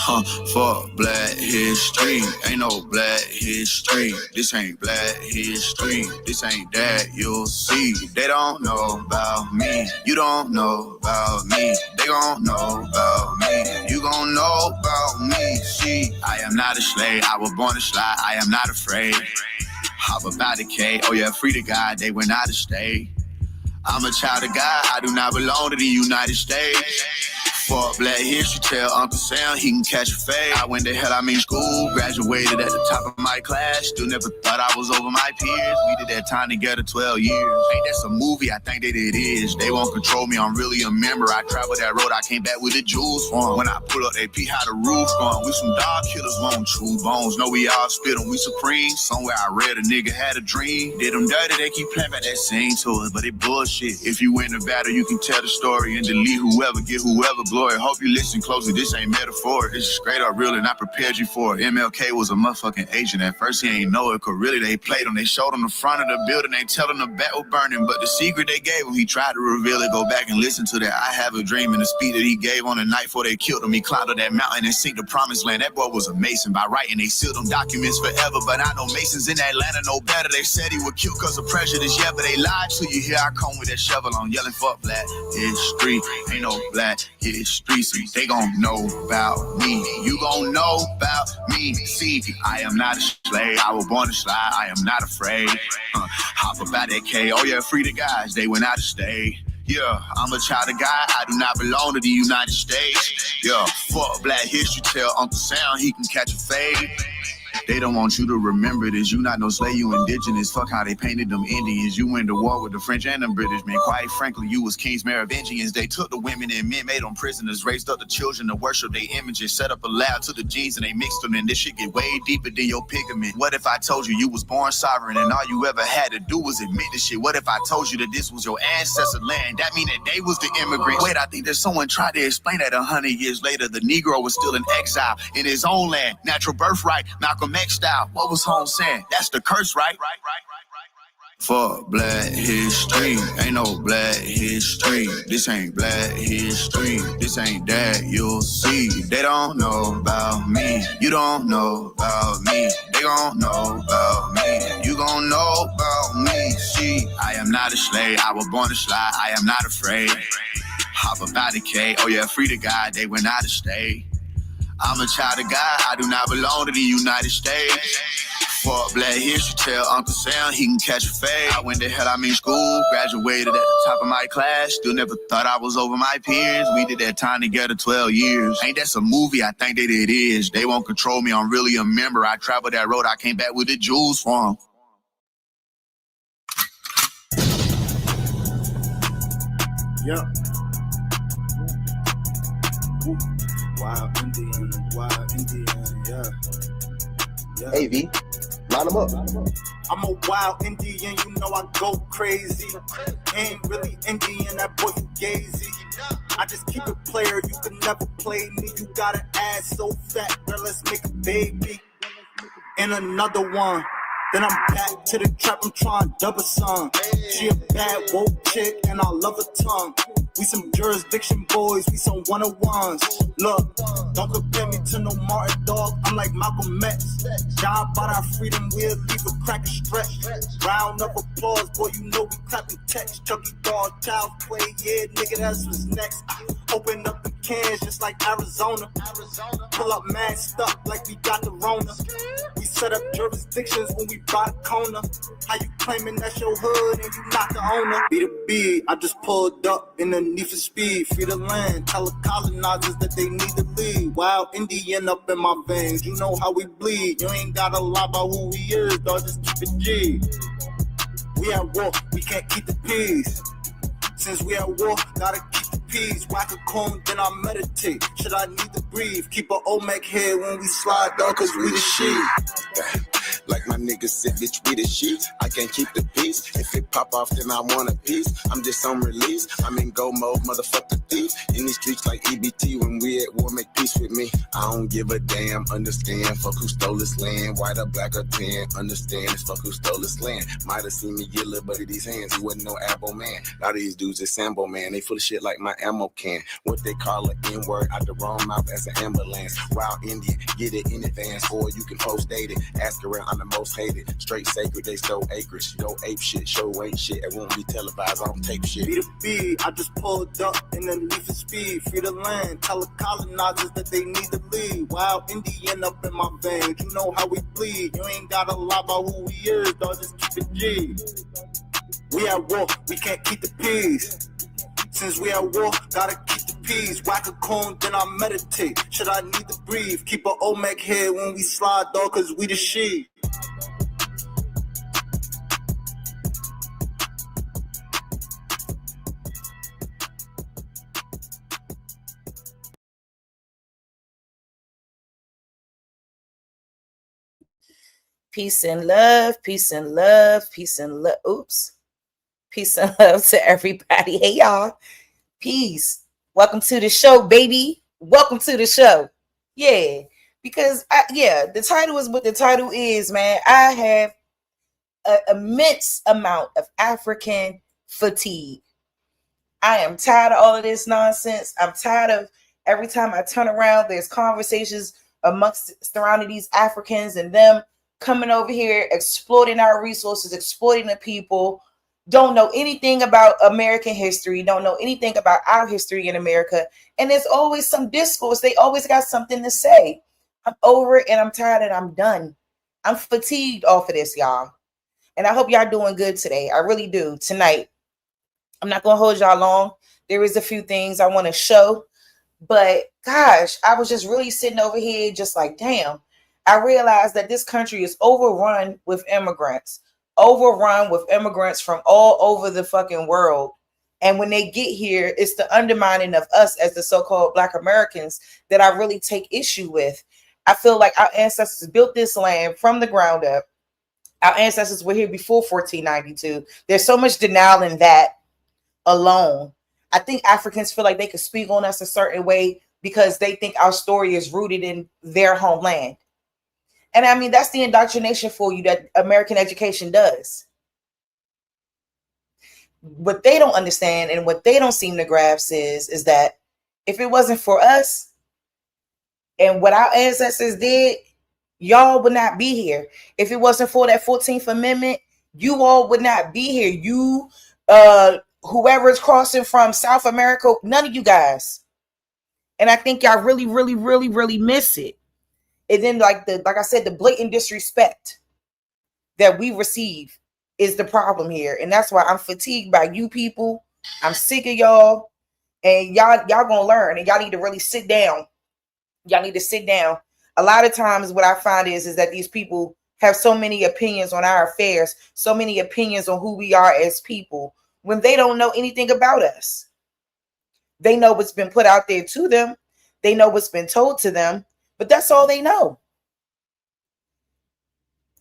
Fuck black history, ain't no black history. This ain't black history, this ain't that you'll see. They don't know about me, you don't know about me. They gon' know about me, you gon' know about me. See, I am not a slave, I was born to slide, I am not afraid. Hop about the K, oh yeah, free to God, they went out of state. I'm a child of God, I do not belong to the United States. Fuck black history, tell Uncle Sam he can catch a fade. I went to hell, school, graduated at the top of my class. Still never thought I was over my peers. We did that time together 12 years. Ain't that some movie? I think that it is. They won't control me, I'm really a member. I traveled that road, I came back with the jewels for 'em. When I pull up, they peep how the roof gone. We some dog killers, won't chew bones. Know we all spit 'em, we supreme. Somewhere I read a nigga had a dream. Did them dirty, they keep playing back that same to us, but it bullshit. If you win the battle, you can tell the story and delete whoever, get whoever glory. Hope you listen closely, this ain't metaphor. This is straight up real and I prepared you for it. MLK was a motherfucking agent. At first he ain't know it, cause really they played him. They showed him the front of the building, they tell him the back was burning. But the secret they gave him, he tried to reveal it. Go back and listen to that I Have a Dream and the speed that he gave on the night before they killed him. He climbed up that mountain and sink the promised land. That boy was a Mason. By writing, they sealed them documents forever. But I know Masons in Atlanta know better. They said he would kill cause of prejudice, yeah, but they lied to you. Here I come with that shovel on, yelling fuck black history. Ain't no black history, so they gon' know about me. You gon' know about me. See, I am not a slave. I was born to slide. I am not afraid. Hop about that K. Oh yeah, free the guys. They went out of state. Yeah, I'm a child of God. I do not belong to the United States. Yeah, fuck black history. Tell Uncle Sam he can catch a fade. They don't want you to remember this. You not no slave, you indigenous. Fuck how they painted them Indians. You went to war with the French and the British, man. Quite frankly, you was kings Merovingians. They took the women and men, made them prisoners, raised up the children to worship their images, set up a lab to the genes and they mixed them, and this shit get way deeper than your pigment. What if I told you was born sovereign and all you ever had to do was admit this shit? What if I told you that this was your ancestor land? That mean that they was the immigrants. Wait, I think that someone tried to explain that 100 years later. The Negro was still in exile in his own land. Natural birthright, Malcolm X style. What was Holmes saying? That's the curse, right? Fuck black history, ain't no black history. This ain't black history, this ain't that you'll see. They don't know about me, you don't know about me. They gon' know about me, you gon' know about me. See, I am not a slave, I was born to slide. I am not afraid. Hop about the K, oh yeah, free to God, they went out of state. I'm a child of God, I do not belong to the United States. Fuck black history, tell Uncle Sam he can catch a fade. I went to hell, school, graduated at the top of my class. Still never thought I was over my peers. We did that time together 12 years. Ain't that some movie? I think that it is. They won't control me, I'm really a member. I traveled that road, I came back with the jewels for 'em. Yep. Wild Indian, yeah. Hey, V, line them up. I'm a wild Indian, you know I go crazy. Ain't really Indian, that boy fugazi. I just keep it player, you can never play me. You got an ass so fat, girl, let's make a baby. And another one. Then I'm back to the trap, I'm trying to double some. She a bad woke chick and I love her tongue. We some jurisdiction boys, we some one-on-ones. Look, don't compare me to no Martin dog, I'm like Malcolm X. Job about our freedom, we'll leave a crack and stretch. Round of applause, boy, you know we clapping text. Chucky dog, child play, yeah, nigga, that's what's next. Open up the cans just like Arizona. Pull up masked up like we got the Rona. We set up jurisdictions when we buy the corner. How you claiming that's your hood and you not the owner? Be the B, I just pulled up in the need for speed. Free the land, tell the colonizers that they need to leave. Wild Indian up in my veins, you know how we bleed. You ain't gotta lie about who we is, dog, just keep it G. We at war, we can't keep the peace. Since we at war, gotta keep the peace. Whack a cone, then I meditate. Should I need to breathe? Keep an Olmec head when we slide, dog, cause we the shit. Like my niggas sit, bitch, we the sheets. I can't keep the peace. If it pop off, then I want a piece. I'm just on release. I'm in go mode, motherfucker thief. In these streets like EBT, when we at war, make peace with me. I don't give a damn, understand. Fuck who stole this land, white or black or tan. Understand, it's fuck who stole this land. Might have seen me get a little buddy these hands. He wasn't no Abbo man. A lot of these dudes is Sambo man. They full of shit like my ammo can. What they call an N-word out the wrong mouth as an ambulance. Wild Indian, get it in advance, or you can post date it. Ask around, I'm the most hated. Straight sacred, they stole acreage. Go ape shit, show ain't shit. It won't be televised, I don't tape shit. Be the B, I just pulled up in the leaf of speed. Free the land, tell the colonizers that they need to leave. Wild Indian up in my veins, you know how we bleed. You ain't gotta lie about who we is, dog, just keep it G. We at war, we can't keep the peace. Since we at war, gotta keep the peace. Whack a cone, then I meditate. Should I need to breathe? Keep an Olmec head when we slide, dog, cause we the sheep. Peace and love, peace and love, peace and love. Oops. Peace and love to everybody. Hey, y'all. Peace. Welcome to the show, baby. Welcome to the show. Yeah. Because, the title is what the title is, man. I have an immense amount of African fatigue. I am tired of all of this nonsense. I'm tired of every time I turn around, there's conversations amongst surrounding these Africans and them coming over here, exploiting our resources, exploiting the people, don't know anything about American history, don't know anything about our history in America. And there's always some discourse. They always got something to say. I'm over it and I'm tired and I'm done. I'm fatigued off of this, y'all. And I hope y'all doing good today. I really do. Tonight, I'm not going to hold y'all long. There is a few things I want to show. But gosh, I was just really sitting over here just like, damn. I realized that this country is overrun with immigrants from all over the fucking world. And when they get here, it's the undermining of us as the so-called Black Americans that I really take issue with. I feel like our ancestors built this land from the ground up. Our ancestors were here before 1492. There's so much denial in that alone. I think Africans feel like they could speak on us a certain way because they think our story is rooted in their homeland. And I mean, that's the indoctrination for you that American education does. What they don't understand and what they don't seem to grasp is that if it wasn't for us and what our ancestors did, y'all would not be here. If it wasn't for that 14th Amendment, you all would not be here. You, whoever is crossing from South America, none of you guys. And I think y'all really, really, really, really miss it. And then, like I said, the blatant disrespect that we receive is the problem here. And that's why I'm fatigued by you people. I'm sick of y'all. And y'all gonna learn. And y'all need to really sit down. Y'all need to sit down. A lot of times what I find is that these people have so many opinions on our affairs, so many opinions on who we are as people, when they don't know anything about us. They know what's been put out there to them. They know what's been told to them. But that's all they know.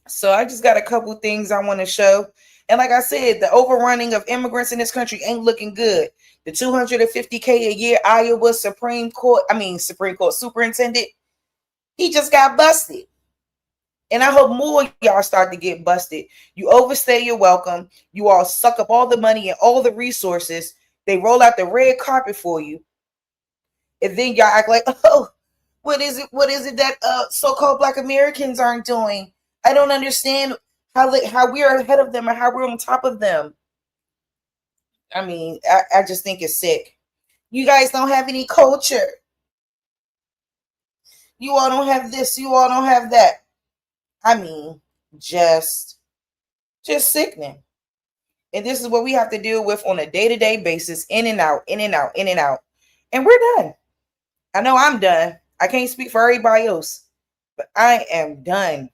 So I just got a couple things I want to show. And like I said, the overrunning of immigrants in this country ain't looking good. The $250K a year Iowa Supreme Court superintendent, he just got busted. And I hope more of y'all start to get busted. You overstay your welcome. You all suck up all the money and all the resources. They roll out the red carpet for you. And then y'all act like, oh, what is it that so-called Black Americans aren't doing? I don't understand how we are ahead of them and how we're on top of them. I mean, I just think it's sick. You guys don't have any culture. You all don't have this. You all don't have that. I mean, just sickening. And this is what we have to deal with on a day-to-day basis, in and out, in and out, in and out. And we're done. I know I'm done. I can't speak for everybody else, but I am done.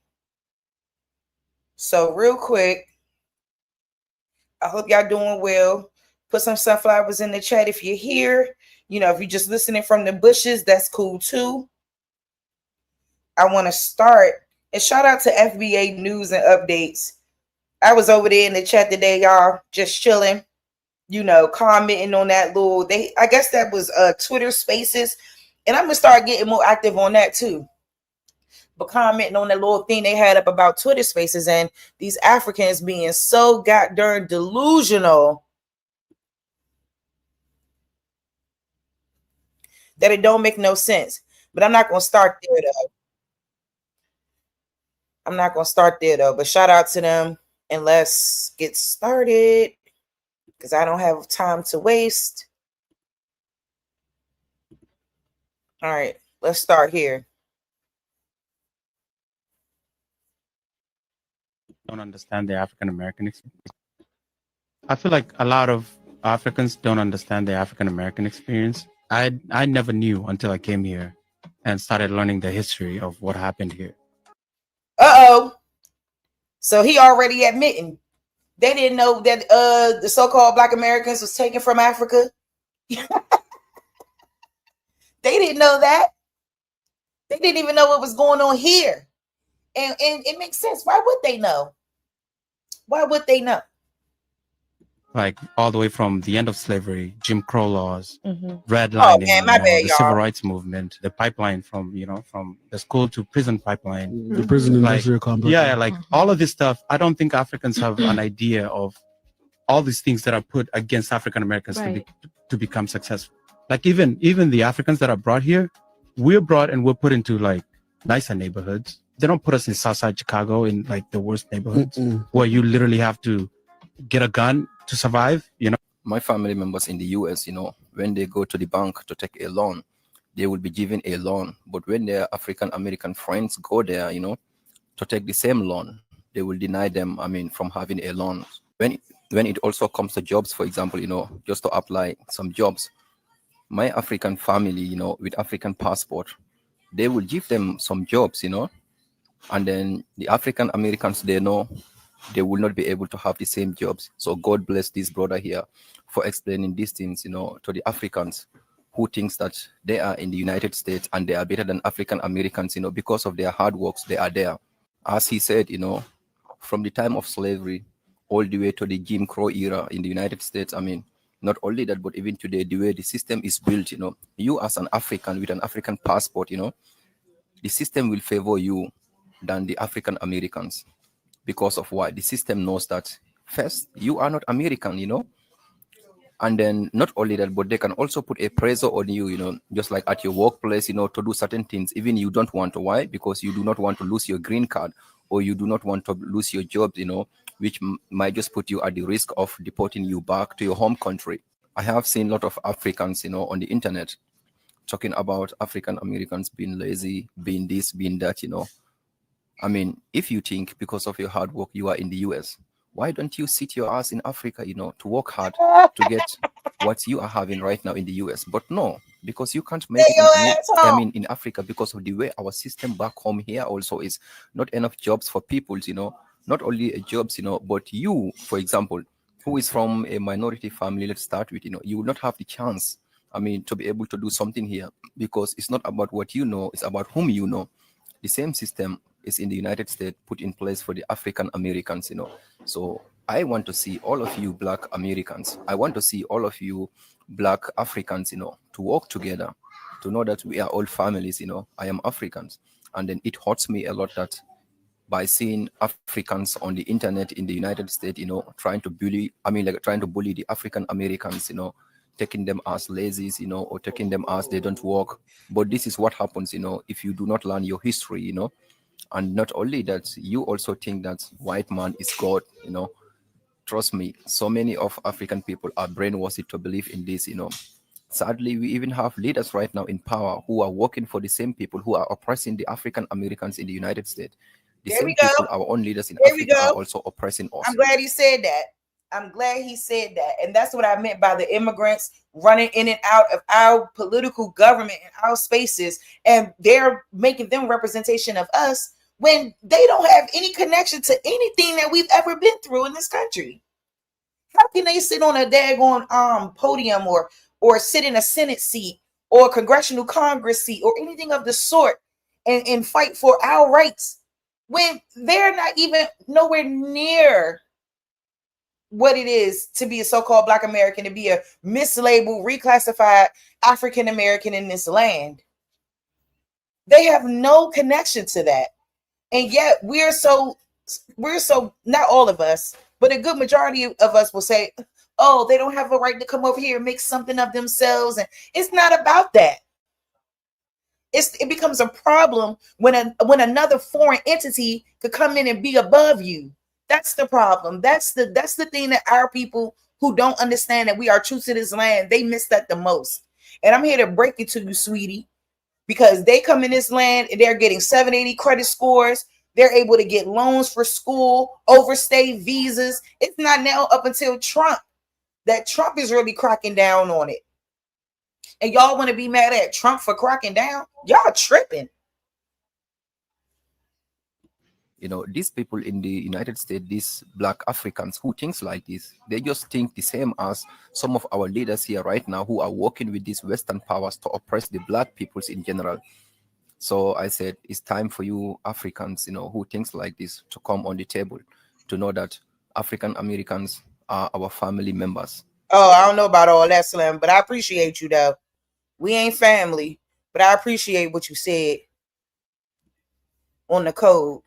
So real quick, I hope y'all doing well. Put some sunflowers in the chat if you're here. You know, if you're just listening from the bushes, that's cool too. I want to start And shout out to FBA News and Updates. I was over there in the chat today, y'all, just chilling, commenting on that little, I guess that was Twitter Spaces. And I'm going to start getting more active on that too. But commenting on that little thing they had up about Twitter Spaces and these Africans being so goddamn delusional that it don't make no sense. But I'm not going to start there though. But shout out to them, and let's get started because I don't have time to waste. All right, let's start here. Don't understand the African American experience. I feel like a lot of Africans don't understand the African American experience. I never knew until I came here and started learning the history of what happened here. So he already admitting they didn't know that the so-called Black Americans was taken from Africa. They didn't know that. They didn't even know what was going on here. And it makes sense. Why would they know? Why would they know? Like all the way from the end of slavery, Jim Crow laws, my redlining, bad, the y'all. civil rights movement, the pipeline from the school to prison pipeline, the prison industrial complex. Yeah, like all of this stuff. I don't think Africans have an idea of all these things that are put against African Americans to become successful. Like even the Africans that are brought here, we're brought and we're put into like nicer neighborhoods. They don't put us in Southside Chicago in like the worst neighborhoods where you literally have to get a gun to survive, My family members in the US, when they go to the bank to take a loan, they will be given a loan. But when their African American friends go there, to take the same loan, they will deny them, from having a loan. When it also comes to jobs, for example, just to apply some jobs, my African family, with African passport, they will give them some jobs, and then the African Americans, they know they will not be able to have the same jobs. So God bless this brother here for explaining these things, to the Africans who thinks that they are in the United States and they are better than African Americans, because of their hard works, they are there. As he said, from the time of slavery all the way to the Jim Crow era in the United States, not only that, but even today, the way the system is built, you as an African with an African passport, the system will favor you than the African Americans. Because of why? The system knows that first, you are not American, and then not only that, but they can also put a pressure on you, just like at your workplace, to do certain things, even you don't want to. Why? Because you do not want to lose your green card or you do not want to lose your job, which might just put you at the risk of deporting you back to your home country. I have seen a lot of Africans, on the internet talking about African Americans being lazy, being this, being that, if you think because of your hard work you are in the US, why don't you sit your ass in Africa, to work hard to get what you are having right now in the US? But no, because you can't make it in Africa because of the way our system back home here also is not enough jobs for people, not only jobs, but you, for example, who is from a minority family, let's start with, you will not have the chance, to be able to do something here because it's not about what you know, it's about whom you know. The same system is in the United States put in place for the African Americans, So I want to see all of you Black Americans. I want to see all of you Black Africans, to work together, to know that we are all families, I am Africans. And then it hurts me a lot that by seeing Africans on the internet in the United States, trying to bully the African Americans, taking them as lazies, or taking them as they don't work. But this is what happens, if you do not learn your history, And not only that, you also think that white man is God, Trust me, so many of African people are brainwashed to believe in this, Sadly, we even have leaders right now in power who are working for the same people who are oppressing the African Americans in the United States. The There same we go. people, our own leaders in There we Africa, go. are also oppressing us. I'm glad he said that. And that's what I meant by the immigrants running in and out of our political government and our spaces, and they're making them representation of us when they don't have any connection to anything that we've ever been through in this country. How can they sit on a daggone podium or sit in a Senate seat or a congressional Congress seat or anything of the sort and fight for our rights when they're not even nowhere near what it is to be a so-called Black American, to be a mislabeled, reclassified African American in this land. They have no connection to that. And yet we're so, not all of us, but a good majority of us will say, oh, they don't have a right to come over here and make something of themselves. And it's not about that. It becomes a problem when another foreign entity could come in and be above you. That's the problem. That's the thing that our people who don't understand that we are true to this land, they miss that the most. And I'm here to break it to you, sweetie, because they come in this land and they're getting 780 credit scores. They're able to get loans for school, overstay visas. It's not now up until Trump that Trump is really cracking down on it. And y'all want to be mad at Trump for cracking down? Y'all tripping. You know, these people in the United States, these Black Africans who thinks like this, they just think the same as some of our leaders here right now who are working with these Western powers to oppress the Black peoples in general. So I said, it's time for you Africans, you know, who thinks like this to come on the table, to know that African Americans are our family members. Oh, I don't know about all that, Slim, but I appreciate you, though. We ain't family, but I appreciate what you said on the code.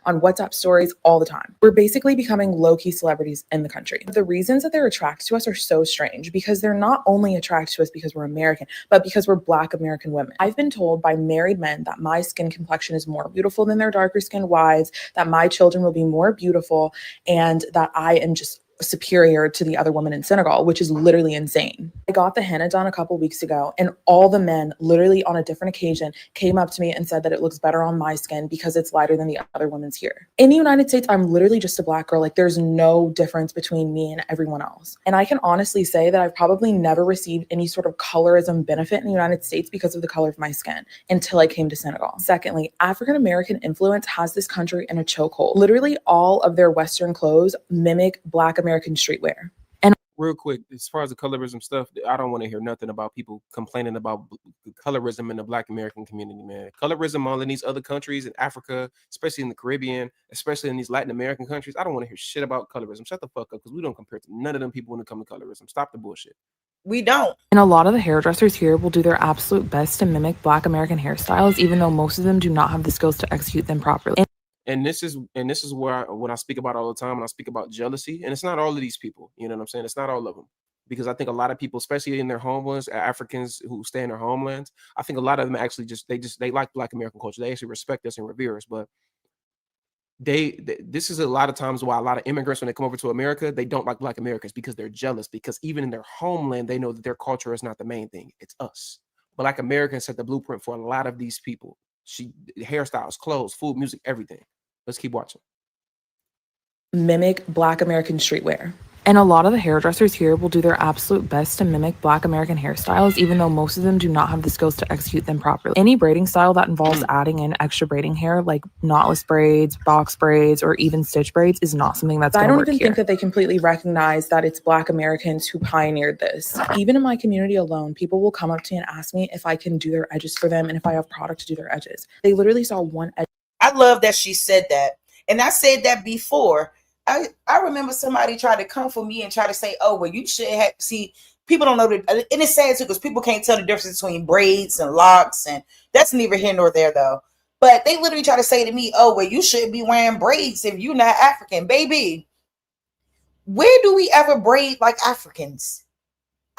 On WhatsApp stories all the time. We're basically becoming low-key celebrities in the country. The reasons that they're attracted to us are so strange, because they're not only attracted to us because we're American, but because we're Black American women. I've been told by married men that my skin complexion is more beautiful than their darker skinned wives, that my children will be more beautiful, and that I am just superior to the other women in Senegal, which is literally insane. I got the henna done a couple weeks ago, and all the men literally on a different occasion came up to me and said that it looks better on my skin because it's lighter than the other women's here. In the United States, I'm literally just a Black girl. Like, there's no difference between me and everyone else. And I can honestly say that I've probably never received any sort of colorism benefit in the United States because of the color of my skin until I came to Senegal. Secondly, African American influence has this country in a chokehold. Literally all of their Western clothes mimic Black American streetwear. And real quick, as far as the colorism stuff, I don't want to hear nothing about people complaining about colorism in the Black American community, man. Colorism all in these other countries, in Africa, especially in the Caribbean, especially in these Latin American countries. I don't want to hear shit about colorism. Shut the fuck up, because we don't compare to none of them people when it comes to colorism. Stop the bullshit. We don't. And a lot of the hairdressers here will do their absolute best to mimic Black American hairstyles, even though most of them do not have the skills to execute them properly. And this is where when I speak about all the time, when I speak about jealousy, and it's not all of these people, you know what I'm saying? It's not all of them, because I think a lot of people, especially in their homelands, Africans who stay in their homelands, I think a lot of them actually they like Black American culture. They actually respect us and revere us, but this is a lot of times why a lot of immigrants, when they come over to America, they don't like Black Americans, because they're jealous, because even in their homeland, they know that their culture is not the main thing. It's us. Black Americans set the blueprint for a lot of these people. Hairstyles, clothes, food, music, everything. Let's keep watching. Mimic Black American streetwear. And a lot of the hairdressers here will do their absolute best to mimic Black American hairstyles, even though most of them do not have the skills to execute them properly. Any braiding style that involves adding in extra braiding hair, like knotless braids, box braids, or even stitch braids, is not something that's going to work here. I don't even think that they completely recognize that it's Black Americans who pioneered this. Even in my community alone, people will come up to me and ask me if I can do their edges for them and if I have product to do their edges. They literally saw one edge. I love that she said that. And I said that before. I remember somebody tried to come for me and try to say, oh, well, you should have, see, people don't know that. And it's sad too, because people can't tell the difference between braids and locks. And that's neither here nor there, though. But they literally try to say to me, oh, well, you shouldn't be wearing braids if you're not African. Baby, where do we ever braid like Africans?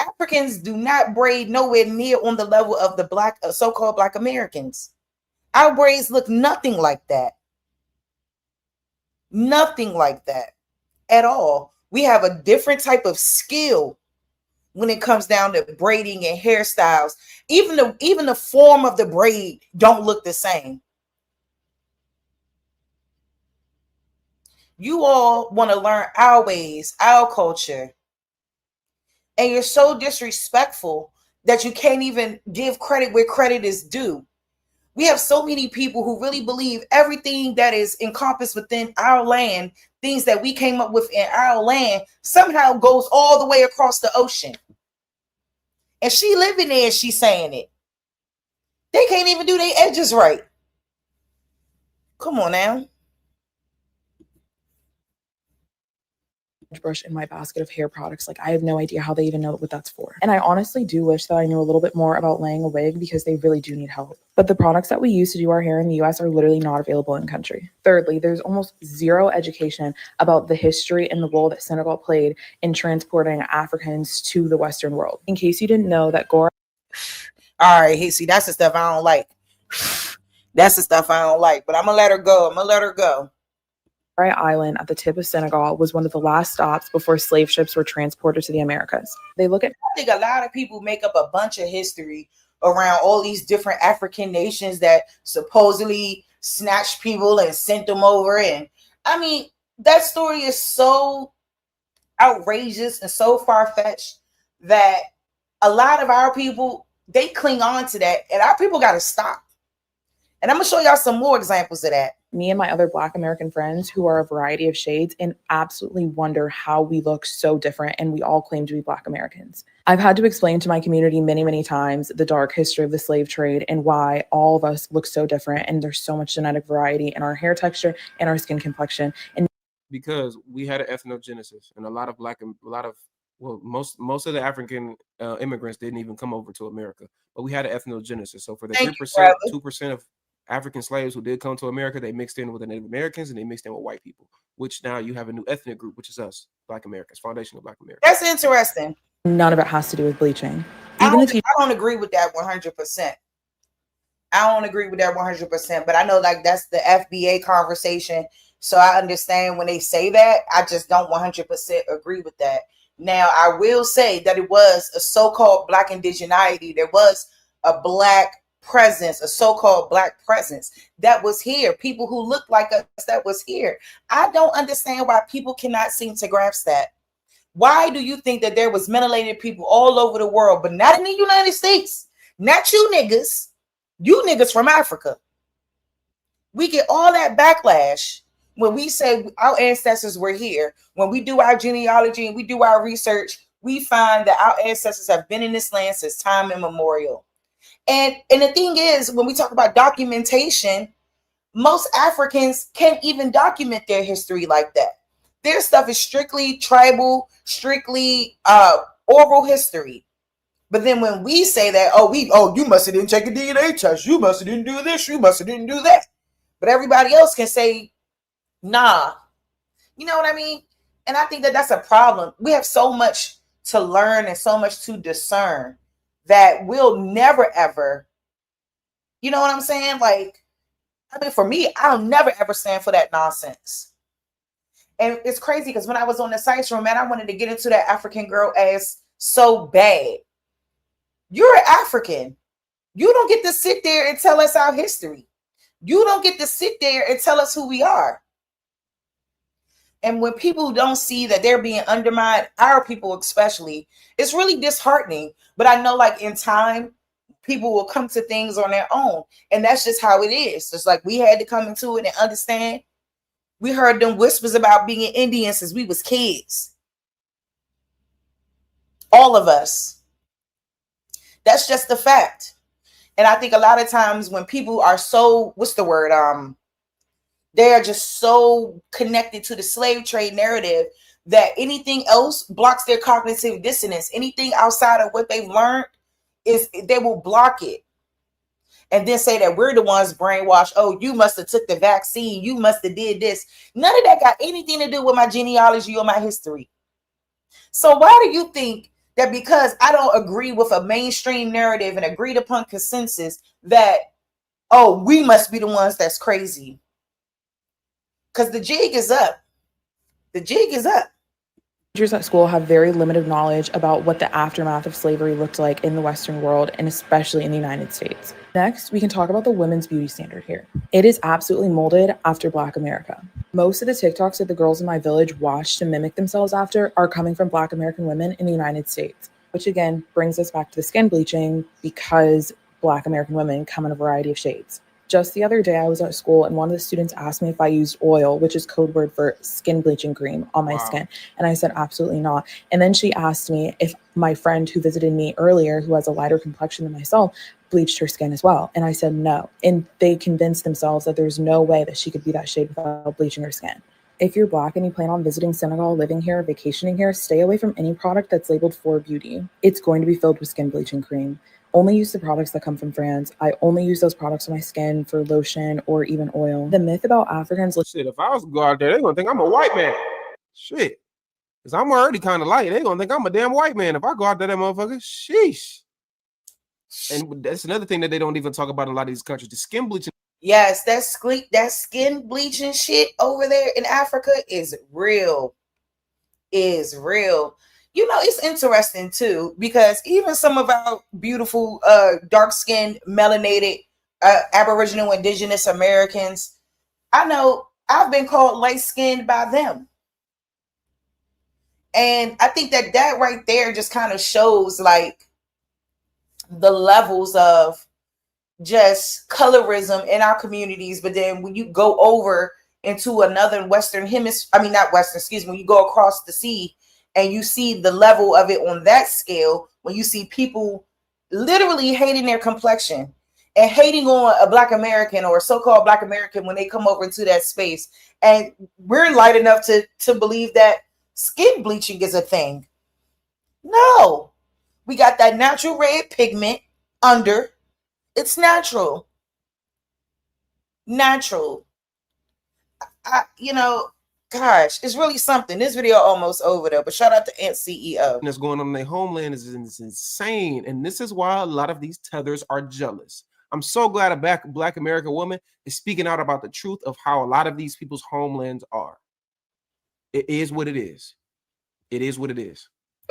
Africans do not braid nowhere near on the level of the Black, so-called Black Americans. Our braids look nothing like that. Nothing like that at all. We have a different type of skill when it comes down to braiding and hairstyles. Even the form of the braid don't look the same. You all want to learn our ways, our culture, and you're so disrespectful that you can't even give credit where credit is due. We have so many people who really believe everything that is encompassed within our land, things that we came up with in our land, somehow goes all the way across the ocean. And she living there, she's saying it. They can't even do their edges right. Come on now. Brush in my basket of hair products. Like, I have no idea how they even know what that's for. And I honestly do wish that I knew a little bit more about laying a wig, because they really do need help. But the products that we use to do our hair in the US are literally not available in country. Thirdly, there's almost zero education about the history and the role that Senegal played in transporting Africans to the Western world. In case you didn't know, that Gora. All right, see, that's the stuff I don't like. That's the stuff I don't like, but I'm gonna let her go. Island at the tip of Senegal was one of the last stops before slave ships were transported to the Americas. They look at. I think a lot of people make up a bunch of history around all these different African nations that supposedly snatched people and sent them over. And I mean, that story is so outrageous and so far-fetched that a lot of our people, they cling on to that, and our people got to stop. And I'm gonna show y'all some more examples of that. Me and my other Black American friends, who are a variety of shades, and absolutely wonder how we look so different, and we all claim to be Black Americans. I've had to explain to my community many, many times the dark history of the slave trade and why all of us look so different, and there's so much genetic variety in our hair texture and our skin complexion. And because we had an ethnogenesis, and most of the African immigrants didn't even come over to America, but we had an ethnogenesis. So for the 3%, 2% of African slaves who did come to America, they mixed in with the Native Americans and they mixed in with white people, which now you have a new ethnic group, which is us, Black Americans, foundational Black Americans. That's interesting. None of it has to do with bleaching. I don't agree with that 100%. I don't agree with that 100%, but I know like that's the FBA conversation. So I understand when they say that. I just don't 100% agree with that. Now, I will say that it was a so-called Black indigeneity. There was a Black presence, a so-called Black presence that was here. People who looked like us that was here. I don't understand why people cannot seem to grasp that. Why do you think that there was melanated people all over the world, but not in the United States? Not you niggas. You niggas from Africa. We get all that backlash when we say our ancestors were here. When we do our genealogy and we do our research, we find that our ancestors have been in this land since time immemorial. And the thing is, when we talk about documentation, most Africans can't even document their history like that. Their stuff is strictly tribal, strictly oral history. But then when we say that, you must have didn't take a DNA test, you must have didn't do this, you must have didn't do that. But everybody else can say, nah. You know what I mean? And I think that that's a problem. We have so much to learn and so much to discern that we'll never ever, you know what I'm saying? Like, I mean, for me, I'll never ever stand for that nonsense. And it's crazy because when I was on the science room, man, I wanted to get into that African girl ass so bad. You're an African. You don't get to sit there and tell us our history. You don't get to sit there and tell us who we are. And when people don't see that they're being undermined, our people especially, it's really disheartening. But I know like in time, people will come to things on their own. And that's just how it is. It's like we had to come into it and understand. We heard them whispers about being Indian since we was kids. All of us. That's just the fact. And I think a lot of times when people are so, they are just so connected to the slave trade narrative that anything else blocks their cognitive dissonance. Anything outside of what they've learned they will block it. And then say that we're the ones brainwashed. Oh, you must have took the vaccine. You must have did this. None of that got anything to do with my genealogy or my history. So why do you think that because I don't agree with a mainstream narrative and agreed upon consensus that, oh, we must be the ones that's crazy? Because the jig is up. The jig is up. Teachers at school have very limited knowledge about what the aftermath of slavery looked like in the Western world, and especially in the United States. Next, we can talk about the women's beauty standard here. It is absolutely molded after Black America. Most of the TikToks that the girls in my village watch to mimic themselves after are coming from Black American women in the United States, which again brings us back to the skin bleaching because Black American women come in a variety of shades. Just the other day, I was at school and one of the students asked me if I used oil, which is code word for skin bleaching cream, on my skin. And I said, absolutely not. And then she asked me if my friend who visited me earlier, who has a lighter complexion than myself, bleached her skin as well. And I said no. And they convinced themselves that there's no way that she could be that shade without bleaching her skin. If you're Black and you plan on visiting Senegal, living here, vacationing here, stay away from any product that's labeled for beauty. It's going to be filled with skin bleaching cream. Only use the products that come from France. I only use those products on my skin for lotion or even oil. The myth about Africans... Shit, if I was to go out there, they're going to think I'm a white man. Shit. Because I'm already kind of light. They're going to think I'm a damn white man if I go out there, that motherfucker. Sheesh. And that's another thing that they don't even talk about in a lot of these countries. The skin bleaching. Yes, that skin bleaching shit over there in Africa is real. Is real. You know, it's interesting too, because even some of our beautiful dark-skinned, melanated Aboriginal Indigenous Americans, I know I've been called light-skinned by them. And I think that right there just kind of shows like the levels of just colorism in our communities. But then when you go over into another Western hemisphere, I mean, not Western, excuse me, when you go across the sea and you see the level of it on that scale, when you see people literally hating their complexion and hating on a Black American or a so-called Black American when they come over into that space. And we're light enough to believe that skin bleaching is a thing. No, we got that natural red pigment under. It's natural. Natural. You know, gosh, it's really something. This video almost over though, but shout out to Ant CEO. That's going on in their homeland is insane. And this is why a lot of these tethers are jealous. I'm so glad a Black American woman is speaking out about the truth of how a lot of these people's homelands are. It is what it is. It is what it is.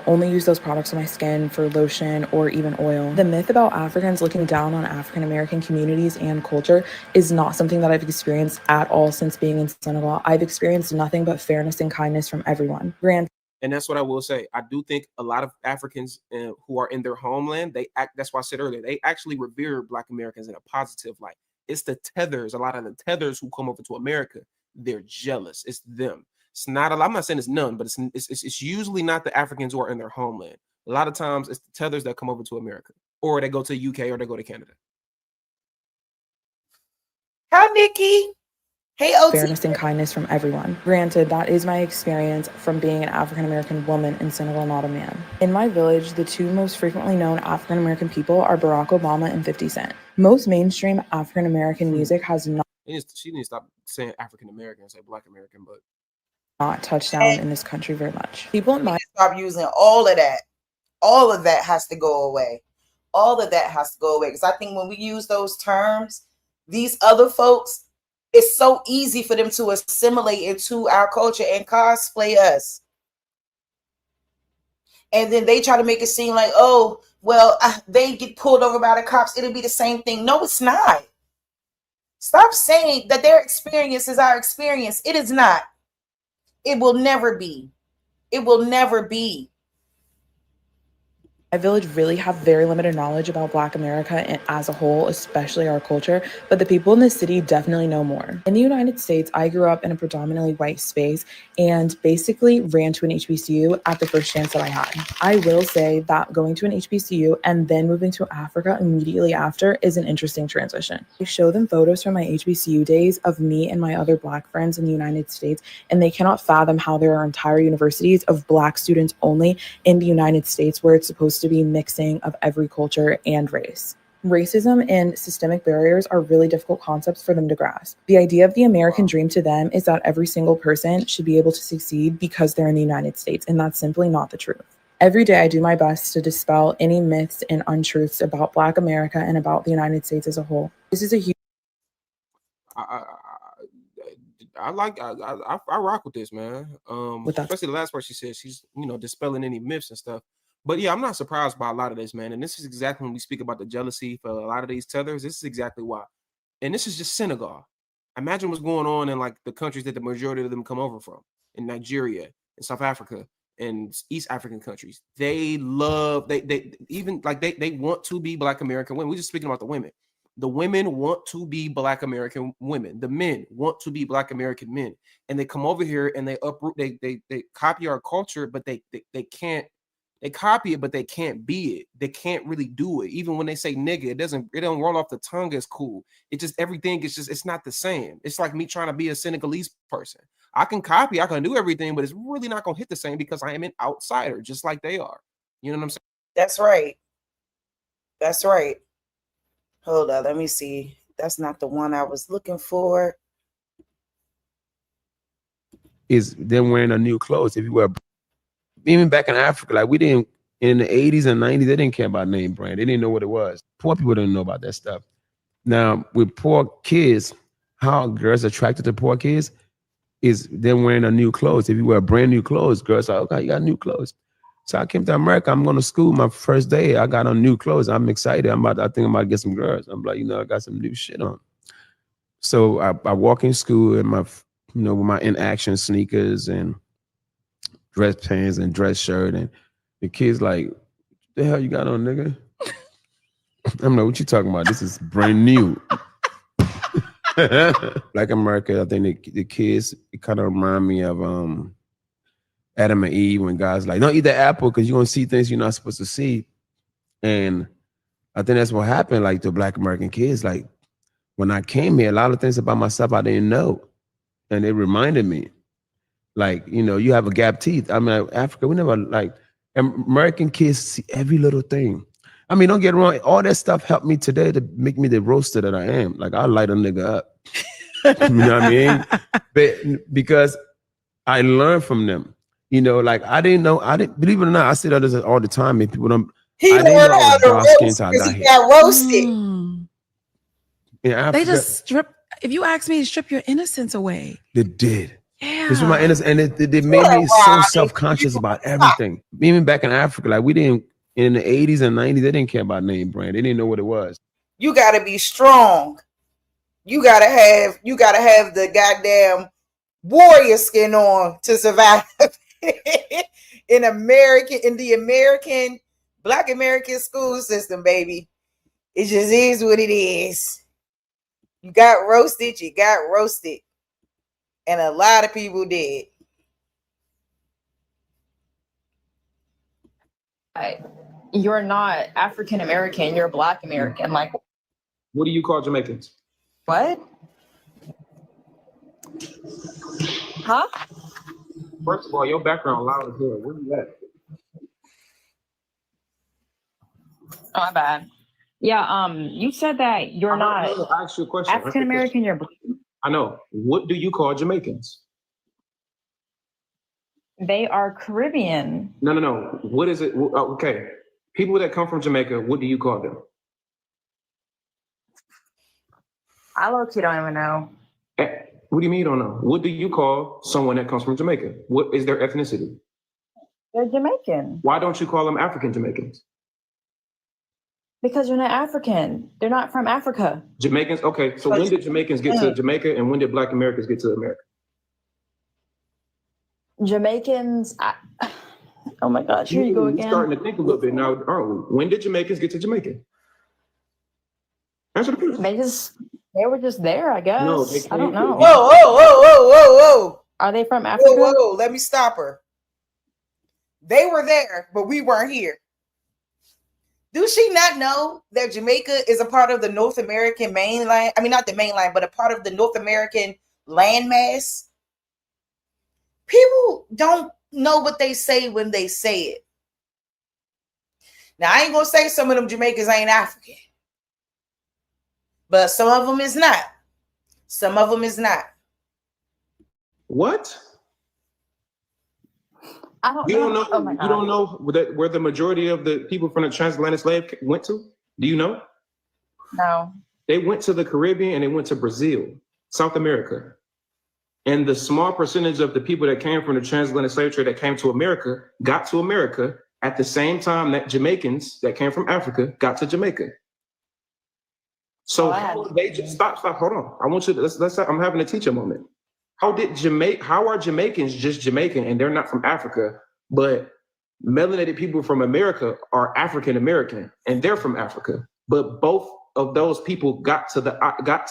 Only use those products on my skin for lotion or even oil. The myth about Africans looking down on African American communities and culture is not something that I've experienced at all since being in Senegal. I've experienced nothing but fairness and kindness from everyone. And that's what I will say. I do think a lot of Africans who are in their homeland, that's why I said earlier, they actually revere Black Americans in a positive light. It's the tethers, a lot of the tethers who come over to America, they're jealous. It's them. It's not a lot. I'm not saying it's none, but it's usually not the Africans who are in their homeland. A lot of times it's the tethers that come over to America, or they go to the UK, or they go to Canada. Hi, Nikki. Hey, OT. Fairness and kindness from everyone. Granted, that is my experience from being an African American woman in Senegal, not a man. In my village, the two most frequently known African American people are Barack Obama and 50 Cent. Most mainstream African American music has not. She needs to stop saying African American and say Black American, but not touched down in this country very much. People in my stop using all of that. All of that has to go away. All of that has to go away. Because I think when we use those terms, these other folks, it's so easy for them to assimilate into our culture and cosplay us. And then they try to make it seem like, oh, well, they get pulled over by the cops. It'll be the same thing. No, it's not. Stop saying that their experience is our experience. It is not. It will never be. It will never be. My village really have very limited knowledge about Black America and as a whole, especially our culture, but the people in the city definitely know more. In the United States, I grew up in a predominantly white space and basically ran to an HBCU at the first chance that I had. I will say that going to an HBCU and then moving to Africa immediately after is an interesting transition. I show them photos from my HBCU days of me and my other Black friends in the United States, and they cannot fathom how there are entire universities of Black students only in the United States where it's supposed to be mixing of every culture and race. Racism and systemic barriers are really difficult concepts for them to grasp. The idea of the American dream to them is that every single person should be able to succeed because they're in the United States, and that's simply not the truth. Every day I do my best to dispel any myths and untruths about Black America and about the United States as a whole. This is a huge... I rock with this, man. Especially the last part she said, she's, dispelling any myths and stuff. But yeah, I'm not surprised by a lot of this, man. And this is exactly when we speak about the jealousy for a lot of these tethers. This is exactly why. And this is just Senegal. Imagine what's going on in like the countries that the majority of them come over from, in Nigeria, in South Africa, and East African countries. They love, they want to be Black American women. We're just speaking about the women. The women want to be Black American women. The men want to be Black American men, and they come over here and they uproot. They copy our culture, but they can't. They copy it, but they can't be it. They can't really do it. Even when they say nigga, it don't roll off the tongue as cool. It just everything is just it's not the same. It's like me trying to be a Senegalese person. I can copy, I can do everything, but it's really not gonna hit the same because I am an outsider, just like they are. You know what I'm saying? That's right. That's right. Hold on, let me see. That's not the one I was looking for. Is them wearing a new clothes. If you wear, even back in Africa, like we didn't, in the 80s and 90s, they didn't care about name brand. They didn't know what it was. Poor people didn't know about that stuff. Now, with poor kids, how girls are attracted to poor kids is them wearing a new clothes. If you wear brand new clothes, girls are, okay, you got new clothes. So I came to America. I'm going to school. My first day, I got on new clothes. I'm excited. I think I'm about to get some girls. I'm like, I got some new shit on. So I walk in school in my, with my in-action sneakers and dress pants and dress shirt, and the kids like, what the hell you got on, nigga? I'm like, what you talking about? This is brand new. Like America, I think the kids, it kind of remind me of Adam and Eve, when guys like, don't eat the apple because you're gonna see things you're not supposed to see. And I think that's what happened, like to Black American kids. Like when I came here, a lot of things about myself I didn't know. And it reminded me, like, you have a gap teeth. I mean, Africa, we never, like, American kids see every little thing. I mean, don't get wrong, all that stuff helped me today to make me the roaster that I am. Like, I'll light a nigga up. You know what I mean? But because I learned from them. Like I didn't believe it or not, I say that all the time, and people don't. He learned how to roast because he got roasted. In Africa, They just strip. If you ask me to strip your innocence away, they did. Yeah. This was my innocence, and they made me so self-conscious about everything. Even back in Africa, like we didn't, in the 80s and 90s, they didn't care about name brand. They didn't know what it was. You gotta be strong. You gotta have the goddamn warrior skin on to survive. in the American Black American school system, baby. It just is what it is. You got roasted. And a lot of people did. You're not African American, you're Black American. Like, What do you call Jamaicans? what? Huh? First of all, your background loud as hell. Where you at? Oh, my bad. Yeah, you said that you're not I asked you a question. African American, you're Black. I know. What do you call Jamaicans? They are Caribbean. No. What is it? Okay. People that come from Jamaica, what do you call them? I low-key don't even know. What do you mean you don't know? What do you call someone that comes from Jamaica? What is their ethnicity? They're Jamaican. Why don't you call them African Jamaicans? Because you're not African. They're not from Africa. Jamaicans? Okay, so when did Jamaicans get to Jamaica and when did Black Americans get to America? Jamaicans, oh my gosh, here you go again. Starting to think a little bit now, aren't we? When did Jamaicans get to Jamaica? Answer the question. They were just there, I guess. No, I don't know. Whoa. Are they from Africa? Whoa, let me stop her. They were there, but we weren't here. Do she not know that Jamaica is a part of the North American mainland? I mean, not the mainland, but a part of the North American landmass? People don't know what they say when they say it. Now, I ain't going to say some of them Jamaicans ain't African. But some of them is not. Some of them is not. What? I don't You know. don't know? Oh my God. You don't know where the majority of the people from the transatlantic slave went to? Do you know? No. They went to the Caribbean and they went to Brazil, South America. And the small percentage of the people that came from the transatlantic slave trade that came to America got to America at the same time that Jamaicans that came from Africa got to Jamaica. So how they just stop, hold on. I want you to let's I'm having a teacher moment. How are Jamaicans just Jamaican and they're not from Africa, but melanated people from America are African American and they're from Africa, but both of those people got to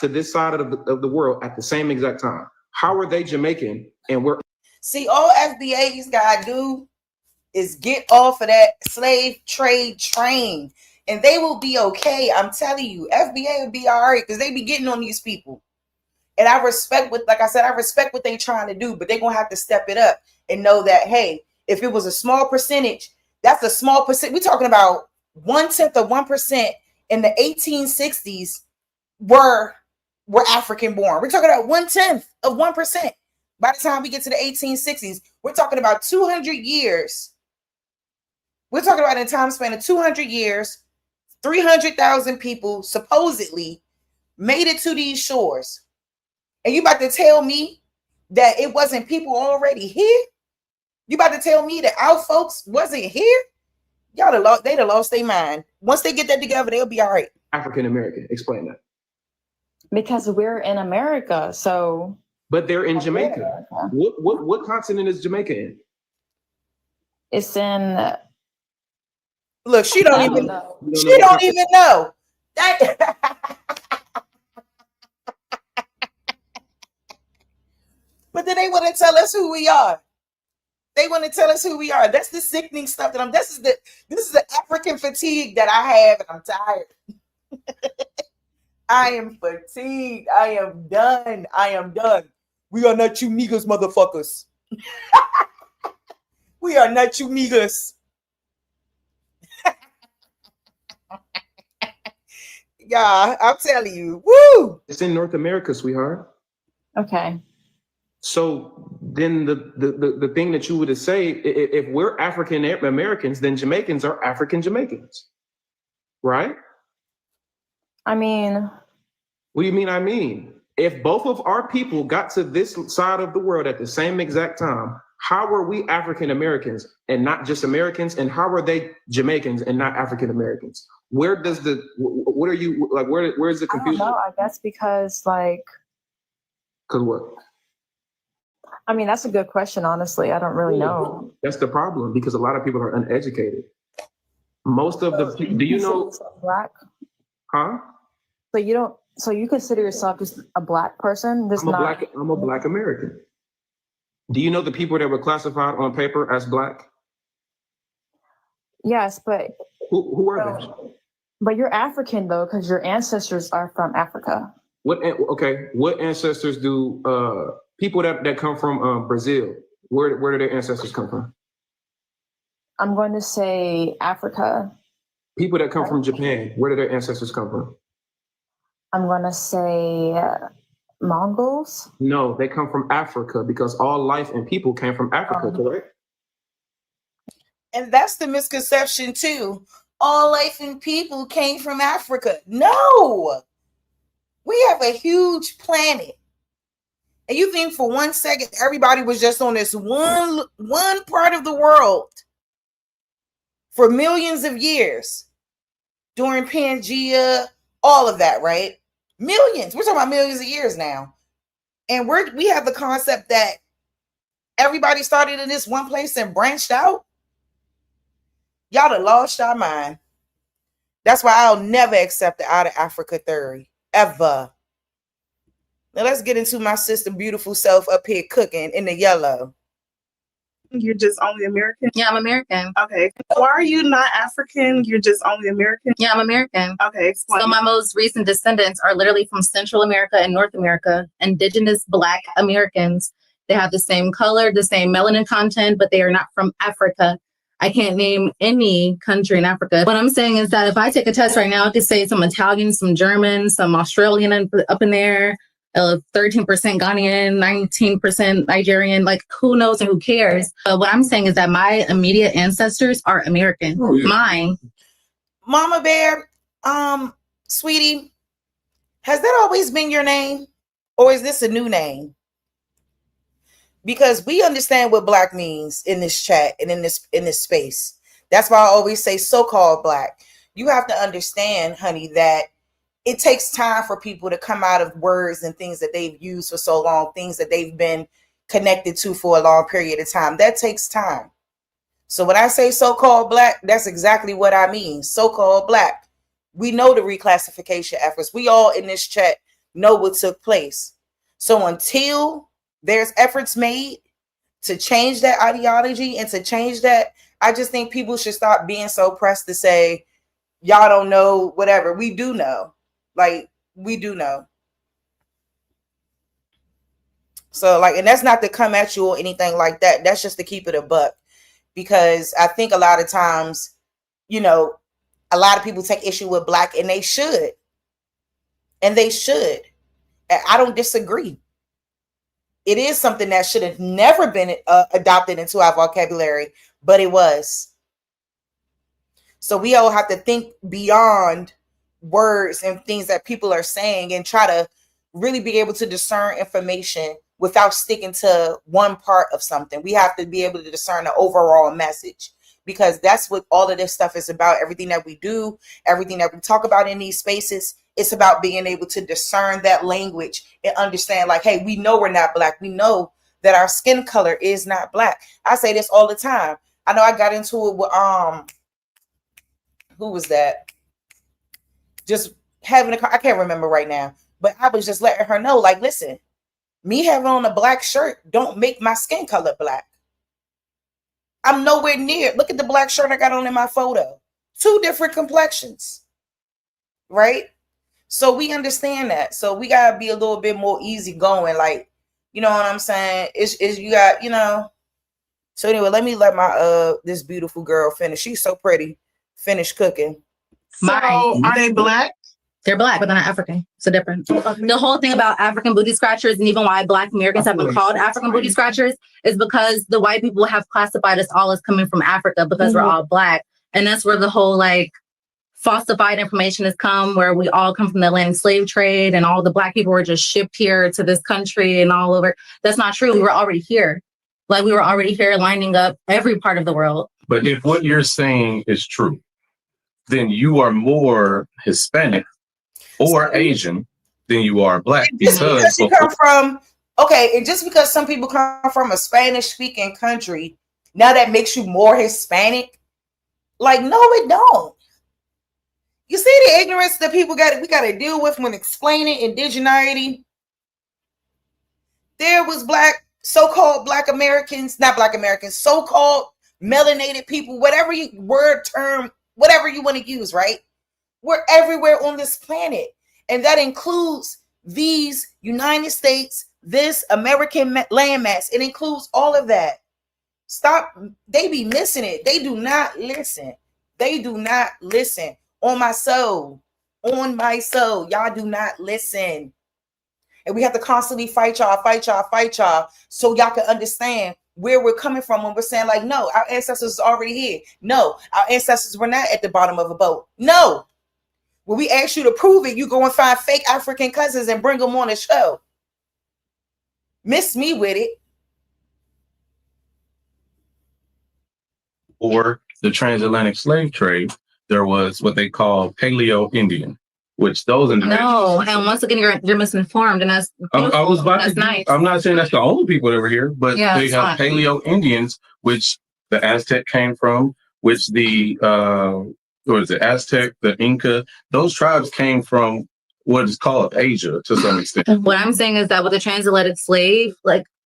this side of the world at the same exact time? How are they Jamaican and we're See, all FBA's gotta do is get off of that slave trade train, and they will be okay. I'm telling you, FBA will be all right because they be getting on these people. And I respect what, like I said, I respect what they're trying to do, but they're gonna have to step it up and know that, hey, if it was a small percentage, that's a small percent. We're talking about 1/10 of 1% in the 1860s were African born. We're talking about 1/10 of 1%. By the time we get to the 1860s, we're talking about 200 years. We're talking about in a time span of 200 years, 300,000 people supposedly made it to these shores. And you about to tell me that it wasn't people already here? You about to tell me that our folks wasn't here? They'd have lost their mind. Once they get that together, they'll be all right. African American? Explain that. Because we're in America, so. But they're in Jamaica. What continent is Jamaica in? It's in. Look, she don't even know. She don't even know. But then they want to tell us who we are. They want to tell us who we are. That's the sickening stuff that this is the African fatigue that I have, and I'm tired. I am fatigued. I am done. I am done. We are not you niggas, motherfuckers. We are not you niggas. Yeah, I'm telling you. Woo! It's in North America, sweetheart. Okay. So then the thing that you would say, if we're African Americans, then Jamaicans are African Jamaicans, right? I mean. What do you mean, I mean? If both of our people got to this side of the world at the same exact time, how are we African Americans and not just Americans? And how are they Jamaicans and not African Americans? Where does what are you, like, where's the confusion? I don't know, I guess because, like. Because what? I mean, that's a good question, honestly. I don't really know. That's the problem, because a lot of people are uneducated. Most of the, do you know? Black? Huh? So you consider yourself just a black person? I'm a black American. Do you know the people that were classified on paper as black? Yes, but. Who are they? But you're African though, because your ancestors are from Africa. What ancestors do people that come from Brazil? Where do their ancestors come from? I'm going to say Africa. People that come from Japan, where do their ancestors come from? I'm going to say Mongols. No, they come from Africa because all life and people came from Africa, correct? And that's the misconception too. All life and people came from Africa. No, we have a huge planet. And you think for 1 second, everybody was just on this one part of the world for millions of years during Pangea, all of that, right? Millions. We're talking about millions of years now. And we have the concept that everybody started in this one place and branched out. Y'all done lost our mind. That's why I'll never accept the out of Africa theory, ever. Now let's get into my sister beautiful self up here cooking in the yellow. You're just only American? Yeah, I'm American. Okay. Why are you not African? You're just only American? Yeah, I'm American. Okay. Explain. So my most recent descendants are literally from Central America and North America, indigenous Black Americans. They have the same color, the same melanin content, but they are not from Africa. I can't name any country in Africa. What I'm saying is that if I take a test right now, I could say some Italian, some German, some Australian up in there, 13% Ghanaian, 19% Nigerian, like who knows and who cares? But what I'm saying is that my immediate ancestors are American. Oh, yeah. Mine. Mama Bear, sweetie, has that always been your name? Or is this a new name? Because we understand what Black means in this chat and in this space. That's why I always say so-called Black. You have to understand, honey, that it takes time for people to come out of words and things that they've used for so long, things that they've been connected to for a long period of time. That takes time. So when I say so-called Black, that's exactly what I mean. So-called Black. We know the reclassification efforts. We all in this chat know what took place. So until there's efforts made to change that ideology and to change that, I just think people should stop being so pressed to say, y'all don't know, whatever. We do know. Like, we do know. So, like, and that's not to come at you or anything like that. That's just to keep it a buck. Because I think a lot of times, you know, a lot of people take issue with Black, and they should. And they should. And I don't disagree. It is something that should have never been adopted into our vocabulary, but it was. So we all have to think beyond words and things that people are saying and try to really be able to discern information without sticking to one part of something. We have to be able to discern the overall message, because that's what all of this stuff is about. Everything that we do, everything that we talk about in these spaces, it's about being able to discern that language and understand, like, hey, we know we're not Black. We know that our skin color is not Black. I say this all the time. I know I got into it with who was that? Just having I can't remember right now, but I was just letting her know, like, listen, me having on a Black shirt don't make my skin color Black. I'm nowhere near. Look at the Black shirt I got on in my photo. 2 different complexions, right? So we understand that. So we gotta be a little bit more easygoing, like, you know what I'm saying? Is you got, you know. So anyway, let me let my this beautiful girl finish. She's so pretty. Finish cooking. So are they Black? They're Black, but they're not African. It's a difference. The whole thing about African booty scratchers, and even why Black Americans have been called African booty scratchers, is because the white people have classified us all as coming from Africa because we're all Black. And that's where the whole, like, falsified information has come, where we all come from the Atlantic slave trade and all the Black people were just shipped here to this country and all over. That's not true. We were already here. Like, we were already here lining up every part of the world. But if what you're saying is true, then you are more Hispanic or Asian than you are Black. Because you come from, okay, and just because some people come from a Spanish-speaking country, now that makes you more Hispanic? Like, no, it don't. You see the ignorance that we got to deal with when explaining indigeneity? There was Black, so-called Black Americans, not Black Americans, so-called melanated people, whatever term, whatever you want to use, right? We're everywhere on this planet. And that includes these United States, this American landmass. It includes all of that. Stop. They be missing it. They do not listen. They do not listen. On my soul. On my soul. Y'all do not listen. And we have to constantly fight y'all, so y'all can understand where we're coming from when we're saying, like, no, our ancestors are already here. No, our ancestors were not at the bottom of a boat. No. When we ask you to prove it, you go and find fake African cousins and bring them on the show. Miss me with it. Or the transatlantic slave trade, there was what they call Paleo Indian, which those individuals. No, and once again, you're misinformed, and that's nice. I'm not saying that's the only people that were here, but yeah, they have Paleo Indians, which the Aztec came from, which the what is it, Aztec, the Inca, those tribes came from what is called Asia to some extent. What I'm saying is that with the transatlantic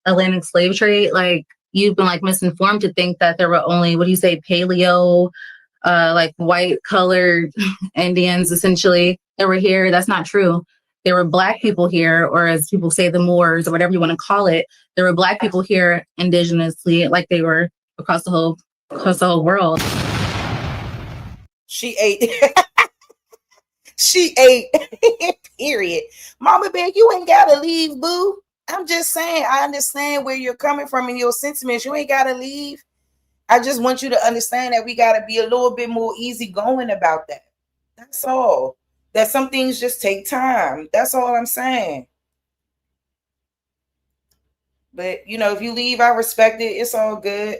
Atlantic slave trade, like, you've been, like, misinformed to think that there were only, what do you say, paleo, like, white colored Indians essentially that were here. That's not true. There were Black people here, or as people say, the Moors, or whatever you want to call it. There were Black people here indigenously, like they were across the whole world. She ate. She ate. Period. Mama Bear, you ain't gotta leave, boo. I'm just saying, I understand where you're coming from and your sentiments. You ain't gotta leave. I just want you to understand that we gotta be a little bit more easygoing about that. That's all. That some things just take time. That's all I'm saying. But, you know, if you leave, I respect it. It's all good.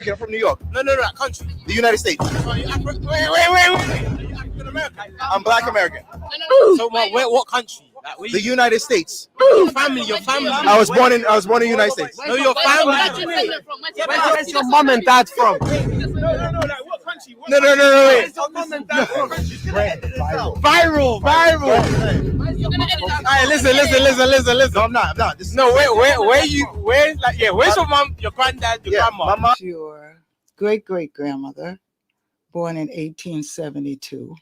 I'm from New York. No, not country. The United States. Wait. I'm Black American. So what country? The United States. Your family. I was born in the United States. No, your family. Where's your mom and dad from? No, wait. Viral. Alright, listen. No, I'm not. Where's your mom, your granddad, your grandma? My mom. Your great-great-grandmother, born in 1872.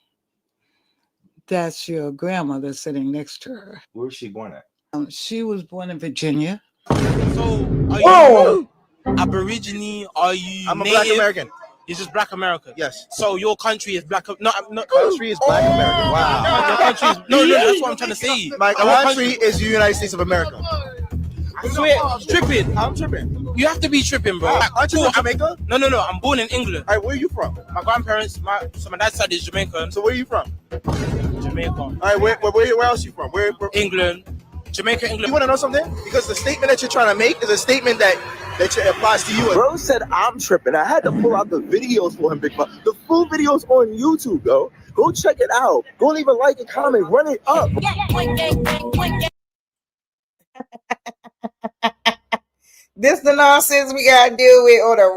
That's your grandmother sitting next to her. Where was she born at? She was born in Virginia. So, are you Aborigine? Are you I'm a Native? Black American. You're just Black American. Yes. So your country is Black. No, Country is Black American. Wow. Your country is no. That's what I'm trying to say. My country is the United States of America. I swear, tripping. I'm tripping. You have to be tripping, bro. Aren't you from Jamaica? No. I'm born in England. All right, where are you from? My grandparents, my dad's side is Jamaican. So where are you from? Jamaica. All right, where else are you from? Where? England. Jamaica, England. You want to know something? Because the statement that you're trying to make is a statement that applies to you. Bro said I'm tripping. I had to pull out the videos for him, Big Buck. The full video's on YouTube, yo. Go check it out. Go leave a like and comment. Run it up. This the nonsense we gotta deal with on a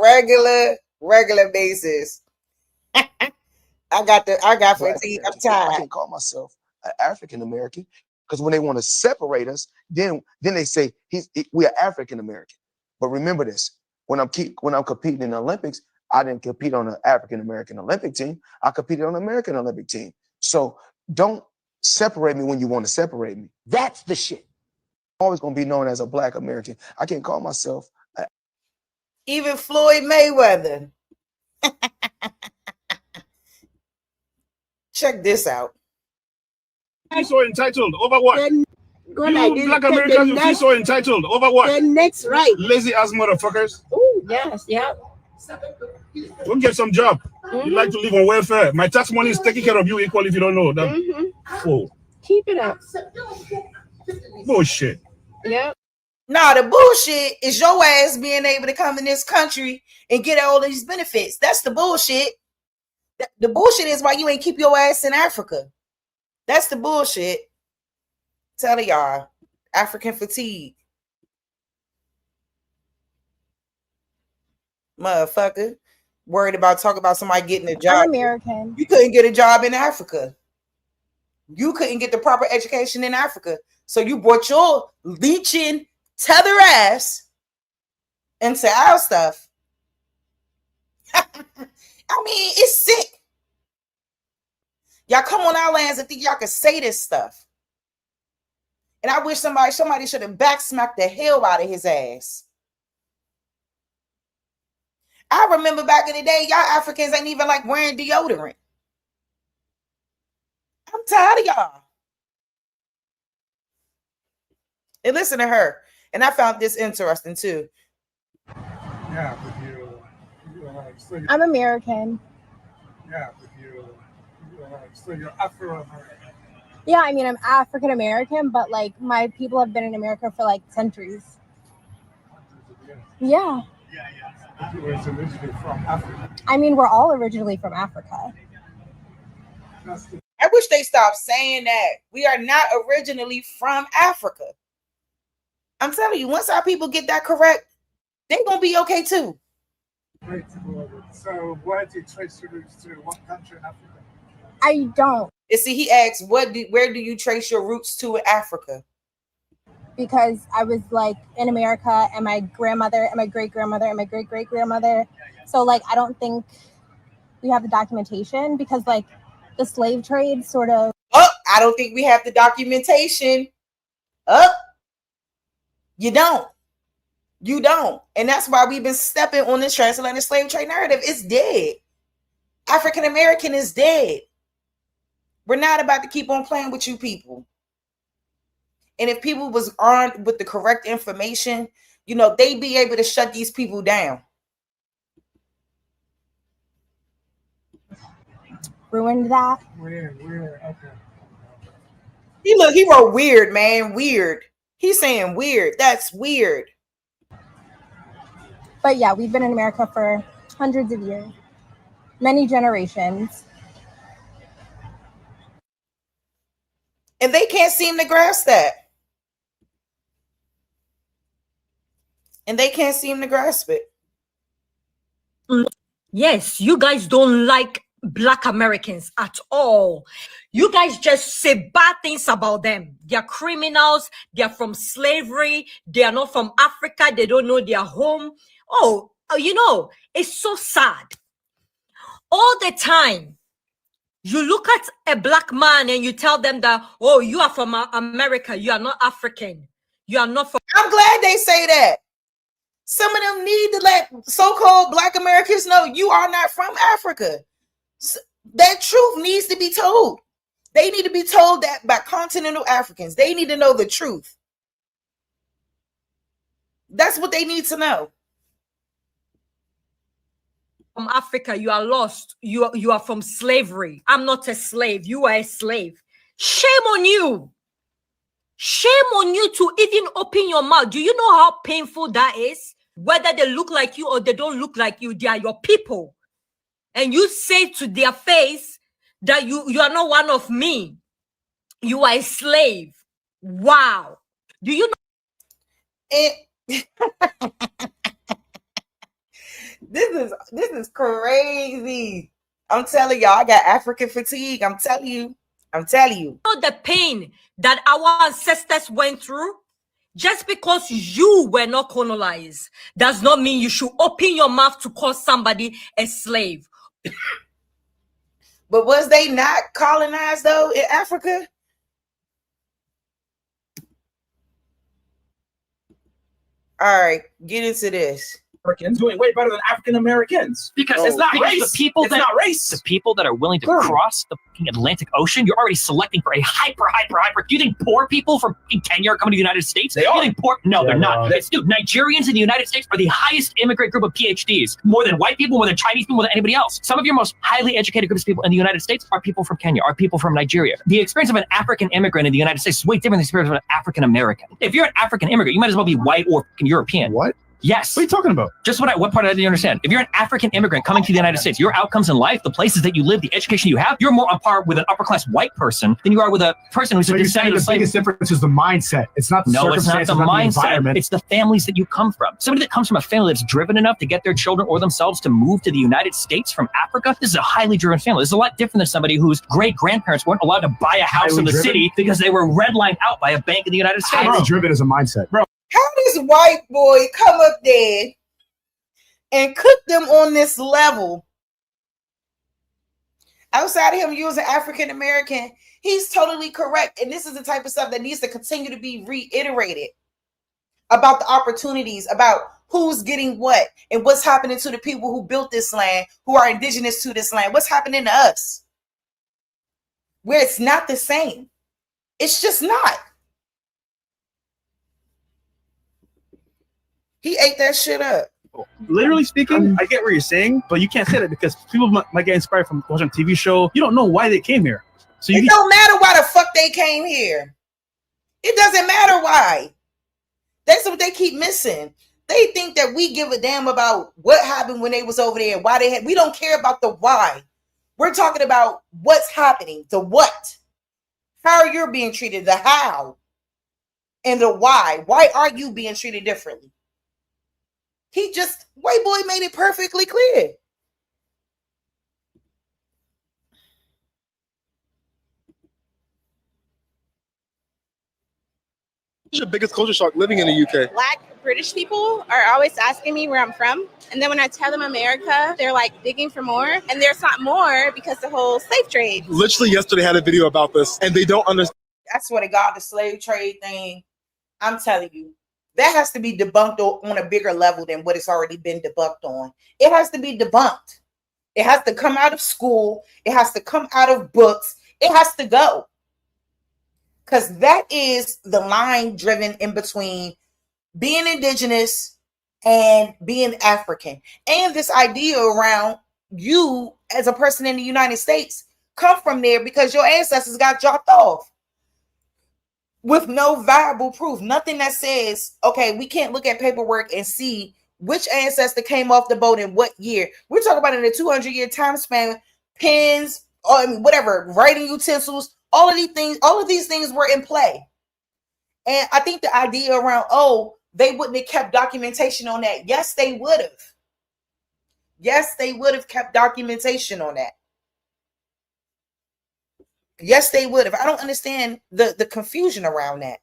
regular basis. I got fatigue. I'm I tired. can't call myself an African American because when they want to separate us, then they say we are African American. But remember this: when I'm competing in the Olympics, I didn't compete on an African American Olympic team. I competed on an American Olympic team. So don't separate me when you want to separate me. That's the shit. I'm always gonna be known as a Black American. I can't call myself. Even Floyd Mayweather. Check this out. You feel so entitled over what? You Black Americans, you feel so entitled over what? The next right. Lazy ass motherfuckers. Oh, yes, yeah. Go get some job. You like to live on welfare. My tax money is taking care of you equally if you don't know that. Oh. Keep it up. Bullshit. Yep. Nah, the bullshit is your ass being able to come in this country and get all these benefits. That's the bullshit. The bullshit is why you ain't keep your ass in Africa. That's the bullshit. Tell y'all, African fatigue. Motherfucker. Worried about talking about somebody getting a job. I'm American. You couldn't get a job in Africa. You couldn't get the proper education in Africa. So you brought your leeching tether ass into our stuff. I mean, it's sick. Y'all come on our lands and think y'all can say this stuff. And I wish somebody should have backsmacked the hell out of his ass. I remember back in the day, y'all Africans ain't even like wearing deodorant. I'm tired of y'all. And listen to her. And I found this interesting too. Yeah, but I'm American. Yeah, but so you're Afro-American. Yeah, I mean, I'm African American, but like my people have been in America for like centuries. Yeah. You were originally from Africa. I mean, we're all originally from Africa. I wish they stopped saying that. We are not originally from Africa. I'm telling you, once our people get that correct, they're going to be okay too. Great. So why do you trace your roots to what country in Africa? I don't. You see, he asks, where do you trace your roots to in Africa? Because I was like in America, and my grandmother and my great-grandmother and my great-great-grandmother. So like, I don't think we have the documentation because like the slave trade sort of. Oh, I don't think we have the documentation. You don't. You don't. And that's why we've been stepping on this transatlantic slave trade narrative. It's dead. African American is dead. We're not about to keep on playing with you people. And if people was armed with the correct information, you know, they'd be able to shut these people down. Ruined that. Weird, okay. He wrote weird, man, weird. He's saying weird. That's weird. But yeah, we've been in America for hundreds of years, many generations. And they can't seem to grasp that. And they can't seem to grasp it. Yes, you guys don't like Black Americans at all. You guys just say bad things about them. They're criminals. They're from slavery. They are not from Africa. They don't know their home. Oh, you know, it's so sad. All the time, you look at a black man and you tell them that, oh, you are from America. You are not African. You are not from... I'm glad they say that. Some of them need to let so-called Black Americans know you are not from Africa. That truth needs to be told. They need to be told that by continental Africans. They need to know the truth. That's what they need to know. From Africa, you are lost. You are from slavery. I'm not a slave. You are a slave. Shame on you. Shame on you to even open your mouth. Do you know how painful that is? Whether they look like you or they don't look like you, they are your people. And you say to their face that you are not one of me. You are a slave. Wow. Do you know? This is crazy. I'm telling y'all, I got African fatigue. I'm telling you. Know the pain that our ancestors went through? Just because you were not colonized does not mean you should open your mouth to call somebody a slave. But was they not colonized though in Africa? All right, get into this. Americans doing way better than African Americans because it's not race. The people it's not race. The people that are willing to cross the fucking Atlantic Ocean, you're already selecting for a hyper. Do you think poor people from Kenya are coming to the United States? They are. You think poor? No, they're not. Dude, Nigerians in the United States are the highest immigrant group of PhDs, more than white people, more than Chinese people, more than anybody else. Some of your most highly educated groups of people in the United States are people from Kenya, are people from Nigeria. The experience of an African immigrant in the United States is way different than the experience of an African American. If you're an African immigrant, you might as well be white or European. What? Yes. What are you talking about? Just what part I didn't understand. If you're an African immigrant coming to the United States, your outcomes in life, the places that you live, the education you have, you're more on par with an upper class white person than you are with a person who's a descendant of the slavery. biggest difference is the mindset. It's not the No, it's not circumstances, the not mindset. environment. It's the families that you come from. Somebody that comes from a family that's driven enough to get their children or themselves to move to the United States from Africa. This is a highly driven family. This is a lot different than somebody whose great grandparents weren't allowed to buy a house in the city because they were redlined out by a bank in the United States. Highly driven is a mindset, bro. How does white boy come up there and cook them on this level? Outside of him using African American, he's totally correct. And this is the type of stuff that needs to continue to be reiterated about the opportunities, about who's getting what, and what's happening to the people who built this land, who are indigenous to this land. What's happening to us? Where it's not the same. It's just not. He ate that shit up. Literally speaking, I get what you're saying, but you can't say that because people might get inspired from watching a TV show. You don't know why they came here. So It don't matter why the fuck they came here. It doesn't matter why. That's what they keep missing. They think that we give a damn about what happened when they was over there, why they had. We don't care about the why. We're talking about what's happening, the what. How you're being treated, the how, and the why. Why are you being treated differently? White boy made it perfectly clear. What's your biggest culture shock living in the UK? Black British people are always asking me where I'm from. And then when I tell them America, they're like digging for more. And there's not more because the whole slave trade. Literally yesterday I had a video about this and they don't understand. I swear to God, the slave trade thing, I'm telling you, that has to be debunked on a bigger level than what it's already been debunked on. It has to be debunked. It has to come out of school. It has to come out of books. It has to go. Because that is the line driven in between being indigenous and being African. And this idea around you as a person in the United States come from there because your ancestors got dropped off with no viable proof. Nothing that says, okay, we can't look at paperwork and see which ancestor came off the boat in what year. We're talking about in a 200-year time span, pens, or whatever, writing utensils, All of these things were in play. And I think the idea around, oh, they wouldn't have kept documentation on that. Yes, they would have. Yes, they would have kept documentation on that. Yes, they would have. I don't understand the confusion around that.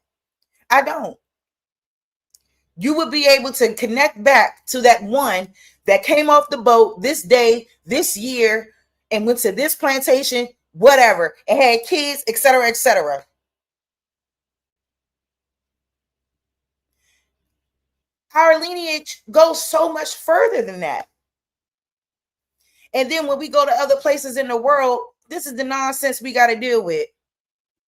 I don't. You would be able to connect back to that one that came off the boat this day, this year, and went to this plantation, whatever, and had kids, etc., etc. Our lineage goes so much further than that. And then when we go to other places in the world, this is the nonsense we got to deal with.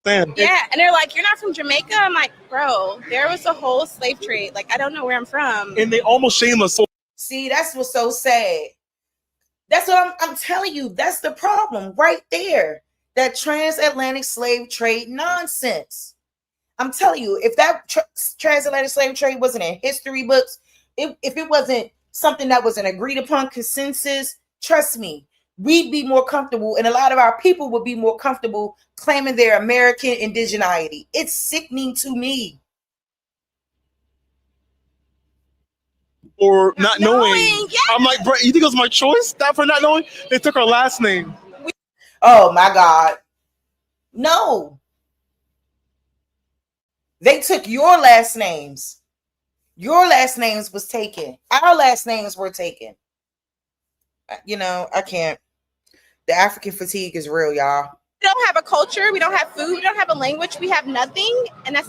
Damn. Yeah, and they're like, you're not from Jamaica? I'm like, bro, there was a whole slave trade. Like, I don't know where I'm from. And they almost shame us. See, that's what's so sad. That's what I'm telling you. That's the problem right there. That transatlantic slave trade nonsense. I'm telling you, if that transatlantic slave trade wasn't in history books, if it wasn't something that was an agreed upon consensus, trust me, we'd be more comfortable, and a lot of our people would be more comfortable claiming their American indigeneity. It's sickening to me. Or not knowing. Yes. I'm like, bro, you think it was my choice? That for not knowing? They took our last name. Oh my God. No. They took your last names. Your last names was taken. Our last names were taken. You know, I can't. The African fatigue is real, y'all. We don't have a culture. We don't have food. We don't have a language. We have nothing. And that's.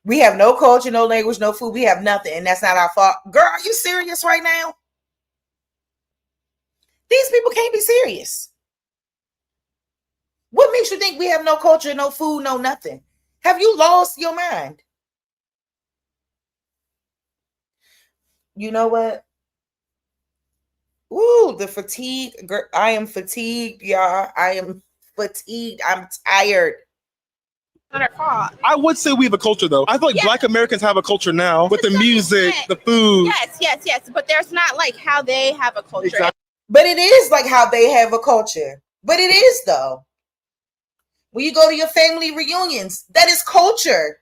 We have no culture, no language, no food. We have nothing. And that's not our fault. Girl, are you serious right now? These people can't be serious. What makes you think we have no culture, no food, no nothing? Have you lost your mind? You know what? Ooh, the fatigue. Girl, I am fatigued, y'all. I am fatigued. I'm tired. Not our fault. I would say we have a culture, though. I feel like Black Americans have a culture now with the music, the food. Yes. But there's not like how they have a culture. Exactly. But it is like how they have a culture. But it is, though. When you go to your family reunions, that is culture.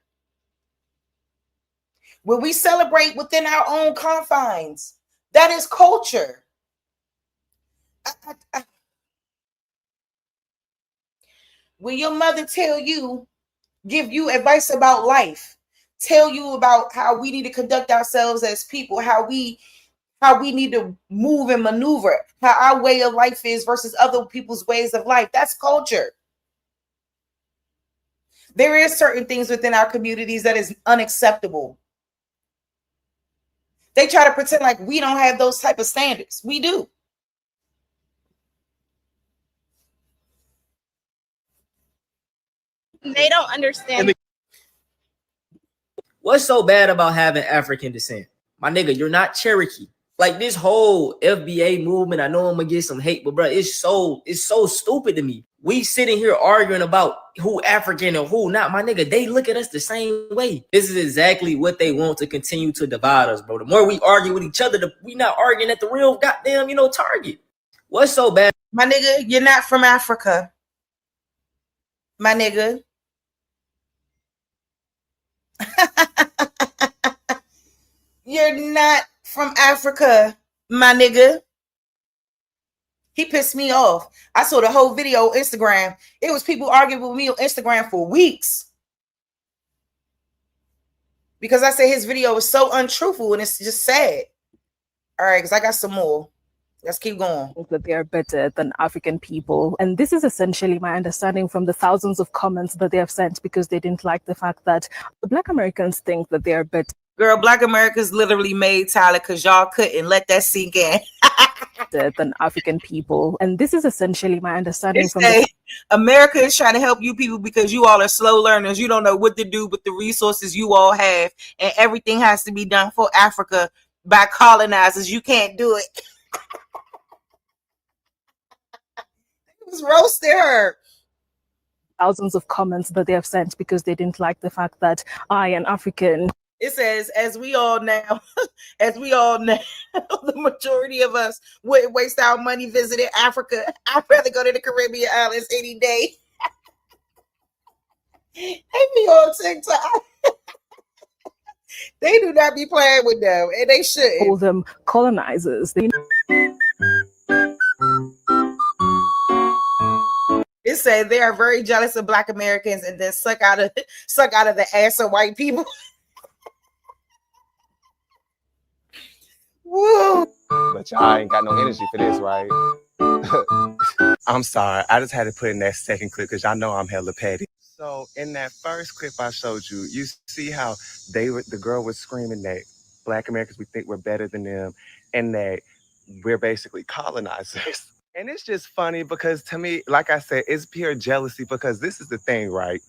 When we celebrate within our own confines, that is culture. When your mother give you advice about life, tell you about how we need to conduct ourselves as people, how we need to move and maneuver, how our way of life is versus other people's ways of life, that's culture. There is certain things within our communities that is unacceptable. They try to pretend like we don't have those type of standards. We do. They don't understand. What's so bad about having African descent? My nigga, you're not Cherokee. Like this whole FBA movement, I know I'm gonna get some hate, but bro, it's so stupid to me. We sitting here arguing about who African and who not. My nigga, they look at us the same way. This is exactly what they want to continue to divide us, bro. The more we argue with each other, we not arguing at the real goddamn, target. What's so bad? My nigga, you're not from Africa. My nigga. You're not from Africa, my nigga. He pissed me off. I saw the whole video on Instagram. It was people arguing with me on Instagram for weeks. Because I said his video was so untruthful and it's just sad. All right, because I got some more. Let's keep going. That they are better than African people. And this is essentially my understanding from the thousands of comments that they have sent because they didn't like the fact that Black Americans think that they are better. Girl, Black Americans literally made Tyler because y'all couldn't let that sink in. Than African people. And this is essentially my understanding from America is trying to help you people because you all are slow learners. You don't know what to do with the resources you all have. And everything has to be done for Africa by colonizers. You can't do it. It was roasting her. Thousands of comments that they have sent because they didn't like the fact that I, an African. It says, as we all know, the majority of us wouldn't waste our money visiting Africa. I'd rather go to the Caribbean islands any day. They be on TikTok. They do not be playing with them, and they shouldn't. Call them colonizers. It said they are very jealous of Black Americans and then suck out of the ass of white people. Woo. But y'all ain't got no energy for this, right? I'm sorry. I just had to put in that second clip because y'all know I'm hella petty. So in that first clip I showed you, you see how the girl was screaming that Black Americans, we think we're better than them and that we're basically colonizers. And it's just funny because to me, like I said, it's pure jealousy because this is the thing, right?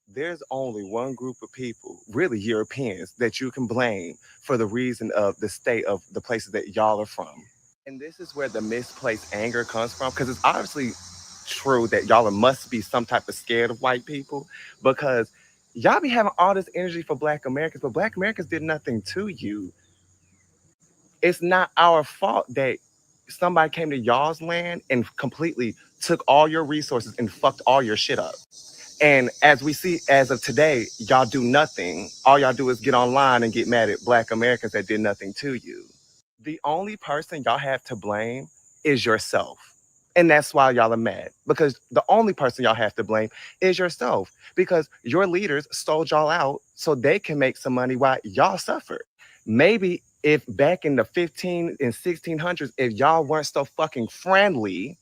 There's only one group of people, really Europeans, that you can blame for the reason of the state of the places that y'all are from. And this is where the misplaced anger comes from because it's obviously true that y'all must be some type of scared of white people because y'all be having all this energy for Black Americans, but Black Americans did nothing to you. It's not our fault that somebody came to y'all's land and completely took all your resources and fucked all your shit up. And as we see, as of today, y'all do nothing. All y'all do is get online and get mad at Black Americans that did nothing to you. The only person y'all have to blame is yourself. And that's why y'all are mad. Because the only person y'all have to blame is yourself. Because your leaders sold y'all out so they can make some money while y'all suffered. Maybe if back in the 15 and 1600s, if y'all weren't so fucking friendly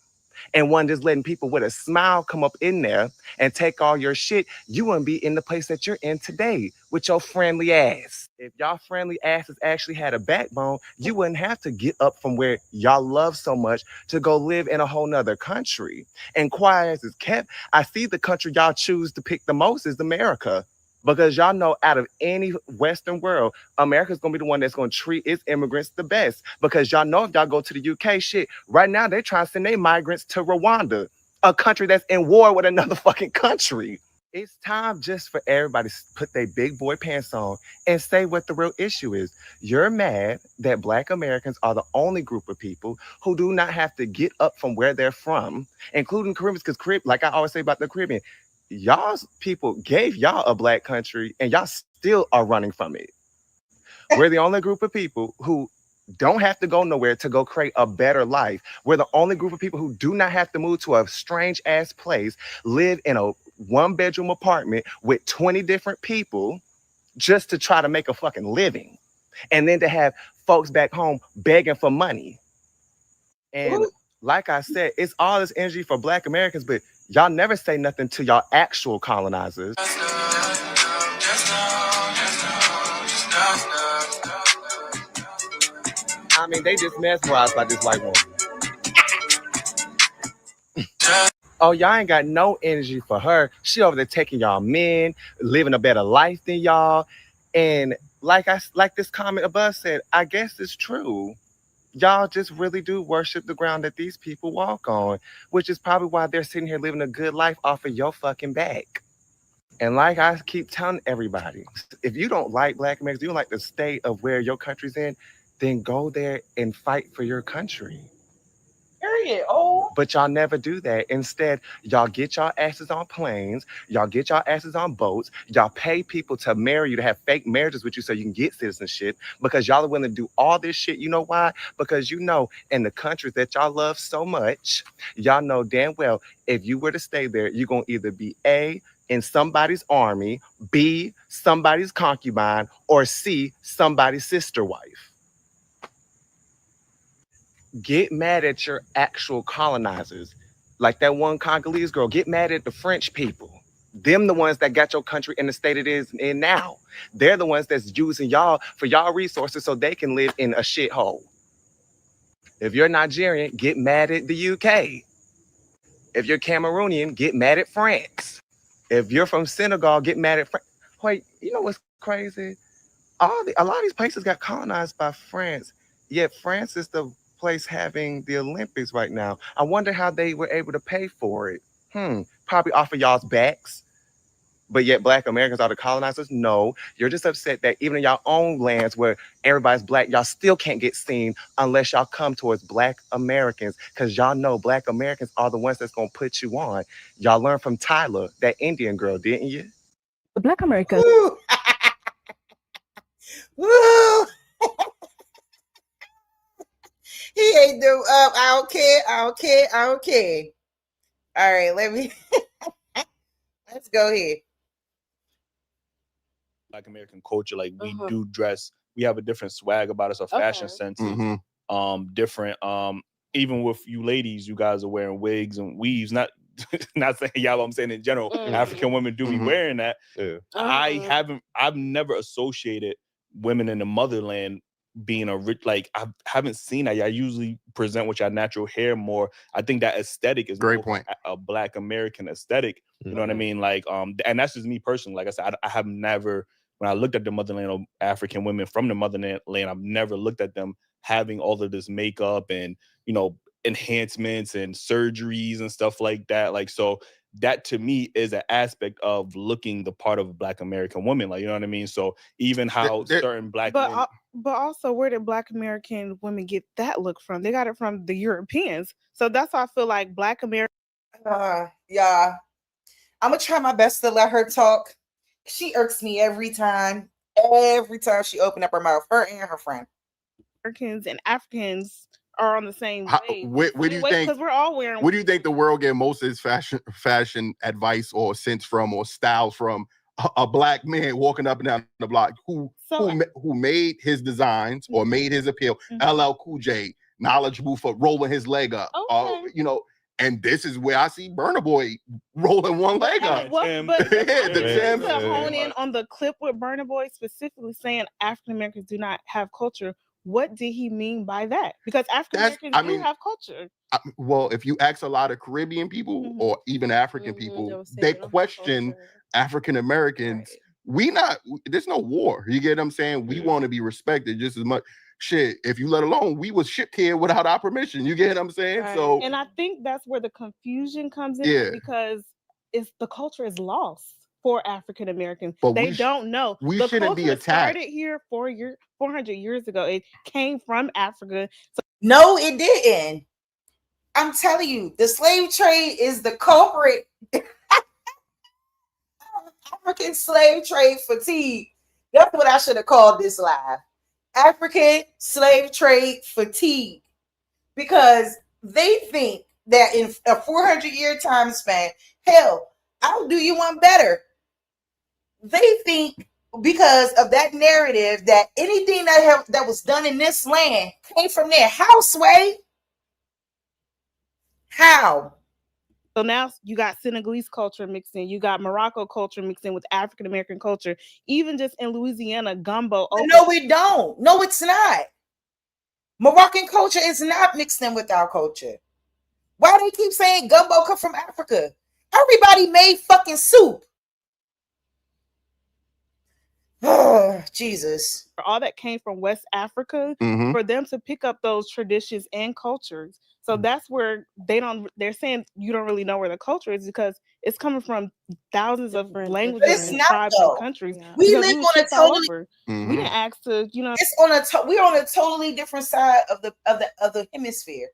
and one just letting people with a smile come up in there and take all your shit, you wouldn't be in the place that you're in today with your friendly ass. If y'all friendly asses actually had a backbone, you wouldn't have to get up from where y'all love so much to go live in a whole nother country. And quiet as it's kept, I see the country y'all choose to pick the most is America. Because y'all know out of any Western world, America's going to be the one that's going to treat its immigrants the best. Because y'all know if y'all go to the UK, shit, right now they're trying to send their migrants to Rwanda, a country that's in war with another fucking country. It's time just for everybody to put their big boy pants on and say what the real issue is. You're mad that Black Americans are the only group of people who do not have to get up from where they're from, including Caribbeans, because like I always say about the Caribbean, y'all's people gave y'all a Black country and y'all still are running from it. We're the only group of people who don't have to go nowhere to go create a better life. We're the only group of people who do not have to move to a strange ass place, live in a 1-bedroom apartment with 20 different people just to try to make a fucking living. And then to have folks back home begging for money. And like I said, it's all this energy for Black Americans, but y'all never say nothing to y'all actual colonizers. I mean, they just mesmerized by this white woman. Oh, y'all ain't got no energy for her. She over there taking y'all men, living a better life than y'all. And like this comment above said, I guess it's true. Y'all just really do worship the ground that these people walk on, which is probably why they're sitting here living a good life off of your fucking back. And like I keep telling everybody, if you don't like Black Americans, you don't like the state of where your country's in, then go there and fight for your country. Period. Oh. But y'all never do that. Instead, y'all get y'all asses on planes, y'all get y'all asses on boats, y'all pay people to marry you, to have fake marriages with you so you can get citizenship, because y'all are willing to do all this shit. You know why? Because you know in the countries that y'all love so much, y'all know damn well if you were to stay there, you're going to either be A, in somebody's army, B, somebody's concubine, or C, somebody's sister wife. Get mad at your actual colonizers. Like that one Congolese girl, get mad at the French people. Them the ones that got your country in the state it is in now. They're the ones that's using y'all for y'all resources so they can live in a shithole. If you're Nigerian, get mad at the UK. If you're Cameroonian, get mad at France. If you're from Senegal, get mad at France. Wait, you know what's crazy? A lot of these places got colonized by France, yet France is the place having the Olympics right now. I wonder how they were able to pay for it. Probably off of y'all's backs. But yet Black Americans are the colonizers? No, you're just upset that even in y'all own lands where everybody's Black, y'all still can't get seen unless y'all come towards Black Americans, because y'all know Black Americans are the ones that's going to put you on. Y'all learned from Tyler, that Indian girl, didn't you? Black Americans. Woo! Woo! He ain't do up. I don't care. I don't care. I don't care. All right, let's go ahead. Black American culture, like we do dress, we have a different swag about us, our fashion sense is different. Even with you ladies, you guys are wearing wigs and weaves. Not saying y'all, I'm saying in general, African women do be wearing that. I've never associated women in the motherland being a rich, like I haven't seen that. Y'all usually present with your natural hair more. I think that aesthetic is great point. A Black American aesthetic. You know what I mean? Like, and that's just me personally. Like I said, I have never, when I looked at the motherland of African women from the motherland, I've never looked at them having all of this makeup and, you know, enhancements and surgeries and stuff like that. Like, so that to me is an aspect of looking the part of a Black American woman. Like, you know what I mean? So even how certain Black men, but also, where did Black American women get that look from? They got it from the Europeans. So that's why I feel like Black American. Yeah, I'm gonna try my best to let her talk. She irks me every time. Every time she opened up her mouth, her and her friend. Americans and Africans are on the same wave. Where do you think? Because we're all wearing. Where do you think the world get most of its fashion advice or sense from, or styles from? A Black man walking up and down the block who made his designs or made his appeal. LL Cool J, knowledgeable for rolling his leg up. You know, and this is where I see Burna Boy rolling one leg up. To hone in on the clip with Burna Boy specifically saying African Americans do not have culture. What did he mean by that? Because African Americans do have culture. Well, if you ask a lot of Caribbean people or even African people, they question African Americans. There's no war. You get what I'm saying? We want to be respected just as much. Shit, if you let alone, we was shipped here without our permission. You get what I'm saying? Right. So, and I think that's where the confusion comes in because the culture is lost for African Americans. But they don't know. We the shouldn't be culture attacked. Started here 400 years ago. It came from Africa. So no, it didn't. I'm telling you, the slave trade is the culprit. African slave trade fatigue. That's what I should have called this live. African slave trade fatigue. Because they think that in a 400-year time span, hell, I'll do you one better. They think because of that narrative that anything that was done in this land came from there. How, Sway? How? So now you got Senegalese culture mixed in. You got Morocco culture mixed in with African American culture. Even just in Louisiana, gumbo. No, we don't. No, it's not. Moroccan culture is not mixed in with our culture. Why do you keep saying gumbo come from Africa? Everybody made fucking soup. Oh, Jesus. All that came from West Africa for them to pick up those traditions and cultures. So that's where they're saying you don't really know where the culture is because it's coming from thousands of languages and tribes and countries. We live on a totally we didn't ask to, you know, we're on a totally different side of the hemisphere.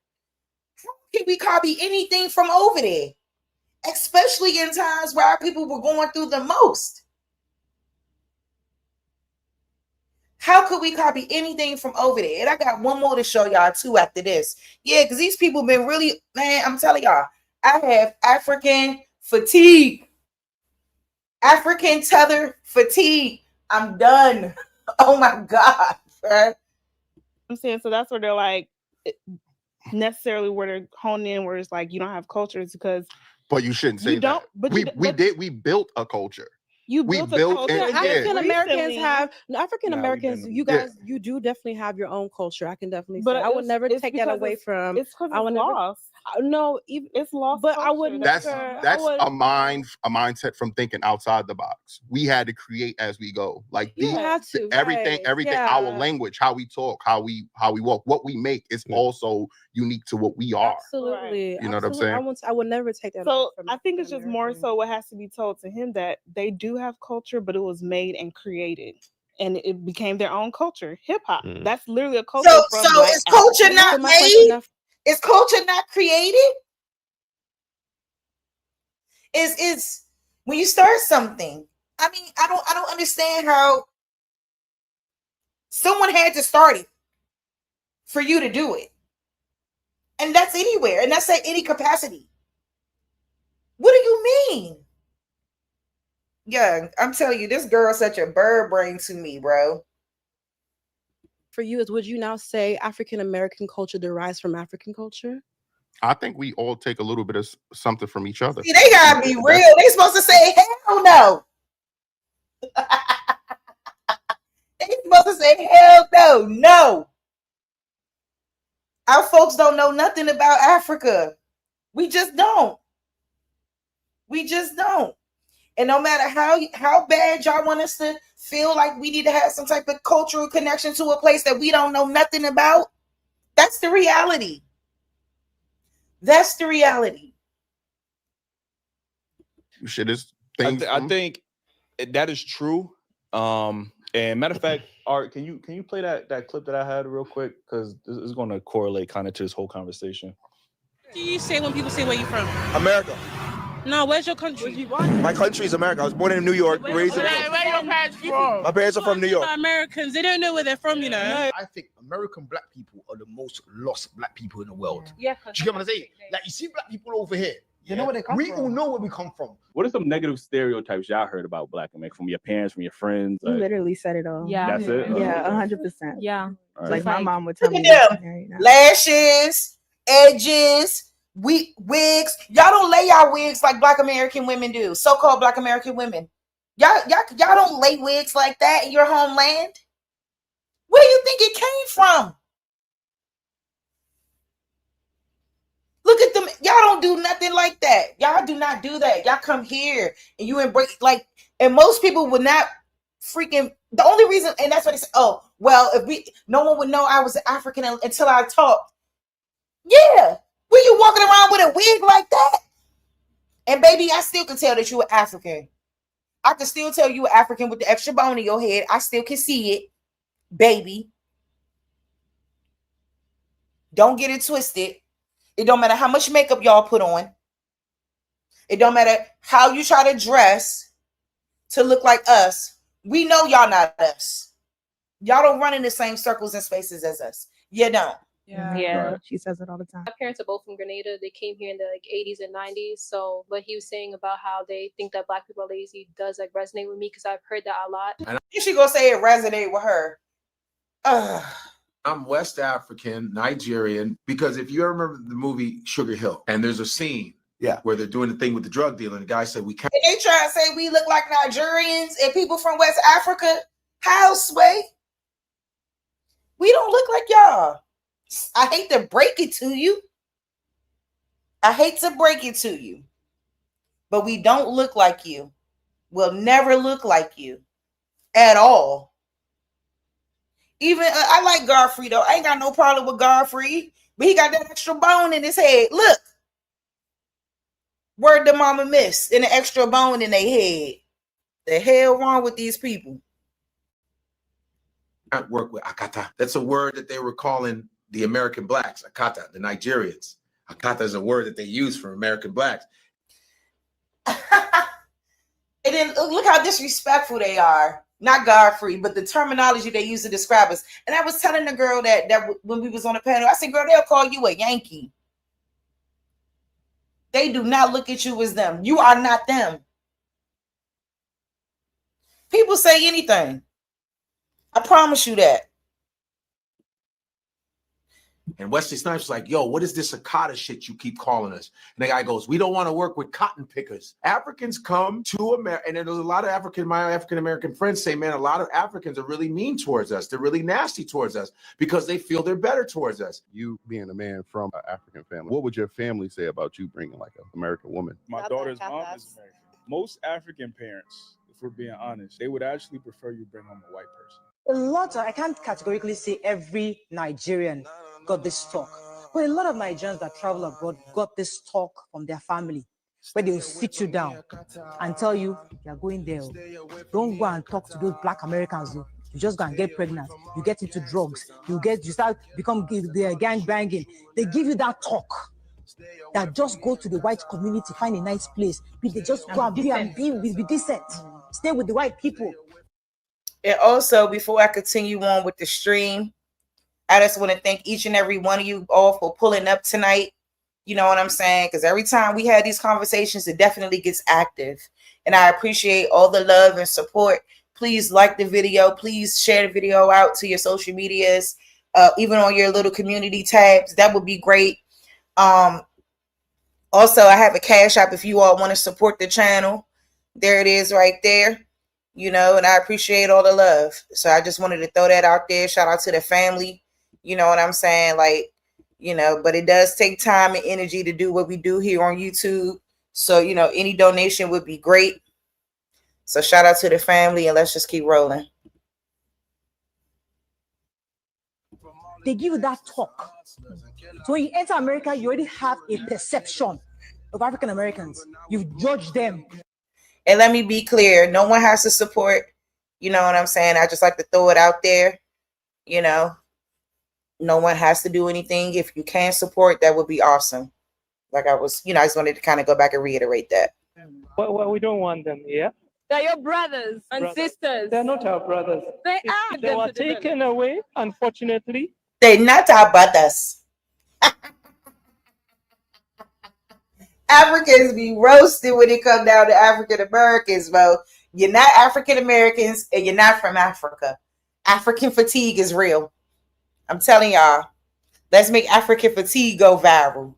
How can we copy anything from over there? Especially in times where our people were going through the most. How could we copy anything from over there? And I got one more to show y'all too after this. Yeah, because these people been really, man, I'm telling y'all, I have African fatigue. African tether fatigue. I'm done. Oh my God. Bro. I'm saying, so that's where they're like, necessarily where they're honing in, where it's like, you don't have cultures because. But you shouldn't say that. But we built a culture. We built African Americans have African Americans. You guys, you do definitely have your own culture. I can definitely say. I would never take that away from. It's because it's lost. No, it's lost. But I would never. That's a mindset from thinking outside the box. We had to create as we go. Like everything. Our language, how we talk, how we walk, what we make is also unique to what we are. Absolutely. You know what I'm saying? I would never take that. So I think it's just more so what has to be told to him that they do have culture, but it was made and created. And it became their own culture, hip hop. That's literally a culture. So is culture not made? Is culture not created? Is when you start something, I mean, I don't understand how someone had to start it for you to do it. And that's anywhere. And that's at any capacity. What do you mean? Yeah, I'm telling you, this girl's such a bird brain to me, bro. For you, is would you now say African American culture derives from African culture? I think we all take a little bit of something from each other. See, they gotta be real. They supposed to say hell no. They supposed to say hell no. No. Our folks don't know nothing about Africa. We just don't. We just don't. And no matter how bad y'all want us to feel like we need to have some type of cultural connection to a place that we don't know nothing about, that's the reality. That's the reality. Shit is I think that is true. And matter of fact, Art, can you play that clip that I had real quick? Because this is going to correlate kind of to this whole conversation. What do you say when people say where you from? America. No, where's your country? My country is America. I was born in New York, raised in. Where your parents from? My parents are from New York. Americans, they don't know where they're from, you know. I think American black people are the most lost black people in the world. Yeah. Do you get what I'm saying? Like, you see black people over here. You know where they come from. We all know where we come from. What are some negative stereotypes y'all heard about Black America from your parents, from your friends? You literally said it all. Yeah. That's it? Yeah, 100%. Yeah. All Like right. my mom would tell Look me. at them. Lashes, edges, wigs. Y'all don't lay y'all wigs like Black American women do. So-called Black American women. Y'all don't lay wigs like that in your homeland. Where do you think it came from? Look at them. Y'all don't do nothing like that. Y'all do not do that. Y'all come here and you embrace, like, and most people would not freaking, the only reason, and that's what they say, oh, well, no one would know I was African until I talked. Yeah. Were you walking around with a wig like that? And baby, I still can tell that you were African. I can still tell you were African with the extra bone in your head. I still can see it, baby. Don't get it twisted. It don't matter how much makeup y'all put on. It don't matter how you try to dress to look like us. We know y'all not us. Y'all don't run in the same circles and spaces as us. You don't. Yeah. She says it all the time. My parents are both from Grenada. They came here in the 80s and 90s. So what he was saying about how they think that Black people are lazy does resonate with me because I've heard that a lot. She gonna say it resonate with her. I'm West African, Nigerian, because if you remember the movie Sugar Hill, and there's a scene where they're doing the thing with the drug dealer, and the guy said, we can't. And they try to say we look like Nigerians and people from West Africa. How, Sway? We don't look like y'all. I hate to break it to you. But we don't look like you. We'll never look like you at all. Even I like Godfrey though. I ain't got no problem with Godfrey, but he got that extra bone in his head. Look, word to Mama Miss, and an extra bone in their head. The hell wrong with these people? Not work with Akata. That's a word that they were calling the American blacks, Akata, the Nigerians. Akata is a word that they use for American blacks. And then look how disrespectful they are. Not Godfrey, but the terminology they use to describe us. And I was telling the girl that when we was on the panel, I said, girl, they'll call you a Yankee. They do not look at you as them. You are not them. People say anything. I promise you that. And Wesley Snipes was like, yo, what is this Akata shit you keep calling us? And the guy goes, we don't want to work with cotton pickers. Africans come to America, and there's a lot of my African-American friends say, man, a lot of Africans are really mean towards us. They're really nasty towards us because they feel they're better towards us. You being a man from an African family, what would your family say about you bringing like an American woman? My daughter's mom is American. Most African parents, if we're being honest, they would actually prefer you bring home a white person. I can't categorically say every Nigerian got this talk, but a lot of Nigerians that travel abroad got this talk from their family, where they will sit you down and tell you, you're going there. Don't go and talk to those Black Americans. You just go and get pregnant. You get into drugs. You start become gang banging. They give you that talk. That just go to the white community, find a nice place. They just go and be decent. Stay with the right people. And also, before I continue on with the stream, I just want to thank each and every one of you all for pulling up tonight. You know what I'm saying? Because every time we have these conversations, it definitely gets active. And I appreciate all the love and support. Please like the video. Please share the video out to your social medias, even on your little community tabs. That would be great. Also, I have a Cash App if you all want to support the channel. There it is right there. You know, and I appreciate all the love. So I just wanted to throw that out there. Shout out to the family. You know what I'm saying? Like, you know, but it does take time and energy to do what we do here on YouTube. So, you know, any donation would be great. So shout out to the family and let's just keep rolling. They give you that talk. So when you enter America, you already have a perception of African Americans. You've judged them. And let me be clear, no one has to support, you know what I'm saying? I just like to throw it out there, you know. No one has to do anything. If you can support, that would be awesome. Like I was, you know, I just wanted to kind of go back and reiterate that. Well, we don't want them, yeah? They're your brothers and sisters. They're not our brothers. They are. They were taken away, unfortunately. They're not our brothers. Africans be roasted when it comes down to African Americans, bro. You're not African Americans and you're not from Africa. African fatigue is real. I'm telling y'all, let's make African fatigue go viral.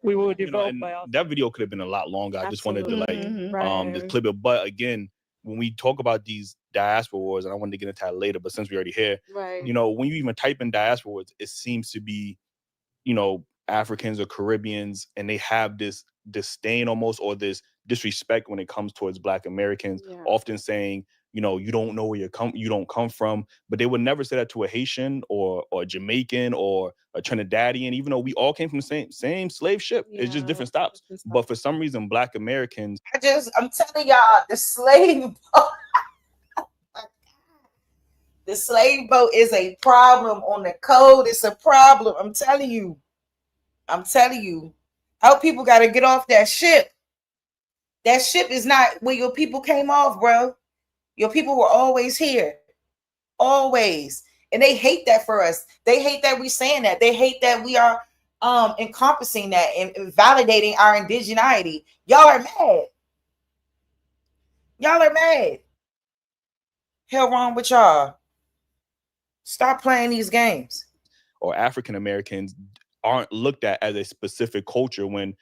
We will develop that video could have been a lot longer. I just wanted to just clip it. But again, when we talk about these diaspora wars, and I wanted to get into that later, but since we're already here, you know, when you even type in diaspora wars, it seems to be, you know, Africans or Caribbeans, and they have this disdain almost or this disrespect when it comes towards Black Americans, often saying, you know, you don't know where you don't come from, but they would never say that to a Haitian or a Jamaican or a Trinidadian, even though we all came from the same slave ship. It's just different stops. But for some reason, Black Americans, I'm telling y'all, the slave boat, the slave boat is a problem on the code. It's a problem. I'm telling you. How people got to get off that ship. That ship is not where your people came off, bro. Your people were always here. Always. And they hate that for us. They hate that we saying that. They hate that we are encompassing that and validating our indigeneity. Y'all are mad. Y'all are mad. Hell wrong with y'all. Stop playing these games. Or African Americans aren't looked at as a specific culture when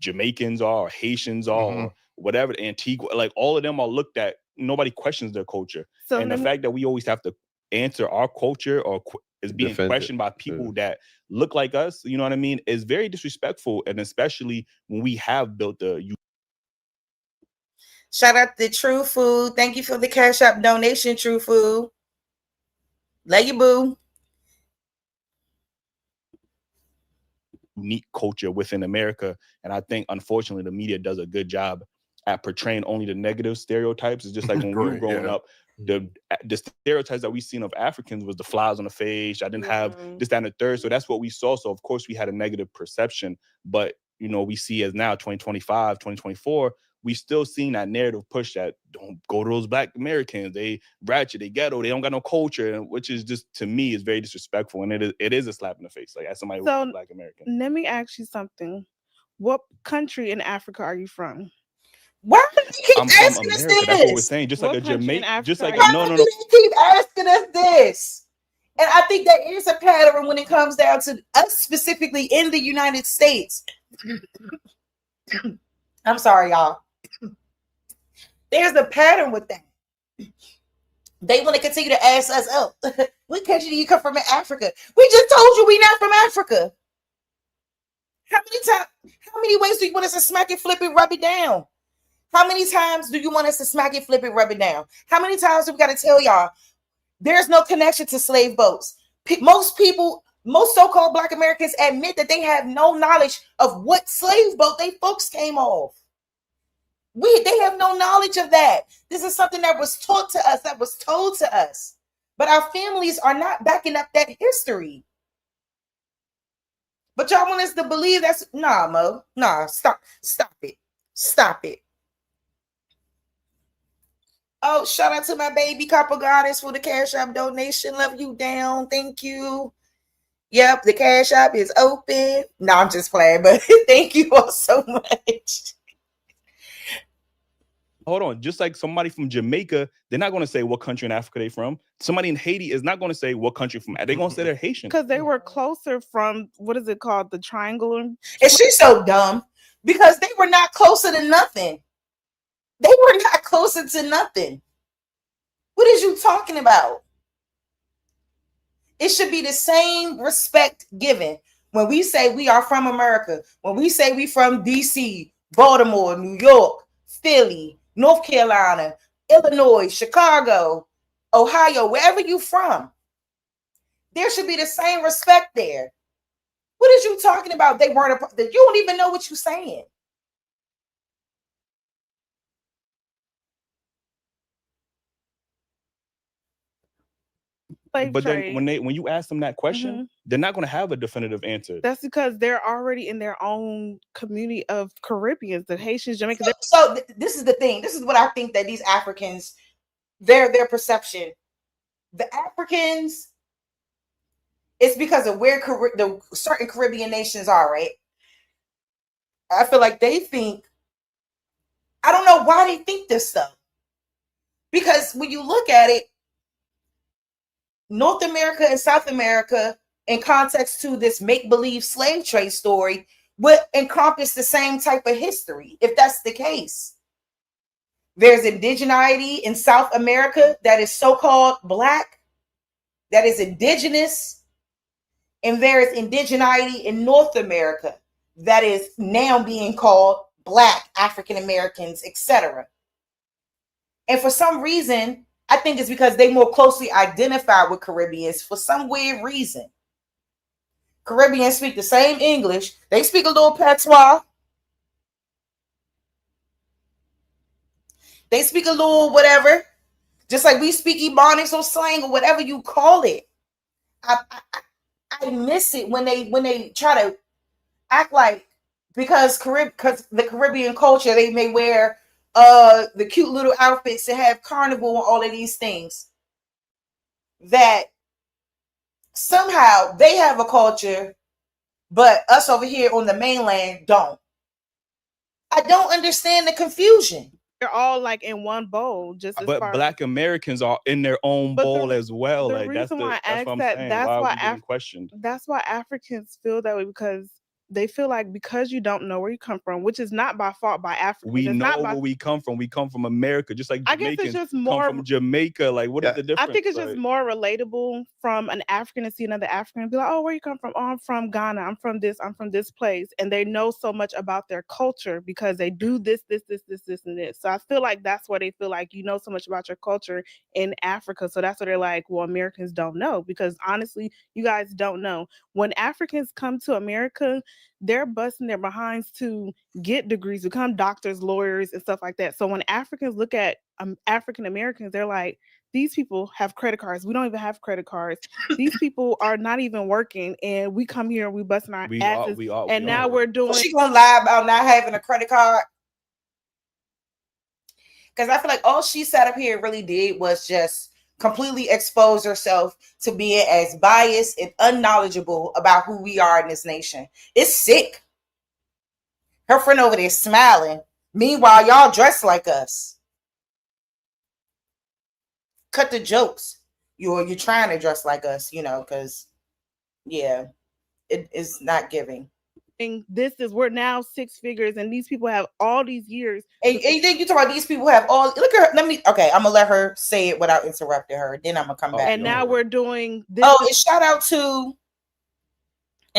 Jamaicans are, or Haitians are, or whatever, Antigua, like all of them are looked at. Nobody questions their culture. So and the fact that we always have to answer our culture or is being questioned by people that look like us, you know what I mean, is very disrespectful. And especially when we have built the Shout out to True Food. Thank you for the Cash App donation, True Food. Love you, boo. unique culture within America. And I think, unfortunately, the media does a good job at portraying only the negative stereotypes. It's just like when we were growing up, the stereotypes that we seen of Africans was the flies on the face. I didn't have this, that, and the third. So that's what we saw. So, of course, we had a negative perception. But, you know, we see as now, 2025, 2024, we still seeing that narrative push that don't go to those Black Americans. They ratchet, they ghetto, they don't got no culture, which is just, to me, is very disrespectful. And it is a slap in the face, like as somebody who's a Black American. Let me ask you something. What country in Africa are you from? Why do you keep I'm asking from us America. this? That's what we're saying. Just like a Jamaican, just like Why no. do you keep asking us this? And I think there is a pattern when it comes down to us specifically in the United States. I'm sorry, y'all. There's a pattern with that. They want to continue to ask us, oh, what country do you come from in Africa? We just told you we not from Africa. How many ways do you want us to smack it, flip it, rub it down? How many times do you want us to smack it, flip it, rub it down? How many times do we got to tell y'all there's no connection to slave boats? Most people, most so-called Black Americans admit that they have no knowledge of what slave boat they folks came off. They have no knowledge of that. This is something that was taught to us, that was told to us. But our families are not backing up that history. But y'all want us to believe that's, nah, Mo. Nah, stop it. Stop it. Oh, shout out to my baby Copper Goddess for the Cash App donation. Love you down. Thank you. Yep, the Cash App is open. No, I'm just playing, but thank you all so much. Hold on, just like somebody from Jamaica, they're not going to say what country in Africa they're from. Somebody in Haiti is not going to say what country from. They're going to say they're Haitian. Because they were closer from, what is it called? The triangle. And she's so dumb because they were not closer to nothing. They were not closer to nothing. What is you talking about? It should be the same respect given when we say we are from America, when we say we from DC, Baltimore, New York, Philly, North Carolina, Illinois, Chicago, Ohio, wherever you from. There should be the same respect there. What is you talking about? They weren't you don't even know what you're saying. But then when you ask them that question, they're not going to have a definitive answer. That's because they're already in their own community of Caribbeans, the Haitians, Jamaicans. So this is the thing. This is what I think that these Africans, their perception, the Africans, it's because of where the certain Caribbean nations are, right? I feel like they think, I don't know why they think this stuff. Because when you look at it, North America and South America, in context to this make-believe slave trade story, would encompass the same type of history, if that's the case. There's indigeneity in South America that is so-called Black, that is indigenous, and there is indigeneity in North America that is now being called Black, African Americans, etc. And for some reason, I think it's because they more closely identify with Caribbeans for some weird reason. Caribbeans speak the same English. They speak a little patois. They speak a little whatever. Just like we speak Ebonics or slang or whatever you call it. I miss it when they try to act like because the Caribbean culture, they may wear the cute little outfits to have carnival and all of these things, that somehow they have a culture, but us over here on the mainland don't. I don't understand the confusion. They're all like in one bowl, But Black Americans are in their own bowl as well. The Like that's reason why I what I'm asked saying. that's Why why are we getting questioned? That's why Africans feel that way, because they feel like because you don't know where you come from, which is not by fault by Africans. We it's know not where we come from. We come from America, just like I guess it's Jamaicans just come more- from Jamaica. Like, what is the difference? I think it's just Like, more relatable from an African to see another African and be like, oh, where you come from? Oh, I'm from Ghana. I'm from this place. And they know so much about their culture because they do this, and this. So I feel like that's why they feel like you know so much about your culture in Africa. So that's what they're like, well, Americans don't know, because honestly, you guys don't know. When Africans come to America, they're busting their behinds to get degrees, become doctors, lawyers, and stuff like that. So when Africans look at African Americans, they're like, these people have credit cards. We don't even have credit cards. These people are not even working, and we come here and we busting our asses. And now we're doing. She gonna lie about not having a credit card? Because I feel like all she sat up here really did was just completely expose herself to being as biased and unknowledgeable about who we are in this nation. It's sick. Her friend over there smiling. Meanwhile, y'all dress like us. Cut the jokes. You're trying to dress like us, because yeah, it is not giving. And we're now 6 figures, and these people have all these years. And you think you talk about these people have all? Look at her. I'm gonna let her say it without interrupting her. Then I'm gonna come back. And now we're doing this. Oh, and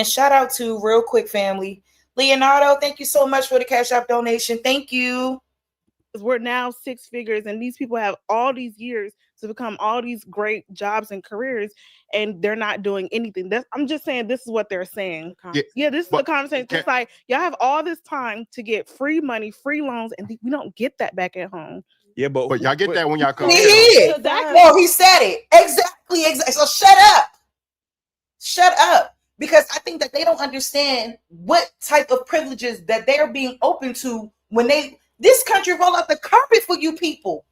shout out to real quick, family. Leonardo, thank you so much for the Cash App donation. Thank you. We're now 6 figures, and these people have all these years to become all these great jobs and careers, and they're not doing anything. I'm just saying this is what they're saying. Yeah, this is the conversation. It's like y'all have all this time to get free money, free loans, and we don't get that back at home. Yeah, but y'all get that when y'all come. He did. Exactly. No, he said it. Exactly. So shut up. Because I think that they don't understand what type of privileges that they're being open to when this country roll out the carpet for you people.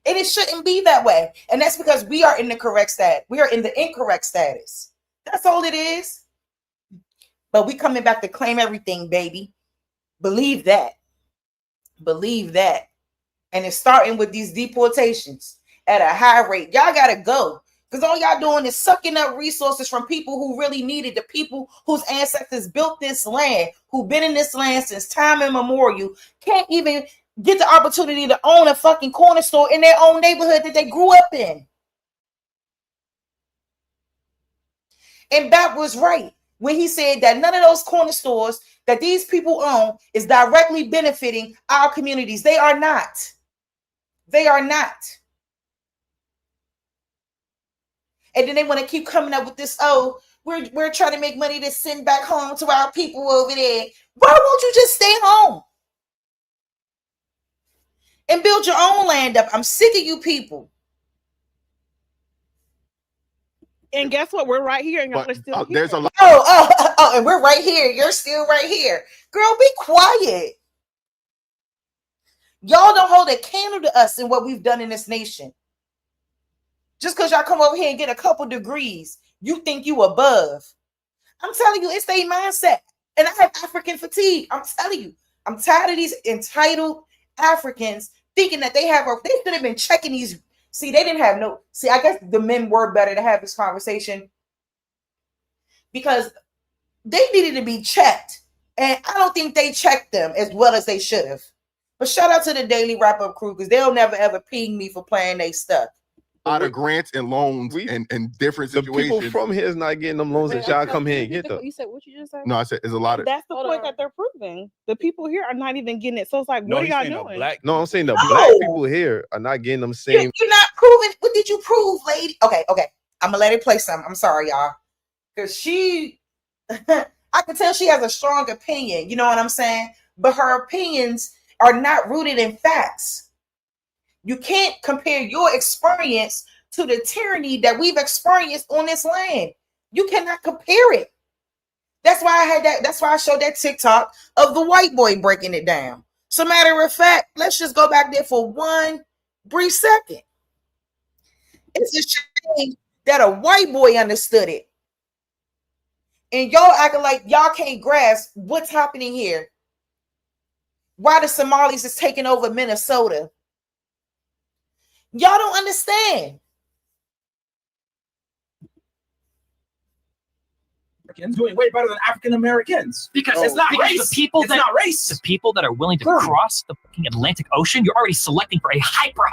And it shouldn't be that way. And that's because we are in the correct status. We are in the incorrect status. That's all it is. But we coming back to claim everything, baby. Believe that. Believe that. And it's starting with these deportations at a high rate. Y'all got to go. Because all y'all doing is sucking up resources from people who really need it. The people whose ancestors built this land, who've been in this land since time immemorial, can't even get the opportunity to own a fucking corner store in their own neighborhood that they grew up in. And Bat was right when he said that none of those corner stores that these people own is directly benefiting our communities. They are not. They are not. And then they want to keep coming up with this, oh, we're trying to make money to send back home to our people over there. Why won't you just stay home and build your own land up? I'm sick of you people. And guess what? We're right here, and y'all are still here. There's a lot. Oh, and we're right here. You're still right here. Girl, be quiet. Y'all don't hold a candle to us in what we've done in this nation. Just because y'all come over here and get a couple degrees, you think you above. I'm telling you, it's their mindset. And I have African fatigue. I'm telling you, I'm tired of these entitled Africans thinking that they should have been checking these. See, they didn't have no. See, I guess the men were better to have this conversation because they needed to be checked. And I don't think they checked them as well as they should have. But shout out to the Daily Wrap Up crew because they'll never ever ping me for playing their stuff. Out of grants and loans and different situations. People from here is not getting them loans that y'all come here and get them. You said what you just said? No, I said there's a lot of. That's the point that they're proving. The people here are not even getting it. So it's like, what are y'all doing? No, I'm saying the black people here are not getting them same. You're not proving. What did you prove, lady? Okay. I'm gonna let it play some. I'm sorry, y'all, because she, I can tell she has a strong opinion. You know what I'm saying? But her opinions are not rooted in facts. You can't compare your experience to the tyranny that we've experienced on this land. You cannot compare it. That's why I had that. That's why I showed that TikTok of the white boy breaking it down. So matter of fact, let's just go back there for one brief second. It's a shame that a white boy understood it. And y'all acting like y'all can't grasp what's happening here. Why the Somalis is taking over Minnesota. Y'all don't understand. Doing way better than African Americans because it's not race. The people The people that are willing to cross the fucking Atlantic Ocean, you're already selecting for a hyper.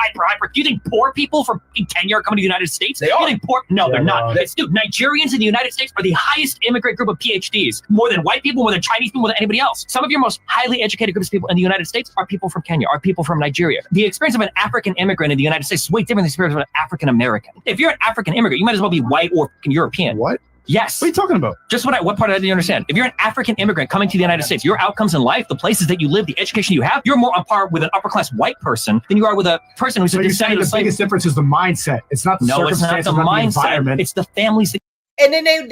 Do you think poor people from Kenya are coming to the United States? They are. No, they're not. Dude, Nigerians in the United States are the highest immigrant group of PhDs, more than white people, more than Chinese people, more than anybody else. Some of your most highly educated groups of people in the United States are people from Kenya, are people from Nigeria. The experience of an African immigrant in the United States is way different than the experience of an African American. If you're an African immigrant, you might as well be white or European. What? Yes. What are you talking about? Just what part of that do you understand? If you're an African immigrant coming to the United States, your outcomes in life, the places that you live, the education you have, you're more on par with an upper class white person than you are with a person who's a descendant of the biggest difference is the mindset. It's not the circumstances, it's not the mindset. Environment. It's the families that. And then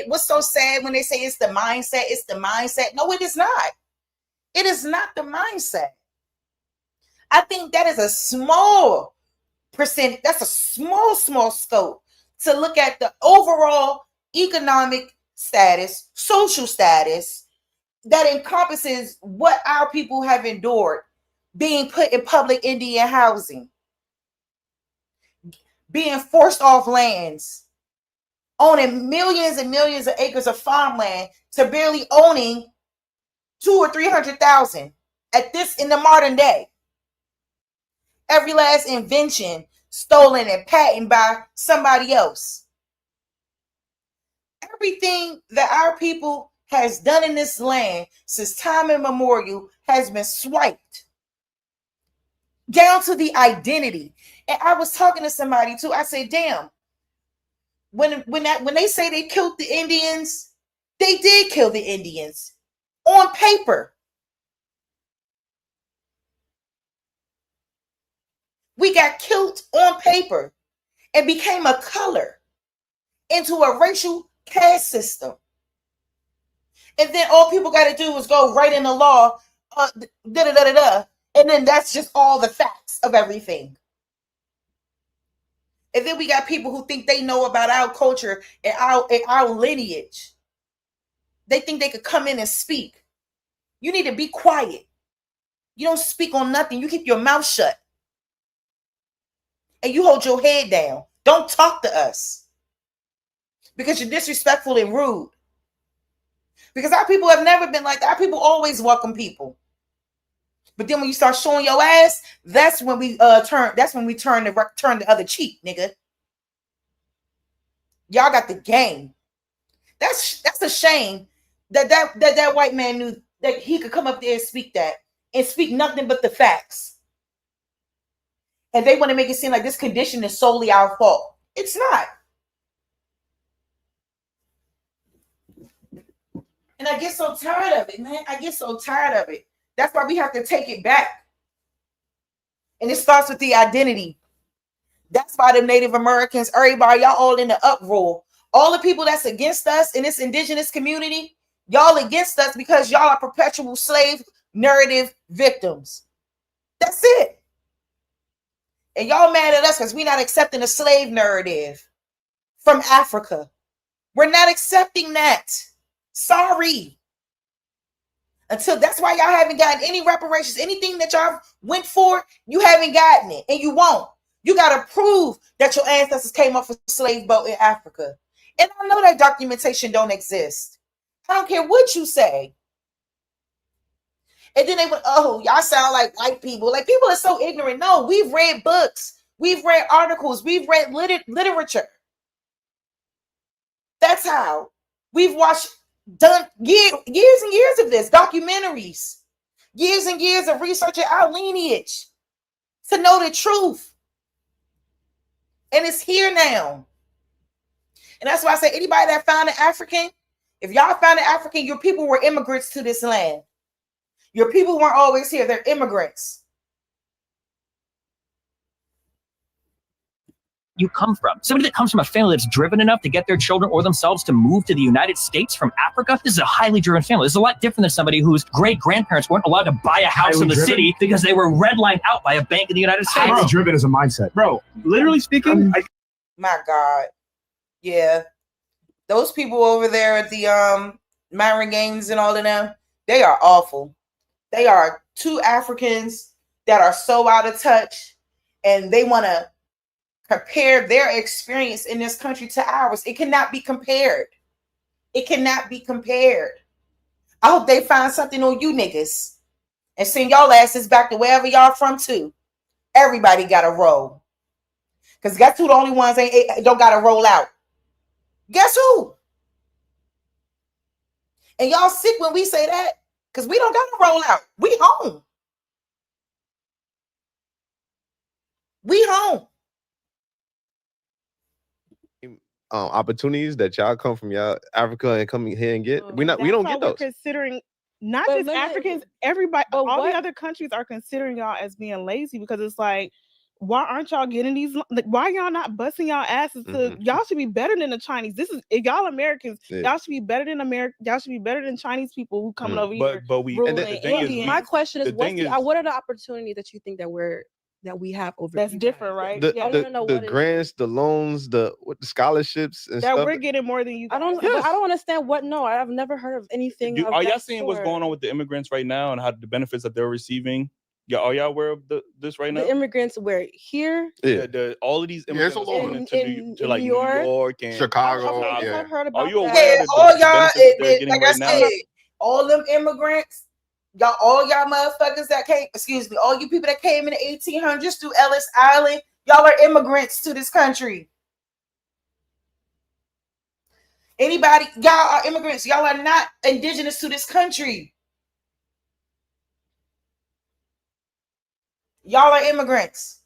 what's so sad when they say it's the mindset, it's the mindset. No, it is not. It is not the mindset. I think that is a small percent. That's a small scope to look at the overall economic status, social status that encompasses what our people have endured, being put in public Indian housing, being forced off lands, owning millions and millions of acres of farmland to barely owning 200,000 or 300,000 at this in the modern day. Every last invention stolen and patented by somebody else. Everything that our people has done in this land since time immemorial has been swiped down to the identity. And I was talking to somebody too. I said, damn, when they say they killed the Indians, they did kill the Indians on paper. We got killed on paper and became a color into a racial caste system. And then all people got to do is go write in the law, and then that's just all the facts of everything. And then we got people who think they know about our culture and our lineage. They think they could come in and speak. You need to be quiet. You don't speak on nothing. You keep your mouth shut. And you hold your head down. Don't talk to us. Because you're disrespectful and rude. Because our people have never been like that. Our people always welcome people. But then when you start showing your ass, that's when we turn the other cheek, nigga. Y'all got the game. That's a shame that white man knew that he could come up there and speak that and speak nothing but the facts. And they want to make it seem like this condition is solely our fault. It's not. And I get so tired of it, man. I get so tired of it. That's why we have to take it back. And it starts with the identity. That's why the Native Americans, everybody, y'all all in the uproar. All the people that's against us in this indigenous community, y'all against us because y'all are perpetual slave narrative victims. That's it. And y'all mad at us because we're not accepting a slave narrative from Africa. We're not accepting that. Sorry. Until that's why y'all haven't gotten any reparations. Anything that y'all went for, you haven't gotten it. And you won't. You got to prove that your ancestors came off a slave boat in Africa. And I know that documentation don't exist. I don't care what you say. And then they went, oh, y'all sound like white people. Like, people are so ignorant. No, we've read books. We've read articles. We've read literature. That's how. We've watched, done years and years of this, documentaries. Years and years of researching our lineage to know the truth. And it's here now. And that's why I say anybody that found an African, if y'all found an African, your people were immigrants to this land. Your people weren't always here. They're immigrants. You come from. Somebody that comes from a family that's driven enough to get their children or themselves to move to the United States from Africa. This is a highly driven family. This is a lot different than somebody whose great-grandparents weren't allowed to buy a house in the city because they were redlined out by a bank in the United States. Highly driven is a mindset. Bro, literally speaking, My God. Yeah. Those people over there at the Myron Gaines and all of them, they are awful. They are two Africans that are so out of touch, and they want to compare their experience in this country to ours. It cannot be compared. It cannot be compared. I hope they find something on you niggas and send y'all asses back to wherever y'all from too. Everybody got to roll. Because guess who the only ones don't got to roll out? Guess who? And y'all sick when we say that because we don't got to roll out. We home. We home. Opportunities that y'all come from y'all Africa and come here and get. We don't get those. Considering not just Africans, everybody, all the other countries are considering y'all as being lazy because it's like, why aren't y'all getting these? Like, why y'all not busting y'all asses to? Y'all should be better than the Chinese. This is if y'all Americans. Yeah. Y'all should be better than America. Y'all should be better than Chinese people who coming over here. But we. ruling And the thing is, Indian. My question is, thing is- what are the opportunities that you think that we have over? That's you different, guys? right? The, Yeah. the grants, the loans, the scholarships and that stuff. we're getting more than you. I don't. guys. But I don't understand what. No, I've never heard of anything. of Are y'all that seeing what's sort. going on with the immigrants right now and how the benefits that they're receiving? Yeah, are y'all aware of this right now? The immigrants were here. Yeah. All of these Yeah, it's immigrants all over. coming into In like New New York? York and Chicago, I've yeah. heard about Are you that. aware Yeah, of the all y'all, benefits that they're getting like I right now? said, all them immigrants, all y'all motherfuckers that came, all you people that came in the 1800s through Ellis Island, y'all are immigrants to this country. Anybody, y'all are immigrants. Y'all are not indigenous to this country. Y'all are immigrants.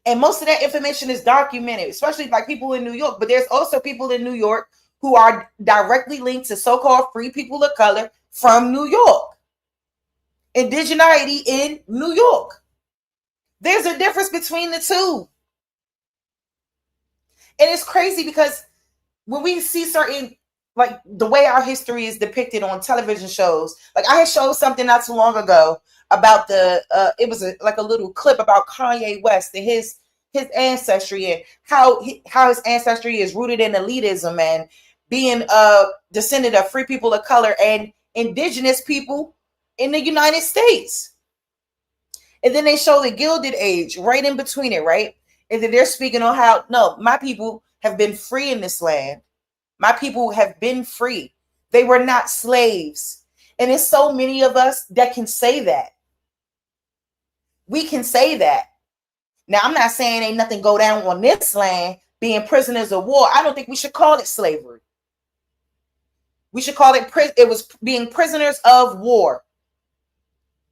And most of that information is documented, especially like people in New York. But there's also people in New York who are directly linked to so-called free people of color from New York. Indigeneity in New York. There's a difference between the two. And it's crazy because when we see certain, like the way our history is depicted on television shows, like I had showed something not too long ago about it was like a little clip about Kanye West and his his ancestry and how his ancestry is rooted in elitism and being a descendant of free people of color and indigenous people in the United States. And then they show the Gilded Age right in between it, right? And then they're speaking on how, no, my people have been free in this land. My people have been free. They were not slaves. And there's so many of us that can say that. We can say that. Now, I'm not saying ain't nothing go down on this land being prisoners of war. I don't think we should call it slavery. We should call it, it was being prisoners of war.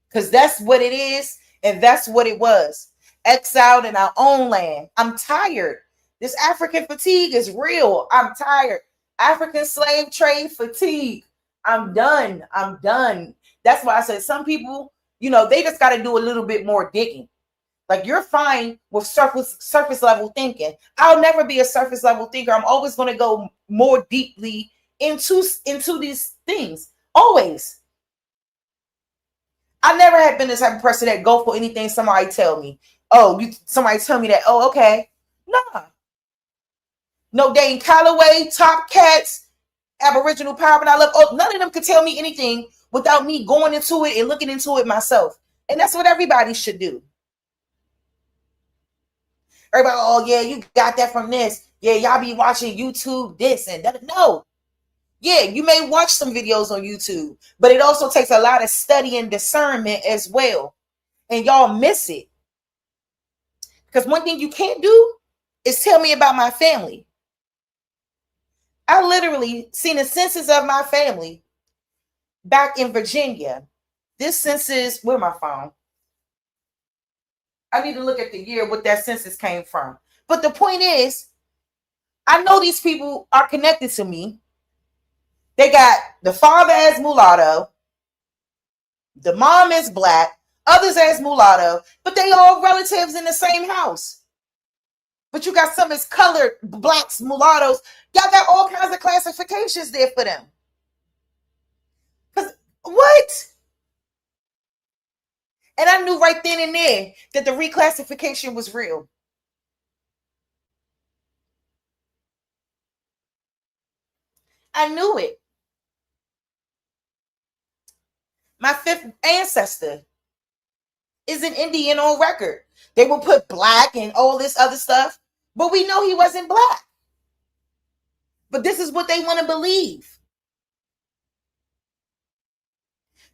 Because that's what it is. And that's what it was. Exiled in our own land. I'm tired. This African fatigue is real. I'm tired. African slave trade fatigue. I'm done. I'm done. That's why I said some people, you know, they just got to do a little bit more digging. Like, you're fine with surface level thinking. I'll never be a surface level thinker. I'm always going to go more deeply into these things. Always. I never have been the type of person that go for anything somebody tell me. Oh, somebody tell me that. Oh, okay. Nah. No Dane Calloway, Top Cats, Aboriginal Power, and I love. Oh, none of them could tell me anything without me going into it and looking into it myself. And that's what everybody should do. Everybody, oh yeah, you got that from this. Yeah, y'all be watching YouTube this and that. No. Yeah, you may watch some videos on YouTube, but it also takes a lot of study and discernment as well. And y'all miss it. Because one thing you can't do is tell me about my family. I literally seen a census of my family back in Virginia. This census, where my phone? I need to look at the year what that census came from. But the point is, I know these people are connected to me. They got the father as mulatto, the mom is black, others as mulatto, but they all relatives in the same house. But you got some as colored blacks, mulattoes. Y'all got all kinds of classifications there for them. Because what? And I knew right then and there that the reclassification was real. I knew it. My fifth ancestor is an Indian on record. They will put black and all this other stuff, but we know he wasn't black. But this is what they want to believe.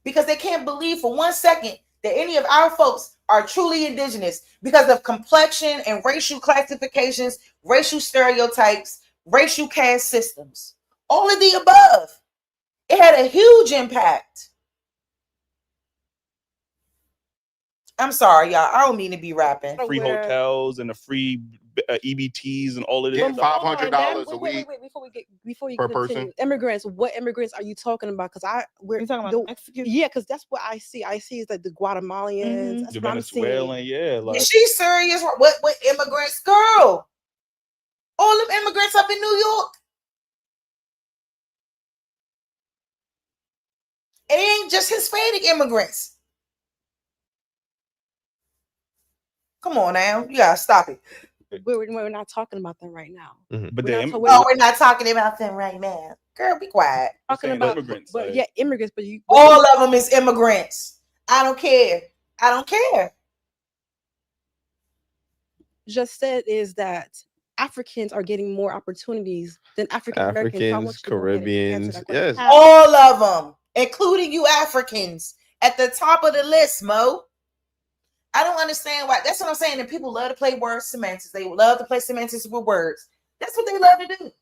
Because they can't believe for 1 second that any of our folks are truly indigenous because of complexion and racial classifications, racial stereotypes, racial caste systems. All of the above. It had a huge impact. I'm sorry, y'all. I don't mean to be rapping. Free hotels and the free EBTs and all of this. Yeah, $500 a week. Wait, before you per continue. person. Immigrants. What immigrants are you talking about? Because we're talking about Mexican. Yeah, because that's what I see. I see is like the Guatemalans. That's The what I'm seeing. Venezuelan, yeah. Like, Is she serious? What immigrants, girl? All them immigrants up in New York. It ain't just Hispanic immigrants. Come on now, you gotta stop it. We're not talking about them right now. But We're the not We're not talking about them right now. Girl, be quiet. talking saying about immigrants, but like- yeah, immigrants. But you All of them is immigrants. I don't care. I don't care. just said is that Africans are getting more opportunities than African Americans. So I want Africans, you to go ahead and answer Caribbeans, that question. yes. All of them, including you Africans, at the top of the list, Mo. I don't understand why. That's what I'm saying. And people love to play word semantics. They love to play semantics with words. That's what they love to do.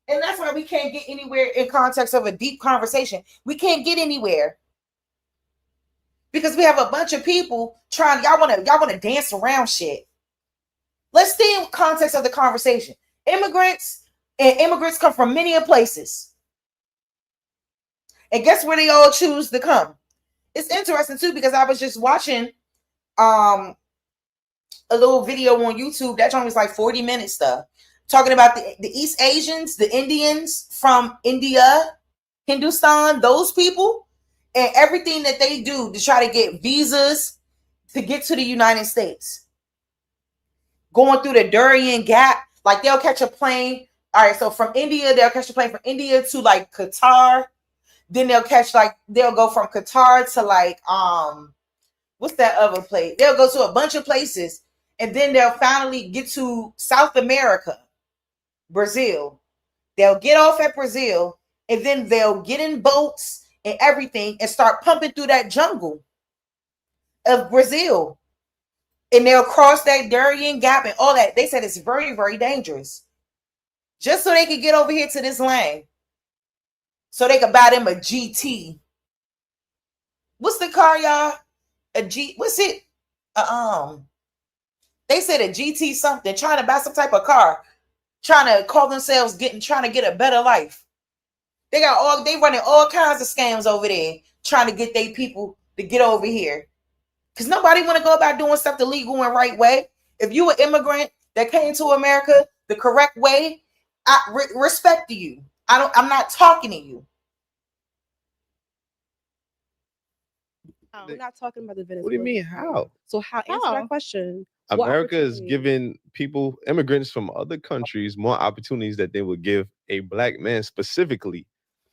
And that's why we can't get anywhere in context of a deep conversation. We can't get anywhere. Because we have a bunch of people trying, y'all want to dance around shit. Let's stay in context of the conversation. Immigrants come from many places. And guess where they all choose to come? It's interesting too, because I was just watching a little video on YouTube. That joint was like 40 minutes stuff. Talking about the East Asians, the Indians from India, Hindustan, those people, and everything that they do to try to get visas to get to the United States. going through the Darien Gap. Like they'll catch a plane. All right, so from India, they'll catch a plane from India to like Qatar. Then they'll go from Qatar to like what's that other place? They'll go to a bunch of places, and then they'll finally get to South America, Brazil. They'll get off at Brazil, and then they'll get in boats and everything and start pumping through that jungle of Brazil. And they'll cross that Darien Gap and all that. They said it's very, very dangerous. Just so they could get over here to this land. So they could buy them a GT. What's the car, y'all? What's it? They said a GT something, trying to buy some type of car, trying to call themselves trying to get a better life. They running all kinds of scams over there, trying to get their people to get over here. Because nobody want to go about doing stuff the legal and right way. If you an immigrant that came to America the correct way, I respect you. I'm not talking to you. We're not talking about the Venezuela. What do you mean? How? So how? Answer that question. America is giving immigrants from other countries more opportunities that they would give a black man specifically.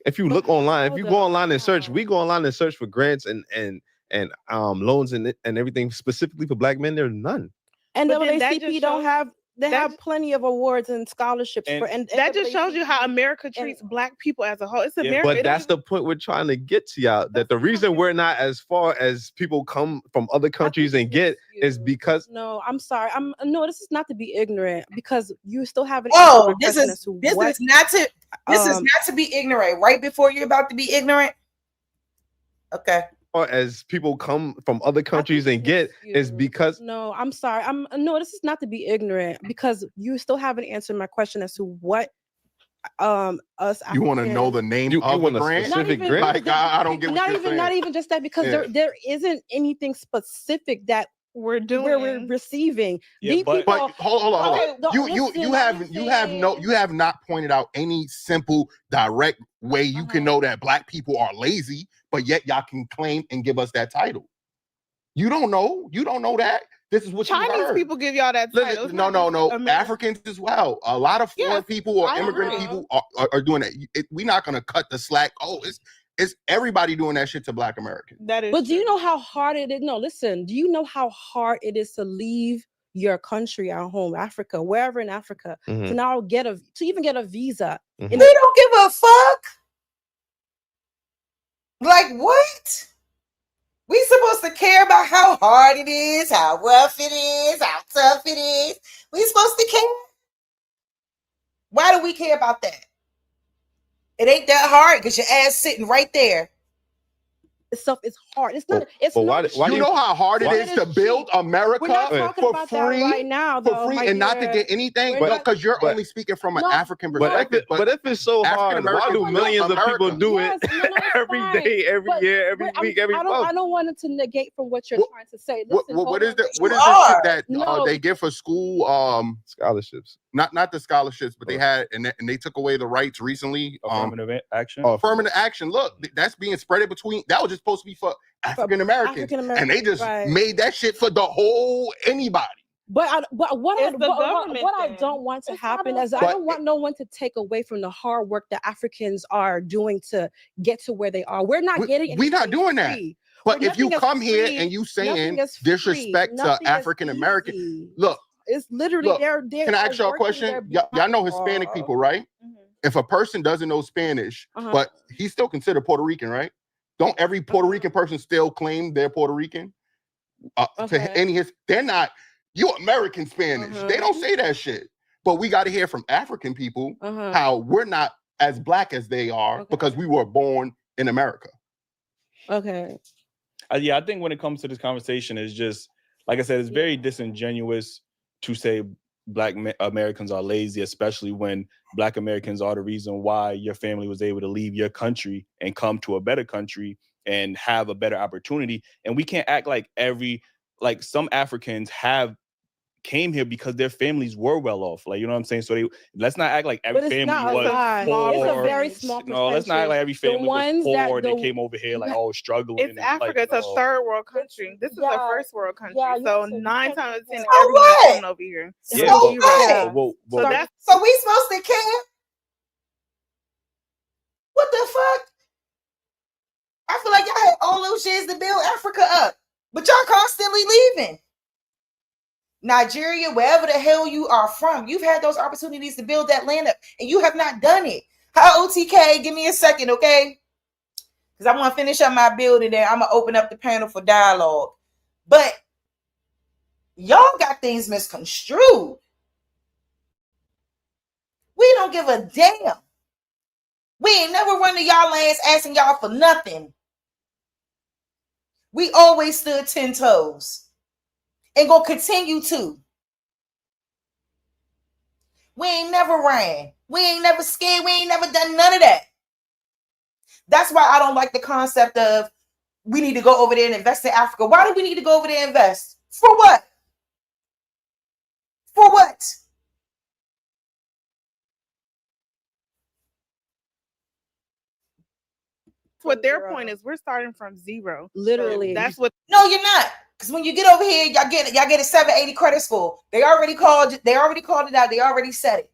If you look online, if you go online and search, we go online and search for grants and loans and everything specifically for black men. There's none. And NAACP don't have. They have plenty of awards and scholarships and that just shows you how America treats black people as a whole. It's America. But that's the point we're trying to get to, y'all. That the reason we're not as far as people come from other countries and get is because. No, I'm sorry. This is not to be ignorant because you still have an. This is not to be ignorant. Right before you're about to be ignorant. Okay. Or as people come from other countries and get is because. No, I'm sorry. This is not to be ignorant because you still haven't answered my question as to what us. You want to know the name of the grant? Specific grant? Like I don't get what you're saying. Not even just that because there isn't anything specific that we're doing. We're receiving. Yeah, but hold on. You have not pointed out any simple, direct way you can know that black people are lazy, but yet y'all can claim and give us that title. You don't know. You don't know that. This is what Chinese people give y'all that title. No. Africans as well. A lot of foreign people or immigrant people are doing that. We're not going to cut the slack. It's everybody doing that shit to black Americans. That is. But do you know how hard it is? No, listen. Do you know how hard it is to leave your country, our home, Africa, wherever in Africa, to now even get a visa? They don't give a fuck. Like what? We supposed to care about how hard it is, how rough it is, how tough it is. We supposed to care. Why do we care about that? It ain't that hard because your ass sitting right there. This stuff is hard. It's not. You know how hard it is to build America for free right now, though, for free and not to get anything? Because you're only speaking from an African perspective. But if it's so hard, why do millions of people do it every day, every year, every week, every month? I don't want it to negate from what you're trying to say. Listen, what is this shit that they give for school scholarships? Not the scholarships, but they had and they took away the rights recently. Affirmative action. Affirmative action. Look, that's being spread between. That was just supposed to be for African Americans, and they just made that shit for the whole anybody. But what I don't want to happen is I don't want no one to take away from the hard work that Africans are doing to get to where they are. We're not getting. We're not doing that. But if you come here and you saying disrespect to African American, look. It's literally they're Can I ask y'all a question? Y'all know Hispanic people, right? If a person doesn't know Spanish, but he's still considered Puerto Rican, right? Don't every Puerto Rican person still claim they're Puerto Rican? They're not. You American Spanish. They don't say that shit. But we got to hear from African people how we're not as black as they are because we were born in America. Okay. Yeah, I think when it comes to this conversation, it's just like I said, it's very disingenuous to say black Americans are lazy, especially when black Americans are the reason why your family was able to leave your country and come to a better country and have a better opportunity. And we can't act like some Africans have came here because their families were well off. Like, you know what I'm saying? So let's not act like every family was poor. It's a very small percentage. No, let's not act like every family was poor and they came over here like struggling. It's Africa. It's a third world country. This is a first world country. So 9 times out of 10, everyone's coming over here. So what? So we supposed to care? What the fuck? I feel like y'all had all those years to build Africa up, but y'all constantly leaving. Nigeria, wherever the hell you are from, you've had those opportunities to build that land up, and you have not done it. Hi, OTK, give me a second, okay? Because I want to finish up my build, and then I'm going to open up the panel for dialogue. But y'all got things misconstrued. We don't give a damn. We ain't never run to y'all lands asking y'all for nothing. We always stood 10 toes. And gonna continue to. We ain't never ran. We ain't never scared. We ain't never done none of that. That's why I don't like the concept of we need to go over there and invest in Africa. Why do we need to go over there and invest? For what? For what? What their point is, we're starting from zero. Literally. That's what. No, you're not. Because when you get over here, y'all get a 780 credit score. They already called it out. They already said it.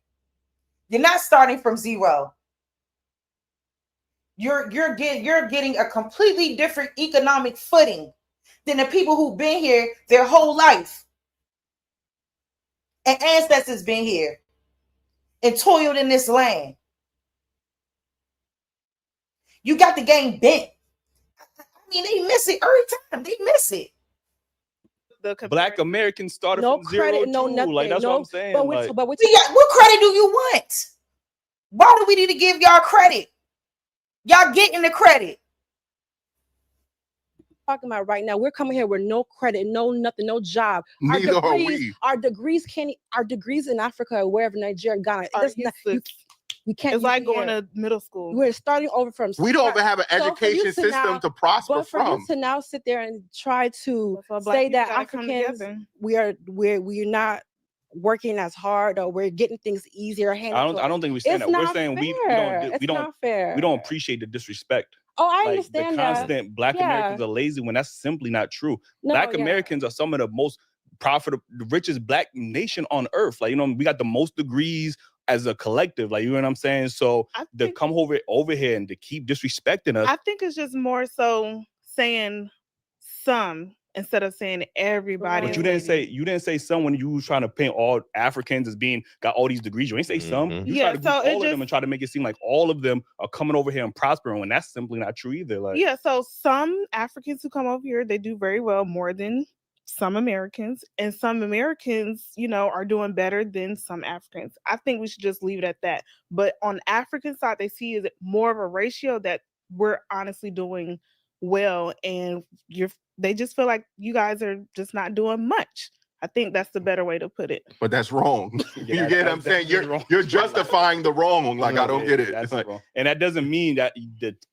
You're not starting from zero. You're getting a completely different economic footing than the people who've been here their whole life. And ancestors been here and toiled in this land. You got the game bent. I mean, they miss it every time. They miss it. Black Americans started no from zero credit, to no two. nothing. Like that's what I'm saying. But like, what credit do you want? Why do we need to give y'all credit? Y'all getting the credit. Talking about right now, we're coming here with no credit, no nothing, no job. Neither are we. Our degrees in Africa or wherever, Nigeria, Ghana. We can't. It's like going to middle school. We're starting over from. We don't even have an education system to prosper but for from. you to now sit there and try to say that Africans, we're not working as hard or we're getting things easier. I don't think we're saying that. We're saying we don't appreciate the disrespect. Oh, I like understand the constant Black Americans are lazy when that's simply not true. Black Americans are some of the most profitable, the richest Black nation on earth. Like, you know, we got the most degrees as a collective, like, you know what I'm saying? So to come over here and to keep disrespecting us. I think it's just more so saying some instead of saying everybody. But you didn't say some when you was trying to paint all Africans as being got all these degrees. You ain't say some. You tried to group all of them and try to make it seem like all of them are coming over here and prospering when that's simply not true either. Like so some Africans who come over here, they do very well more than some Americans, and some Americans, you know, are doing better than some Africans. I think we should just leave it at that. But on the African side, they see it more of a ratio that we're honestly doing well, and they just feel like you guys are just not doing much. I think that's the better way to put it. But that's wrong. You get what I'm saying? You're justifying the wrong. Like, I don't get it. That's wrong. And that doesn't mean that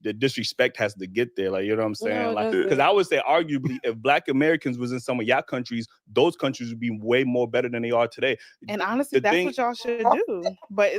the disrespect has to get there. Like, you know what I'm saying? Like, because I would say arguably if Black Americans was in some of y'all countries, those countries would be way more better than they are today. And honestly, that's what y'all should do. But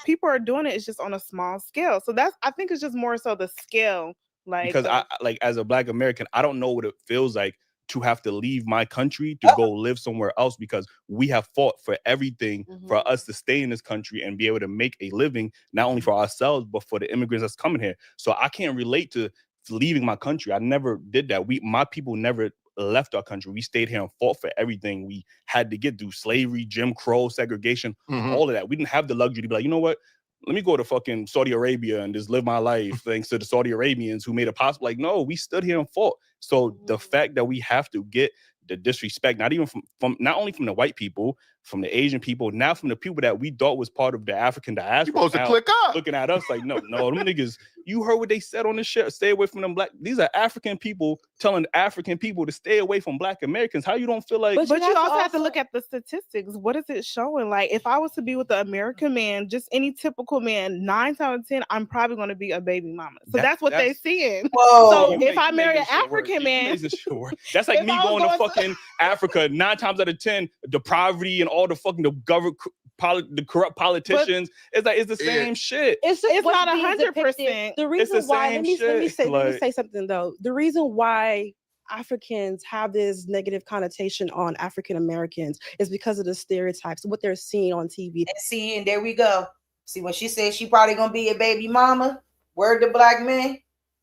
people are doing it. It's just on a small scale. So I think it's just more so the scale. Like, because I as a Black American, I don't know what it feels like to have to leave my country to go live somewhere else, because we have fought for everything for us to stay in this country and be able to make a living, not only for ourselves, but for the immigrants that's coming here. So I can't relate to leaving my country. I never did that. My people never left our country. We stayed here and fought for everything we had to get through: slavery, Jim Crow, segregation, all of that. We didn't have the luxury to be like, you know what? Let me go to fucking Saudi Arabia and just live my life thanks to the Saudi Arabians who made it possible. Like, no, we stood here and fought. So the fact that we have to get the disrespect, not even from not only from the white people, from the Asian people, now from the people that we thought was part of the African diaspora. You supposed to now click up. looking at us like, no, them niggas, you heard what they said on the shit. Stay away from them black. These are African people telling African people to stay away from Black Americans. How you don't feel like? But you also have to look at the statistics. What is it showing? Like, if I was to be with an American man, just any typical man, 9 out of 10, I'm probably going to be a baby mama. So that's what they're seeing. Whoa. So You if I marry an African man, that's like If me I was going to going to- fucking Africa. 9 times out of 10, the poverty and all the fucking the corrupt politicians. It's like it's the same shit. it's what's not being 100%. The It's the reason why, same let me shit, say like- something though. The reason why Africans have this negative connotation on African Americans is because of the stereotypes, what they're seeing on TV. And see, and there we go. See, when she said she probably gonna be a baby mama, word to black men.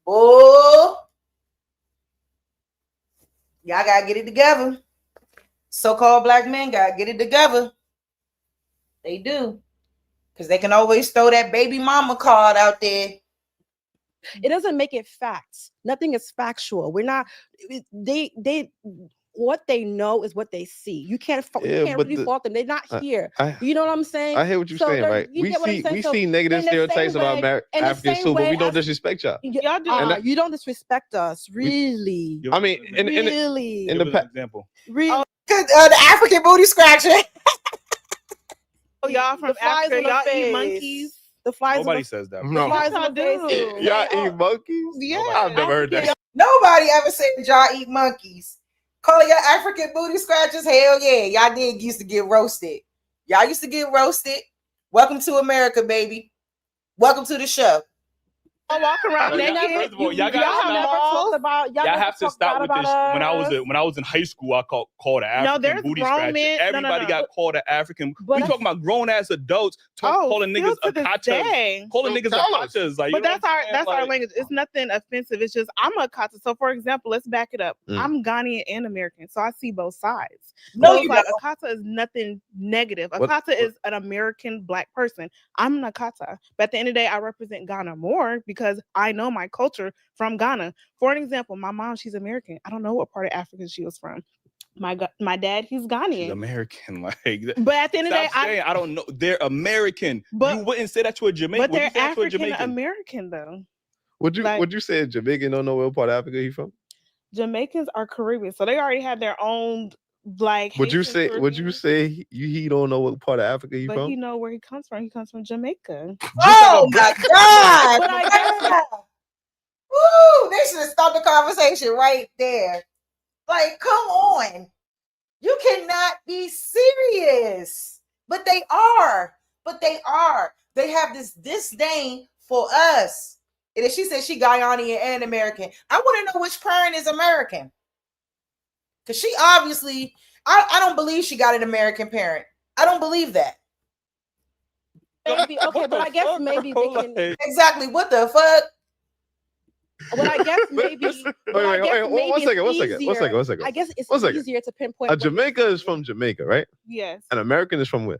Oh, y'all gotta get it together. So-called black men gotta get it together. They do. Because they can always throw that baby mama card out there. It doesn't make it facts. Nothing is factual. We're not. They. What they know is what they see. You can't. Yeah, You can't but really fault them. They're not here. I You know what I'm saying? I hear what you're So saying, they're- right? you We get what I'm see saying? we So see negative in the stereotypes same about way- in the Africans same too, but we way don't as- disrespect y'all. Y'all do. And that- You don't disrespect us, really. I mean, really. in the past, example. Really. The African booty scratcher. Oh, y'all from The flies Africa, on the y'all face. eat monkeys. The flies. Nobody on the, says that. the No. flies Y'all on the face. do. y'all eat monkeys? Yeah, I've never heard that. Nobody ever said y'all eat monkeys. Calling y'all African booty scratchers? Hell yeah. Y'all did used to get roasted. Y'all used to get roasted. Welcome to America, baby. Welcome to the show. I walk around Y'all- naked. first of all, y'all Y'all gotta have stop. never talked about. Y'all never have to talked stop bad with this. about When I was us. in high school, I called an African there's booty grown scratcher. men- no, Everybody no. got called an African. But We talking about grown ass adults calling niggas still to this akatas, day. calling So niggas tell us. akatas. Like, you But know that's what I'm our saying? that's our Like, language. It's nothing offensive. It's just I'm a Akata. So for example, let's back it up. Mm. I'm Ghanaian and American, so I see both sides. No, So you it's like don't. Akata is nothing negative. What- Akata is an American black person. I'm an Akata. But at the end of the day, I represent Ghana more because I know my culture from Ghana. For an example, my mom, she's American. I don't know what part of Africa she was from. My dad, he's she's Ghanaian. American. Like, But at the end of the day, stop saying I don't know. They're American. But- you wouldn't say that to a Jamaican. but they're Would you say that to a African Jamaican? American though. would you say a Jamaican don't know what part of Africa he from? Jamaicans are Caribbean, so they already have their own like. Would you Haitian say Caribbean, he don't know what part of Africa he But from? he know where he comes from. He comes from Jamaica. Oh my God. But I guess- Woo, they should have stopped the conversation right there. Like, come on. You cannot be serious. But they are. They have this disdain for us. And then she said she Ghanaian and American. I want to know which parent is American. Because she obviously, I don't believe she got an American parent. I don't believe that. Maybe, okay, but I guess maybe they can. Exactly. What the fuck? Well, I guess maybe. Wait, one second. I guess it's One second. easier to pinpoint. A what- Jamaica is from Jamaica, right? Yes. An American is from where?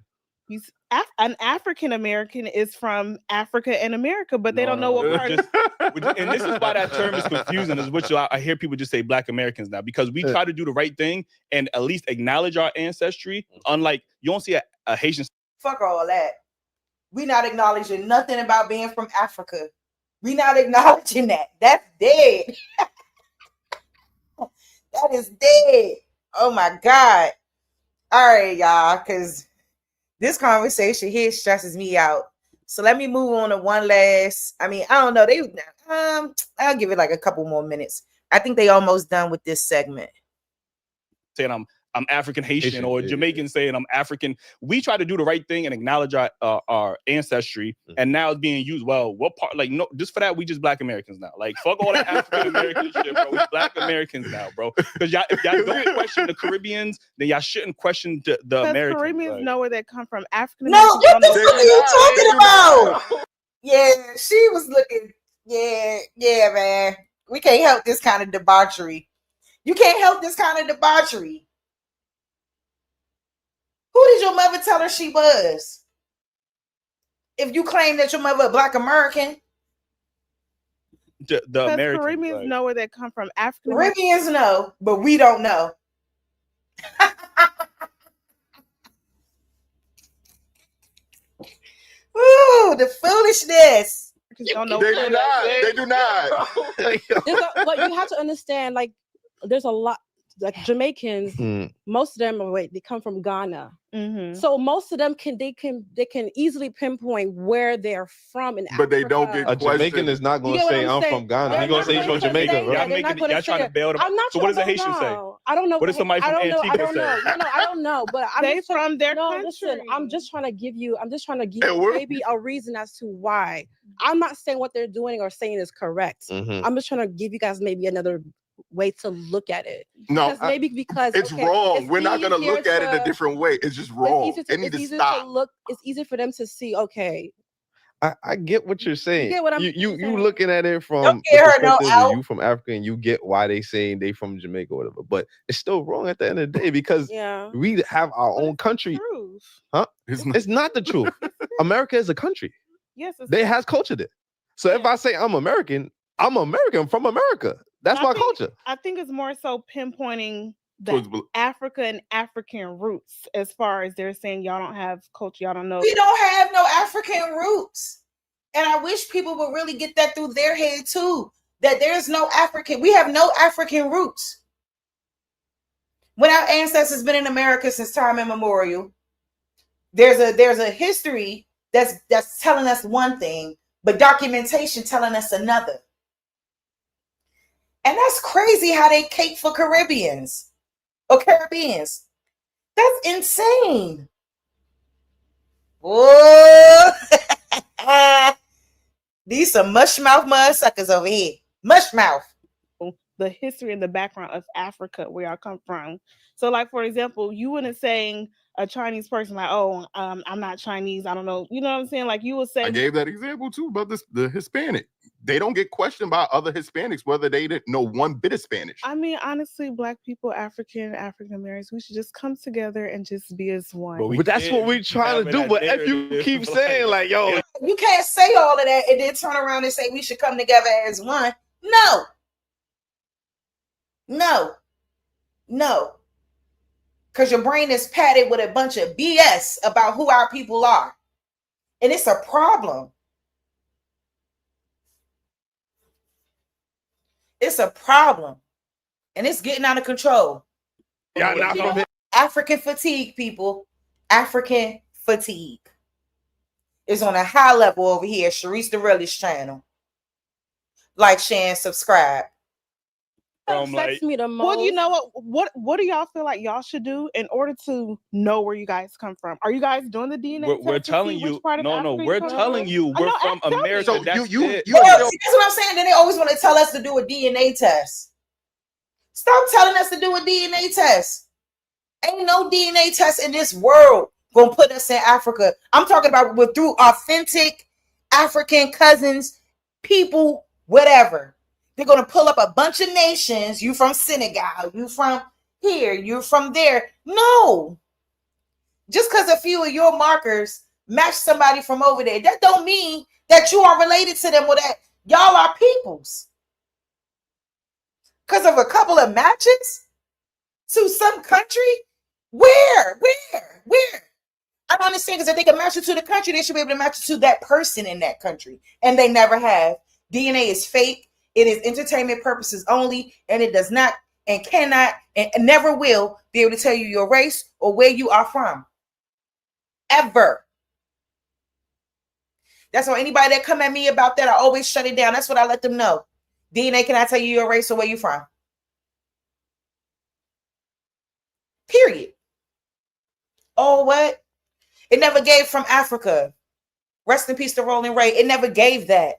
An African American is from Africa and America, but they don't know what part. And this is why that term is confusing. Is which I hear people just say Black Americans now because we try to do the right thing and at least acknowledge our ancestry. Unlike you don't see a Haitian. Fuck all that. We not acknowledging nothing about being from Africa. We not acknowledging that. That's dead. That is dead. Oh my God. All right, y'all, because this conversation here stresses me out. So let me move on to one last. I mean, I don't know. I'll give it like a couple more minutes. I think they almost done with this segment. Saying I'm African Haitian or Jamaican saying I'm African. We try to do the right thing and acknowledge our ancestry, and now it's being used. Well, what part? Like, no, just for that, we just Black Americans now. Like, fuck all that African American shit, bro. We Black Americans now, bro. Because if y'all don't question the Caribbeans, then y'all shouldn't question the Americans. Caribbeans like. know where they come from. African No, Americans what the don't know fuck are you talking about? Yeah, she was looking. Yeah, man. We can't help this kind of debauchery. You can't help this kind of debauchery. Who did your mother tell her she was? If you claim that your mother a Black American, The Americans, Caribbeans like. know where they come from. African Caribbeans know, but we don't know. Ooh, the foolishness. Don't know They do not. They do not. But you have to understand, like, there's a lot, like Jamaicans, most of them they come from Ghana. So most of them can easily pinpoint where they're from in But they Africa. don't get A Jamaican is not going to say I'm from Ghana. He's going to say he's from Jamaica, bro. Y'all trying to bail them. I'm not So what does a Haitian say? I don't know. What does somebody from Antigua I don't say? know. I don't know. But I'm They just from their no, country. listen, I'm just trying to give you Hey, we're- maybe a reason as to why. I'm not saying what they're doing or saying is correct. I'm just trying to give you guys maybe another way to look at it. No, Because it's okay, wrong. it's We're not going to easier look at it a to- different way. It's just wrong. They need to stop. It's easier for them to see. Okay, I get what you're saying. get what I'm you saying? looking at it from Don't the get her no perspective out. of you from Africa, and you get why they saying they from Jamaica or whatever. But it's still wrong at the end of the day because we have our own country. Huh? It's not the truth. America is a country. Yes, They has culture there. So if I say I'm American from America. That's my culture. I think it's more so pinpointing the Africa and African roots as far as they're saying y'all don't have culture, y'all don't know. We don't have no African roots. And I wish people would really get that through their head too. That there's no African, we have no African roots. When our ancestors been in America since time immemorial, there's a history that's telling us one thing, but documentation telling us another. And that's crazy how they cape for Caribbeans or Caribbeans. That's insane. Whoa. These some mush mouth mud suckers over here. Mush mouth. The history and the background of Africa, where y'all come from. So, like, for example, you wouldn't saying a Chinese person like, oh, I'm not Chinese, I don't know. You know what I'm saying? Like, you would say. I gave that example too about the Hispanic. They don't get questioned by other Hispanics whether they didn't know one bit of Spanish. I mean, honestly, Black people, African Americans, we should just come together and just be as one. But that's what we trying to do. But if you keep saying like, yo, You can't say all of that and then turn around and say we should come together as one. No. Because your brain is padded with a bunch of BS about who our people are. And it's a problem. It's a problem. And it's getting out of control. African fatigue, people. African fatigue is on a high level over here. Sharice the Realist channel. Like, share, and subscribe. Affects me the most. Well, you know what do y'all feel like y'all should do in order to know where you guys come from? Are you guys doing the DNA? We're telling you. No, we're telling you we're from America. So that's it. That's what I'm saying. Then they always want to tell us to do a DNA test. Stop telling us to do a DNA test. Ain't no DNA test in this world gonna put us in Africa. I'm talking about through authentic African cousins, people, whatever. They're going to pull up a bunch of nations. You from Senegal, you from here, you from there. No. Just because a few of your markers match somebody from over there, that don't mean that you are related to them or that y'all are peoples. Because of a couple of matches to some country? Where? I don't understand, because if they can match you to the country, they should be able to match you to that person in that country. And they never have. DNA is fake. It is entertainment purposes only, and it does not and cannot and never will be able to tell you your race or where you are from. Ever. That's why anybody that come at me about that, I always shut it down. That's what I let them know. DNA cannot tell you your race or where you from. Period. Oh, what? It never gave from Africa. Rest in peace to Rolling Ray. It never gave that.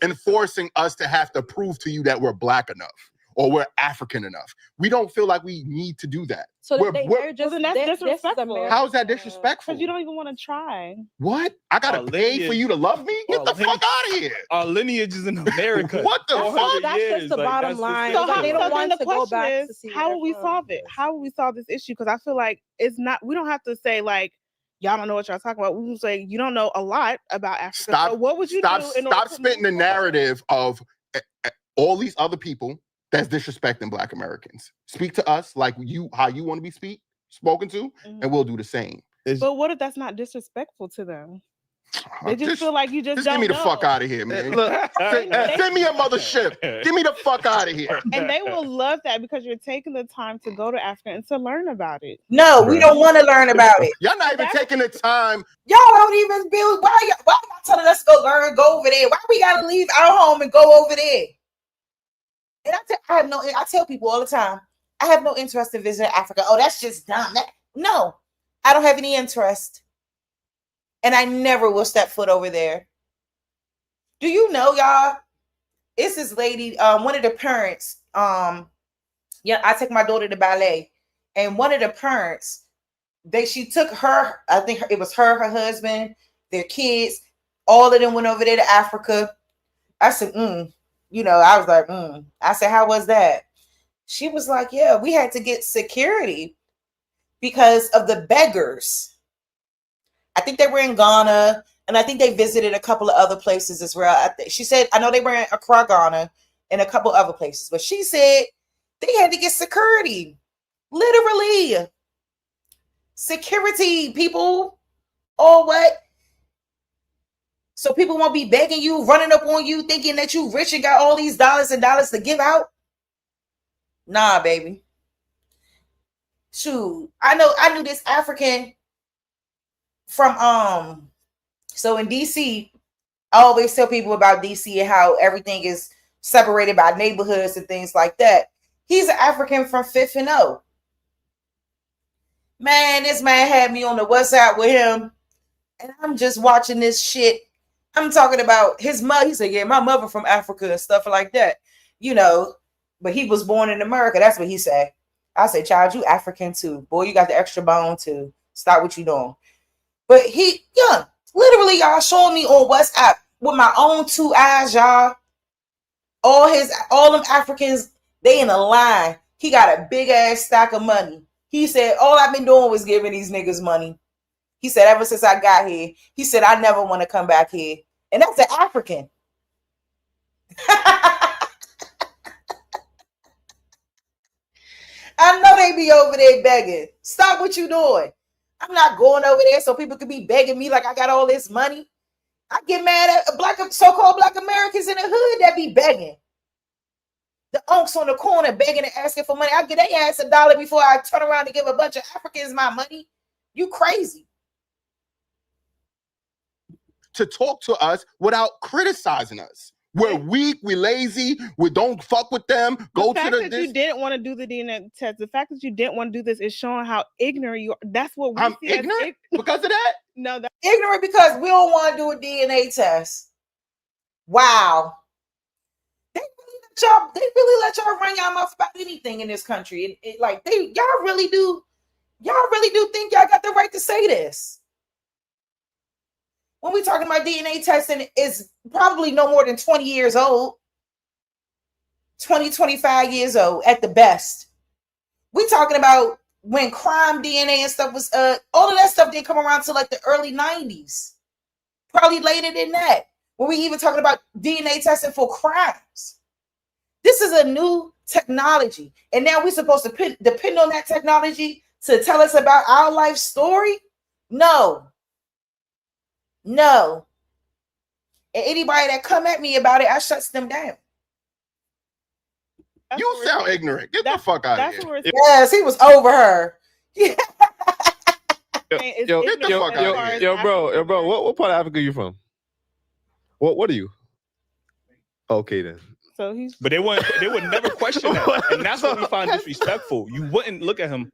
Enforcing us to have to prove to you that we're Black enough or we're African enough. We don't feel like we need to do that. So they're just that's disrespectful. How is that disrespectful? Because you don't even want to try. What? I gotta pay for you to love me? Get the fuck out of here. Our lineage is in America. What the fuck? That's just the bottom line. So they don't want the to go question back is, to see how will we solve it? How will we solve this issue? Because I feel like it's not. We don't have to say like y'all don't know what y'all talking about. We will say you don't know a lot about Africa. So what would you do? Stop spitting the narrative of all these other people that's disrespecting Black Americans. Speak to us like how you want to be spoken to, and we'll do the same. But what if that's not disrespectful to them? They just feel like you just Just don't give me the know. fuck out of here, man. Look, Send me a mothership. Get me the fuck out of here. And they will love that because you're taking the time to go to Africa and to learn about it. No, we don't want to learn about it. Y'all not even taking the time. Y'all don't even build. Why y'all telling us to go learn, go over there? Why we gotta leave our home and go over there? And I tell people all the time, I have no interest in visiting Africa. Oh, that's just dumb. No, I don't have any interest. And I never will step foot over there. Do you know, y'all? It's this lady, one of the parents. I take my daughter to ballet, and one of the parents, she took her, I think it was her husband, their kids, all of them went over there to Africa. I said, I was like, I said, how was that? She was like, yeah, we had to get security because of the beggars. I think they were in Ghana, and I think they visited a couple of other places as well. She said, I know they were in Accra, Ghana, and a couple other places, but she said they had to get security. Literally. Security, people. Or what? So people won't be begging you, running up on you, thinking that you rich and got all these dollars and dollars to give out. Nah, baby. Shoot. I knew this African from so in DC, I always tell people about DC and how everything is separated by neighborhoods and things like that. He's an African from 5th and O. Man, this man had me on the WhatsApp with him, and I'm just watching this shit. I'm talking about his mother. He said, yeah, my mother from Africa and stuff like that, but he was born in America. That's what he said. I said, child, you African too. Boy, you got the extra bone too. Stop what you doing. But literally, y'all showing me on WhatsApp with my own 2 eyes, y'all. All them Africans, they in a line. He got a big ass stack of money. He said, all I've been doing was giving these niggas money. He said, ever since I got here, he said, I never want to come back here. And that's an African. I know they be over there begging. Stop what you doing. I'm not going over there so people could be begging me like I got all this money. I get mad at so-called Black Americans in the hood that be begging. The unks on the corner begging and asking for money. I get their ass $1 before I turn around and give a bunch of Africans my money. You crazy. To talk to us without criticizing us. We're weak, we're lazy, we don't fuck with them. The fact that you didn't want to do the DNA test, the fact that you didn't want to do this is showing how ignorant you are. That's what we I'm see as ignorant because of that? No, ignorant because we don't want to do a DNA test. Wow. They really let y'all run y'all mouth about anything in this country. Y'all really do think y'all got the right to say this. When we talking about DNA testing, is probably no more than 20 years old. 20, 25 years old at the best. We talking about when crime DNA and stuff was, all of that stuff didn't come around till like the early 90s. Probably later than that. When we even talking about DNA testing for crimes. This is a new technology. And now we're supposed to depend on that technology to tell us about our life story? No. No. And anybody that come at me about it, I shuts them down. You sound ignorant. Get the fuck out of here. Yes, he was over her. Yo, bro. What part of Africa are you from? What are you? Okay then. So he's. But they would never question that, and that's what we find disrespectful. You wouldn't look at him.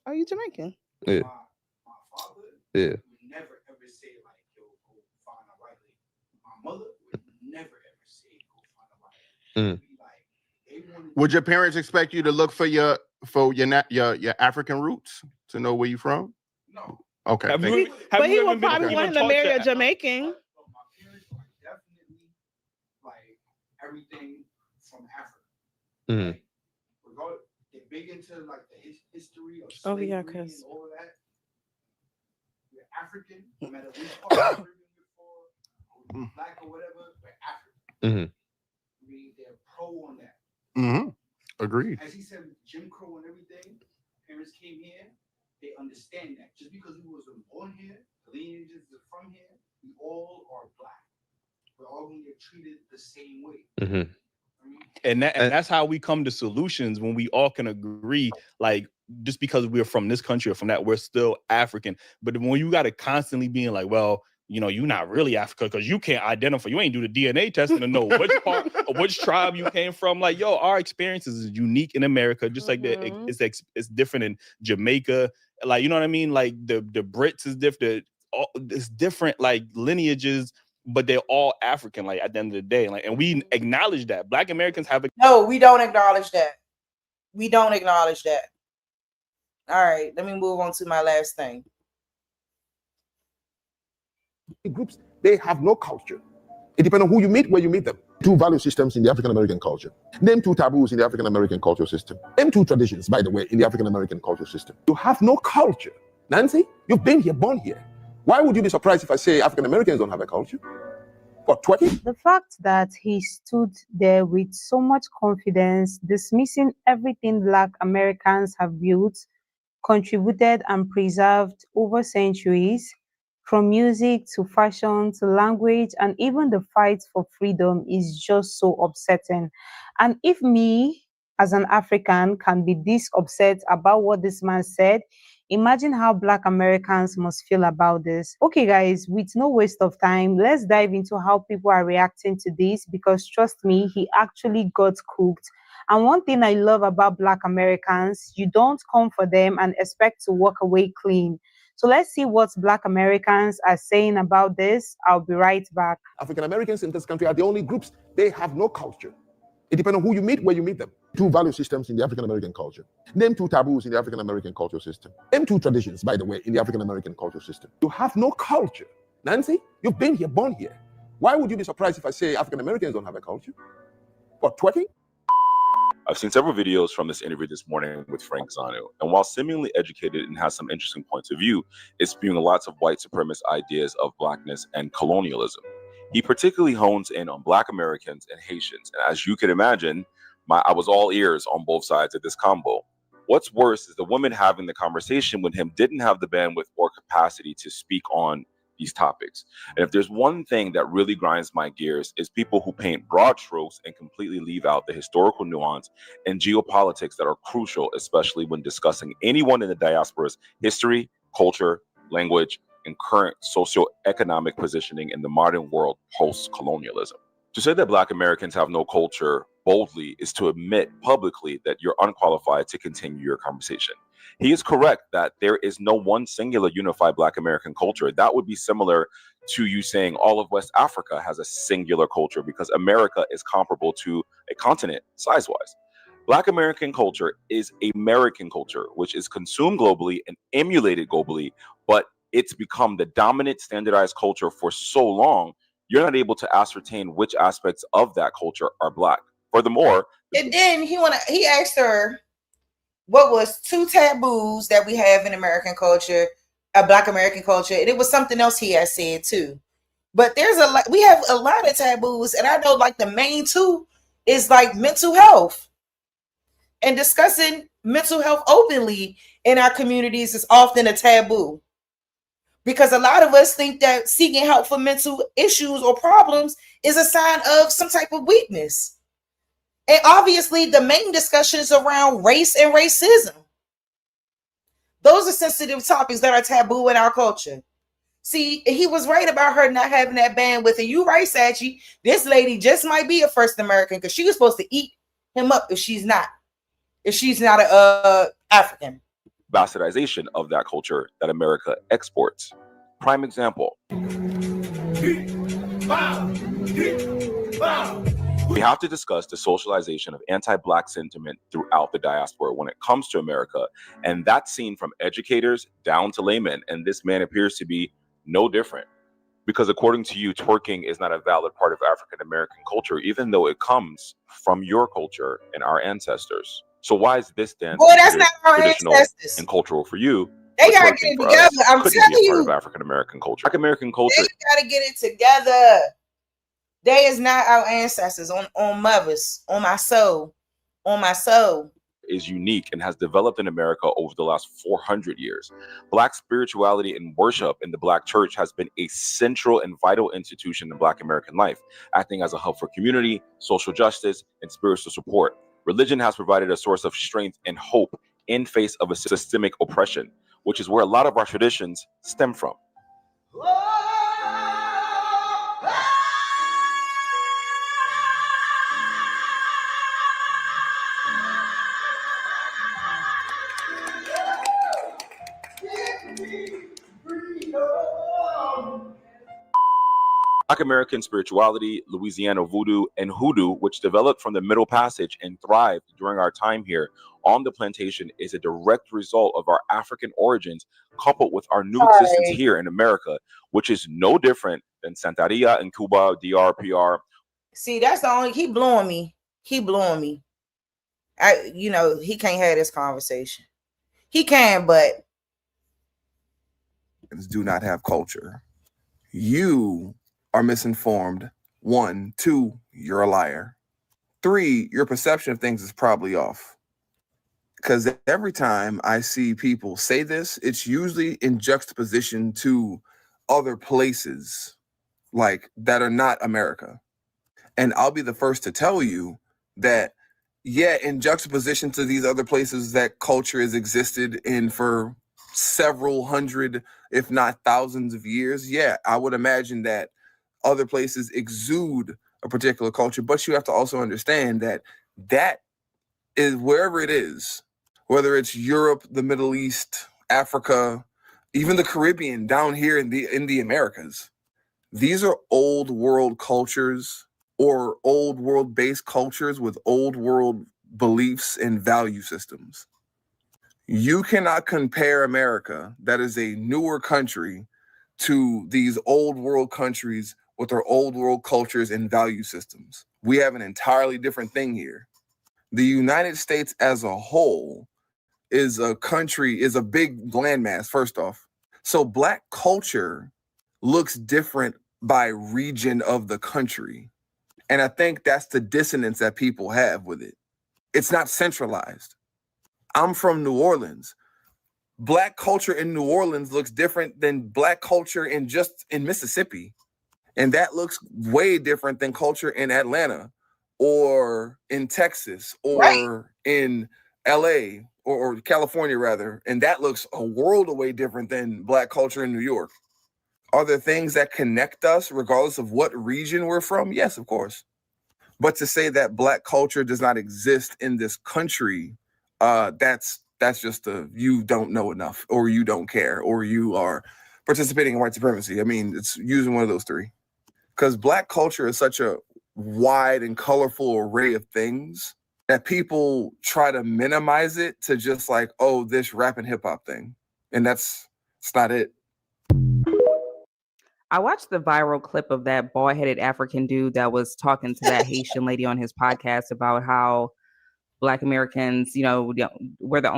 Are you Jamaican? Yeah. Yeah. Never ever say like, yo, go find a white lady. My mother would never ever say, go find a white lady. Would your parents expect you to look for your African roots to know where you're from? No. Okay. But he would probably want him to marry a Jamaican. Definitely like everything from Africa. Mm-hmm. They're big into like the history of Oh slavery yeah, and because all of that. We're African, no matter which part of Africa you're for, black or whatever, we're African. I mean, they're pro on that. Agreed. As he said, Jim Crow and everything, parents came here, they understand that. Just because we wasn't born here, the lineages are from here, we all are black. We're all gonna get treated the same way. Mm-hmm. And that's how we come to solutions when we all can agree, like, just because we're from this country or from that, we're still African. But when you got to constantly being like, well, you know, you're not really African because you can't identify, you ain't do the DNA testing to know which part or which tribe you came from. Like, yo, our experiences is unique in America, just like that. It's different in Jamaica. Like, you know what I mean? Like the Brits is different. It's different, like lineages, but they're all African, like at the end of the day. Like, and we acknowledge that. Black Americans have a No, we don't acknowledge that. We don't acknowledge that. All right, let me move on to my last thing. Groups, they have no culture. It depends on who you meet, where you meet them. 2 value systems in the African American culture. Name 2 taboos in the African American cultural system. Name 2 traditions, by the way, in the African American cultural system. You have no culture. Nancy, you've been here, born here. Why would you be surprised if I say African Americans don't have a culture? What, twerking? The fact that he stood there with so much confidence, dismissing everything Black Americans have built, contributed, and preserved over centuries, from music to fashion to language and even the fight for freedom, is just so upsetting. And if me, as an African, can be this upset about what this man said, imagine how Black Americans must feel about this. Okay, guys, with no waste of time, let's dive into how people are reacting to this, because trust me, he actually got cooked. And one thing I love about Black Americans, you don't come for them and expect to walk away clean. So let's see what Black Americans are saying about this. I'll be right back. African Americans in this country are the only groups, they have no culture. It depends on who you meet, where you meet them. 2 value systems in the African American culture. Name 2 taboos in the African American cultural system. Name 2 traditions, by the way, in the African American cultural system. You have no culture. Nancy, you've been here, born here. Why would you be surprised if I say African Americans don't have a culture? What, twerking? I've seen several videos from this interview this morning with Frank Zanu, and while seemingly educated and has some interesting points of view, it's spewing lots of white supremacist ideas of blackness and colonialism. He particularly hones in on Black Americans and Haitians, and as you can imagine, I was all ears on both sides of this combo. What's worse is the woman having the conversation with him didn't have the bandwidth or capacity to speak on these topics. And if there's one thing that really grinds my gears, is people who paint broad strokes and completely leave out the historical nuance and geopolitics that are crucial, especially when discussing anyone in the diaspora's history, culture, language, and current socioeconomic positioning in the modern world post-colonialism. To say that Black Americans have no culture boldly is to admit publicly that you're unqualified to continue your conversation. He is correct that there is no one singular unified Black American culture. That would be similar to you saying all of West Africa has a singular culture, because America is comparable to a continent size-wise. Black American culture is American culture, which is consumed globally and emulated globally, but it's become the dominant standardized culture for so long, you're not able to ascertain which aspects of that culture are Black. Furthermore, And then he asked her, what was 2 taboos that we have in American culture, Black American culture, and it was something else he had said too. But we have a lot of taboos, and I know like the main 2 is like mental health. And discussing mental health openly in our communities is often a taboo, because a lot of us think that seeking help for mental issues or problems is a sign of some type of weakness. And obviously the main discussions around race and racism. Those are sensitive topics that are taboo in our culture. See, he was right about her not having that bandwidth. And you right, Sachi, this lady just might be a first American, because she was supposed to eat him up if she's not a African. bastardization of that culture that America exports. Prime example. We have to discuss the socialization of anti-Black sentiment throughout the diaspora when it comes to America, and that's seen from educators down to laymen, and this man appears to be no different. Because according to you, twerking is not a valid part of African American culture, even though it comes from your culture and our ancestors. So why is this dance that's not our traditional ancestors. and cultural for you? They but gotta twerking get it for together. us I'm couldn't telling be a part you. of African American culture. African American culture. They gotta get it together. They is not our ancestors on mothers, on my soul, on my soul. is unique and has developed in America over the last 400 years. Black spirituality and worship in the Black church has been a central and vital institution in Black American life, acting as a hub for community, social justice, and spiritual support. Religion has provided a source of strength and hope in face of a systemic oppression, which is where a lot of our traditions stem from. Black American spirituality, Louisiana voodoo, and hoodoo, which developed from the Middle Passage and thrived during our time here on the plantation, is a direct result of our African origins coupled with our new existence here in America, which is no different than Santeria in Cuba, DR, PR. See, that's the only, he blowing me. He blowing me. He can't have this conversation. He can, but do not have culture. You are misinformed. 1, 2, you're a liar. 3, your perception of things is probably off. Because every time I see people say this, it's usually in juxtaposition to other places like that are not America. And I'll be the first to tell you that, yeah, in juxtaposition to these other places that culture has existed in for several hundred, if not thousands of years, yeah, I would imagine that other places exude a particular culture, but you have to also understand that that is wherever it is, whether it's Europe, the Middle East, Africa, even the Caribbean, down here in the Americas. These are old world cultures or old world based cultures with old world beliefs and value systems. You cannot compare America, that is a newer country, to these old world countries with their old world cultures and value systems. We have an entirely different thing here. The United States as a whole is a country, is a big landmass, first off. So Black culture looks different by region of the country. And I think that's the dissonance that people have with it. It's not centralized. I'm from New Orleans. Black culture in New Orleans looks different than Black culture in Mississippi. And that looks way different than culture in Atlanta or in Texas or in LA or California rather. And that looks a world away different than Black culture in New York. Are there things that connect us regardless of what region we're from? Yes, of course. But to say that Black culture does not exist in this country, that's just you don't know enough, or you don't care, or you are participating in white supremacy. I mean, it's using one of those three. Because Black culture is such a wide and colorful array of things that people try to minimize it to just like, oh, this rap and hip hop thing. And it's not it. I watched the viral clip of that bald-headed African dude that was talking to that Haitian lady on his podcast about how Black Americans, we're the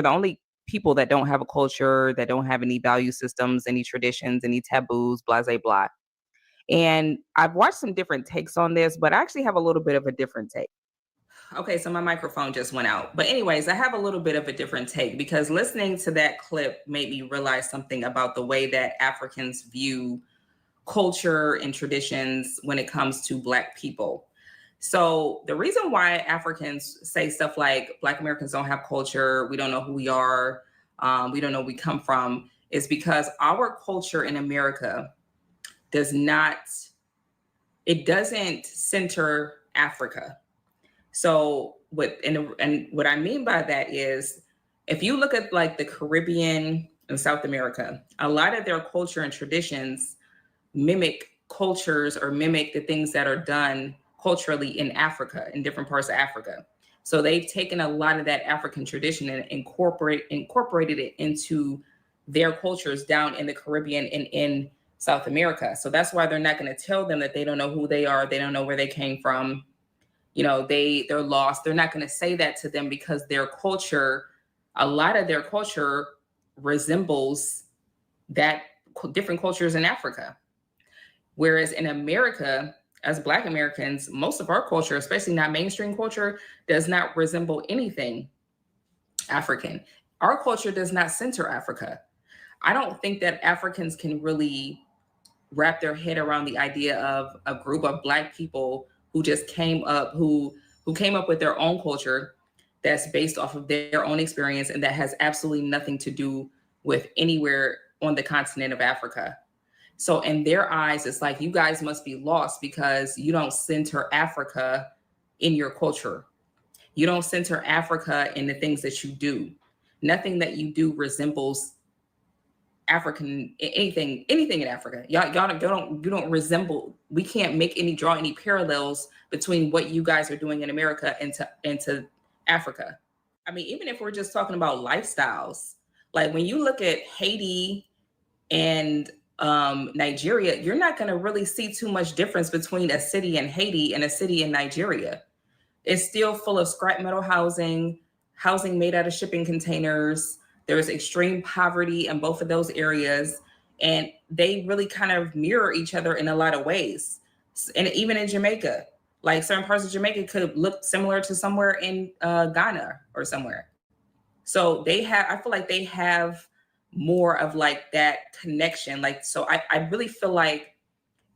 only people that don't have a culture, that don't have any value systems, any traditions, any taboos, blah, blah, blah. And I've watched some different takes on this, but I actually have a little bit of a different take. Okay, so my microphone just went out. But anyways, I have a little bit of a different take because listening to that clip made me realize something about the way that Africans view culture and traditions when it comes to Black people. So the reason why Africans say stuff like Black Americans don't have culture, we don't know who we are, we don't know where we come from, is because our culture in America doesn't center Africa. So what I mean by that is, if you look at like the Caribbean and South America, a lot of their culture and traditions mimic cultures or mimic the things that are done culturally in Africa, in different parts of Africa. So they've taken a lot of that African tradition and incorporated it into their cultures down in the Caribbean and in South America. So that's why they're not going to tell them that they don't know who they are. They don't know where they came from. They're lost. They're not going to say that to them because their culture, a lot of their culture resembles that different cultures in Africa. Whereas in America, as Black Americans, most of our culture, especially not mainstream culture, does not resemble anything African. Our culture does not center Africa. I don't think that Africans can really wrap their head around the idea of a group of Black people who just came up, who came up with their own culture that's based off of their own experience and that has absolutely nothing to do with anywhere on the continent of Africa. So in their eyes, it's like, you guys must be lost because you don't center Africa in your culture. You don't center Africa in the things that you do. Nothing that you do resembles African, anything in Africa. You don't resemble, we can't draw any parallels between what you guys are doing in America into Africa. I mean, even if we're just talking about lifestyles, like when you look at Haiti and Nigeria, you're not going to really see too much difference between a city in Haiti and a city in Nigeria. It's still full of scrap metal housing made out of shipping containers. There's extreme poverty in both of those areas, and they really kind of mirror each other in a lot of ways. And even in Jamaica, like certain parts of Jamaica could look similar to somewhere in Ghana or somewhere. So I feel like they have more of like that connection. Like, so I really feel like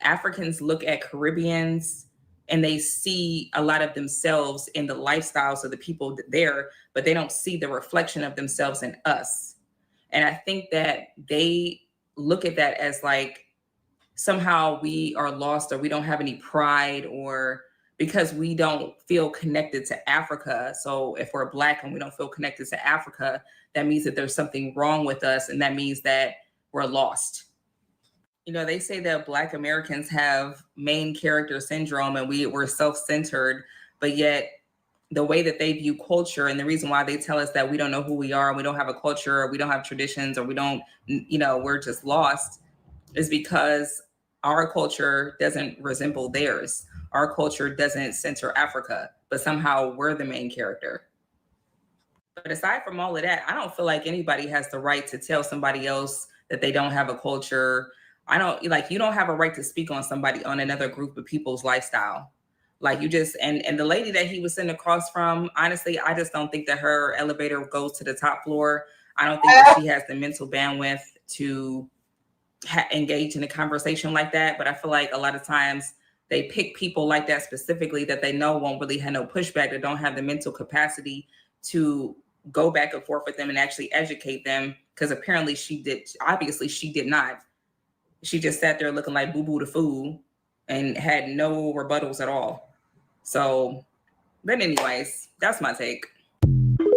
Africans look at Caribbeans and they see a lot of themselves in the lifestyles of the people there, but they don't see the reflection of themselves in us. And I think that they look at that as like, somehow we are lost or we don't have any pride, or because we don't feel connected to Africa. So if we're Black and we don't feel connected to Africa, that means that there's something wrong with us. And that means that we're lost. You know, they say that Black Americans have main character syndrome and we're self-centered, but yet the way that they view culture and the reason why they tell us that we don't know who we are, we don't have a culture, or we don't have traditions, or we don't, we're just lost, is because our culture doesn't resemble theirs. Our culture doesn't center Africa, but somehow we're the main character. But aside from all of that, I don't feel like anybody has the right to tell somebody else that they don't have a culture. You don't have a right to speak on another group of people's lifestyle. Like you just, and the lady that he was sitting across from, honestly, I just don't think that her elevator goes to the top floor. I don't think that she has the mental bandwidth to engage in a conversation like that. But I feel like a lot of times they pick people like that specifically that they know won't really have no pushback, that don't have the mental capacity to go back and forth with them and actually educate them. Because apparently she did not. She just sat there looking like boo-boo the fool and had no rebuttals at all. So, but anyways, that's my take.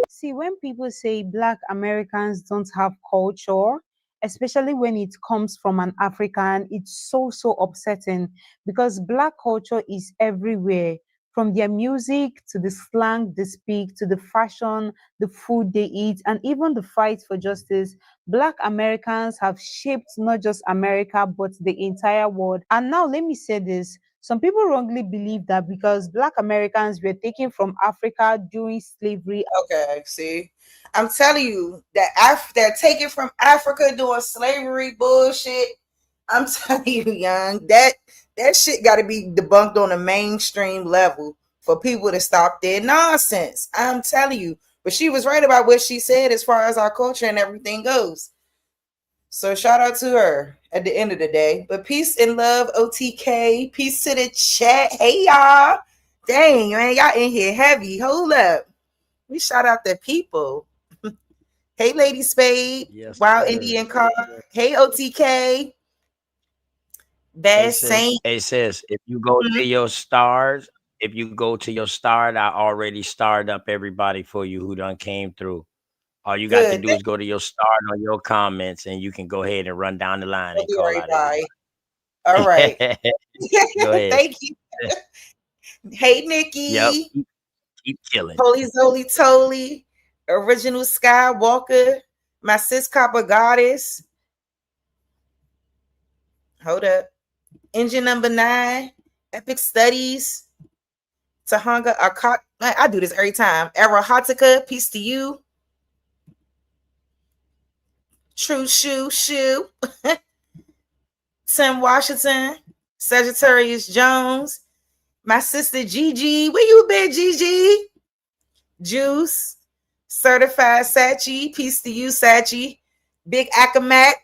See, when people say Black Americans don't have culture, especially when it comes from an African, it's so upsetting, because Black culture is everywhere. From their music to the slang they speak, to the fashion, the food they eat, and even the fight for justice, Black Americans have shaped not just America, but the entire world. And now let me say this. Some people wrongly believe that because Black Americans were taken from Africa during slavery. Okay, see? I'm telling you that they're taken from Africa doing slavery bullshit. I'm telling you, young, that shit got to be debunked on a mainstream level for people to stop their nonsense. I'm telling you. But she was right about what she said as far as our culture and everything goes. So shout out to her at the end of the day. But peace and love, OTK. Peace to the chat. Hey, y'all. Dang, man, y'all in here heavy. Hold up. We shout out the people. Hey, Lady Spade. Yes, Wild sir. Indian Car. Hey, OTK. Bad Saint. Hey sis, if you go to your stars, I already starred up everybody for you who done came through. All you got to Good. do is go to your start on your comments, and you can go ahead and run down the line and I'll be call right out by. everybody. All right. Go ahead. Thank you. Hey, Nikki. Yep. Keep killing. Holy Zoli Toli. Original Skywalker. My sis Copper Goddess. Hold up. Engine number 9. Epic Studies. Tahanga Akat. I do this every time. Arahatika. Peace to you. True Shoe. Tim Washington. Sagittarius Jones, my sister Gigi. Where you been, Gigi? Juice, Certified Sachi. Peace to you, Sachi. Big Akamak,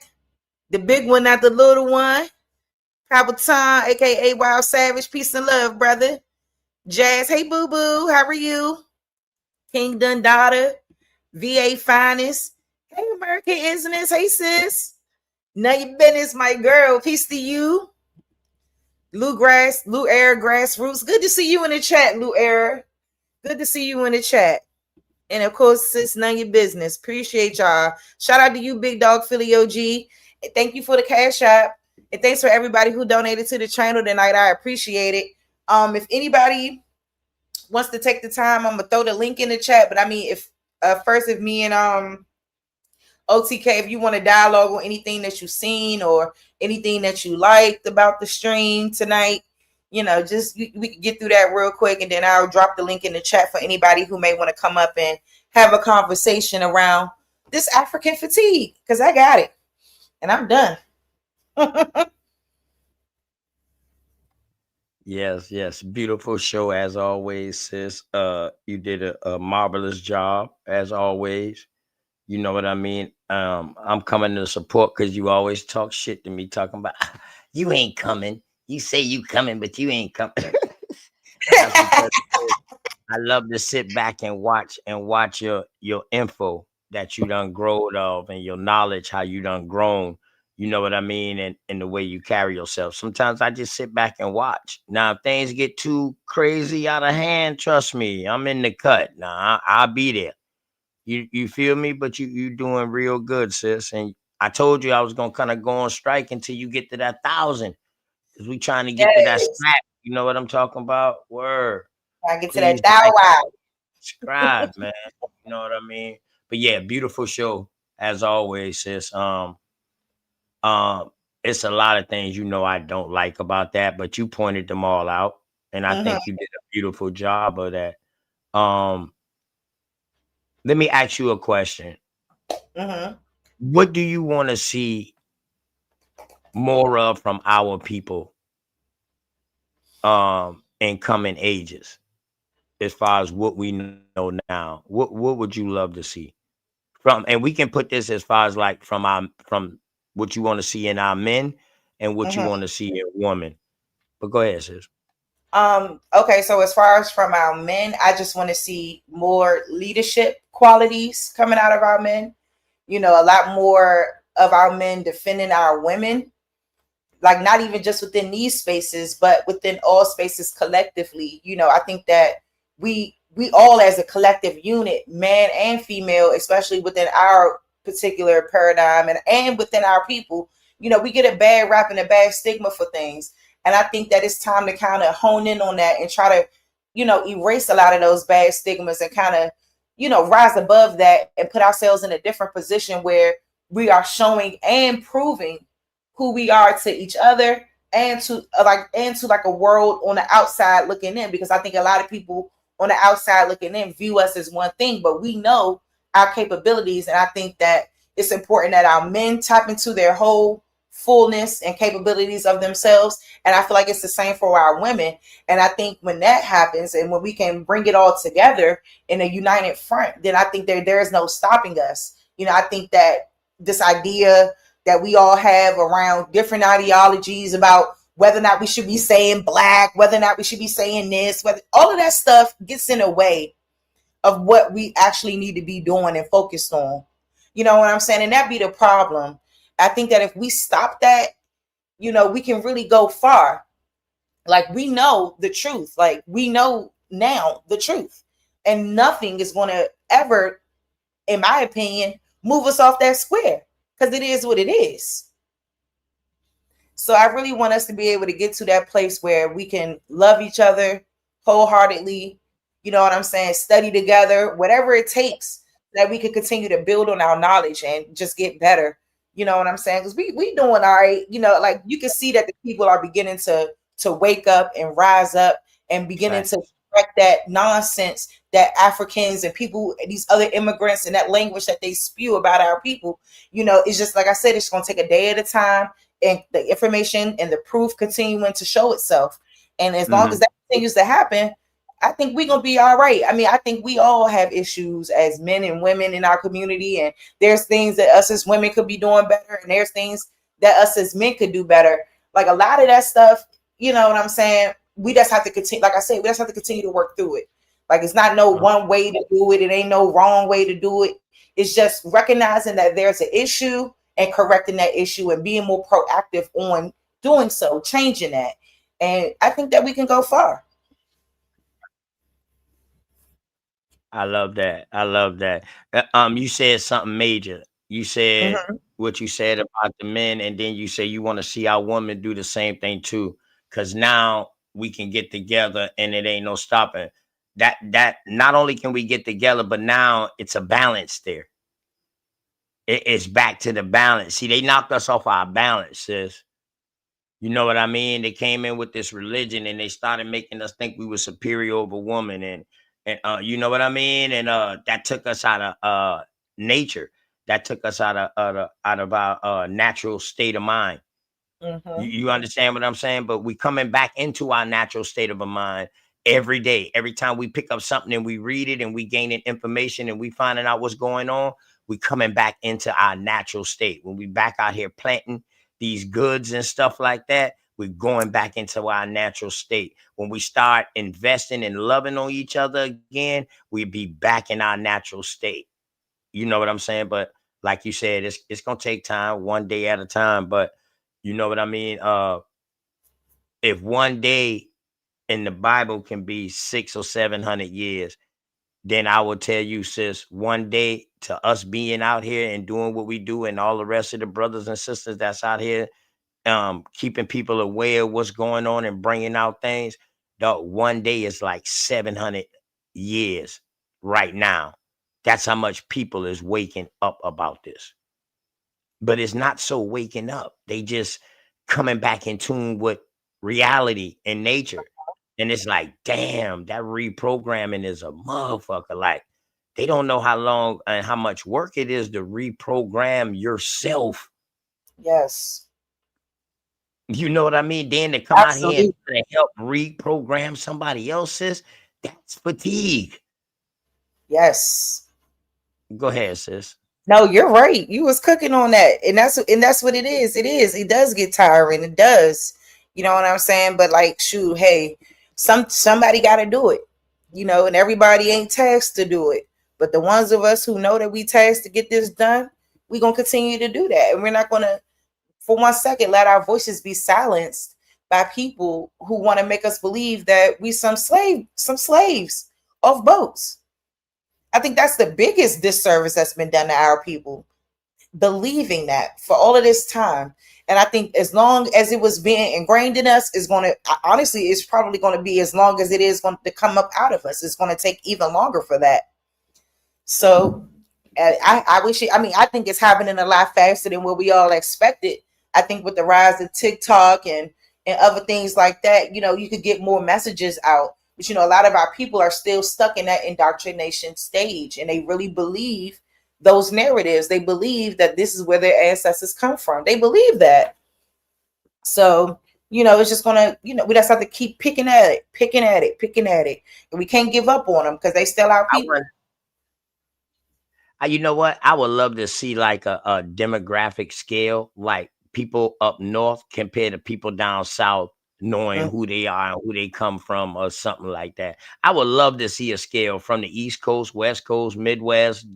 the big one, not the little one. Capitan, aka Wild Savage. Peace and love, brother. Jazz, hey boo boo, how are you? King Dundada, VA Finest. Hey American Business, hey sis. Know your business, my girl. Peace to you. Lou Air Grassroots. Good to see you in the chat, Lou Air. Good to see you in the chat. And of course, sis, none of your business. Appreciate y'all. Shout out to you, Big Dog Philly OG. And thank you for the cash app. And thanks for everybody who donated to the channel tonight. I appreciate it. If anybody wants to take the time, I'm gonna throw the link in the chat. But I mean, if first, if me and OTK, if you want to dialogue on anything that you've seen or anything that you liked about the stream tonight, you know, just we can get through that real quick, and then I'll drop the link in the chat for anybody who may want to come up and have a conversation around this African fatigue, because I got it and I'm done. Yes. Beautiful show as always, sis. You did a marvelous job as always. You know what I mean? I'm coming to support because you always talk shit to me, talking about you ain't coming. You say you coming, but you ain't coming. I love to sit back and watch your info that you done growed of, and your knowledge, how you done grown. You know what I mean? And the way you carry yourself. Sometimes I just sit back and watch. Now, if things get too crazy out of hand, trust me, I'm in the cut. Now, I'll be there. You feel me? But you doing real good, sis. And I told you I was going to kind of go on strike until you get to that 1,000. Because we trying to get to that snap. You know what I'm talking about? Word. I get to that dial. Subscribe, man. You know what I mean? But yeah, beautiful show as always, sis. It's a lot of things, you know, I don't like about that, but you pointed them all out, and I think you did a beautiful job of that. Let me ask you a question. What do you want to see more of from our people in coming ages, as far as what we know now? What would you love to see from? And we can put this as far as like from what you want to see in our men and what you want to see in women. But go ahead, sis. Okay, so as far as from our men, I just want to see more leadership qualities coming out of our men. You know, a lot more of our men defending our women, like not even just within these spaces, but within all spaces collectively. You know, I think that we all as a collective unit, man and female, especially within our particular paradigm and within our people, you know, we get a bad rap and a bad stigma for things. And I think that it's time to kind of hone in on that and try to, you know, erase a lot of those bad stigmas and kind of, you know, rise above that and put ourselves in a different position where we are showing and proving who we are to each other and to like a world on the outside looking in, because I think a lot of people on the outside looking in view us as one thing, but we know our capabilities. And I think that it's important that our men tap into their whole fullness and capabilities of themselves. And I feel like it's the same for our women. And I think when that happens and when we can bring it all together in a united front, then I think there is no stopping us. You know, I think that this idea that we all have around different ideologies about whether or not we should be saying black, whether or not we should be saying this, whether all of that stuff gets in the way of what we actually need to be doing and focused on. You know what I'm saying? And that be the problem. I think that if we stop that, you know, we can really go far. Like, we know the truth. Like, we know now the truth. And nothing is going to ever, in my opinion, move us off that square, because it is what it is. So I really want us to be able to get to that place where we can love each other wholeheartedly. You know what I'm saying? Study together, whatever it takes, that we can continue to build on our knowledge and just get better. You know what I'm saying? Because we doing all right. You know, like, you can see that the people are beginning to wake up and rise up and beginning to correct that nonsense that Africans and people, these other immigrants, and that language that they spew about our people. You know, it's just like I said, it's going to take a day at a time. and the information and the proof continuing to show itself. And as long as that continues to happen, I think we're gonna be all right. I mean, I think we all have issues as men and women in our community, and there's things that us as women could be doing better, and there's things that us as men could do better. Like a lot of that stuff, you know what I'm saying? We just have to continue, like I said, we just have to continue to work through it. Like it's not no one way to do it. It ain't no wrong way to do it. It's just recognizing that there's an issue and correcting that issue and being more proactive on doing so, changing that. And I think that we can go far. I love that. I love that. You said something major. You said what you said about the men, and then you say you want to see our women do the same thing too. Because now we can get together, and it ain't no stopping. That not only can we get together, but now it's a balance there. It's back to the balance. See, they knocked us off our balance, sis. You know what I mean? They came in with this religion, and they started making us think we were superior over woman, and you know what I mean? And that took us out of nature. That took us out of our natural state of mind. You understand what I'm saying? But we coming back into our natural state of a mind every day. Every time we pick up something and we read it and we gaining information and we finding out what's going on, we coming back into our natural state. When we back out here planting these goods and stuff like that, we're going back into our natural state. When we start investing and loving on each other again, we'll be back in our natural state. You know what I'm saying? But like you said, it's gonna take time, one day at a time. But you know what I mean? If one day in the Bible can be 600 or 700 years, then I will tell you, sis, one day to us being out here and doing what we do, and all the rest of the brothers and sisters that's out here keeping people aware of what's going on and bringing out things, one day is like 700 years right now. That's how much people is waking up about this. But it's not so waking up. They just coming back in tune with reality and nature. And it's like, damn, that reprogramming is a motherfucker. Like, they don't know how long and how much work it is to reprogram yourself. Yes. You know what I mean? Then to come out here and help reprogram somebody else's, that's fatigue. Yes. Go ahead, sis. No, you're right. You was cooking on that. And that's what it is. It is. It does get tiring. It does. You know what I'm saying? But like, shoot, hey, somebody got to do it, you know, and everybody ain't tasked to do it. But the ones of us who know that we tasked to get this done, we're going to continue to do that. And we're not going to, for 1 second, let our voices be silenced by people who want to make us believe that we some slaves off boats. I think that's the biggest disservice that's been done to our people, believing that for all of this time. And I think as long as it was being ingrained in us, is going to, honestly, it's probably going to be as long as it is going to come up out of us. It's going to take even longer for that. So I wish it, I mean, I think it's happening a lot faster than what we all expected. I think with the rise of TikTok and other things like that, you know, you could get more messages out. But, you know, a lot of our people are still stuck in that indoctrination stage, and they really believe those narratives. They believe that this is where their ancestors come from. They believe that. So, you know, it's just gonna, you know, we just have to keep picking at it. And we can't give up on them because they still our people. You know what? I would love to see like a demographic scale, like people up north compared to people down south, knowing who they are and who they come from or something like that. I would love to see a scale from the East Coast, West Coast, Midwest.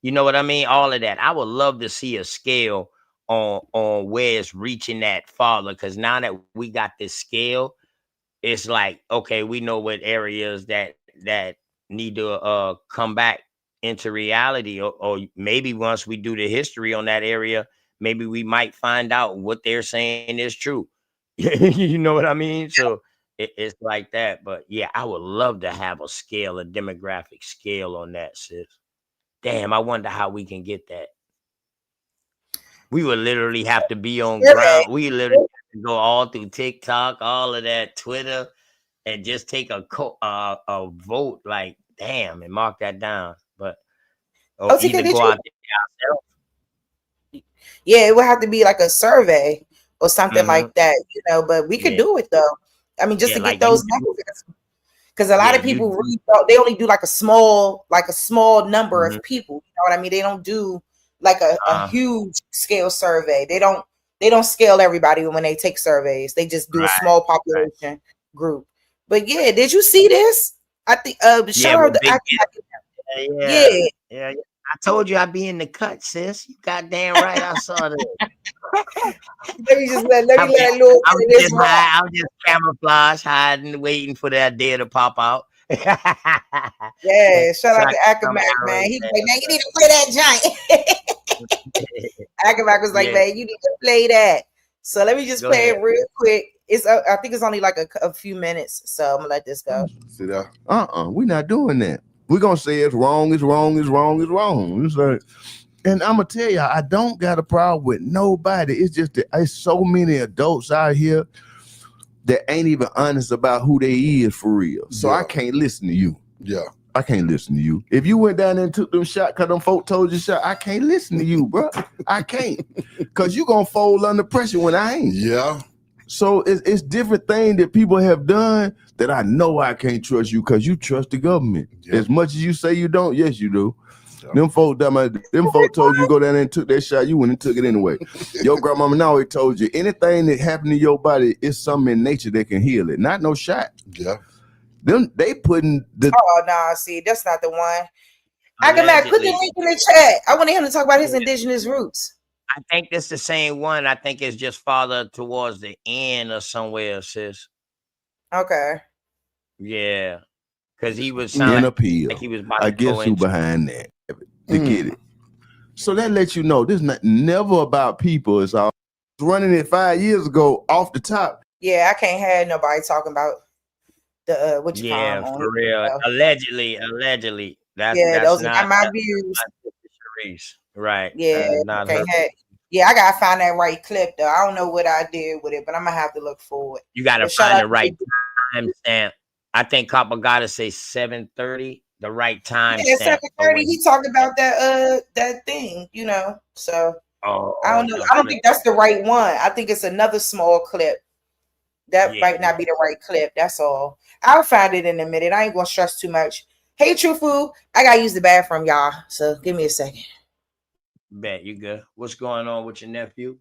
You know what I mean? All of that. I would love to see a scale on where it's reaching that farther, because now that we got this scale, it's like, okay, we know what areas that need to come back into reality, or maybe once we do the history on that area, maybe we might find out what they're saying is true. You know what I mean? So it's like that. But yeah, I would love to have a scale, a demographic scale on that, sis. Damn, I wonder how we can get that. We would literally have to be on ground. We literally have to go all through TikTok, all of that, Twitter, and just take a vote. Like, damn, and mark that down. But either go out there ourselves. Yeah, it would have to be like a survey or something like that, you know. But we could do it though. I mean, just to get those numbers, because a lot of people really they only do like a small number of people. You know what I mean? They don't do like a huge scale survey. They don't scale everybody when they take surveys. They just do a small population group. But yeah, did you see this? I think shout out to yeah. I told you I'd be in the cut, sis. You goddamn right. I saw that. let me let it look. I'm just camouflage, hiding, waiting for that idea to pop out. Yeah, shout out to Akamac, man. He was like, man, you need to play that giant. Akamac was like, man, you need to play that. So let me just play it real quick. It's I think it's only like a few minutes, so I'm gonna let this go. See that? We're not doing that. We're gonna say it's wrong, it's wrong, it's wrong, it's wrong. It's like, and I'm gonna tell you, I don't got a problem with nobody. It's just that there's so many adults out here that ain't even honest about who they is for real. So I can't listen to you. Yeah. I can't listen to you. If you went down there and took them shot because them folk told you shot, I can't listen to you, bro. I can't. Because you going to fold under pressure when I ain't. Yeah. So it's different things that people have done that I know I can't trust you because you trust the government. As much as you say you don't, yes, you do. Them folk told you go down there and took that shot, you went and took it anyway. Your grandmama always told you anything that happened to your body is something in nature that can heal it, not no shot. Yeah. They putting the see, that's not the one. Akamac, put the link in the chat. I want him to talk about his indigenous roots. I think that's the same one. I think it's just farther towards the end or somewhere, sis. Okay. Yeah. Because he was in appeal. like he was about I to go guess who into behind that to get it. So that lets you know this is never about people. It's all running it 5 years ago off the top. Yeah, I can't have nobody talking about the what you call them for real. Allegedly. That's those not are my views. Sharice. Right. Yeah, not okay. her. I gotta find that right clip though. I don't know what I did with it, but I'm gonna have to look for it. You gotta find the right time stamp. I think Copper gotta say 7:30, the right time stamp. 7:30. He talked about that thing, you know. So I don't know. I don't think that's the right one. I think it's another small clip. That might not be the right clip. That's all. I'll find it in a minute. I ain't gonna stress too much. Hey, True Food, I gotta use the bathroom, y'all. So give me a second. Bet you good. What's going on with your nephew?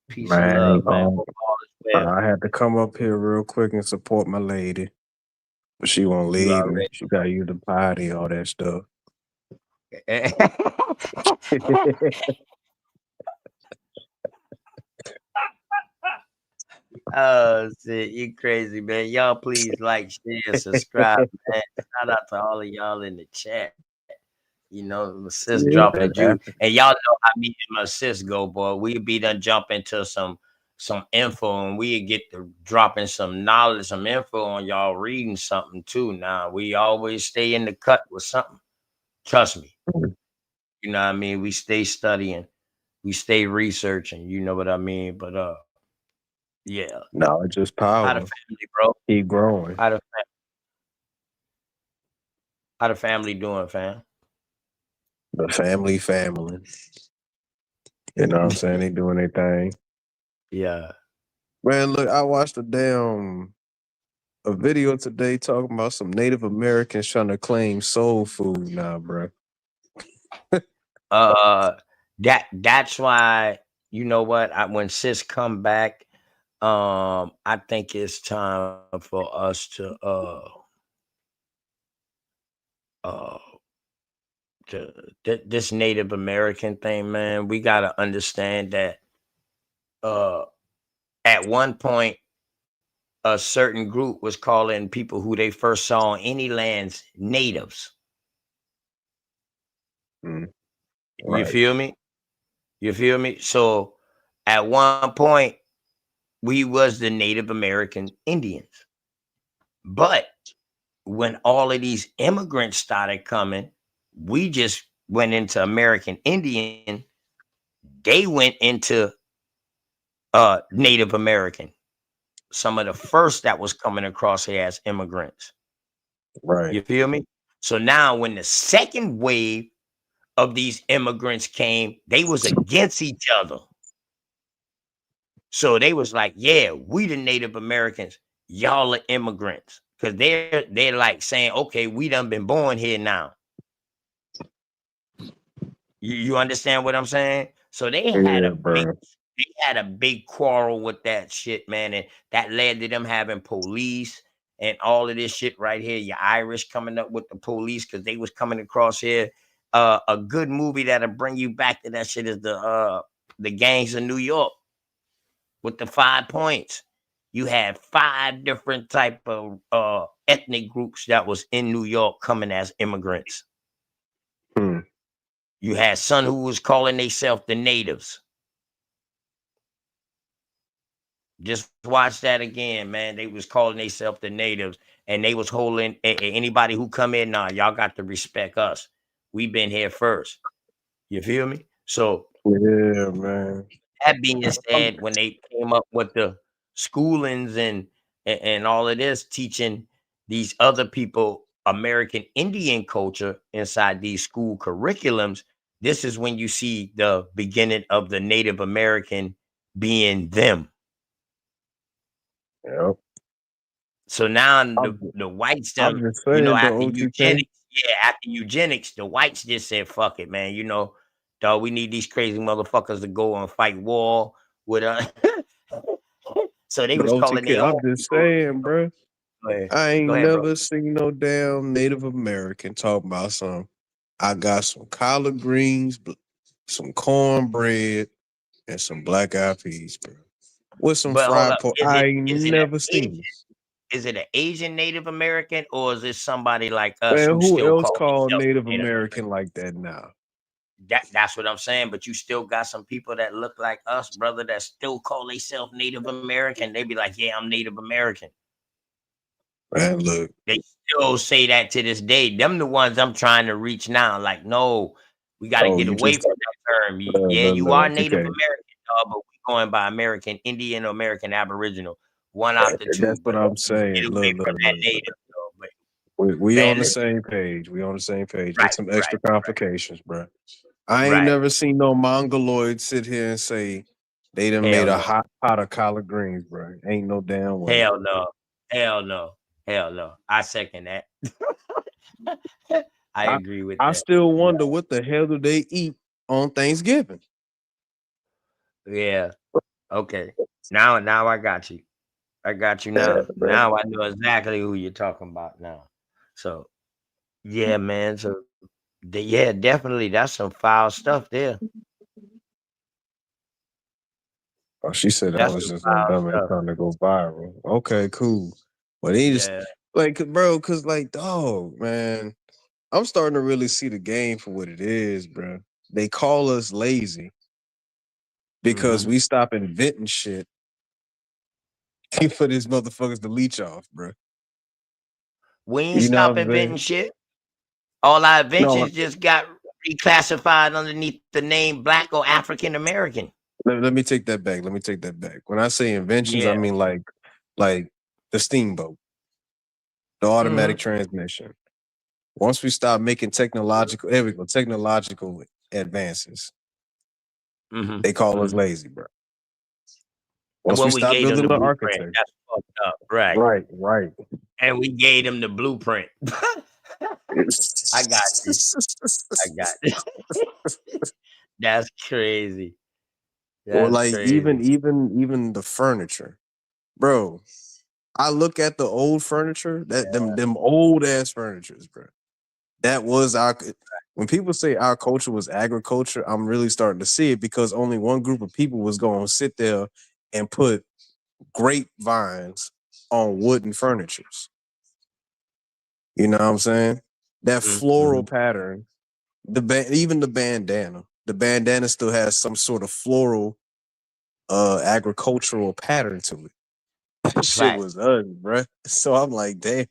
Peace Man, and love, man. Hope all is well. I had to come up here real quick and support my lady, but she won't leave me. She got to use the potty, all that stuff. Oh shit, you crazy, man. Y'all please like, share, subscribe, man. Shout out to all of y'all in the chat. You know, my sis dropping the juice. And y'all know how me and my sis go, boy. We be done jump into some info and we get to dropping some knowledge, some info on y'all reading something too. Now we always stay in the cut with something. Trust me. You know what I mean? We stay studying, we stay researching, you know what I mean? But yeah. No, it's just power. How the family, bro? Keep growing. How the family doing, fam? The family. You know what I'm saying? They doing their thing. Yeah. Man, look, I watched a video today talking about some Native Americans trying to claim soul food now, bro. That's why, you know what? When sis come back, I think it's time for us to this Native American thing, man. We gotta understand that at one point a certain group was calling people who they first saw on any lands natives. Right. You feel me? So at one point we was the Native American Indians. But when all of these immigrants started coming, we just went into American Indian. They went into Native American. Some of the first that was coming across here as immigrants. Right. You feel me? So now when the second wave of these immigrants came, they was against each other. So they was like, yeah, we the Native Americans, y'all are immigrants. Because they're like saying, okay, we done been born here now. You understand what I'm saying? So they had a big quarrel with that shit, man, and that led to them having police and all of this shit right here. Your Irish coming up with the police because they was coming across here. A good movie that'll bring you back to that shit is the Gangs of New York with the 5 points. You had 5 different type of ethnic groups that was in New York coming as immigrants. You had some who was calling themselves the natives. Just watch that again, man. They was calling themselves the natives, and they was holding anybody who come in. Nah, y'all got to respect us. We been here first. You feel me? So yeah, man. That being said, when they came up with the schoolings and all of this, teaching these other people American Indian culture inside these school curriculums, this is when you see the beginning of the Native American being them. Yep. So now the whites, them, you know, after eugenics, the whites just said, fuck it, man. You know, dog, we need these crazy motherfuckers to go and fight war with us. So they was calling OTK, I'm just saying, bro. I ain't never bro. seen no damn Native American talking about some. I got some collard greens, some cornbread, and some black eyed peas, bro. With some fried pork. I ain't never seen it. Is it an Asian Native American, or is it somebody like us? Man, who still else called Native American like that now? That's what I'm saying. But you still got some people that look like us, brother, that still call themselves Native American. They be like, yeah, I'm Native American. Man, look. They still say that to this day. Them the ones I'm trying to reach now. Like, no, we got to get away from that term. You are Native American, dog, but we going by American Indian or American Aboriginal. One out the two. That's what I'm saying. Look. We on the same page. We on the same page. With some extra complications, bro. I ain't never seen no Mongoloid sit here and say they done made a hot pot of collard greens, bro. Ain't no damn way. Hell no. Hell no. I second that. I agree with that. I still wonder what the hell do they eat on Thanksgiving? Yeah. Okay. Now I got you. I got you now. Now I know exactly who you're talking about now. So yeah, man. So yeah, definitely that's some foul stuff there. Oh, she said that was just on dumb and trying to go viral. Okay, cool. But he just like, bro, cause like, dog, man, I'm starting to really see the game for what it is, bro. They call us lazy because we stop inventing shit for these motherfuckers to leech off, bro. We ain't stop inventing shit. All our inventions just got reclassified underneath the name Black or African American. Let me take that back. When I say inventions, I mean like the steamboat, the automatic transmission. Once we stop making technological advances, they call us lazy, bro. Once we stop building the architecture, that's fucked up. Right. And we gave them the blueprint. I got you. That's crazy. Or like even the furniture, bro. I look at the old furniture, them old ass furnitures, bro. That was when people say our culture was agriculture, I'm really starting to see it because only one group of people was going to sit there and put grapevines on wooden furnitures. You know what I'm saying? That floral pattern, even the bandana. The bandana still has some sort of floral agricultural pattern to it. That shit was ugly, bro. So I'm like, damn,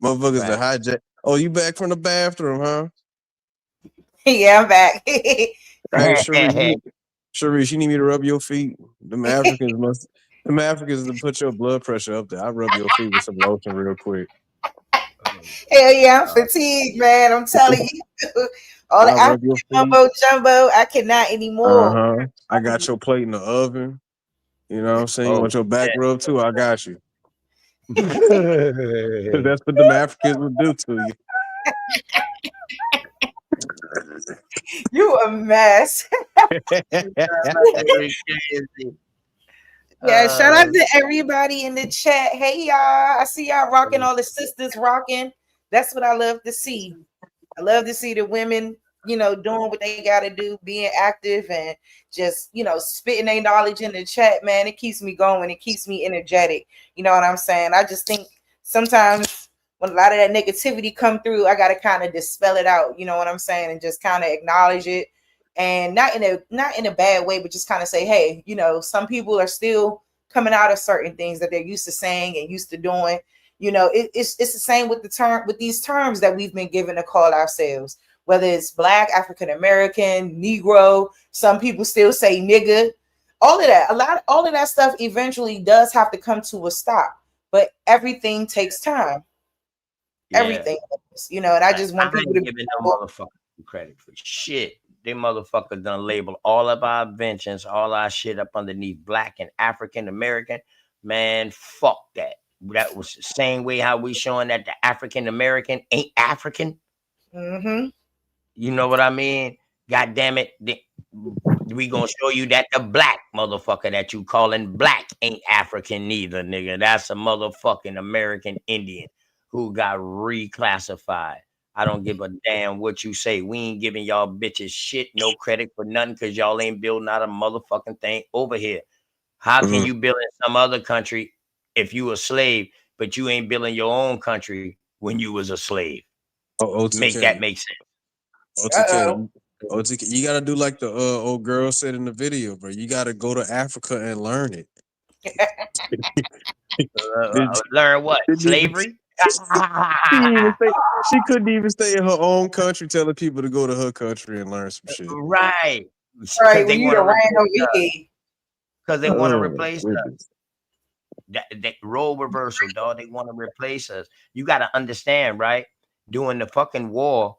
motherfuckers the hijack. Oh, you back from the bathroom, huh? Yeah, I'm back. Hey, Sharice, you need me to rub your feet? Them Africans to put your blood pressure up there. I rub your feet with some lotion real quick. Hell yeah, I'm fatigued, man. I'm telling you. All the African mumbo jumbo, I cannot anymore. I got your plate in the oven. You know what I'm saying? You Oh, want your back shit. rub too? I got you. That's what them Africans would do to you. You a mess. Yeah, shout out to everybody in the chat. Hey y'all, I see y'all rocking, all the sisters rocking. That's what I love to see. I love to see the women, you know, doing what they got to do, being active and just, you know, spitting their knowledge in the chat, man. It keeps me going. It keeps me energetic. You know what I'm saying? I just think sometimes when a lot of that negativity come through, I got to kind of dispel it out. You know what I'm saying? And just kind of acknowledge it. And not in a bad way, but just kind of say, hey, you know, some people are still coming out of certain things that they're used to saying and used to doing. You know, it's the same with these terms that we've been given to call ourselves, whether it's Black, African American, Negro. Some people still say nigga. All of that stuff eventually does have to come to a stop. But everything takes time. Yeah. Everything, you know. And I just want people to giving no motherfucker credit for shit. They motherfuckers done label all of our inventions, all our shit up underneath Black and African American. Man, fuck that. That was the same way how we showing that the African American ain't African. Mm-hmm. You know what I mean? God damn it. We gonna show you that the Black motherfucker that you calling Black ain't African neither, nigga. That's a motherfucking American Indian who got reclassified. I don't give a damn what you say. We ain't giving y'all bitches shit, no credit for nothing, because y'all ain't building out a motherfucking thing over here. How can you build in some other country if you a slave, but you ain't building your own country when you was a slave? Make that make sense. OTK, you gotta do like the old girl said in the video, bro. You gotta go to Africa and learn it. Learn what? Slavery? She couldn't even stay in her own country telling people to go to her country and learn some shit. Right. Right, when you the random idiot. Because they want to replace us. That role reversal, dog. They want to replace us. You got to understand, right? During the fucking war,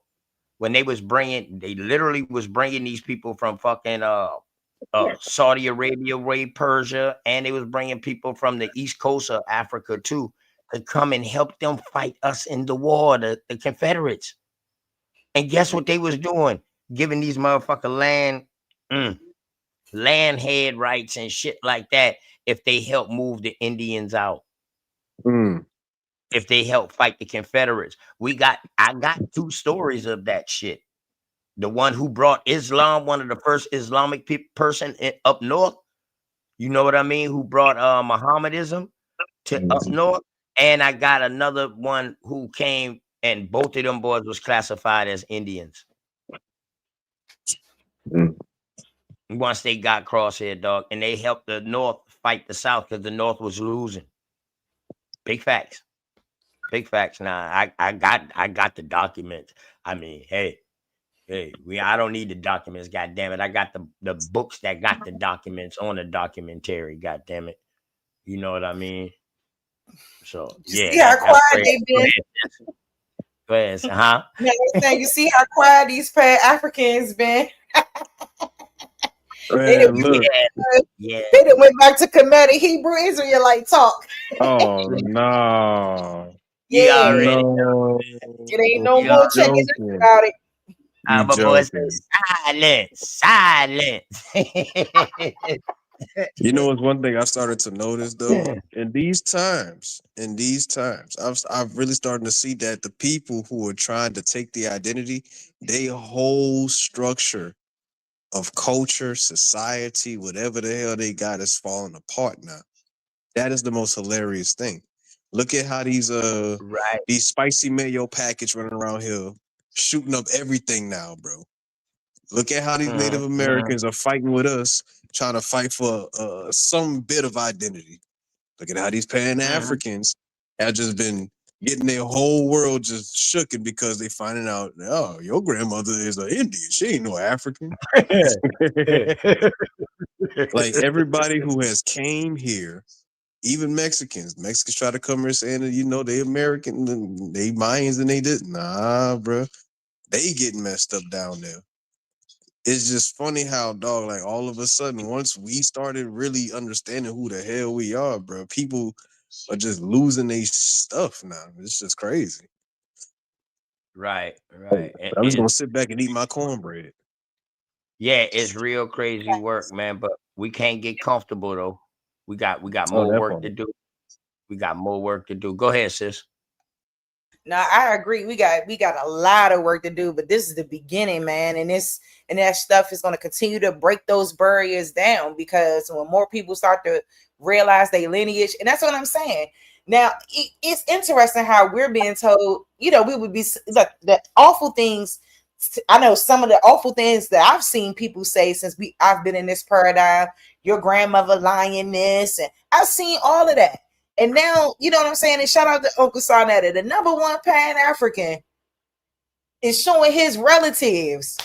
when they literally was bringing these people from fucking Saudi Arabia, Persia, and they was bringing people from the east coast of Africa too, to come and help them fight us in the war, the Confederates. And guess what they was doing? Giving these motherfucker land head rights and shit like that if they help move the Indians out. If they help fight the Confederates. I got 2 stories of that shit. The one who brought Islam, one of the first Islamic person up north, you know what I mean, who brought Mohammedanism to up north. And I got another one who came, and both of them boys was classified as Indians. Once they got crosshair, dog, and they helped the North fight the South because the North was losing. Big facts. Big facts. Now I got the documents. I mean, hey, I don't need the documents. God damn it, I got the books that got the documents on the documentary. God damn it, you know what I mean. So yeah, see how quiet they been. Go ahead, huh? You see how quiet these Pan-Africans been. They done went back to Kemetic Hebrew Israelite talk. Oh no. Yeah, no. It ain't no more checking about it. My boy said silence. You know, it's one thing I started to notice though. In these times, I've really started to see that the people who are trying to take the identity, their whole structure of culture, society, whatever the hell they got is falling apart now. That is the most hilarious thing. Look at how these spicy mayo packets running around here shooting up everything now, bro. Look at how these Native Americans are fighting with us, trying to fight for some bit of identity. Look at how these Pan-Africans have just been getting their whole world just shooken because they finding out, oh, your grandmother is an Indian. She ain't no African. Like everybody who has came here, even Mexicans try to come here saying that, you know, they American, they Mayans, and they did. Nah, bro. They getting messed up down there. it's just funny how, dog, like all of a sudden, once we started really understanding who the hell we are, bro, people are just losing their stuff now. It's just crazy. Right. I'm just gonna sit back and eat my cornbread. Yeah, it's real crazy work, man. But we can't get comfortable though. We got more work to do. We got more work to do. Go ahead, sis. No, I agree. We got a lot of work to do, but this is the beginning, man. And that stuff is going to continue to break those barriers down, because when more people start to realize their lineage, and that's what I'm saying. Now, it's interesting how we're being told, we would be the awful things. I know some of the awful things that I've seen people say since I've been in this paradigm. Your grandmother lying this, and I've seen all of that. And now, you know what I'm saying? And shout out to Uncle Sarnetta, the number one Pan-African, is showing his relatives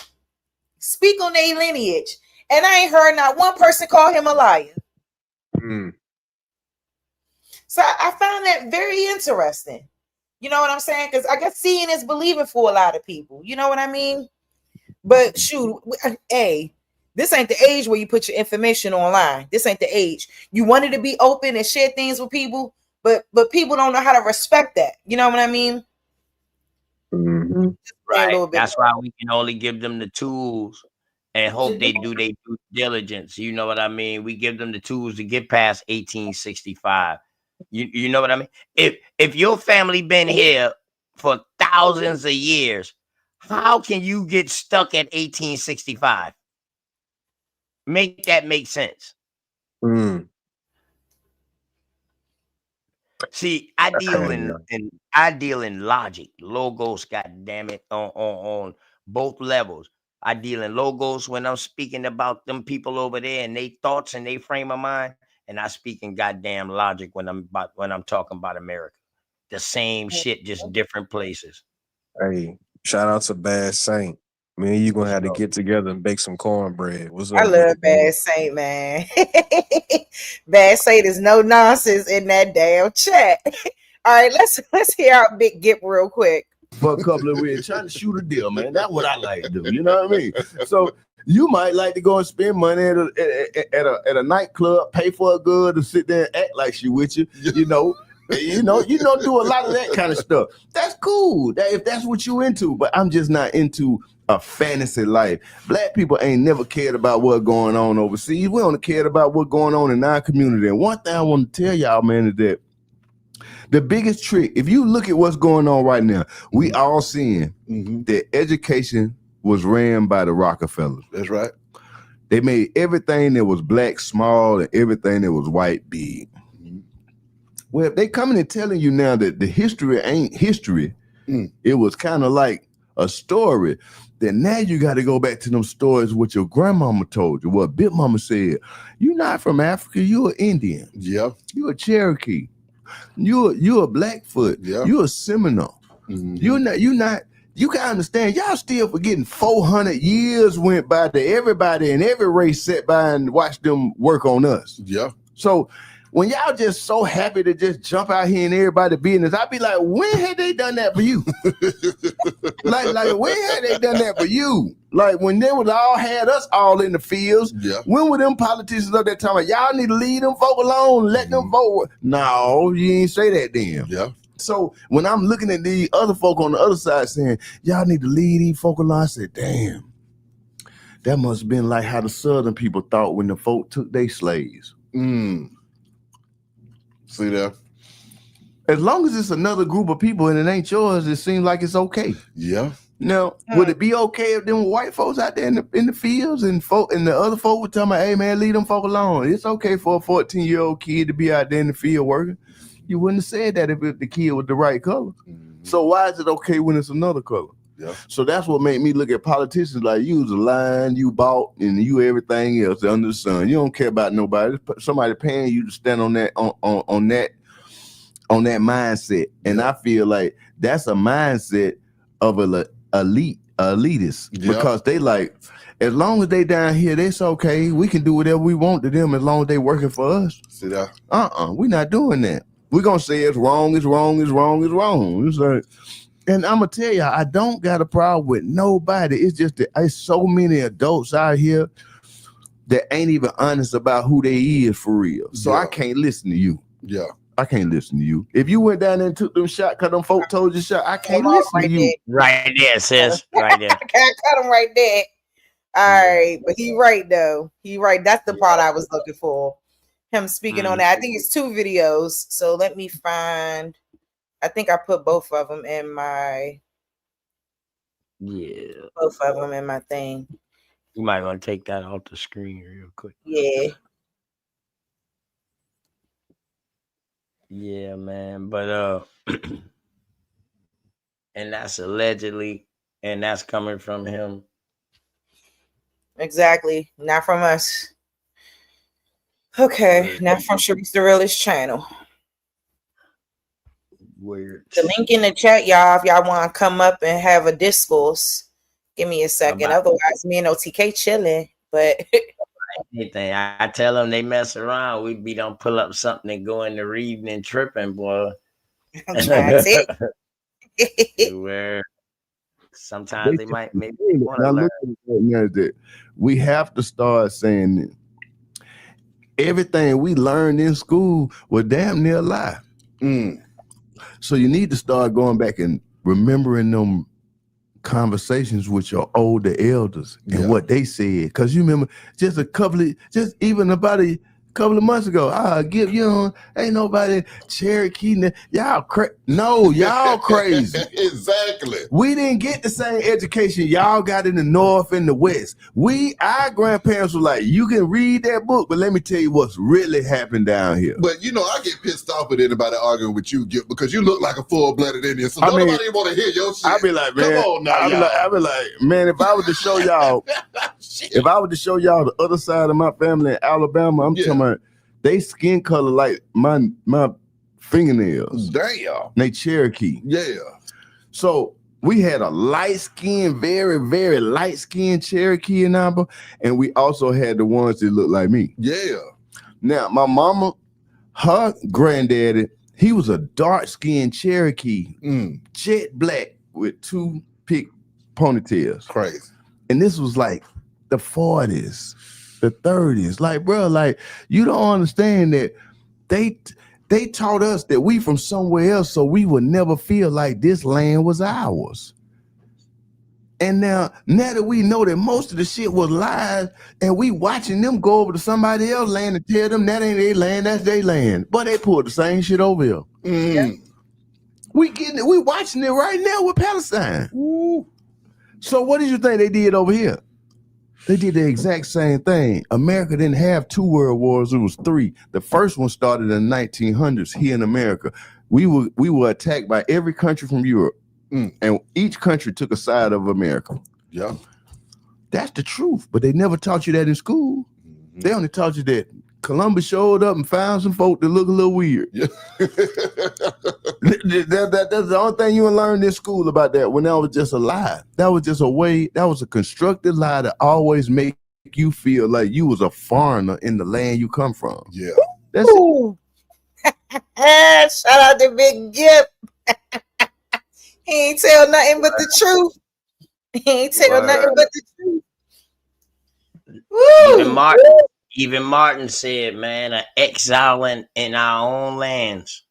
speak on their lineage. And I ain't heard not one person call him a liar. So I found that very interesting. You know what I'm saying? Because I guess seeing is believing for a lot of people. You know what I mean? But shoot, hey, this ain't the age where you put your information online. This ain't the age. You wanted to be open and share things with people, but people don't know how to respect that. You know what I mean? Right. That's why we can only give them the tools and hope they do their due diligence. You know what I mean? We give them the tools to get past 1865. You know what I mean? If your family been here for thousands of years, how can you get stuck at 1865? Make that make sense. See, I deal in logic, logos, god damn it, on both levels. I deal in logos when I'm speaking about them people over there and they thoughts and they frame of mind, and I speak in goddamn logic when I'm talking about America. The same shit, just different places. Hey, shout out to Bad Saint. Me and you gonna have to get together and bake some cornbread. What's up? I love Bad Saint, man. Bad Saint is no nonsense in that damn chat. All right, let's hear out Big Gip real quick. For a couple of weeks, trying to shoot a deal, man. That's what I like to do. You know what I mean? So you might like to go and spend money at a nightclub, pay for a girl to sit there and act like she with you. You know, do a lot of that kind of stuff. That's cool. If that's what you into, but I'm just not into a fantasy life. Black people ain't never cared about what's going on overseas. We only cared about what's going on in our community. And one thing I want to tell y'all, man, is that the biggest trick, if you look at what's going on right now, we all seeing that education was ran by the Rockefellers. That's right. They made everything that was black small and everything that was white big. Well, if they coming and telling you now that the history ain't history, it was kind of like a story, then now you got to go back to them stories what your grandmama told you, what Big Mama said. You're not from Africa, you're an Indian. Yeah. You're a Cherokee. You're a Blackfoot. Yeah. You're a Seminole. You're not, you can understand, y'all still forgetting 400 years went by to everybody and every race sat by and watched them work on us. Yeah. So when y'all just so happy to just jump out here in everybody's business, I'd be like, when had they done that for you? like when had they done that for you? Like when they was all had us all in the fields. Yeah. When were them politicians up there talking about y'all need to leave them folk alone, let them vote? No, you ain't say that then. Yeah. So when I'm looking at these other folk on the other side saying, y'all need to leave these folk alone, I said, damn, that must have been like how the Southern people thought when the folk took their slaves. See there? As long as it's another group of people and it ain't yours, it seems like it's okay. Yeah. Now, would it be okay if them white folks out there in the fields and the other folk were telling me, hey man, leave them folk alone. It's okay for a 14-year-old kid to be out there in the field working. You wouldn't have said that if the kid was the right color. So why is it okay when it's another color? Yeah. So that's what made me look at politicians like you was a line, you bought, and you everything else under the sun. You don't care about nobody. Somebody paying you to stand on that on that mindset. And I feel like that's a mindset of an elitist because they like, as long as they down here, that's okay. We can do whatever we want to them as long as they working for us. See that? We're not doing that. We're gonna say it's wrong, it's wrong, it's wrong, it's wrong. It's like, And I'm gonna tell you, I don't got a problem with nobody. It's just that there's so many adults out here that ain't even honest about who they is for real. So I can't listen to you. Yeah. I can't listen to you. If you went down there and took them shot, cause them folk told you shot, I can't listen to you. Right there, sis. Right there. I can't cut him right there. All right, but he right though. He right. That's the part I was looking for. Him speaking on that. I think it's 2 videos. So let me find. I think I put both of them in my. Yeah. Both of them in my thing. You might want to take that off the screen real quick. Yeah. Yeah, man. But and that's allegedly, and that's coming from him. Exactly. Not from us. Okay. Not from Sharice the Realist channel. Weird. The link in the chat, y'all, if y'all want to come up and have a discourse. Give me a second. Otherwise, me and OTK chilling. But anything, I tell them they mess around. We be done pull up something and go into reading and tripping, boy. That's it. Where sometimes they might maybe want Now to learn. look at it right now that we have to start saying that everything we learned in school was damn near a lie. So you need to start going back and remembering them conversations with your older elders and what they said. Cause you remember just even about a couple of months ago, I'll give you ain't nobody Cherokee. Y'all y'all crazy. Exactly. We didn't get the same education y'all got in the North and the West. Our grandparents were like, you can read that book, but let me tell you what's really happened down here. But you know, I get pissed off with anybody arguing with you because you look like a full-blooded Indian. So nobody want to hear your shit. I be like, man, come on now, I be like, man, if I were to show y'all, the other side of my family in Alabama, I'm talking about they skin color like my fingernails. Damn. They Cherokee. Yeah. So we had a light-skinned, very, very light-skinned Cherokee in Alabama, and we also had the ones that looked like me. Yeah. Now, my mama, her granddaddy, he was a dark-skinned Cherokee, jet black with 2 pig ponytails. Crazy. And this was like the 40s, the 30s. Like, bro, like, you don't understand that they taught us that we from somewhere else, so we would never feel like this land was ours. And now that we know that most of the shit was lies, and we watching them go over to somebody else's land and tell them that ain't their land, that's their land. But they pulled the same shit over here. We getting it, we watching it right now with Palestine. So what did you think they did over here? They did the exact same thing. America didn't have 2 world wars, it was 3. The first one started in the 1900s here in America. We were attacked by every country from Europe. And each country took a side of America. Yeah. That's the truth. But they never taught you that in school. They only taught you that Columbus showed up and found some folk that look a little weird. Yeah. That's the only thing you learned in school about that, when that was just a lie. That was just that was a constructed lie to always make you feel like you was a foreigner in the land you come from. Yeah. That's it. Shout out to Big Gift. He ain't tell nothing but the truth. He ain't tell nothing but the truth. Even Martin said, man, exiling in our own lands.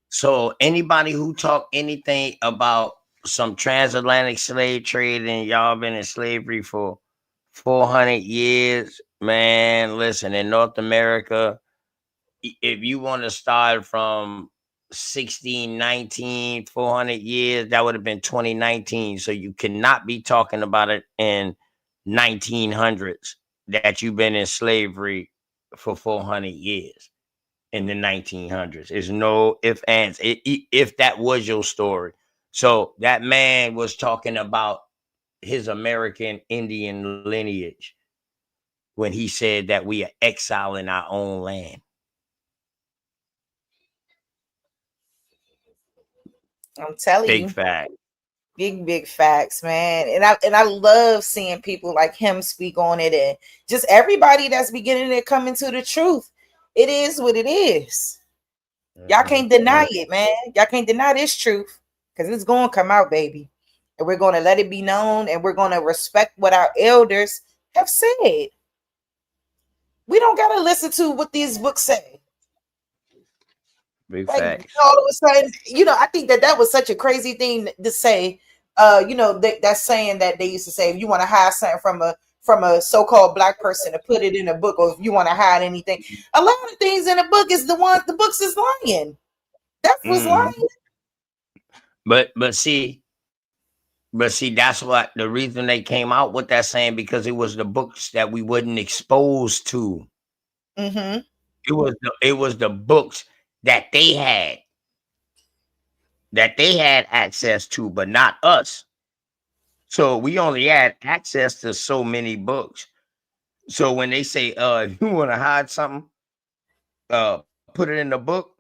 So anybody who talk anything about some transatlantic slave trade and y'all been in slavery for 400 years, man, listen, in North America, if you want to start from 1619, 400 years, that would have been 2019. So you cannot be talking about it in 1900s that you've been in slavery for 400 years in the 1900s. There's no ifs, ands, if that was your story. So that man was talking about his American Indian lineage when he said that we are exiled in our own land. I'm telling you. Big fact. Big facts, man. And I love seeing people like him speak on it, and just everybody that's beginning to come into the truth. It is what it is. Y'all can't deny it, man. Y'all can't deny this truth because it's going to come out, baby. And we're going to let it be known, and we're going to respect what our elders have said. We don't got to listen to what these books say. Big Like, facts. all of a sudden, I think that was such a crazy thing to say. That's saying that they used to say, if you want to hide something from a so-called black person, to put it in a book, or if you want to hide anything. A lot of things in the book is the books is lying. That's what's lying. But see, that's what the reason they came out with that saying, because it was the books that we wasn't exposed to. Mm-hmm. It was the books that they had access to, but not us. So we only had access to so many books. So when they say, if you want to hide something, put it in the book.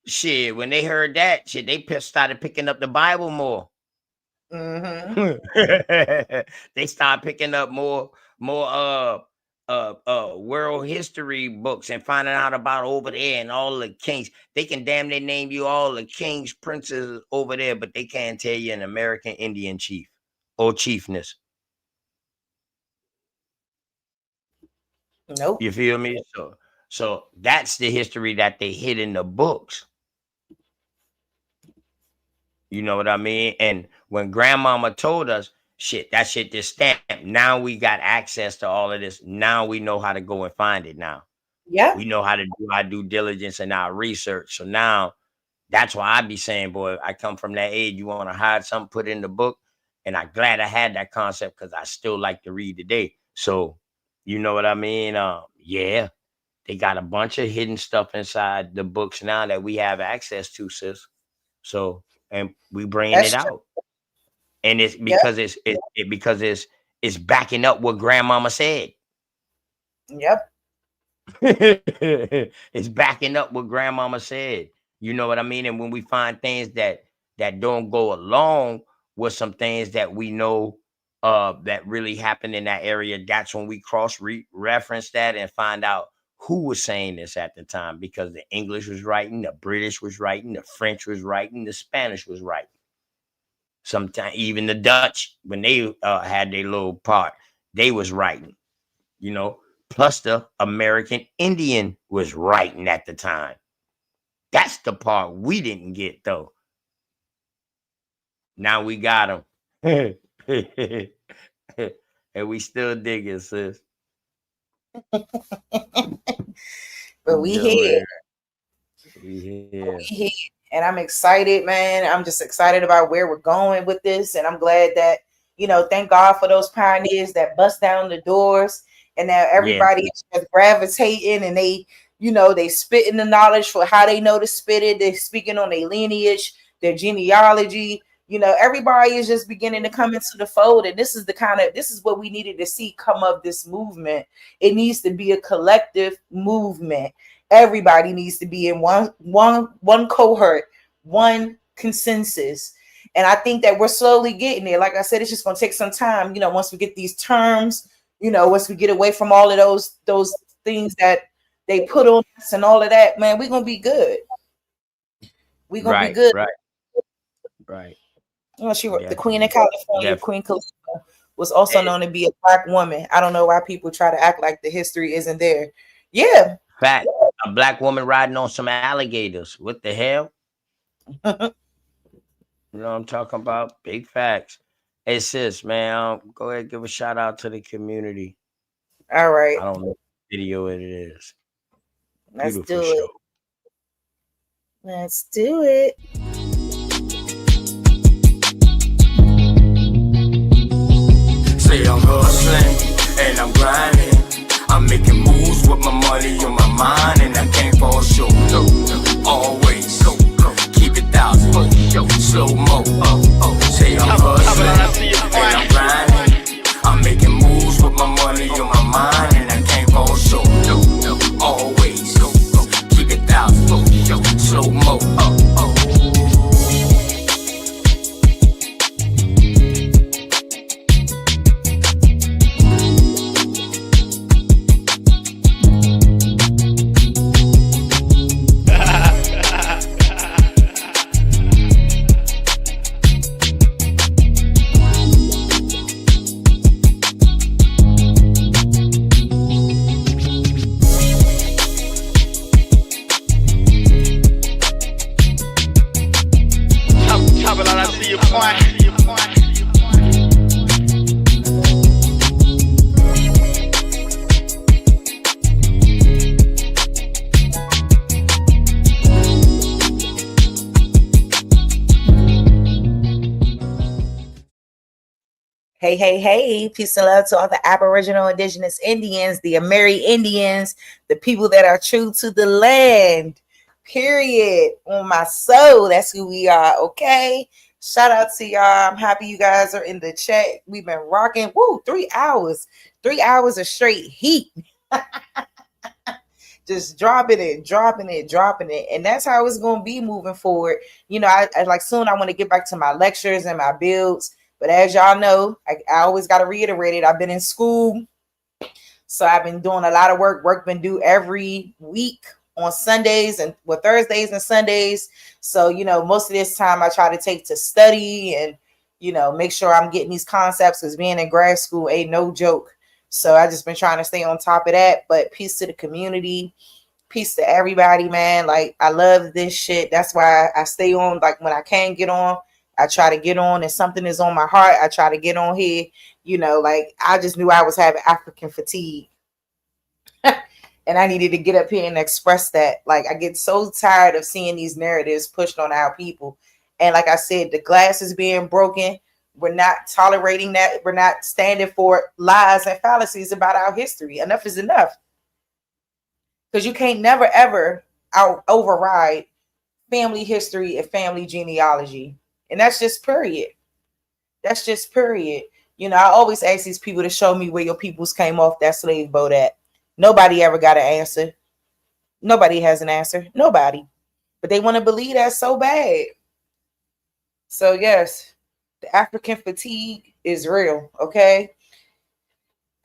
Shit, when they heard that shit, they started picking up the Bible more. Mm-hmm. They started picking up more world history books and finding out about over there and all the kings. They can damn near name you all the kings, princes over there, but they can't tell you an American Indian chief or chiefness. Nope. You feel me? So that's the history that they hid in the books. You know what I mean? And when grandmama told us, shit, that shit just stamped. Now we got access to all of this. Now we know how to go and find it now. Yeah. We know how to do our due diligence and our research. So now that's why I be saying, boy, I come from that age. You want to hide something, put it in the book. And I'm glad I had that concept because I still like to read today. So you know what I mean? Yeah, they got a bunch of hidden stuff inside the books now that we have access to, sis. So, and we bringing it out. And it's because it's backing up what grandmama said. Yep. It's backing up what grandmama said. You know what I mean? And when we find things that don't go along with some things that we know that really happened in that area, that's when we cross-reference that and find out who was saying this at the time, because the English was writing, the British was writing, the French was writing, the Spanish was writing. Sometimes even the Dutch, when they had their little part, they was writing, plus the American Indian was writing at the time. That's the part we didn't get, though. Now we got them. And we still digging, sis. But we here. And I'm excited, man. I'm just excited about where we're going with this. And I'm glad that, thank God for those pioneers that bust down the doors. And now everybody is just gravitating, and they, they spitting the knowledge for how they know to spit it. They're speaking on their lineage, their genealogy. Everybody is just beginning to come into the fold. And this is what we needed to see come of this movement. It needs to be a collective movement. Everybody needs to be in one cohort, one consensus. And I think that we're slowly getting there. Like I said, it's just going to take some time. Once we get these terms, once we get away from all of those things that they put on us and all of that, man, we're going to be good. We're going to be good. Right. The Queen of California, Queen Khalifa, was also known to be a Black woman. I don't know why people try to act like the history isn't there. Yeah. Fact. A Black woman riding on some alligators. What the hell? You know what I'm talking about? Big facts. Hey, sis, man, go ahead and give a shout out to the community. All right. I don't know what video it is. Let's do it. Let's do it. Say I'm hustling and I'm grinding. I'm making moves with my money on my mind, and I can't fall short. No, always keep it 1,000. Slow mo. Say I'm hustling and I'm grinding. I'm making moves with my money on my mind, and I can't fall short. No, always keep it 1,000. Slow mo. Hey, hey, hey, peace and love to all the Aboriginal Indigenous Indians, the Amerindians, the people that are true to the land, period. On my soul, that's who we are, okay? Shout out to y'all. I'm happy you guys are in the chat. We've been rocking, 3 hours. 3 hours of straight heat. Just dropping it. And that's how it's going to be moving forward. You know, I like soon I want to get back to my lectures and my builds. But as y'all know, I always got to reiterate it. I've been in school. So I've been doing a lot of work been due every week on Sundays and Thursdays and Sundays. So, you know, most of this time I try to take to study and, you know, make sure I'm getting these concepts, because being in grad school ain't no joke. So I just been trying to stay on top of that. But peace to the community. Peace to everybody, man. Like, I love this shit. That's why I stay on. Like, when I can get on, I try to get on. If something is on my heart, I try to get on here. You know, like, I just knew I was having African fatigue. And I needed to get up here and express that. Like, I get so tired of seeing these narratives pushed on our people. And like I said, the glass is being broken. We're not tolerating that. We're not standing for lies and fallacies about our history. Enough is enough. Because you can't never, ever override family history and family genealogy. And that's just period. That's just period. You know, I always ask these people to show me where your peoples came off that slave boat at. Nobody ever got an answer. Nobody has an answer. Nobody. But they want to believe that so bad. So yes, the African fatigue is real, okay?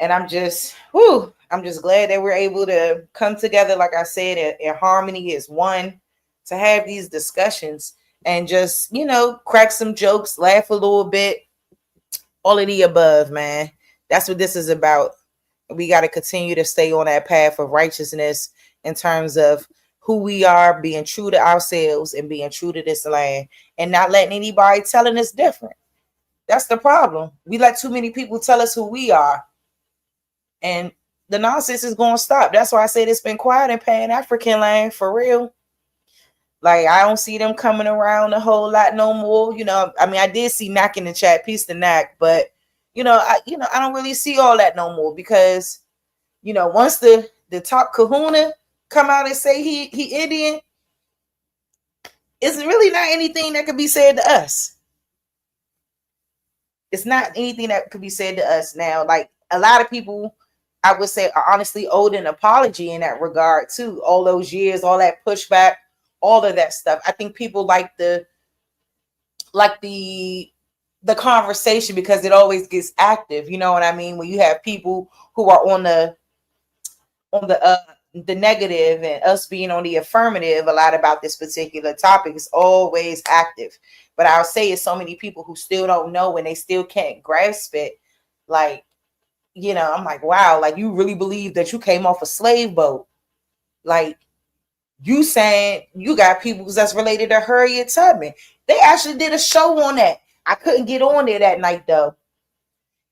And I'm just glad that we're able to come together, like I said, in harmony as one, to have these discussions and just, you know, crack some jokes, laugh a little bit, all of the above, man. That's what this is about. We got to continue to stay on that path of righteousness in terms of who we are, being true to ourselves and being true to this land and not letting anybody telling us different. That's the problem. We let too many people tell us who we are. And the nonsense is going to stop. That's why I said it's been quiet in Pan-African land, for real. Like, I don't see them coming around a whole lot no more. You know, I mean, I did see Knack in the chat, peace to Knack, but I don't really see all that no more, because, you know, once the top kahuna come out and say he Indian, it's really not anything that could be said to us. It's not anything that could be said to us now. Like, a lot of people, I would say, are honestly owed an apology in that regard too. All those years, all that pushback, all of that stuff. I think people like the conversation because it always gets active. You know what I mean? When you have people who are on the negative and us being on the affirmative a lot about this particular topic is always active. But I'll say it's so many people who still don't know and they still can't grasp it. Like, you know, I'm like, wow, like, you really believe that you came off a slave boat? Like, you saying you got people that's related to Harriet Tubman. They actually did a show on that. I couldn't get on there that night though.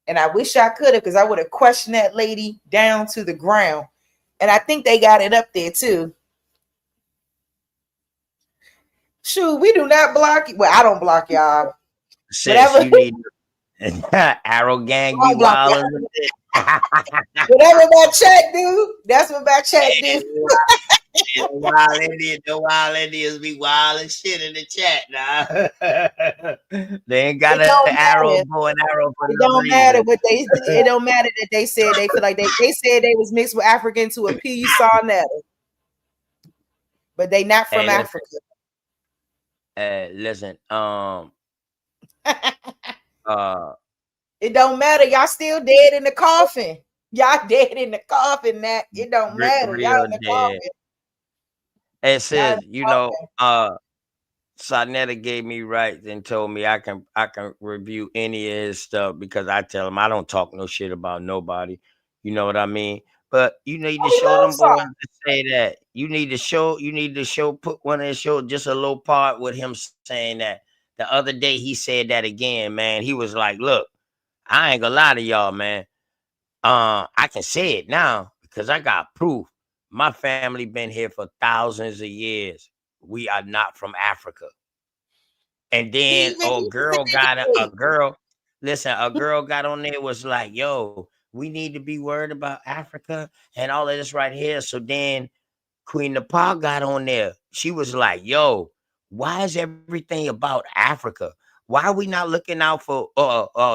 And I wish I could have, because I would have questioned that lady down to the ground. And I think they got it up there too. Shoot, we do not block you. Well, I don't block y'all. Sis, you need Arrow Gang be wild. Whatever my chat do, that's what my chat do. The wild Indians be wild and shit in the chat now. They ain't got an arrow bow and arrow for it. Don't matter what they. It don't matter that they said they feel like they said they was mixed with African to appease Sarnetta, but they not from Africa. Listen, it don't matter. Y'all still dead in the coffin. Y'all dead in the coffin. That it don't matter. Y'all in the coffin. It says, you know, Sarnetta gave me rights and told me I can review any of his stuff, because I tell him I don't talk no shit about nobody. You know what I mean? But you need to show them boys to say that. You need to show, put one in the show, just a little part with him saying that. the other day he said that again, man. He was like, look, I ain't gonna lie to y'all, man. I can say it now because I got proof. My family been here for thousands of years. We are not from Africa. And then a girl got a girl got on there, was like, yo, we need to be worried about Africa and all of this right here. So then Queen Nepal got on there. She was like, yo, why is everything about Africa? Why are we not looking out for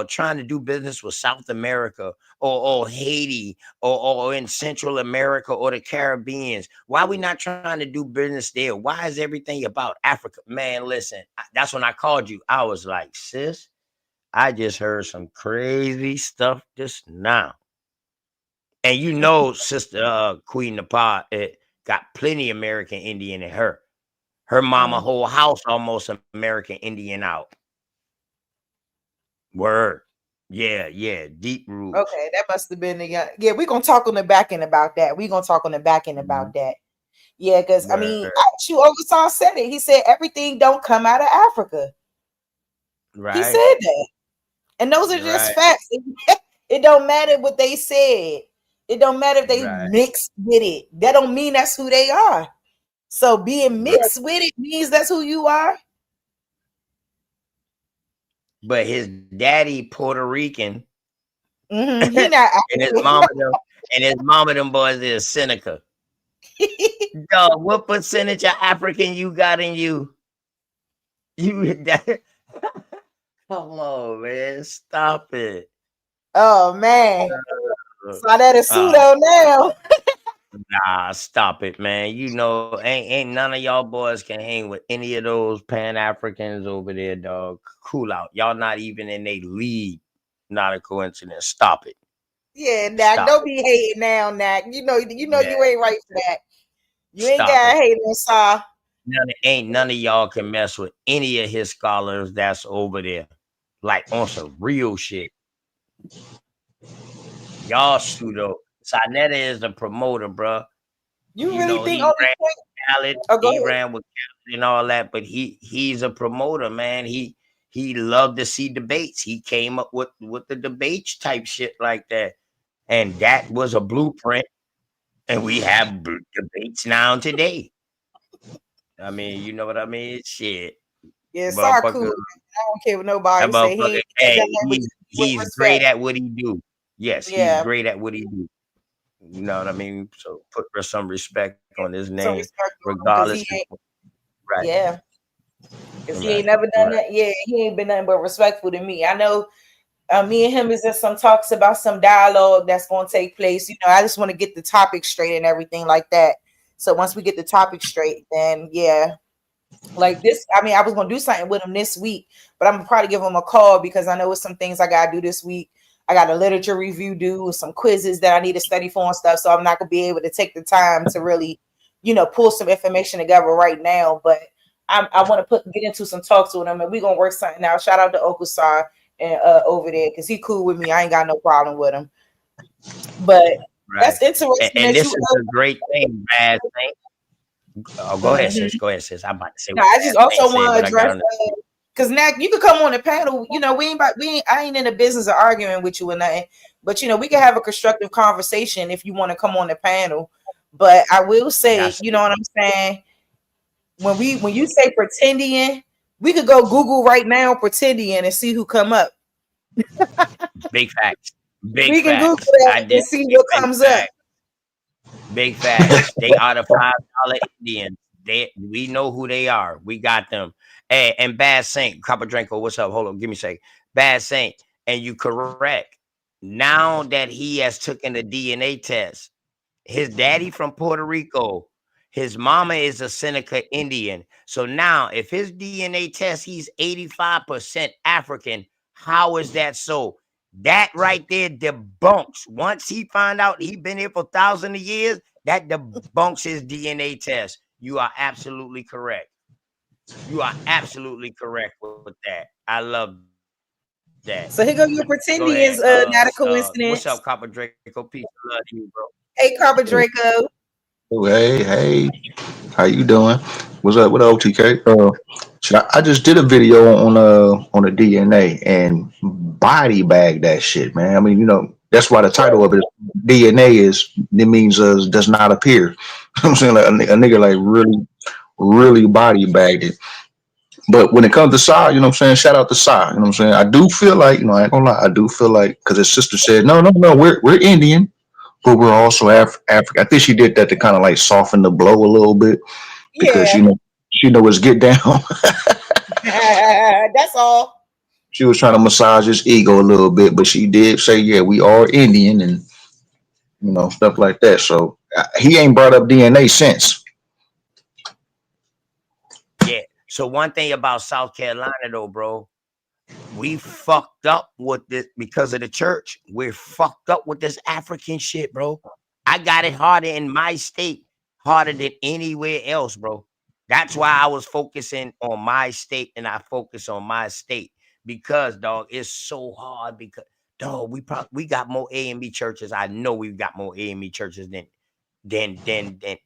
trying to do business with South America or Haiti or in Central America or the Caribbeans? Why are we not trying to do business there? Why is everything about Africa? Man, listen, that's when I called you. I was like, sis, I just heard some crazy stuff just now. And you know, Sister Queen Nepal got plenty American Indian in her. Her mama whole house almost American Indian out. Word. Yeah, deep roots. Okay, that must have been the yeah. We're gonna talk on the back end about that. That. Yeah, because I mean, actually, Ogasaw said it. He said everything don't come out of Africa. Right. He said that, and those are just facts. It don't matter what they said. It don't matter if they mixed with it. That don't mean that's who they are. So being mixed with it means that's who you are. But his daddy Puerto Rican, He not and his mama them boys is Seneca. Dog, what percentage of African you got in you? Come on, man, stop it. Oh man, saw that a pseudo now. Nah, stop it, man. You know, ain't none of y'all boys can hang with any of those Pan-Africans over there, dog. Cool out. Y'all not even in a league. Not a coincidence. Stop it. Yeah, Nak, don't be hating now, Nak. You know you ain't right for that. You ain't got hate on Saw. None of y'all can mess with any of his scholars that's over there. Like on some real shit. Y'all pseudo. Sarnetta is the promoter, bro. You really know, think he ran with Khaled and all that, but he's a promoter, man. He loved to see debates. He came up with the debates type shit like that, and that was a blueprint. And we have debates now today. I mean, you know what I mean? Shit. Yeah, sorry, cool. I don't care what nobody say. He's great at what he do. Yes, he's great at what he do. You know what I mean? So put some respect on his name, regardless. Right. Yeah. Because he ain't never done that. Yeah, he ain't been nothing but respectful to me. I know me and him is in some talks about some dialogue that's going to take place. You know, I just want to get the topic straight and everything like that. So once we get the topic straight, then yeah. Like this, I mean, I was going to do something with him this week, but I'm going to probably give him a call because I know it's some things I got to do this week. I got a literature review due with some quizzes that I need to study for and stuff. So I'm not going to be able to take the time to really, pull some information together right now. But I want to get into some talks with him and we're going to work something out. Shout out to Okusar and over there because he cool with me. I ain't got no problem with him. But that's interesting. And this is a great thing, bad thing. Oh, go ahead, sis. Go ahead, sis. I'm about to say. No, I just also want to address because Nak, you could come on the panel. I ain't in the business of arguing with you or nothing. But we can have a constructive conversation if you want to come on the panel. But I will say, you know what I'm saying? When you say pretendian, we could go Google right now pretendian and see who come up. Big facts. We can Google that and see what comes up. Big facts. They are the $5 Indians. We know who they are. We got them. Hey, and Bad Saint, Copper Dranko, what's up? Hold on, give me a second. Bad Saint, and you correct. Now that he has taken the DNA test, his daddy from Puerto Rico, his mama is a Seneca Indian. So now, if his DNA test, he's 85% African, how is that so? That right there debunks. Once he find out he been here for thousands of years, that debunks his DNA test. You are absolutely correct. You are absolutely correct with that. I love that. So here go your pretendians, not a coincidence. What's up, Copper Draco? Peace and love to you, bro. Hey, Copper Draco. Hey. How you doing? What's up? What up, OTK? I just did a video on the DNA and body bag that shit, man. I mean, you know, that's why the title of it DNA is. It means does not appear. You know what I'm saying, like a nigga like really body bagged it. But when it comes to Sai, you know what I'm saying? Shout out to Sai. You know what I'm saying? I do feel like, you know, I ain't gonna lie, I do feel like, because his sister said, no, we're Indian, but we're also African. I think she did that to kind of like soften the blow a little bit, because she know it's get down. That's all. She was trying to massage his ego a little bit, but she did say, yeah, we are Indian and, you know, stuff like that. So he ain't brought up DNA since. Yeah. So one thing about South Carolina though, bro, we fucked up with this because of the church. We're fucked up with this African shit, bro. I got it harder in my state, harder than anywhere else, bro. That's why I was focusing on my state, and I focus on my state because, dog, it's so hard because, dog, we got more AME churches. I know we've got more AME churches than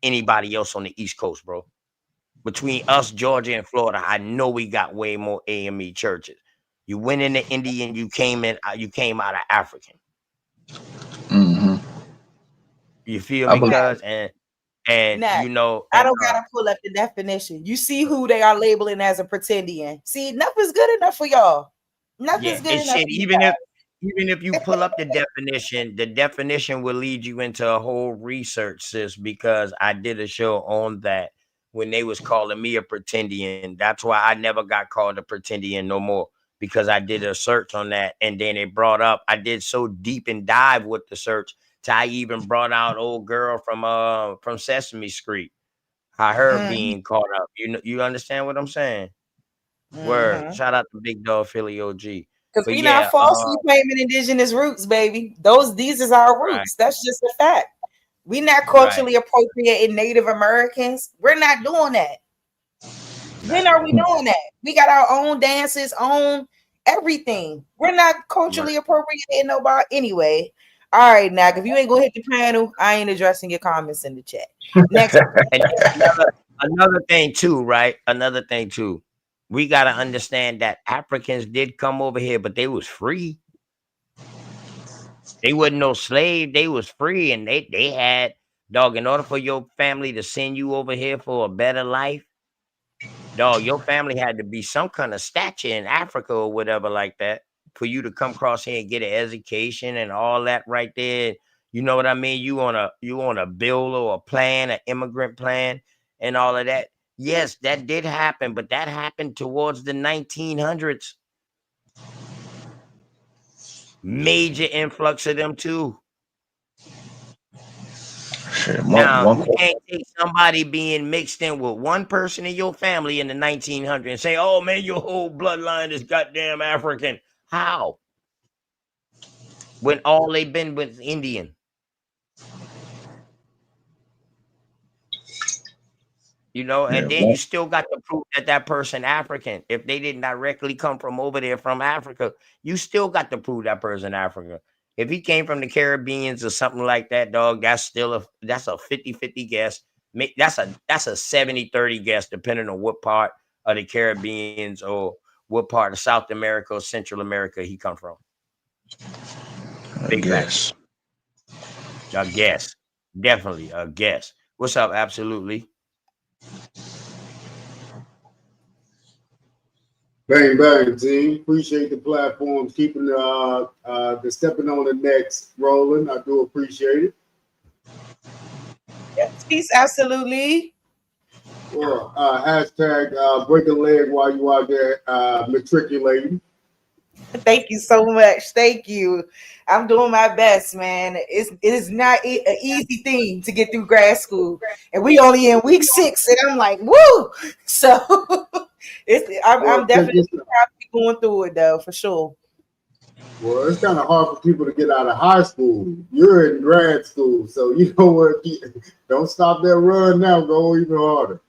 anybody else on the East Coast, bro. Between us, Georgia, and Florida, I know we got way more AME churches. You went into Indian, you came out of African. Mm-hmm. You feel me, cuz? And Nah, you know, I don't gotta pull up the definition. You see who they are labeling as a pretendian. See, nothing's good enough for y'all. Nothing's good enough. Shit, even if you pull up the definition will lead you into a whole research, sis, because I did a show on that when they was calling me a pretendian. That's why I never got called a pretendian no more, because I did a search on that, and then it brought up, I did so deep and dive with the search, I even brought out old girl from Sesame Street, how her being caught up. You understand what I'm saying? Word. Shout out to Big Dog Philly OG. Because we not falsely claiming indigenous roots, baby. These is our roots. Right. That's just a fact. We not culturally appropriating Native Americans. We're not doing that. When are we doing that? We got our own dances, own everything. We're not culturally appropriating nobody anyway. All right, now if you ain't gonna hit the panel, I ain't addressing your comments in the chat. Next, another thing too, right? Another thing too. We gotta understand that Africans did come over here, but they was free. They wasn't no slave. They was free, and they had, dog, in order for your family to send you over here for a better life, dog, your family had to be some kind of stature in Africa or whatever like that for you to come across here and get an education and all that right there. You know what I mean? You on a bill or a plan, an immigrant plan, and all of that. Yes, that did happen, but that happened towards the 1900s. Major influx of them too. Now, you can't take somebody being mixed in with one person in your family in the 1900s and say, oh man, your whole bloodline is goddamn African. How? When all they've been with Indian. You know, and then you still got to prove that person African. If they didn't directly come from over there from Africa, you still got to prove that person African. If he came from the Caribbeans or something like that, dog, that's a 50-50 guess. That's a 70-30 guess, depending on what part of the Caribbeans or what part of South America or Central America he come from. Big guess. A guess. Definitely a guess. What's up? Absolutely. Bang, bang, team. Appreciate the platforms, keeping the stepping on the necks rolling. I do appreciate it. Yes, peace, absolutely. Well, hashtag break a leg while you out there matriculating. Thank you so much. Thank you. I'm doing my best, man. It is not an easy thing to get through grad school, and we only in week 6, and I'm like, woo! So I'm definitely proud to be going through it, though, for sure. Well, it's kind of hard for people to get out of high school. You're in grad school, so you know what? Don't stop that run now. Go even harder.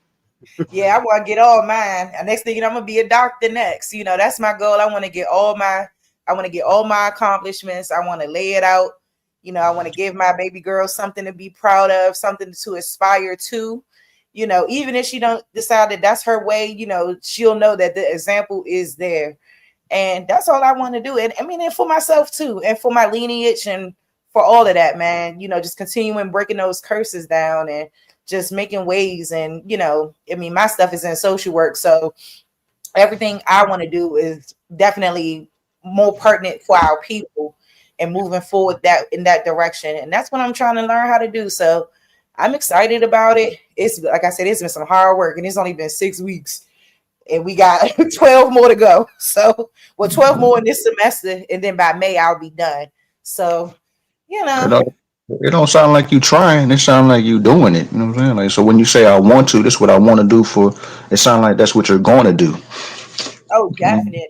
Yeah, I want to get all mine. And next thing you know, I'm gonna be a doctor next. You know, that's my goal. I want to get all my accomplishments. I want to lay it out. You know, I want to give my baby girl something to be proud of, something to aspire to. you know, even if she don't decide that that's her way, you know, she'll know that the example is there. And that's all I want to do. And I mean, and for myself too, and for my lineage and for all of that, man, you know, just continuing breaking those curses down and just making waves. And, you know, I mean, my stuff is in social work. So everything I want to do is definitely more pertinent for our people and moving forward that in that direction. And that's what I'm trying to learn how to do. So I'm excited about it. It's like I said, it's been some hard work, and it's only been 6 weeks. And we got 12 more to go. So, well, 12 more in this semester, and then by May I'll be done. So, you know, It don't sound like you trying. It sounds like you doing it. You know what I'm saying? Like, so when you say I want to, this is what I want to do for. It sounds like that's what you're going to do. oh, definitely.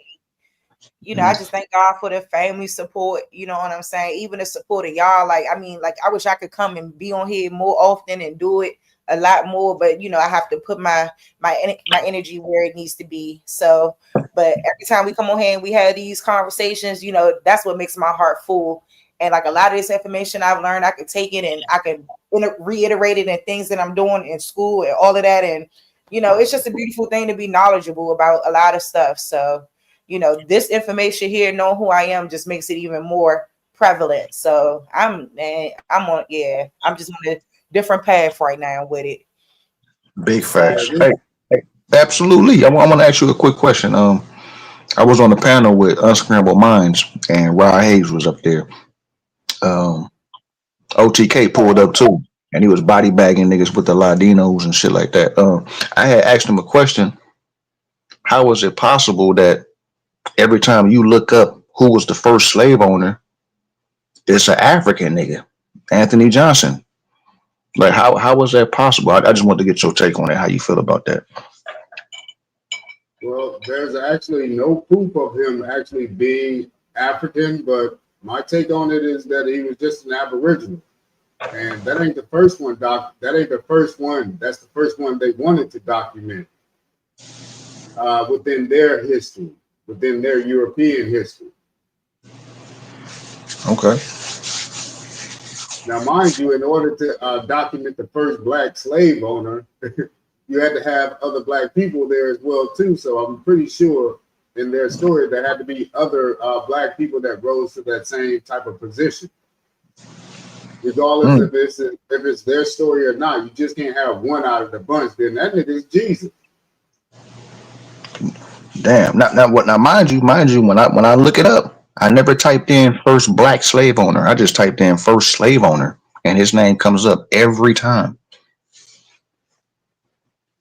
You know, I just thank God for the family support. You know what I'm saying? Even the support of y'all. Like, I mean, like, I wish I could come and be on here more often and do it a lot more. But you know, I have to put my energy where it needs to be. So, but every time we come on here and we have these conversations, you know, that's what makes my heart full. And like a lot of this information I've learned, I can take it and I can reiterate it in things that I'm doing in school and all of that. And you know, it's just a beautiful thing to be knowledgeable about a lot of stuff. So, you know, this information here, knowing who I am, just makes it even more prevalent. So I'm just on a different path right now with it. Big facts. Hey, absolutely. I want to ask you a quick question. I was on the panel with Unscrambled Minds, and Rod Hayes was up there. OTK pulled up too, and he was body bagging niggas with the Ladinos and shit like that. I had asked him a question. How was it possible that every time you look up who was the first slave owner, it's an African nigga, Anthony Johnson? Like, how was that possible? I just want to get your take on it. How you feel about that? Well, there's actually no proof of him actually being African, but my take on it is that he was just an Aboriginal. And that ain't the first one, Doc. That ain't the first one. That's the first one they wanted to document within their history, within their European history. Okay. Now, mind you, in order to document the first black slave owner, you had to have other black people there as well, too. So I'm pretty sure in their story, there had to be other black people that rose to that same type of position. Regardless if it's their story or not, you just can't have one out of the bunch. Then that nigga is Jesus. Damn. Now, mind you, when I look it up, I never typed in first black slave owner. I just typed in first slave owner, and his name comes up every time.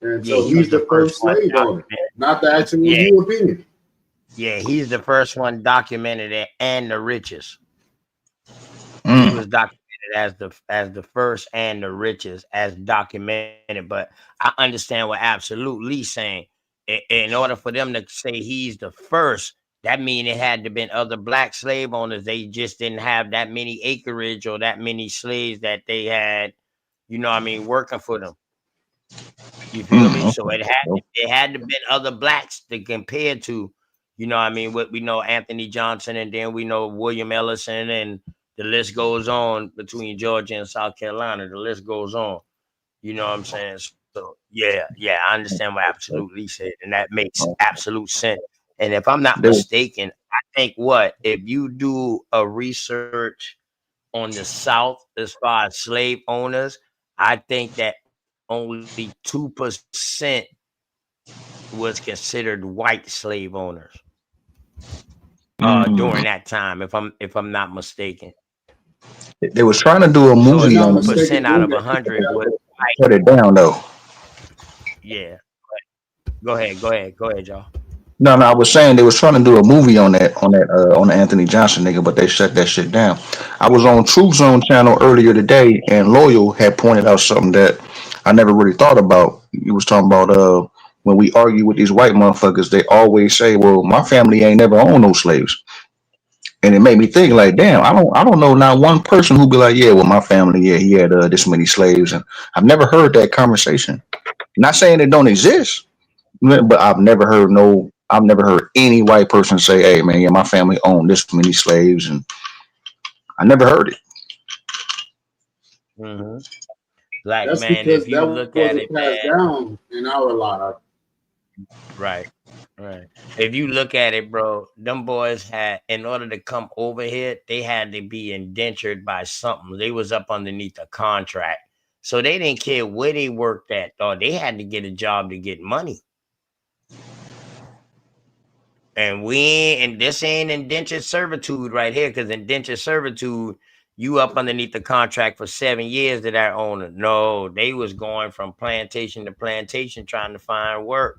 And so he's the first slave owner, not the actual European. Yeah, he's the first one documented and the richest. Mm. He was documented as the first and the richest as documented. But I understand what Absolute Lee's saying. In order for them to say he's the first, that means it had to been other black slave owners. They just didn't have that many acreage or that many slaves that they had, you know what I mean, working for them. You feel me? So it had to been other blacks to compare to, you know what I mean, what we know Anthony Johnson, and then we know William Ellison, and the list goes on between Georgia and South Carolina. The list goes on. You know what I'm saying? So yeah, I understand what Absolutely said, and that makes absolute sense. And if I'm not mistaken, I think if you do a research on the South as far as slave owners, I think that only 2% was considered white slave owners during that time, if I'm not mistaken. They was trying to do a movie on 2% out of 100 was white. Shut it down though. Yeah. Go ahead, y'all. No, I was saying they was trying to do a movie on the Anthony Johnson nigga, but they shut that shit down. I was on True Zone channel earlier today, and Loyal had pointed out something that I never really thought about. He was talking about when we argue with these white motherfuckers, they always say, "Well, my family ain't never owned no slaves," and it made me think like, "Damn, I don't know not one person who be like, yeah, well, my family, yeah, he had this many slaves," and I've never heard that conversation. Not saying it don't exist, but I've never heard any white person say, "Hey, man, yeah, my family owned this many slaves," and I never heard it. Mm-hmm. Black That's man, because if you that look at wasn't it, passed man, down in our lot. right. If you look at it, bro, them boys had, in order to come over here, they had to be indentured by something. They was up underneath a contract. So they didn't care where they worked at, or they had to get a job to get money. And this ain't indentured servitude right here, because indentured servitude, you up underneath the contract for 7 years to that owner. No, they was going from plantation to plantation trying to find work.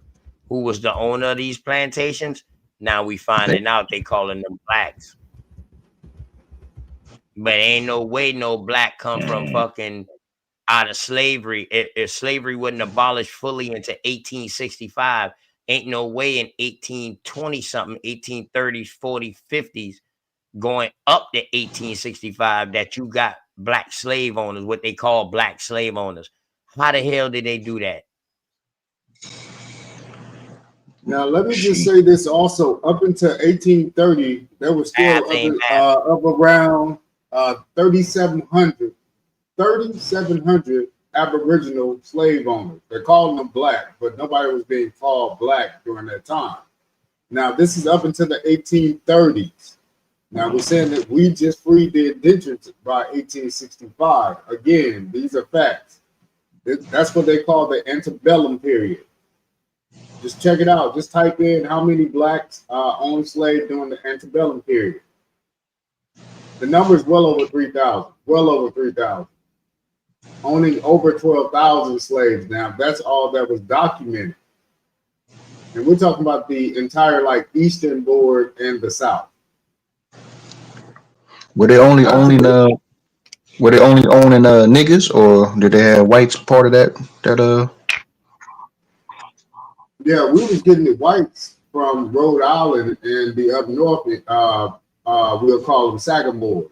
Who was the owner of these plantations? Now we finding out they calling them blacks. But ain't no way no black come from fucking out of slavery. If slavery wasn't abolished fully into 1865, ain't no way in 1820 something, 1830s, 40s, 50s, going up to 1865 that you got black slave owners, what they call black slave owners. How the hell did they do that? Now, let me just say this also. Up until 1830, there was still up around 3,700 Aboriginal slave owners. They're calling them black, but nobody was being called black during that time. Now, this is up until the 1830s. Now, we're saying that we just freed the indentured by 1865. Again, these are facts. That's what they call the antebellum period. Just check it out. Just type in how many blacks owned slaves during the antebellum period. The number is well over 3,000. Well over 3,000. Owning over 12,000 slaves. Now, that's all that was documented. And we're talking about the entire Eastern Board and the South. Were they only owning niggas, or did they have whites part of that? Yeah, we was getting the whites from Rhode Island and the up north. We'll call them Sagamore.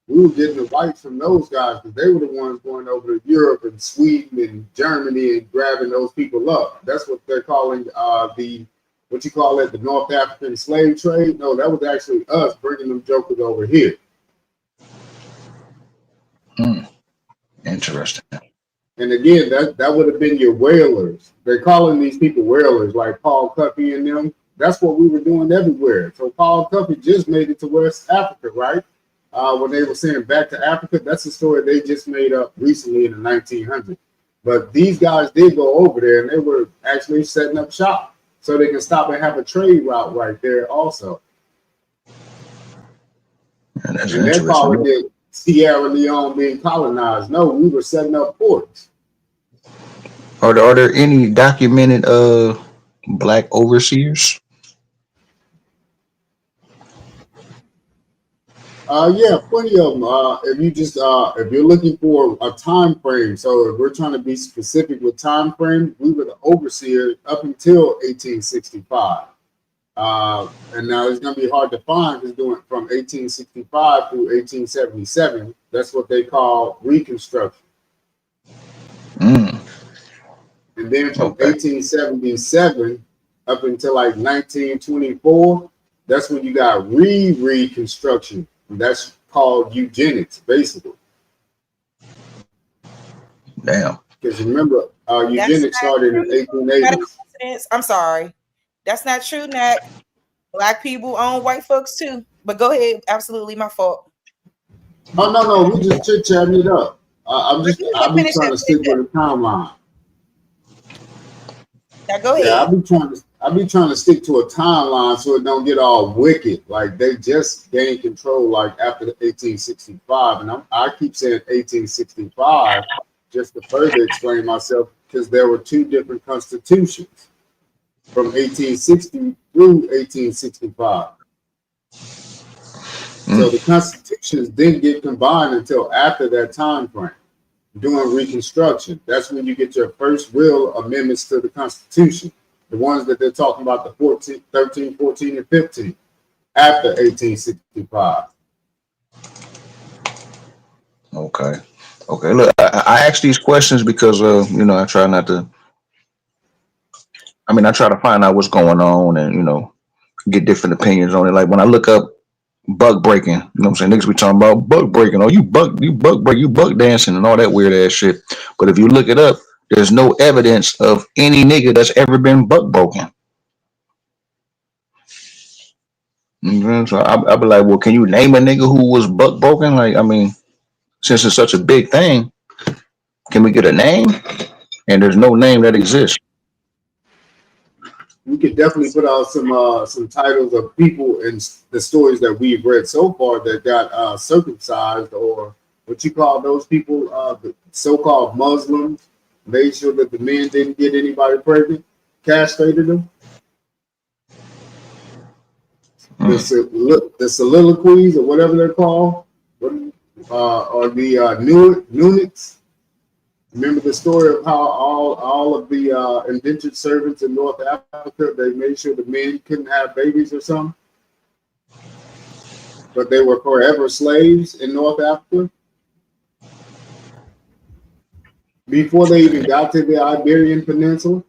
We were getting the whites from those guys because they were the ones going over to Europe and Sweden and Germany and grabbing those people up. That's what they're calling the North African slave trade. No, that was actually us bringing them jokers over here. Interesting. And again, that would have been your whalers. They're calling these people whalers, like Paul Cuffey and them. That's what we were doing everywhere. So Paul Cuffey just made it to West Africa, right? When they were saying back to Africa, that's a story they just made up recently in the 1900s. But these guys did go over there, and they were actually setting up shop so they can stop and have a trade route right there also. And they're calling it Sierra Leone being colonized. No, we were setting up ports. Are there any documented black overseers? Yeah, plenty of them. If you're looking for a time frame, so if we're trying to be specific with time frame, we were the overseer up until 1865. And now it's going to be hard to find because doing from 1865 through 1877, that's what they call Reconstruction. And then from 1877 up until 1924, that's when you got Reconstruction. That's called eugenics, basically. Damn. Because remember, eugenics started in the 1880s. I'm sorry. That's not true, Nat. Black people own white folks too. But go ahead. Absolutely my fault. Oh, no. We just chit-chatting it up. I've been trying to stick with the timeline. Now go ahead. Yeah, I've been trying to stick to a timeline so it don't get all wicked. Like they just gained control after the 1865, and I keep saying 1865 just to further explain myself because there were two different constitutions from 1860 through 1865. So the constitutions didn't get combined until after that time frame. During Reconstruction, that's when you get your first real amendments to the Constitution. The ones that they're talking about, the 13, 14, and 15, after 1865. Okay. Look, I ask these questions because, I try not to. I try to find out what's going on and, get different opinions on it. Like when I look up buck breaking. You know what I'm saying? Niggas be talking about buck breaking. Oh, you buck dancing and all that weird ass shit. But if you look it up, there's no evidence of any nigga that's ever been buck broken. So I'll be like, well, can you name a nigga who was buck broken? Like, I mean, since it's such a big thing, can we get a name? And there's no name that exists. We could definitely put out some titles of people and the stories that we've read so far that got circumcised, or what you call those people, the so-called Muslims, made sure that the men didn't get anybody pregnant, castrated them. The soliloquies, or whatever they're called, or the eunuchs. Remember the story of how all of the indentured servants in North Africa, they made sure the men couldn't have babies or something, but they were forever slaves in North Africa before they even got to the Iberian Peninsula.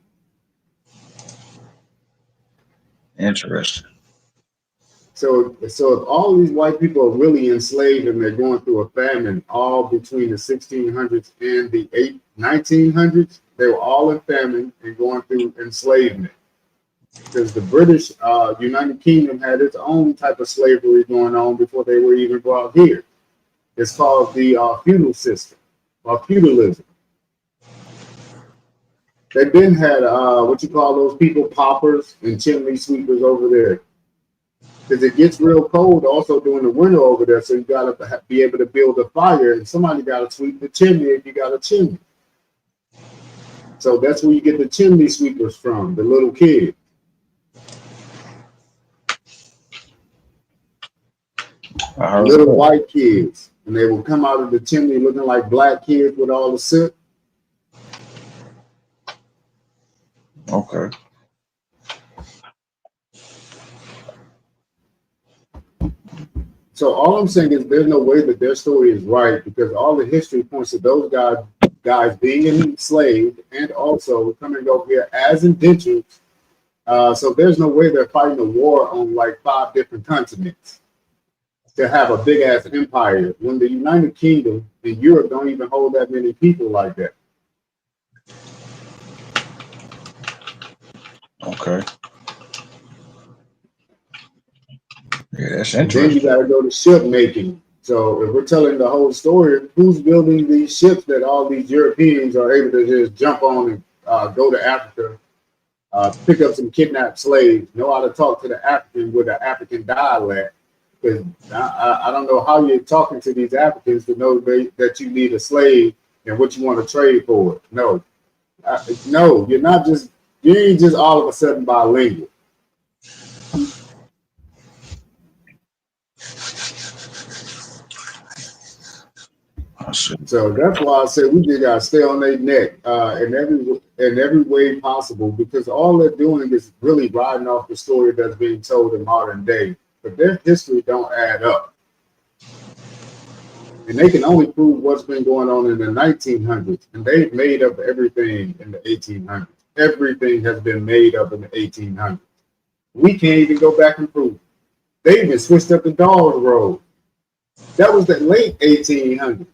Interesting. So if all these white people are really enslaved and they're going through a famine all between the 1600s and the 1900s, they were all in famine and going through enslavement. Because the British United Kingdom had its own type of slavery going on before they were even brought here. It's called the feudal system, or feudalism. They've been had what you call those people, paupers and chimney sweepers over there. Because it gets real cold also during the winter over there, so you got to be able to build a fire, and somebody got to sweep the chimney if you got a chimney. So that's where you get the chimney sweepers from, the little kids. Little white kids, and they will come out of the chimney looking like black kids with all the soot. Okay. So all I'm saying is there's no way that their story is right, because all the history points to those guys being enslaved and also coming over here as indentured. So there's no way they're fighting a war on like 5 different continents to have a big ass empire when the United Kingdom and Europe don't even hold that many people like that. Okay. Yeah, that's And then interesting. you got to go to ship making. So if we're telling the whole story, who's building these ships that all these Europeans are able to just jump on and go to Africa, pick up some kidnapped slaves, know how to talk to the African with an African dialect? Because I don't know how you're talking to these Africans to know that you need a slave and what you want to trade for it. No, no, you ain't just all of a sudden bilingual. So that's why I said we just gotta stay on their neck in every way possible, because all they're doing is really riding off the story that's being told in modern day, but their history don't add up, and they can only prove what's been going on in the 1900s, and they've made up everything in the 1800s. Everything has been made up in the 1800s. We can't even go back and prove it. They even switched up the Dawes Road. That was the late 1800s.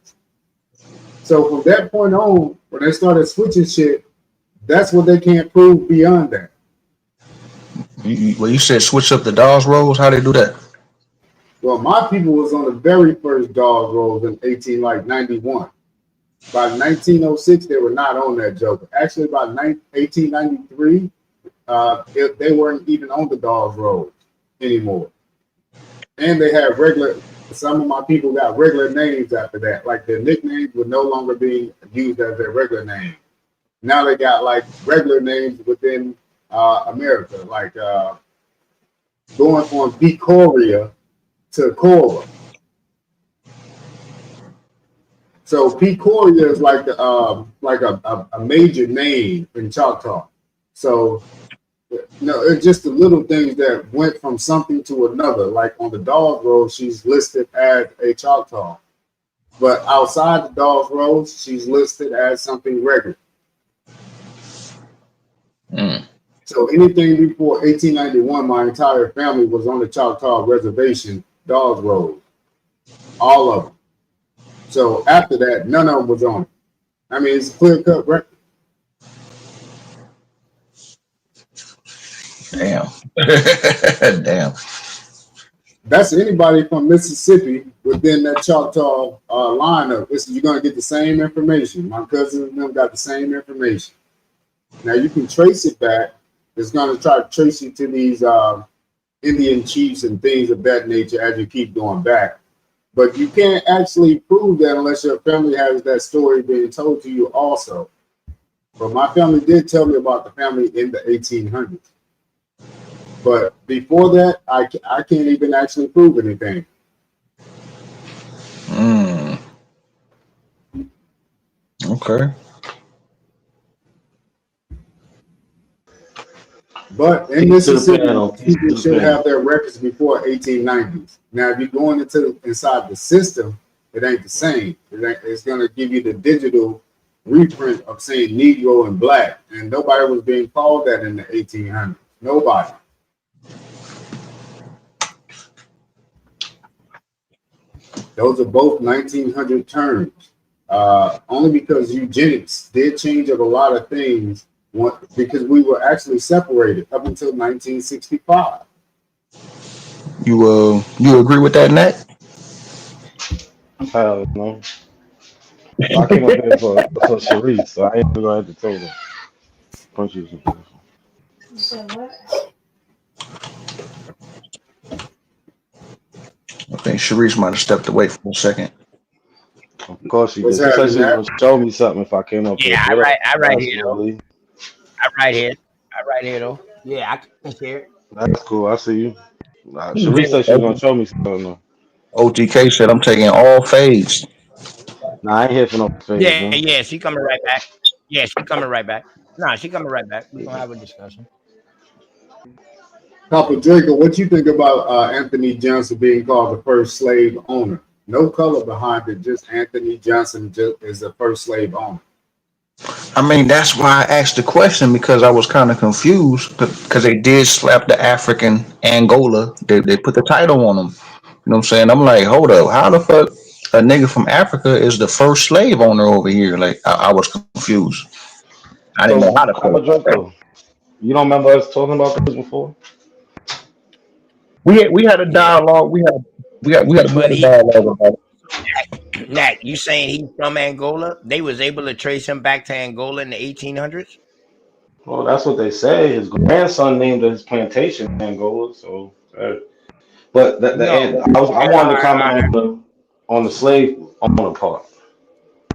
So from that point on, when they started switching shit, that's what they can't prove beyond that. Well, you said switch up the Dawes Roads. How they do that? Well, my people was on the very first Dawes Roads in 1891. By 1906, they were not on that joke. Actually, by 1893, they weren't even on the Dawes Roads anymore. And they had some of my people got regular names after that. Like their nicknames were no longer being used as their regular name. Now they got like regular names within America, like going from Pecoria to Cora. So Pecoria is like a major name in Choctaw. So no, it's just the little things that went from something to another. Like on the Dawes Road, she's listed as a Choctaw, but outside the Dawes Road, she's listed as something regular. So anything before 1891, my entire family was on the Choctaw reservation, Dawes Road. All of them. So after that, none of them was on it. I mean, it's a clear-cut record. Damn. Damn. That's anybody from Mississippi within that Choctaw lineup. You're going to get the same information. My cousins and them got the same information. Now, you can trace it back. It's going to try to trace you to these Indian chiefs and things of that nature as you keep going back. But you can't actually prove that unless your family has that story being told to you also. But my family did tell me about the family in the 1800s. But before that, I can't even actually prove anything. Okay. But in Mississippi, people should have their records before 1890s. Now, if you're going inside the system, it ain't the same. It's going to give you the digital reprint of saying Negro and Black. And nobody was being called that in the 1800s. Nobody. Those are both 1900 terms. Only because eugenics did change up a lot of things because we were actually separated up until 1965. You agree with that, Nat? Hell no. I came up here for Sharice, so I ain't gonna have to tell her. Punch you. You said what? I think Sharice might have stepped away for a second. Of course she did. She said she was gonna show me something if I came up here. Yeah, I right here though. Absolutely. I right here though. Yeah, I can share it. That's cool. I see you. Sharice said she was gonna show me something though. OTK said I'm taking all fades. Nah, I ain't here for no fades. Yeah, she coming right back. Yeah, she coming right back. Nah, she coming right back. We're gonna have a discussion. Papa Draco, what you think about Anthony Johnson being called the first slave owner? No color behind it, just Anthony Johnson is the first slave owner. I mean, that's why I asked the question, because I was kind of confused because they did slap the African Angola. They put the title on them. You know what I'm saying? I'm like, hold up, how the fuck a nigga from Africa is the first slave owner over here? Like, I was confused. I didn't know how to put it. You don't remember us talking about this before? We had a dialogue. We had a dialogue about it. Nat, you saying he's from Angola? They was able to trace him back to Angola in the 1800s? Well, that's what they say. His grandson named his plantation Angola. So, but I wanted to comment on the slave owner part.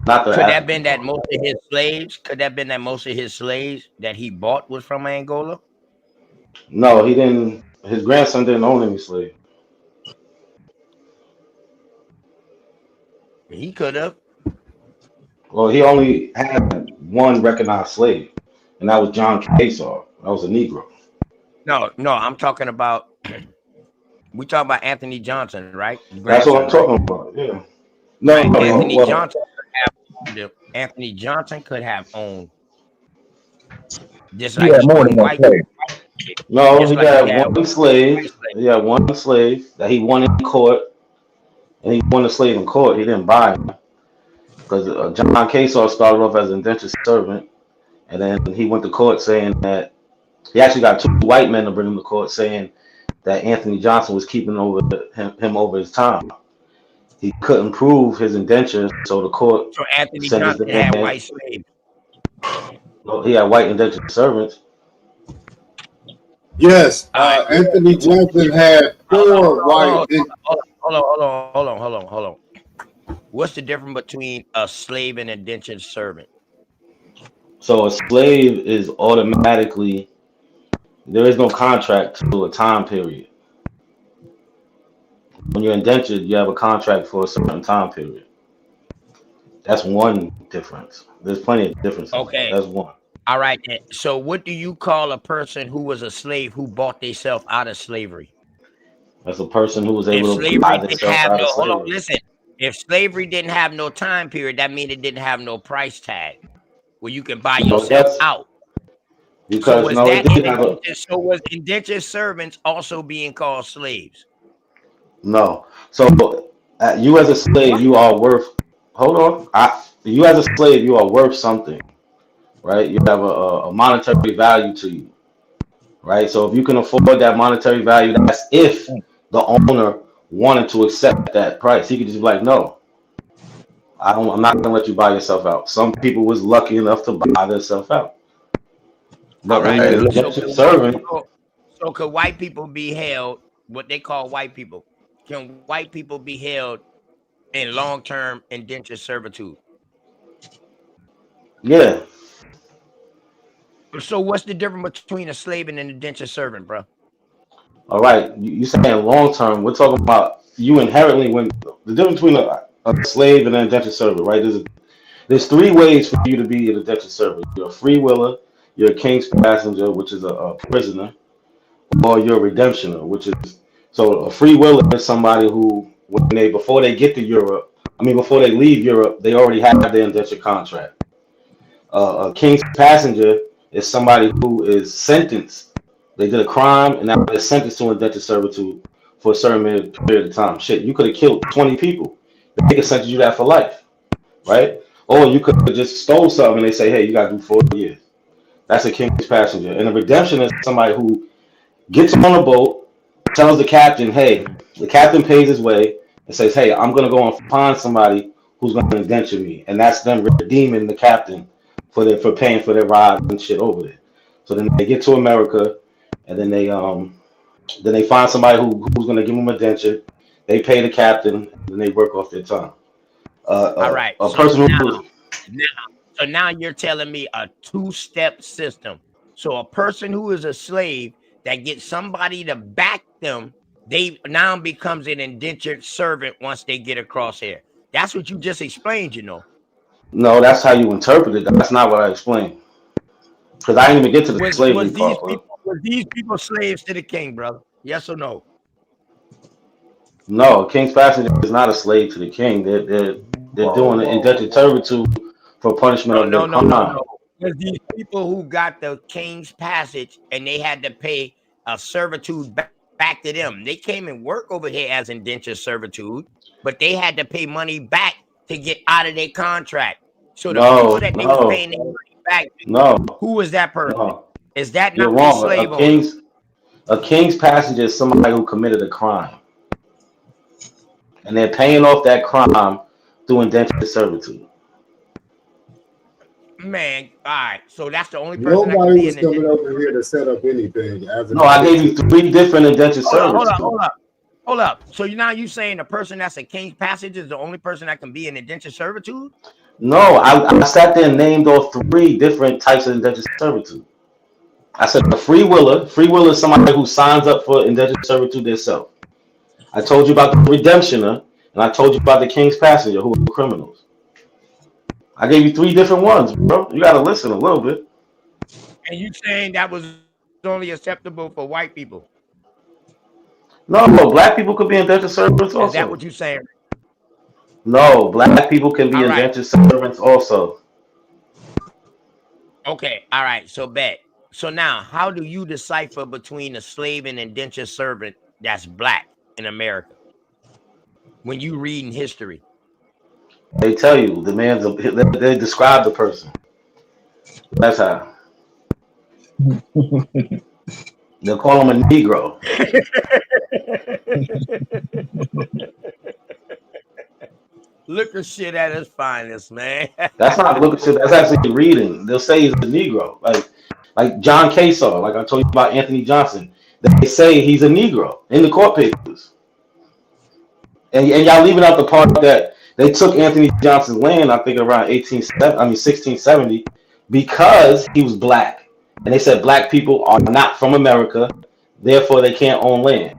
Not the. Could that have been that most of his slaves? Could that have been that most of his slaves that he bought was from Angola? No, he didn't. His grandson didn't own any slave. He could have. Well, he only had one recognized slave, and that was John Casar. That was a Negro. No, I'm talking about. We talking about Anthony Johnson, right? That's what I'm talking about. Yeah. No, Anthony Johnson could have owned. Just like more than one slave. No, he got one slave. He had one slave that he won in court, and he won the slave in court. He didn't buy him because John Casar started off as an indentured servant, and then he went to court saying that he actually got two white men to bring him to court saying that Anthony Johnson was keeping him over his time. He couldn't prove his indenture, so the court. So Anthony Johnson had white slaves. No, he had white indentured servants. Yes, Anthony Johnson had 4 white. Hold on. What's the difference between a slave and indentured servant? So a slave is automatically, there is no contract to a time period. When you're indentured, you have a contract for a certain time period. That's one difference. There's plenty of differences. Okay. That's one. All right. So what do you call a person who was a slave who bought themselves out of slavery? That's a person who was able to buy themselves out of slavery. Hold on, listen. If slavery didn't have no time period, that means it didn't have no price tag where you can buy yourself out. Because so was indentured servants also being called slaves? No. So you as a slave, you are worth. Hold on. You as a slave, you are worth something, right? You have a monetary value to you, right? So if you can afford that monetary value, that's if the owner wanted to accept that price. He could just be like, no, I'm not gonna let you buy yourself out. Some people was lucky enough to buy themselves out. But when you're an indentured servant, So could white people be held, what they call white people? Can white people be held in long-term indentured servitude? yeah. So what's the difference between a slave and an indentured servant, bro? All right, you saying long term? We're talking about you inherently when the difference between a slave and an indentured servant, right? There's three ways for you to be an indentured servant. You're a free willer, you're a king's passenger, which is a prisoner, or you're a redemptioner, which is so a free willer is somebody who before they get to Europe, before they leave Europe, they already have their indentured contract. A king's passenger is somebody who is sentenced. They did a crime and now they're sentenced to indentured servitude for a certain period of time. Shit, you could have killed 20 people. They could sentence you that for life, right? Or you could have just stole something and they say, hey, you got to do 40 years. That's a king's passenger. And a redemption is somebody who gets on a boat, tells the captain, hey, the captain pays his way and says, hey, I'm going to go and find somebody who's going to indenture me. And that's them redeeming the captain for paying for their ride and shit over there. So then they get to America and then they find somebody who's going to give them a indenture. They pay the captain and then they work off their time. All right. A person So now you're telling me a two-step system. So a person who is a slave that gets somebody to back them, they now becomes an indentured servant once they get across here. That's what you just explained, you know. No, that's how you interpret it. That's not what I explained. Because I didn't even get to the slavery part. Was these people slaves to the king, brother? Yes or no? No, a king's passenger is not a slave to the king. They're doing the indentured servitude for punishment of their crime. No. There's these people who got the king's passage and they had to pay a servitude back to them. They came and work over here as indentured servitude, but they had to pay money back to get out of their contract. So the people that they were paying their money back, who was that person? No. Is that You're not wrong. the slave owner? A king's passenger is somebody who committed a crime. And they're paying off that crime through indentured servitude. Man, all right. So that's the only person Nobody was coming over here to set up anything. No, I gave you three different indentured servitude. Hold up. So now you saying the person that's a king's passage is the only person that can be in indentured servitude? No, I sat there and named off three different types of indentured servitude. I said the free willer. Free willer is somebody who signs up for indentured servitude themselves. I told you about the redemptioner, and I told you about the king's passenger, who are criminals. I gave you three different ones, bro. You gotta listen a little bit. And you saying that was only acceptable for white people? No, black people could be indentured servants also. Is that what you're saying? No, black people can be indentured servants also. Okay, all right. So bet. So now, how do you decipher between a slave and indentured servant that's black in America when you read in history? They tell you the man's they describe the person. That's how. They'll call him a Negro. Look at shit at its finest, man. That's not looking shit. That's actually reading. They'll say he's a Negro, like John Kasar, like I told you about Anthony Johnson. They say he's a Negro in the court papers, and y'all leaving out the part that they took Anthony Johnson's land. I think around 1670, because he was black, and they said black people are not from America, therefore they can't own land.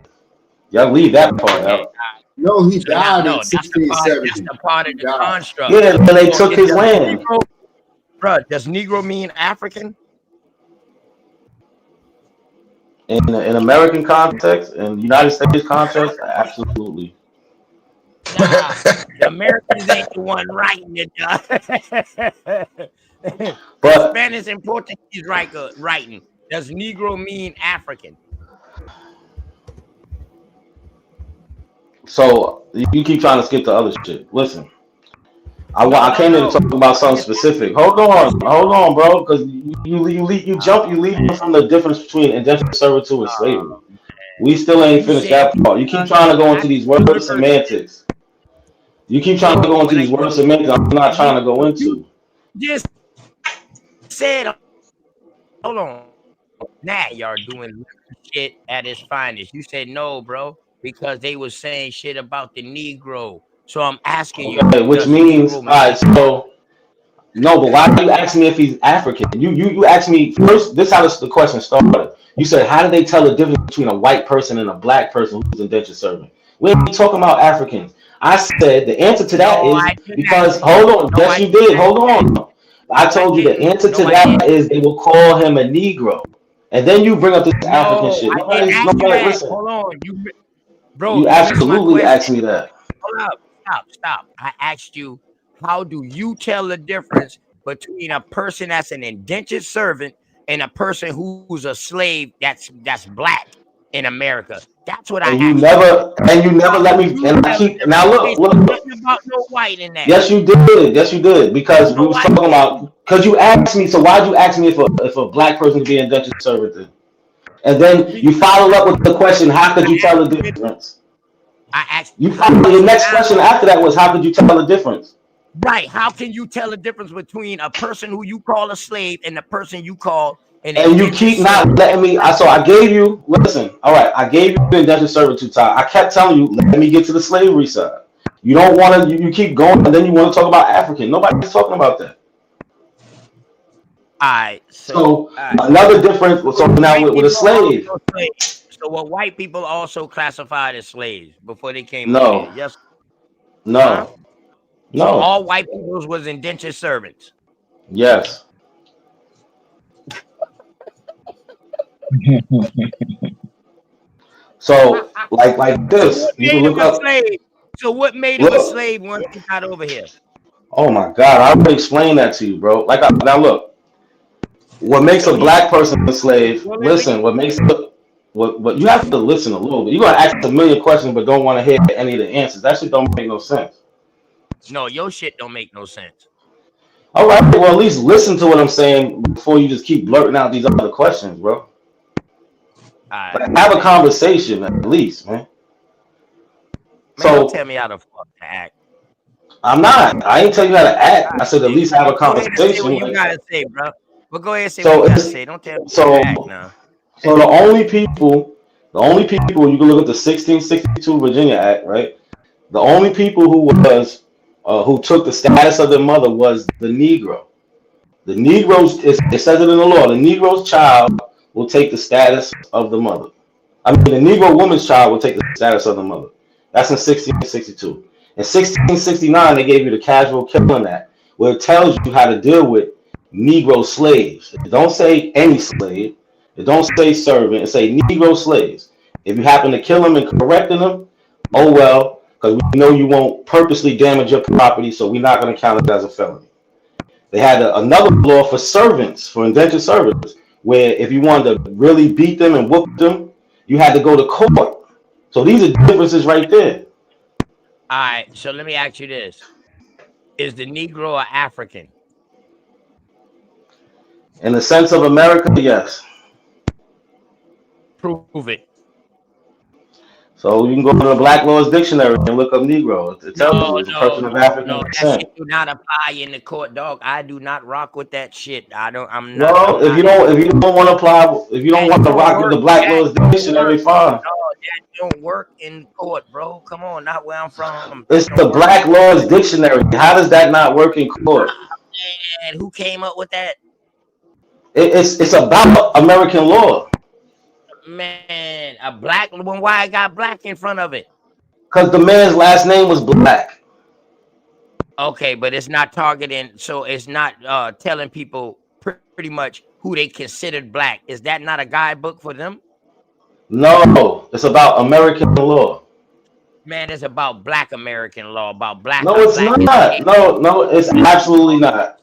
Y'all leave that part out. No, he died in 1670. That's the part of the construct. Yeah, but they took his land. Bro, does Negro mean African? In American context, in United States context, absolutely. Nah, the Americans ain't the one writing it. But Spanish and Portuguese writing. Does Negro mean African? So you keep trying to skip the other shit. Listen, I came here to talk about something specific. Hold on, bro, because you leave from the difference between indentured servitude and slavery. We still ain't finished that part. You keep trying to go into these word semantics. I'm not trying to go into. Just said, hold on. Now y'all doing shit at its finest. You said no, bro, because they was saying shit about the Negro. So I'm asking you, which means, all right, so no, but why do you ask me if he's African? You asked me first. This is how the question started. You said, how do they tell the difference between a white person and a black person who's indentured servant? We ain't talking about Africans. I said the answer to that is because hold on. Yes, you did. Hold on. I told you the answer to that is they will call him a Negro, and then you bring up this African shit. Listen. Hold on, bro. You absolutely asked me that. Hold up. Stop. I asked you, how do you tell the difference between a person that's an indentured servant and a person who's a slave that's black in America? That's what I asked you. You never let me. And I keep now look. Nothing about no white in that. Yes, you did. Because we was talking about. Because you asked me. So why'd you ask me if a black person could be an indentured servant then? And then you followed up with the question, how could you tell the difference? I asked you. The next question after that was, how could you tell the difference? Right. How can you tell the difference between a person who you call a slave and the person you call an and you keep not letting me. So I gave you. Listen. All right. I gave you the indentured servitude time. I kept telling you, let me get to the slavery side. You don't want to. You keep going, and then you want to talk about African. Nobody's talking about that. All right. So another difference. So now with a slave. So were white people also classified as slaves before they came? No. Here? Yes. No. Huh? No. So all white people was indentured servants. Yes. So like this, you can look up. So what made him a slave once he got over here? Oh my God, I already explained that to you, bro. Now look, what makes a black person a slave? Listen, what you have to listen a little bit. You're gonna ask a million questions, but don't want to hear any of the answers. That shit don't make no sense. No, your shit don't make no sense. All right, well at least listen to what I'm saying before you just keep blurting out these other questions, bro. Have a conversation at least, man. So don't tell me how to fuck to act. I'm not. I ain't telling you how to act. I said at least have a conversation. Say what you gotta say, bro. But go ahead and say what you gotta say. Don't tell me how to act now. So the only people you can look at the 1662 Virginia Act, right? The only people who took the status of their mother was the Negro. The Negroes, it says it in the law, the Negro's child will take the status of the mother. I mean, the Negro woman's child will take the status of the mother. That's in 1662. In 1669, they gave you the Casual Killing Act, where it tells you how to deal with Negro slaves. It don't say any slave. It don't say servant. It say Negro slaves. If you happen to kill them and correcting them, oh well, because we know you won't purposely damage your property, so we're not going to count it as a felony. They had another law for servants, for indentured servants, where if you wanted to really beat them and whoop them, you had to go to court. So these are differences right there. All right, so let me ask you this. Is the Negro an African? In the sense of America, yes. Prove it. So you can go to the Black Laws Dictionary and look up Negro. It tells you it's a person of African that descent. shit do not apply in the court, dog. I do not rock with that shit. I'm not. No, if you don't want to apply, if you don't want to rock with the Black Laws Dictionary, fine. No, that don't work in court, bro. Come on, not where I'm from. It's the Black Laws Dictionary. How does that not work in court? And who came up with that? It's about American law. Man, a black one. Why I got black in front of it? Because the man's last name was Black. Okay, but it's not targeting, so it's not telling people pretty much who they considered black. Is that not a guidebook for them? No, it's about American law. Man, it's about black American law, about black. No, it's not. No, it's absolutely not.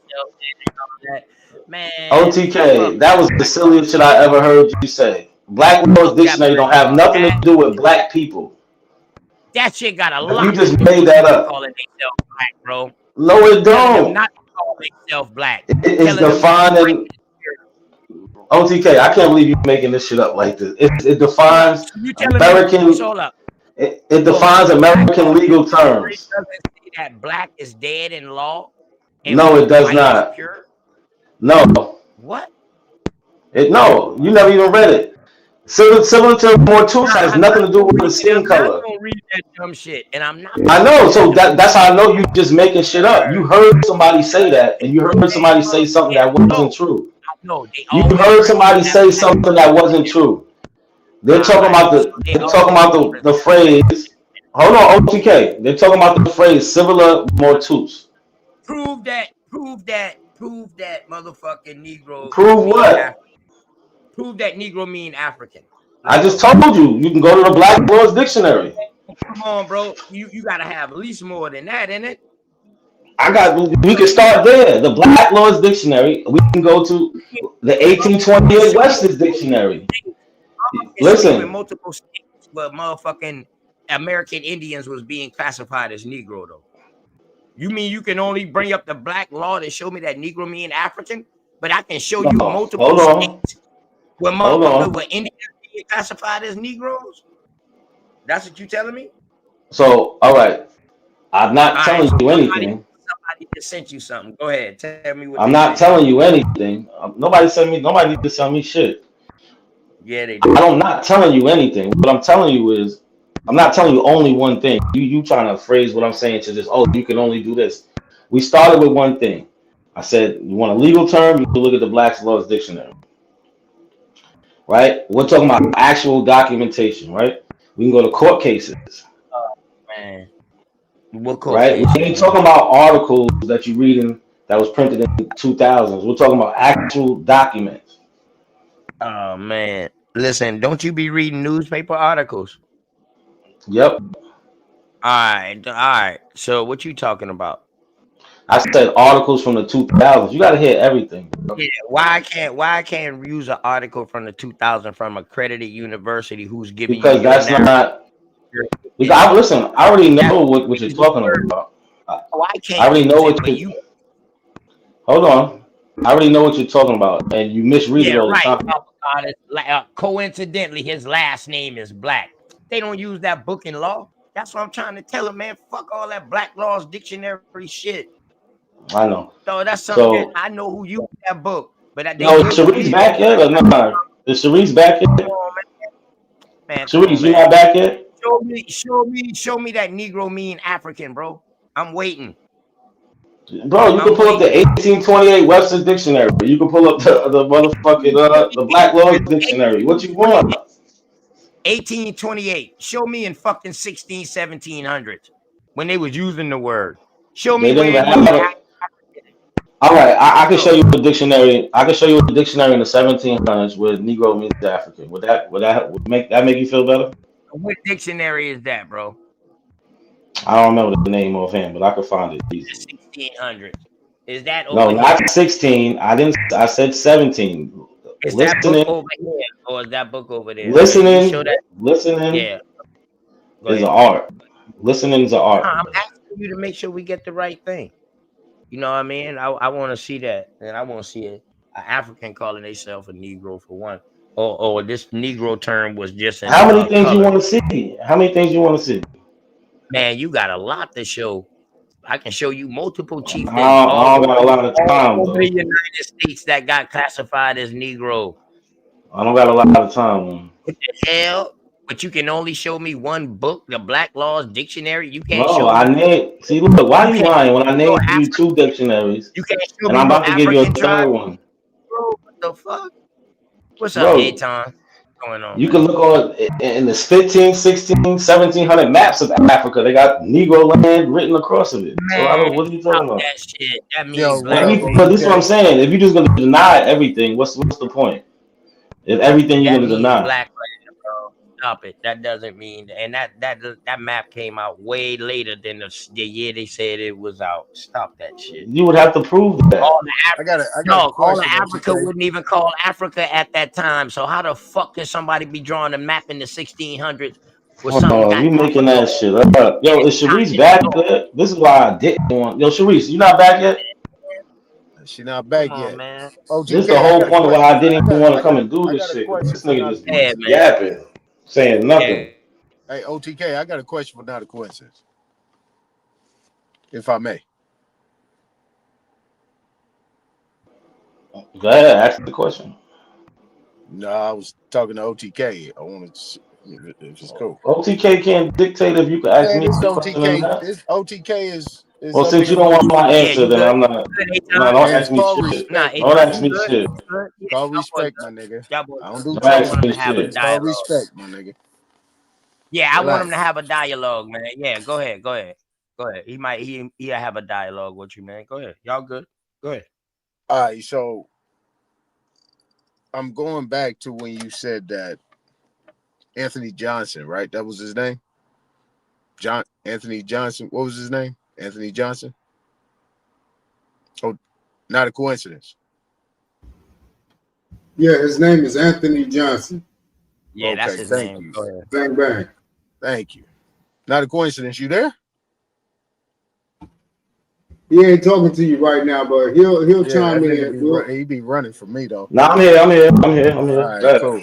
Man, OTK, that was the silliest shit I ever heard you say. Black Laws Dictionary don't have nothing to do with black people. That shit got a You lot. just made that up. Calling themselves black, bro. No, it Telling them don't. not to call themselves black. It's Telling them defining. OTK, I can't believe you're making this shit up like this. It defines you telling American. me, hold up. It defines American legal terms. It doesn't say that black is dead in law. and No, it does white is not. pure. No. What? No, you never even read it. Similar to Mortuus has nothing to do with the skin color. I'm not gonna read that dumb shit, and I'm not. I know, so that's how I know you just making shit up. You heard somebody say that, and you heard somebody say something that wasn't true. No, You heard somebody say something that wasn't true. They're talking about the phrase. Hold on, OTK. They're talking about the phrase "similar mortuus." Prove that, motherfucking Negro. Prove what? Prove that Negro mean African. I just told you. You can go to the Black Laws Dictionary. Come on, bro. You gotta have at least more than that, innit? We can start there. The Black Laws Dictionary. We can go to the 1828 Webster's Dictionary. Listen. Multiple states where motherfucking American Indians was being classified as Negro, though. You mean you can only bring up the black law to show me that Negro mean African? But I can show you multiple states where motherfuckers were Indians being classified as Negroes? That's what you telling me? So, all right. I'm not telling you anything. Somebody just sent you something. Go ahead. Tell me what I'm not telling you anything. Nobody needs to tell me shit. Yeah, they do. I'm not telling you anything. What I'm telling you is, I'm not telling you only one thing. You trying to phrase what I'm saying to just, you can only do this. We started with one thing. I said, you want a legal term, you can look at the Black's Laws Dictionary. Right? We're talking about actual documentation, right? We can go to court cases. Oh, man. What court right? cases? We ain't talking about articles that you reading that was printed in the 2000s. We're talking about actual documents. Oh, man. Listen, don't you be reading newspaper articles? Yep. All right. So what you talking about? I said articles from the 2000s. You got to hear everything, bro. Yeah. Why I can't use an article from the 2000 from accredited university who's giving Because you that's not. Because I already know what you're talking about. Why can't I already know what you. Hold on. I already know what you're talking about, and you misread it all the time. Coincidentally, his last name is Black. They don't use that book in law. That's what I'm trying to tell him, man. Fuck all that Black Laws Dictionary shit. I know. So that's something that I know who used that book. But is Sharice back yet? Or not? Is Sharice back yet? Man, Sharice, you not back yet? Show me that Negro mean African, bro. I'm waiting. Bro, you can pull up the 1828 Webster Dictionary. You can pull up the motherfucking the Black Laws Dictionary. What you want? 1828. Show me in fucking 1700s when they was using the word. Show me where. All right, I can show you the dictionary. I can show you the dictionary in the 1700s where Negro means African. Would that make you feel better? What dictionary is that, bro? I don't remember the name offhand, but I could find it easy. 1600s. Is that over here? Not 16. I said 17. Is that book over here or is that book over there? Listening yeah. is an art. Listening is an art. I'm asking you to make sure we get the right thing. You know what I mean? I want to see that, and I want to see an African calling themselves a Negro for one, or this Negro term was just. How many things you want to see? How many things you want to see? Man, you got a lot to show. I can show you multiple chieftains. I don't got a lot of time. Over the United States that got classified as Negro. I don't got a lot of time. What the hell? But you can only show me one book, the Black Laws Dictionary. You can't show me. See, look, why are you lying when I named you 2 dictionaries? You can't show and me I'm about to give you a African 3rd one. Bro, what the fuck? What's up, Aton? Going on? You can look on in the 15, 16, 1700 maps of Africa. They got Negro land written across of it. Man, so what are you talking about? That shit. That means But this is what I'm saying. If you're just gonna deny everything, what's the point? If everything you're gonna deny. Black land, bro. Stop it. That doesn't mean, and that map came out way later than the year they said it was out. Stop that shit. You would have to prove that. All of Africa wouldn't even call Africa at that time. So how the fuck can somebody be drawing a map in the 1600s Oh, you making that shit up. Yo, is Sharice back yet? This is why I didn't want. Yo, Sharice, you not back yet? She not back Come on, yet. man. OTK, This the I whole got a point why I question. didn't even want to come and do this shit. This For nigga not a just Yeah, be man. yapping, saying nothing. Hey, OTK, I got a question for not a coincidence, if I may. Go ahead, ask the question. No, I was talking to OTK. I wanted to see if it's cool. OTK can't dictate if you can ask Man, me this a question or OTK, not. this OTK is Well, up since you here don't for want my you. answer, then I'm not. No, don't Man, ask it's me called shit. respect. Don't ask me good? shit. You good? Yeah, Call y'all boys respect, my good. nigga. Y'all boys I don't good. do Don't I ask want him me to have a shit. It's called dialogue. respect, my nigga. Yeah, I want him Relax. to have a dialogue, man. Yeah, go ahead. Go ahead. Go ahead. He'll have a dialogue with you, man. Go ahead. Y'all good? Go ahead. All right, so I'm going back to when you said that Anthony Johnson, right? That was his name? Anthony Johnson. What was his name? Anthony Johnson? Oh, not a coincidence. Yeah, his name is Anthony Johnson. Yeah, that's Okay, his thank name. you. Go ahead. Bang bang. Thank you. Not a coincidence. You there? He ain't talking to you right now, but he'll Yeah, that chime nigga in. he be running for me though. No, I'm here. All right, cool.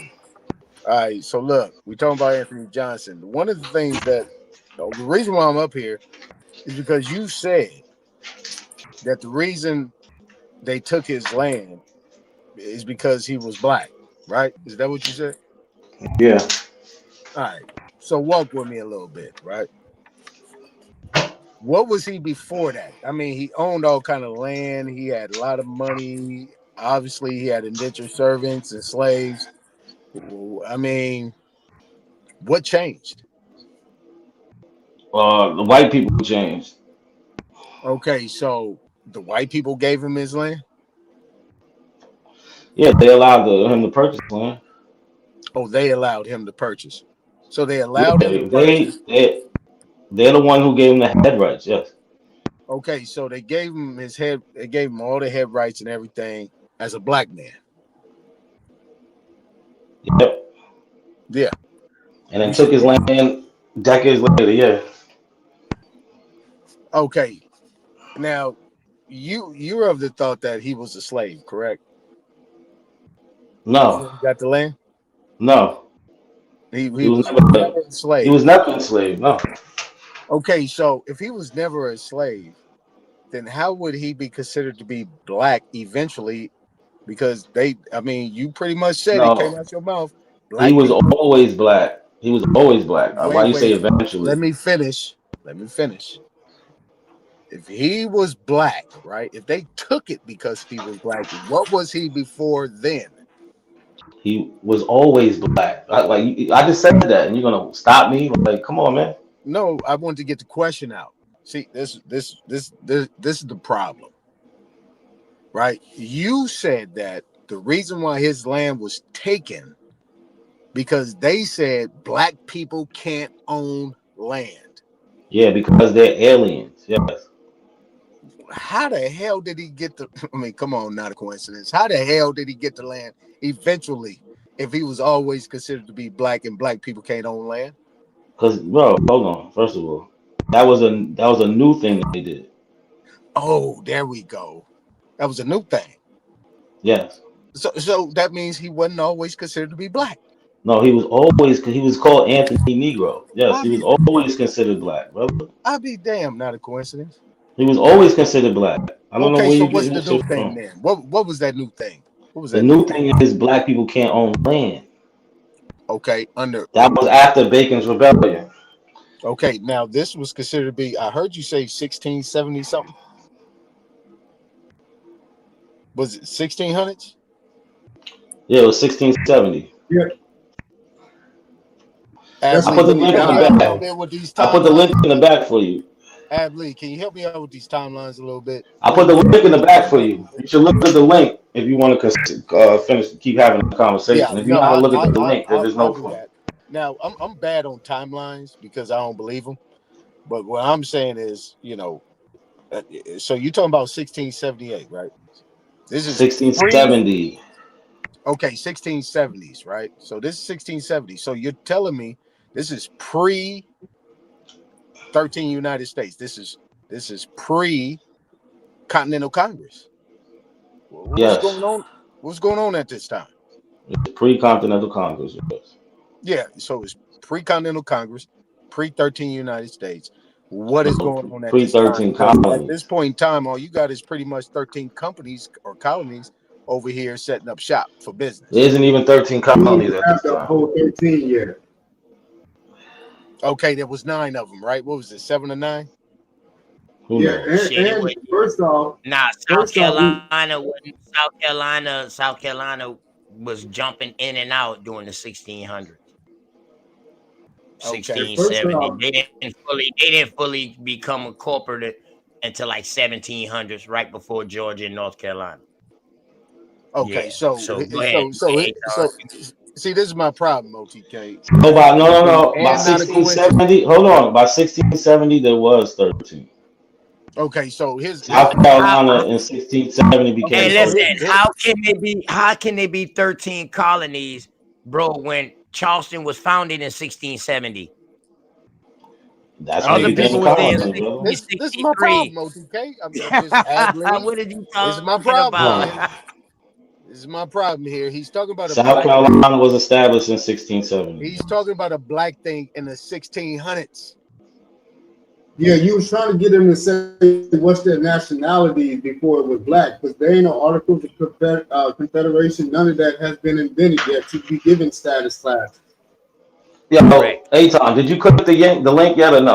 All right, so look, we talking about Anthony Johnson. One of the things that the reason why I'm up here is because you said that the reason they took his land is because he was black, right? Is that what you said? Yeah. All right. So walk with me a little bit, right? What was he before that? I mean, he owned all kind of land. He had a lot of money. Obviously, he had indentured servants and slaves. I mean, what changed? The white people changed. Okay, so the white people gave him his land? Yeah, they allowed him to purchase land. Oh, they allowed him to purchase. So they Yeah, allowed him to purchase. they're the one who gave him the head rights. Yes. Okay, so they gave him his head. They gave him all the head rights and everything as a black man. Yep. Yeah. And then took his land decades later. Yeah. Okay. Now, you're of the thought that he was a slave, correct? No. Before he got the land? No. He was was never. never a slave. He was never a slave. No. Okay, so if he was never a slave, then how would he be considered to be black eventually? Because you pretty much said it came No. out your mouth. He Black was people. always black. He was always black. Why you say eventually? Let me finish. If he was black, right? If they took it because he was black, what was he before then? He was always black. I just said that, and you're gonna stop me? Like, come on, man. No, I wanted to get the question out. See, this is the problem, right? You said that the reason why his land was taken because they said black people can't own land. Yeah, because they're aliens. Yes. How the hell did he get the? I mean, come on, not a coincidence. How the hell did he get the land eventually? If he was always considered to be black and black people can't own land? Because, bro, hold on. First of all, that was a new thing that they did. Oh, there we go. That was a new thing. Yes. So that means he wasn't always considered to be black. No, he was called Anthony Negro. Yes, he was always considered black, brother. I'll be damned, not a coincidence. He was always considered black. I don't know where so you what's getting the this new shit thing from. then? What was that new thing? What was The that new thing is black people can't own land. Okay, That was after Bacon's Rebellion. Okay, now this was considered to be, I heard you say 1670 something. Was it 1600s? Yeah, it was 1670. Yeah. I put the link in the back. I put the link in the back for you. Ablee, can you help me out with these timelines a little bit? I put the link in the back for you. You should look at the link if you want to finish, keep having a conversation. If you don't look at the link, then there's no point. Now, I'm bad on timelines because I don't believe them. But what I'm saying is, so you're talking about 1678, right? This is 1670. Okay, 1670s, right? So this is 1670. So you're telling me This is pre 13 United States. This is pre Continental Congress. What's Yes. going on? What's going on at this time? It's pre-Continental Congress. Yes. Yeah, so it's pre-Continental Congress, pre-13 United States. What is going on at this time? Pre-13 Because at colonies. this point in time, all you got is pretty much 13 companies or colonies over here setting up shop for business. There isn't even 13 We don't colonies even at have this the time. whole 13 yet. Okay, there was 9 of them, right? What was it, 7 or 9? Who Yeah, knows? and first off, Nah, first off, South Carolina was jumping in and out during the 1600s. Okay. 1670. They didn't fully become a corporate until like 1700s, right before Georgia and North Carolina. Okay, Yeah, so go ahead. see, this is my problem, OTK. Oh, no. And By not a coincidence. 1670, hold on. By 1670, there was 13. Okay, so here's South Carolina in 1670 became. Hey, listen, how can they be 13 colonies, bro, when Charleston was founded in 1670? That's Other when people became was there in colonies, brother. This is my problem, OTK. I'm just ad-libbing. What did you This is my talking problem. about? Man. This is my problem here. He's talking about a South black Carolina was established in 1670. He's talking about a black thing in the 1600s. yeah, you was trying to get them to say what's their nationality before it was black, because there ain't no Articles of Confederation. None of that has been invented yet to be given status class. Yeah, Aton, did you click the link yet or no?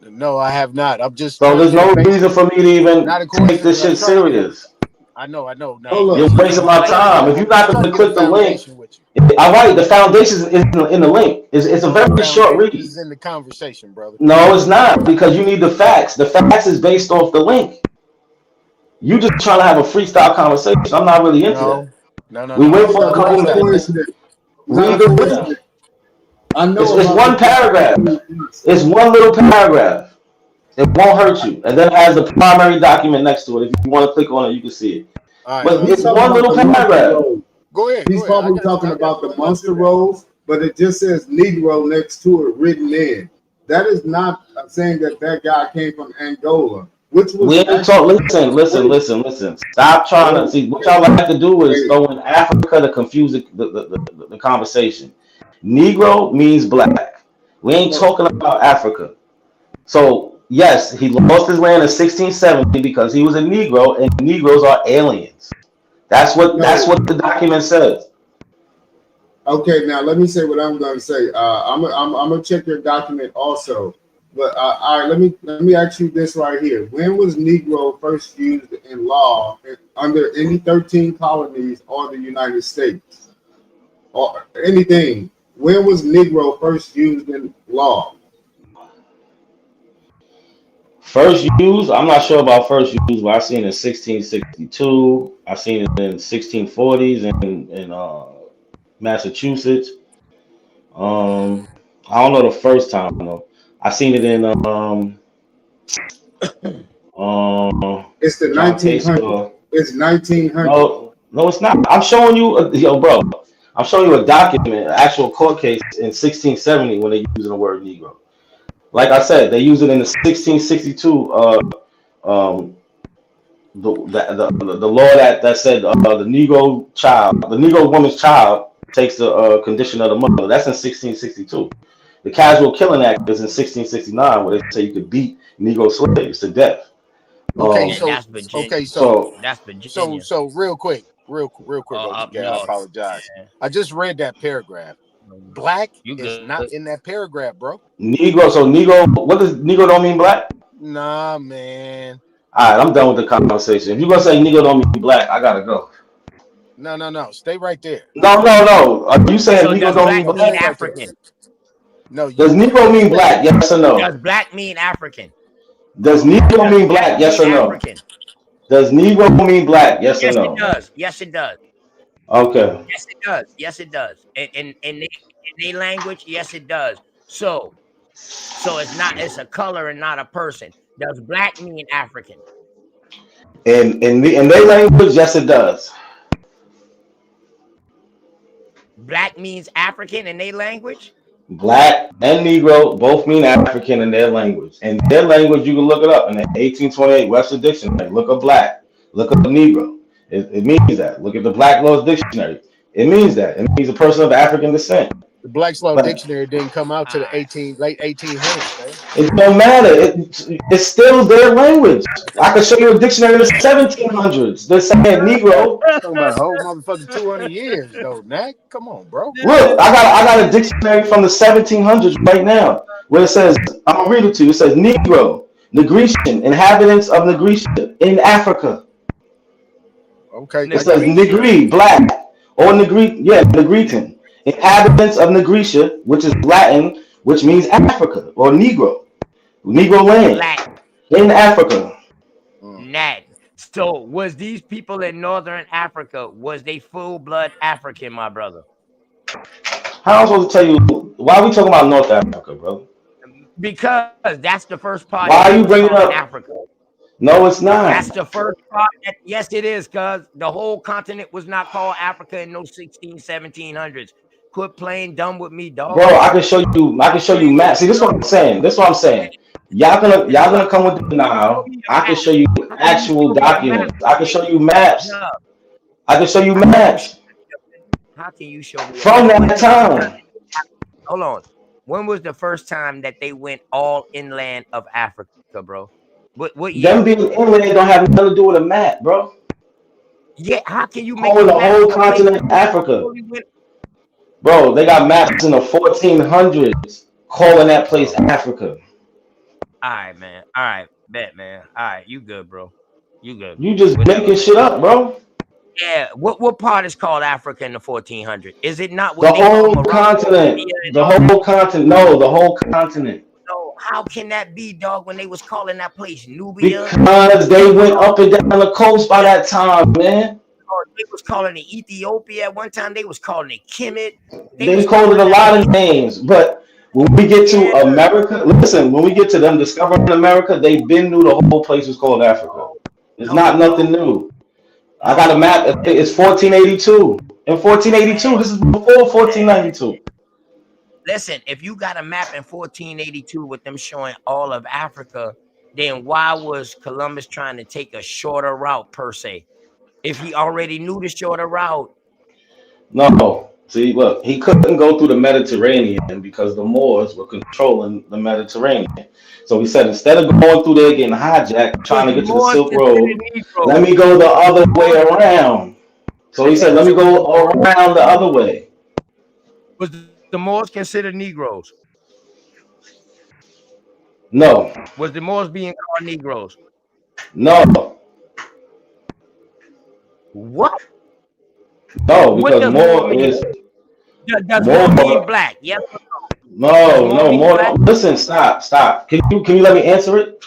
No, I have not. I'm just. So there's no reason for me to even Not a take this shit serious. I know. No. You're wasting my time. If you're not going to click the link, all right, the foundation is in the link. It's a very short read. This is in the conversation, brother. No, it's not, because you need the facts. The facts is based off the link. You just trying to have a freestyle conversation. I'm not really into that. No. We went for a couple minutes. Read the link. I know It's one paragraph. It's one little paragraph. It won't hurt you. And then it has the primary document next to it. If you want to click on it, you can see it. All right, but it's one little paragraph. Go ahead. He's probably talking about the Munster rolls, but it just says Negro next to it written in. That is not saying that guy came from Angola. Which was We ain't talk. Listen. Stop trying to see. What y'all like to do is throw in Africa to confuse the conversation. Negro means black. We ain't talking about Africa. So yes, he lost his land in 1670 because he was a Negro, and Negroes are aliens. That's what the document says. Okay, now let me say what I'm going to say. I'm gonna check your document also, but all right, let me ask you this right here. When was Negro first used in law under any 13 colonies or the United States or anything? When was Negro first used in law? First use, I'm not sure about first use, but I've seen it in 1662. I've seen it in 1640s in Massachusetts. I don't know the first time though. I've seen it in it's the 1900s. It's 1900. No, it's not. I'm showing you, bro. I'm showing you a document, an actual court case in 1670 when they're using the word Negro. Like I said, they use it in the 1662 the law that said the Negro woman's child takes the condition of the mother. That's in 1662. The Casual Killing Act is in 1669, where they say you could beat Negro slaves to death. Okay, so that's Virginia. So real quick, I apologize. I just read that paragraph. Black is not in that paragraph, bro. Negro. So Negro. What does Negro don't mean black? Nah, man. All right, I'm done with the conversation. If you're gonna say Negro don't mean black, I gotta go. No. Stay right there. No. Are you saying Negro don't mean black? African? No. Does Negro mean black? Yes or no? Does black mean African? Does Negro mean black? Yes or no? African? Does Negro mean black? Yes or no? Yes, it does. Yes, it does. Okay. Yes, it does. Yes, it does. In their language, yes, it does. So it's a color and not a person. Does black mean African? In their language, yes, it does. Black means African in their language? Black and Negro both mean African in their language. In their language, you can look it up in the 1828 Webster Dictionary. Look up black, look up Negro. It means that. Look at the Black Laws Dictionary. It means that. It means a person of African descent. The Black's Law But Dictionary didn't come out to the late 1800s, man. it don't matter. It's still their language. I can show you a dictionary in the 1700s. They're saying Negro. Talking about a whole motherfucking 200 years, though, Mac. Come on, bro. Look, I got a dictionary from the 1700s right now where it says, I'm gonna read it to you. It says Negro, Negritian, inhabitants of Negritia in Africa. Okay. It says Negri, black, or Negritan, inhabitants of Negritia, which is Latin, which means Africa or Negro land Black. in Africa. Nat. So was these people in Northern Africa, was they full-blood African, my brother? How am I supposed to tell you? Why are we talking about North Africa, bro? Because that's the first part. Why are you bringing up Africa? No, it's not. That's the first part. Yes, it is, because the whole continent was not called Africa in those 1700s. Quit playing dumb with me, dog. Bro, I can show you maps. See, this is what I'm saying. Y'all gonna come with the denial. I can show you actual documents. I can show you maps. How can you show me from that time? Hold on. When was the first time that they went all inland of Africa, bro? What year? Them being inland don't have nothing to do with a map, bro. Yeah, how can you make the whole continent of Africa? Bro, they got maps in the 1400s calling that place Africa. All right, man. All right, bet, man. All right, you good, bro. You good. You just making shit up, bro. Yeah, what part is called Africa in the 1400s? Is it not The what they call whole Morocco, continent. Libya, and The all that? whole continent. No, the whole continent. So how can that be, dog, when they was calling that place Nubia? Because they went up and down the coast by that time, man. Or they was calling it Ethiopia at one time. They was calling it Kemet. They called it a lot of names, but when we get to America, listen, when we get to them discovering America, they been knew the whole place was called Africa. It's not nothing new. I got a map. It's 1482. In 1482, this is before 1492. Listen, if you got a map in 1482 with them showing all of Africa, then why was Columbus trying to take a shorter route per se? If he already knew the shorter route. No. See, look, he couldn't go through the Mediterranean because the Moors were controlling the Mediterranean. So he said, instead of going through there getting hijacked, trying to get to the Silk Road, let me go the other way around. So he said, let me go around the other way. Was the Moors considered Negroes? No. Was the Moors being called Negroes? No. What? No, What because does Moor mean? is Does Moor mean black? Yes or no, more. Listen, stop. Can you let me answer it?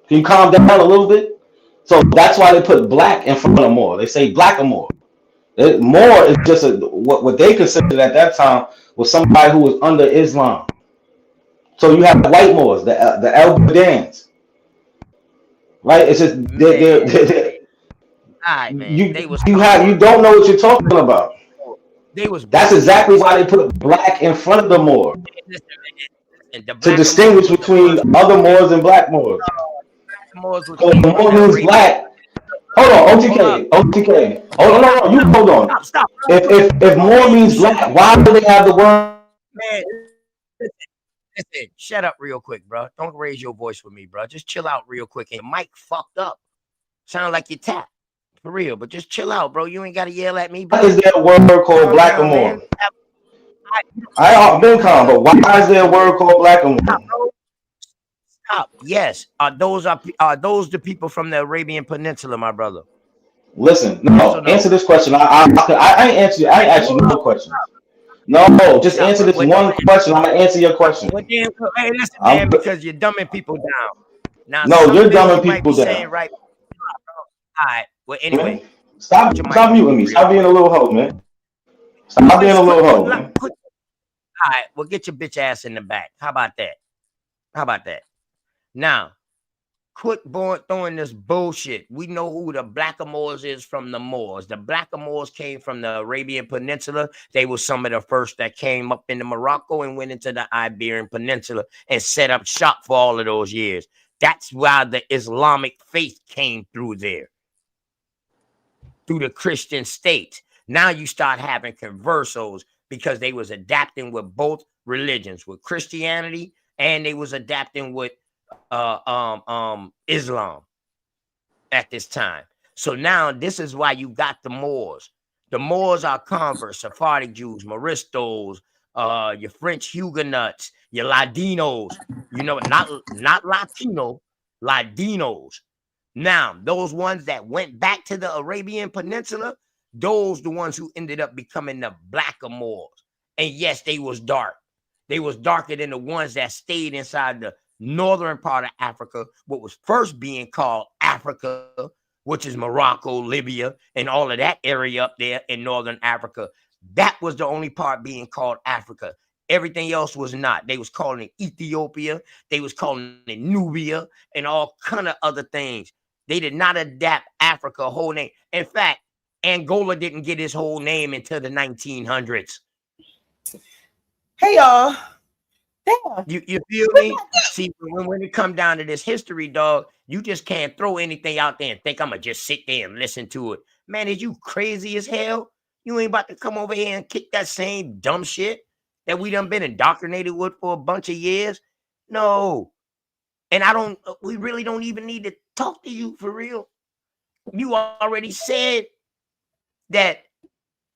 Can you calm down a little bit? So that's why they put black in front of Moor. They say blackamoor. Moor is just what they considered at that time was somebody who was under Islam. So you have the white Moors, the El Badans, right? It's just they're Right, man. you don't know what you're talking about. That's exactly why they put black in front of the Moor to distinguish between other Moors and black Moors. So the Moor means black. Hold on, OTK. Oh no, you hold on. Stop. If Moor means black, why do they have the word? Man, listen, shut up real quick, bro. Don't raise your voice with me, bro. Just chill out real quick. And your mic fucked up. Sound like you tapped. For real, but just chill out, bro. You ain't gotta yell at me, bro. Why is there a word called blackamoor? I've been calm, but why is there a word called blackamoor? Stop. Yes. Are those the people from the Arabian Peninsula, my brother? Listen, no. Answer this question. I ain't answer you. I ain't ask you no questions. No, just answer this one question. I'm gonna answer your question. Hey, listen, man, because you're dumbing people down. Now, no, you're dumbing people down. Right. All right. Well, anyway, stop muting me. Stop being a little hoe, man. Stop being a little hoe. Man. All right. Well, get your bitch ass in the back. How about that? Now, Quit throwing this bullshit. We know who the Blackamoors is from the Moors. The Blackamoors came from the Arabian Peninsula. They were some of the first that came up into Morocco and went into the Iberian Peninsula and set up shop for all of those years. That's why the Islamic faith came through there, through the Christian state. Now you start having conversos because they was adapting with both religions, with Christianity, and they was adapting with Islam at this time. So now this is why you got the Moors. The Moors are converts, Sephardic Jews, Moristos, your French Huguenots, your Ladinos, you know, not Latino, Ladinos. Now, those ones that went back to the Arabian Peninsula, those the ones who ended up becoming the Blackamoors. And yes, they was dark. They was darker than the ones that stayed inside the northern part of Africa, what was first being called Africa, which is Morocco, Libya, and all of that area up there in northern Africa. That was the only part being called Africa. Everything else was not. They was calling it Ethiopia. They was calling it Nubia and all kind of other things. They did not adapt Africa whole name. In fact, Angola didn't get his whole name until the 1900s. Hey, y'all. Damn. You feel me? See, when it come down to this history, dog, you just can't throw anything out there and think I'm going to just sit there and listen to it. Man, is you crazy as hell? You ain't about to come over here and kick that same dumb shit that we done been indoctrinated with for a bunch of years? No. And we really don't even need to talk to you for real. You already said that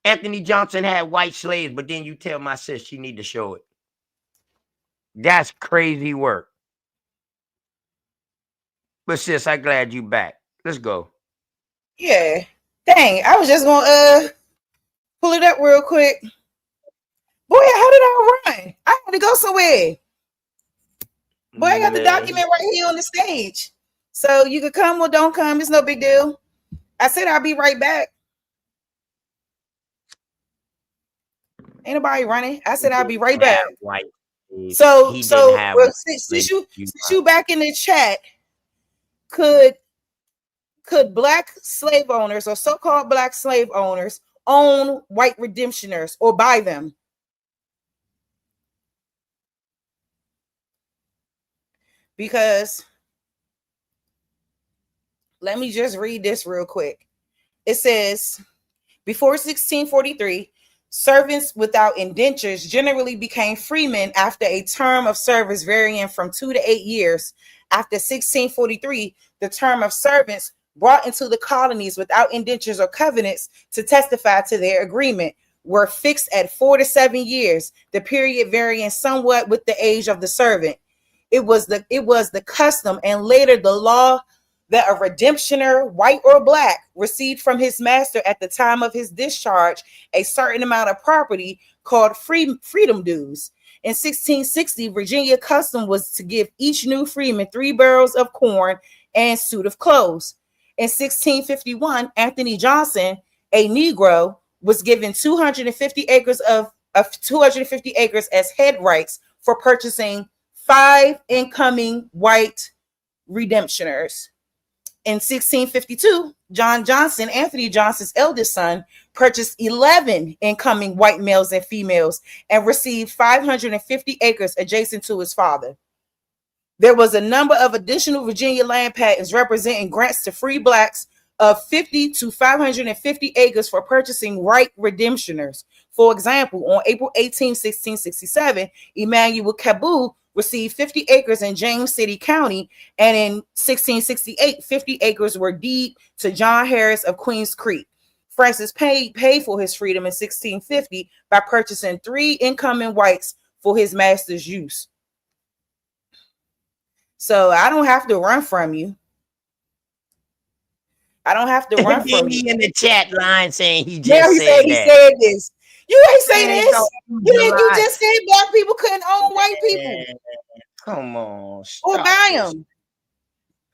Anthony Johnson had white slaves, but then you tell my sis she need to show it. That's crazy work. But sis, I'm glad you back. Let's go. Yeah. Dang, I was just gonna pull it up real quick. Boy, how did I run? I had to go somewhere. Boy, I got the document right here on the stage. So you could come or don't come. It's no big deal. I said I'll be right back. Ain't nobody running. I said I'll be right back. So since you back in the chat, could black slave owners or so-called black slave owners own white redemptioners or buy them? Because let me just read this real quick. It says, before 1643, servants without indentures generally became freemen after a term of service varying from 2 to 8 years. After 1643, the term of servants brought into the colonies without indentures or covenants to testify to their agreement were fixed at 4 to 7 years, the period varying somewhat with the age of the servant. It was the custom and later the law that a redemptioner, white or black, received from his master at the time of his discharge a certain amount of property called freedom dues. In 1660, Virginia custom was to give each new freeman 3 barrels of corn and suit of clothes. In 1651, Anthony Johnson, a Negro, was given 250 acres of 250 acres as head rights for purchasing 5 incoming white redemptioners. In 1652, John Johnson, Anthony Johnson's eldest son, purchased 11 incoming white males and females and received 550 acres adjacent to his father. There was a number of additional Virginia land patents representing grants to free blacks of 50 to 550 acres for purchasing white redemptioners. For example, on April 18, 1667, Emmanuel Cabot received 50 acres in James City County, and in 1668, 50 acres were deeded to John Harris of Queens Creek. Francis paid for his freedom in 1650 by purchasing 3 incoming whites for his master's use. So I don't have to run from you. I don't have to run from you. In the chat line saying he just yeah, he said he that. said this. You ain't say this. You just said black people couldn't own white people. Come on. Or stop buy this. them.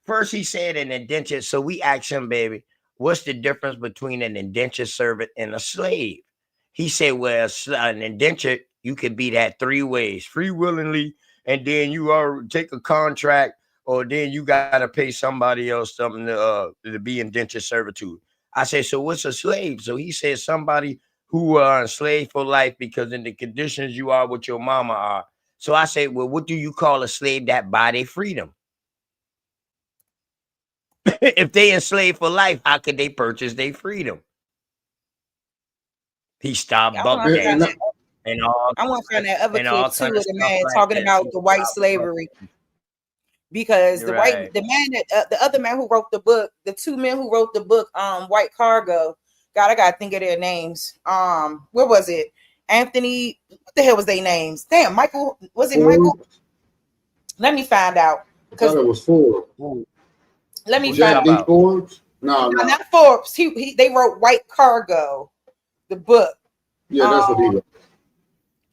First, he said an indentured. So we asked him, baby, what's the difference between an indentured servant and a slave? He said, well, an indentured, you could be that 3 ways: free willingly, and then you are take a contract or then you gotta pay somebody else something to be indentured servitude. I said, so what's a slave? So he said somebody who are enslaved for life because in the conditions you are with your mama are. So I said, well, what do you call a slave that buy their freedom? If they enslaved for life, how could they purchase their freedom? He stopped buck dancing and all. I want to find that other and clip all too kind of of the stuff man like talking that. about He the white stopped buck slavery. Because You're the right. the other man who wrote the book, the two men who wrote the book, White Cargo. God, I gotta think of their names. Where was it? Anthony, what the hell was their names? Damn, Michael, was it Michael? Let me find out. I thought it was Forbes. Let me Jack find D. out. Forbes? No, No, not Forbes. They wrote White Cargo, the book. Yeah, that's what he wrote.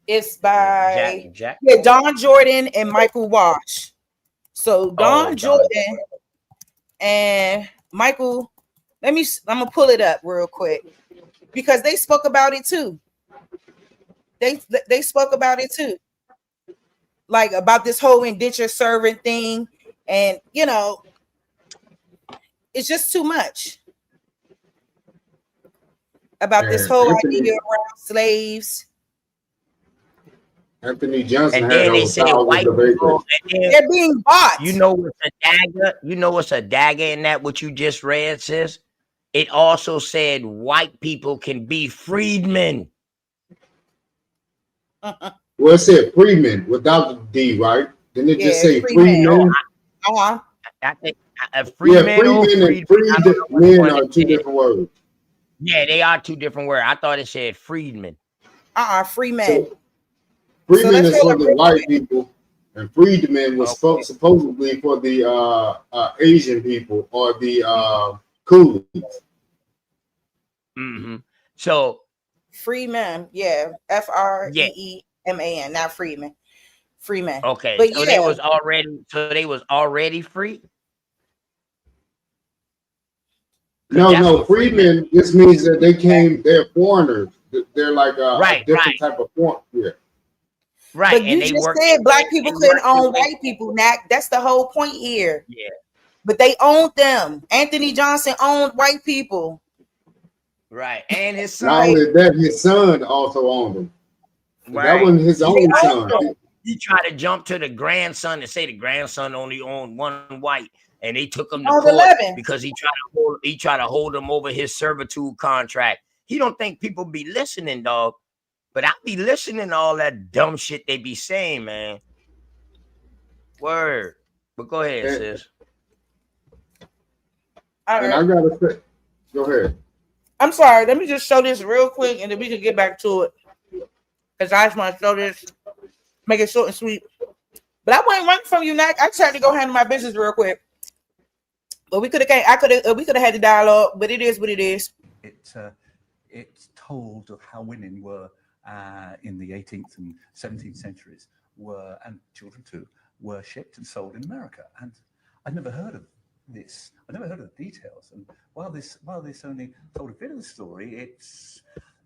It's by Jack. Yeah, Don Jordan and Michael Wash. So Don Jordan and Michael, I'm gonna pull it up real quick because they spoke about it too. They spoke about it too, like about this whole indentured servant thing, and it's just too much about this whole idea around slaves. Anthony Johnson And had then they over say thousands white of people. acres. And then, They're being bought. You know what's a dagger? You know what's a dagger in that? What you just read, sis? It also said white people can be freedmen. Well, it said freemen without the D, right? Didn't it just say freemen. freemen? I think a freeman or freemen and freedmen are two different words. Yeah, they are two different words. I thought it said freedmen. Freemen. Freemen is for the white people, and freedmen was supposedly for the Asian people or the coolies. Mm-hmm. So Freeman, yeah, FREEMAN, not Freeman. Freeman. Okay, but so they was already free. No, freedmen just means that they came. They're foreigners. They're like a different type of foreign. Yeah. Right, But you and they just work. said black people they couldn't work own their way- white people, Nak. That's the whole point here. Yeah. But they owned them. Anthony Johnson owned white people. Right, and his son. Not only that, his son also owned them. Right. That wasn't his own son. He tried to jump to the grandson and say the grandson only owned one white, and they took him to Owned court 11. because he tried to hold him over his servitude contract. He don't think people be listening, dog. But I be listening to all that dumb shit they be saying, man. Word. But go ahead, sis. And I gotta say, go ahead. I'm sorry. Let me just show this real quick, and then we can get back to it. Because I just want to show this, make it short and sweet. But I wasn't running from you, Nak. I tried to go handle my business real quick. But we could have had the dialogue. But it is what it is. It's told of how women were in the 18th and 17th centuries and children too, were shipped and sold in America. And I'd never heard of this. I never heard of the details. And while this only told a bit of the story,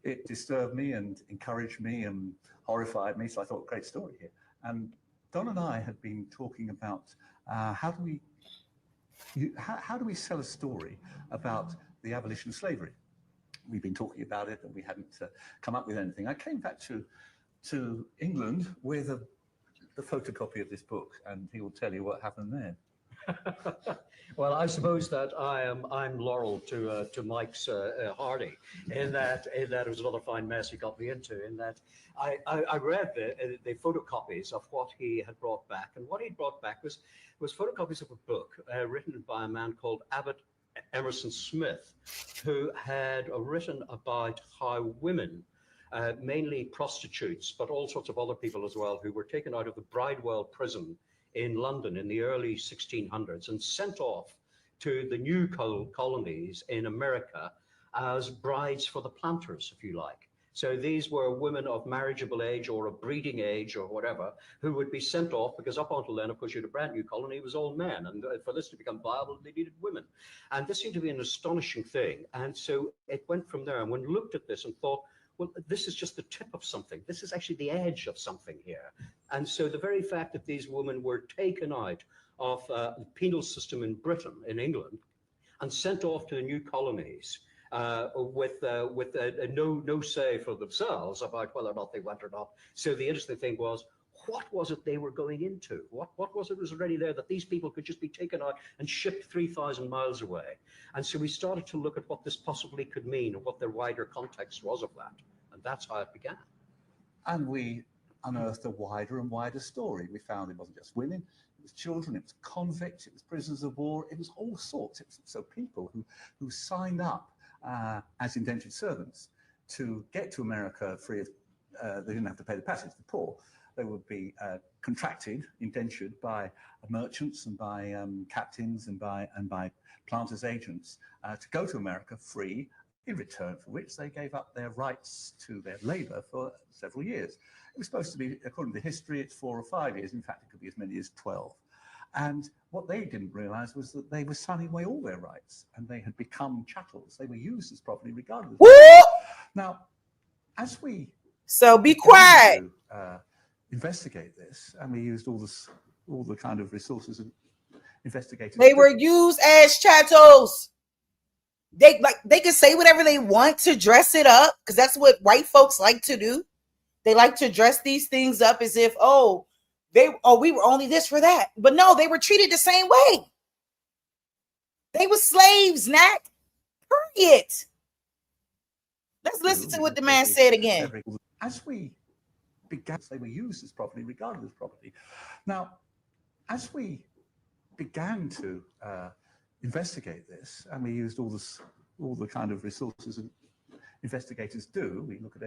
it disturbed me and encouraged me and horrified me. So I thought, great story here. And Don and I had been talking about how do we sell a story about the abolition of slavery. We've been talking about it and we hadn't come up with anything. I came back to England with the photocopy of this book, and he will tell you what happened there. Well, I suppose that I'm Laurel to Mike's Hardy, in that it was another fine mess he got me into. In that I read the photocopies of what he had brought back, and what he brought back was photocopies of a book written by a man called Abbott Emerson Smith, who had written about how women, mainly prostitutes, but all sorts of other people as well, who were taken out of the Bridewell prison in London in the early 1600s and sent off to the new colonies in America as brides for the planters, if you like. So these were women of marriageable age or of breeding age or whatever, who would be sent off because up until then, of course, you had a brand new colony, it was all men. And for this to become viable, they needed women. And this seemed to be an astonishing thing. And so it went from there. And one looked at this and thought, well, this is just the tip of something. This is actually the edge of something here. And so the very fact that these women were taken out of the penal system in Britain, in England, and sent off to the new colonies with no say for themselves about whether or not they went or not. So the interesting thing was, what was it they were going into? What was it was already there that these people could just be taken out and shipped 3,000 miles away? And so we started to look at what this possibly could mean and what the wider context was of that. And that's how it began. And we unearthed a wider and wider story. We found it wasn't just women, it was children, it was convicts, it was prisoners of war, it was all sorts. It was so people who signed up as indentured servants to get to America free of, they didn't have to pay the passage, the poor. They would be contracted, indentured by merchants and by captains and by planters' agents to go to America free, in return for which they gave up their rights to their labor for several years. It was supposed to be, according to history, it's 4 or 5 years. In fact, it could be as many as 12. And what they didn't realize was that they were signing away all their rights and they had become chattels. They were used as property regardless. Now, as we... So be quiet. Investigate this, and we used all the kind of resources and investigators. They were used as chattels. They can say whatever they want to dress it up, because that's what white folks like to do. They like to dress these things up as if, we were only this for that. But no, they were treated the same way. They were slaves, Nat. Period. Let's listen to what the man said again. As we began, they were used as property regardless of property. Now, as we began to investigate this, and we used all the kind of resources and investigators do, we look at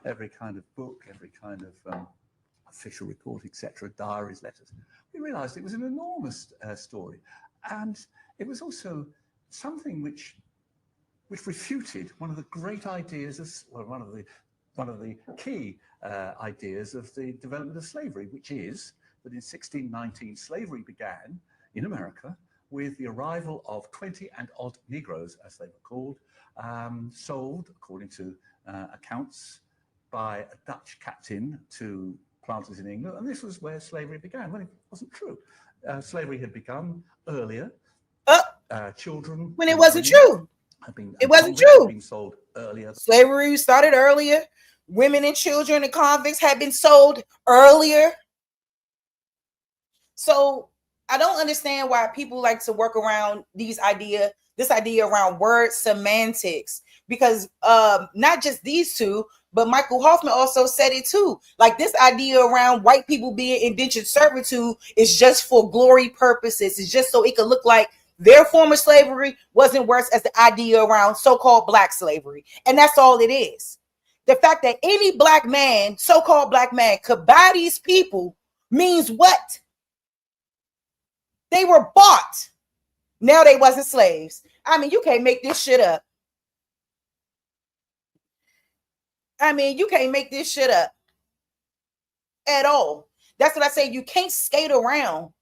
every kind of book, every kind of official report, etc., diaries, letters, we realized it was an enormous story. And it was also something which refuted one of the great ideas one of the key ideas of the development of slavery, which is that in 1619 slavery began in America with the arrival of 20 and odd Negroes, as they were called, sold, according to accounts, by a Dutch captain to planters in England. And this was where slavery began, when it wasn't true. Slavery had begun earlier. Children... When it wasn't true. It wasn't true. Been sold earlier. Slavery started earlier. Women and children and convicts had been sold earlier. So I don't understand why people like to work around this idea around word semantics, because not just these two, but Michael Hoffman also said it too. Like, this idea around white people being indentured servitude is just for glory purposes. It's just so it could look like their form of slavery wasn't worse as the idea around so-called black slavery. And that's all it is. The fact that any black man, so-called black man, could buy these people means what? They were bought. Now they wasn't slaves. I mean, you can't make this shit up. You can't make this shit up at all. That's what I say. You can't skate around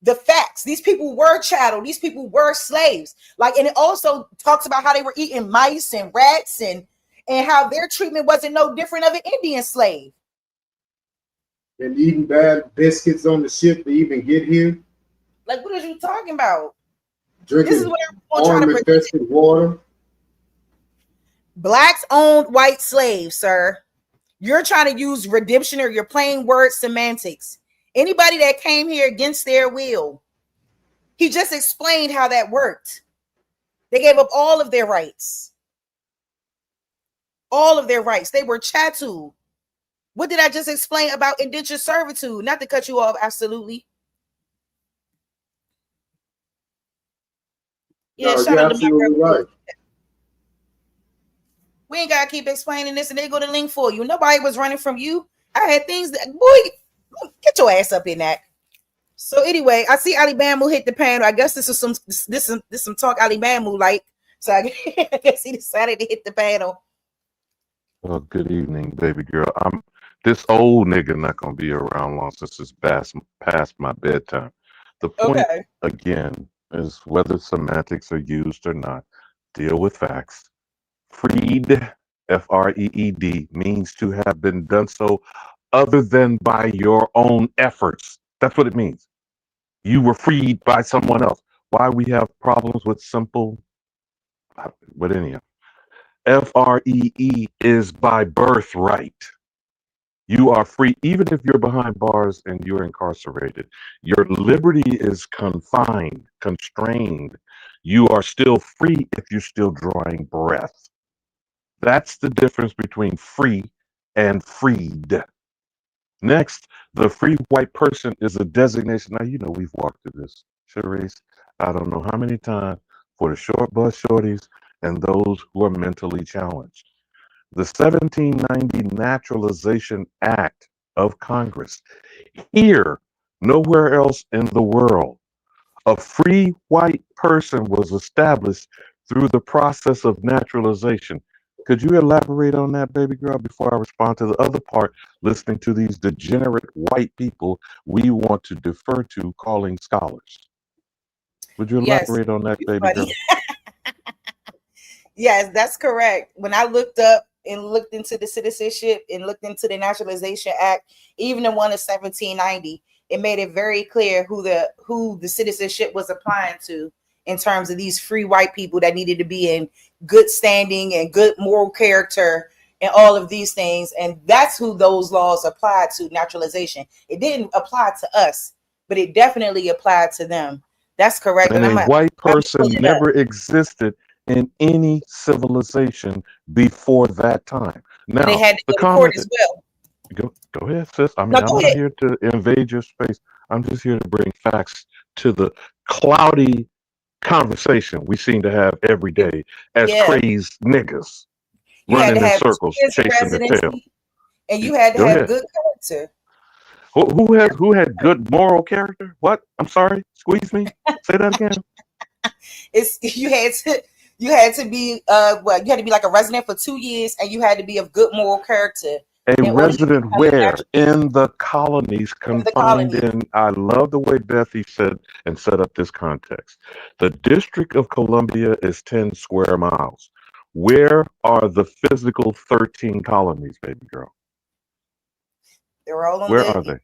the facts. These people were chattel. These people were slaves. And it also talks about how they were eating mice and rats and how their treatment wasn't no different of an Indian slave. And eating bad biscuits on the ship to even get here. Like, what are you talking about? Drinking this is what I'm trying to infested water. Blacks owned white slaves, sir. You're trying to use redemption, or you're playing word semantics. Anybody that came here against their will, he just explained how that worked. They gave up all of their rights. All of their rights. They were chattel. What did I just explain about indentured servitude? Not to cut you off, absolutely. Yeah, no, shout out to my girl. Right. We ain't gotta keep explaining this, and they go to link for you. Nobody was running from you. I had things that, boy, get your ass up in that. So anyway, I see Ali Bamboo hit the panel. I guess this is some talk Ali Bamboo like. So I guess he decided to hit the panel. Well, good evening, baby girl. This old nigga not gonna be around long since it's past my bedtime. The point again is whether semantics are used or not. Deal with facts. Freed F-R-E-E-D, means to have been done so other than by your own efforts. That's what it means. You were freed by someone else. Why we have problems with simple, but anyhow, F-R-E-E is by birthright. You are free, even if you're behind bars and you're incarcerated. Your liberty is confined, constrained. You are still free if you're still drawing breath. That's the difference between free and freed. Next, the free white person is a designation. Now, you know, we've walked through this, Charisse, I don't know how many times, for the short bus shorties and those who are mentally challenged. The 1790 Naturalization Act of Congress. Here, nowhere else in the world, a free white person was established through the process of naturalization. Could you elaborate on that, baby girl, before I respond to the other part, listening to these degenerate white people we want to defer to calling scholars? Would you elaborate on that, baby girl? Yes, that's correct. When I looked up and looked into the citizenship and looked into the Naturalization Act, even the one of 1790, it made it very clear who the citizenship was applying to in terms of these free white people that needed to be in good standing and good moral character and all of these things. And that's who those laws applied to, naturalization. It didn't apply to us, but it definitely applied to them. That's correct. And a white person never existed in any civilization before that time. Now, they had to the go to court as well. Go ahead, sis. I mean, No, I'm go not ahead. here to invade your space. I'm just here to bring facts to the cloudy conversation we seem to have every day as crazed niggas You had running to in have circles 2 years of chasing the tail. residency, and you had to Go have ahead. good character. Who had good moral character? What? I'm sorry. Squeeze me. Say that again. You had to be you had to be like a resident for 2 years, and you had to be of good moral character. A in order to resident become a where? natural- In the colonies, confined in. I love the way Bethy said and set up this context. The District of Columbia is 10 square miles. Where are the physical 13 colonies, baby girl? They're all on Where are they?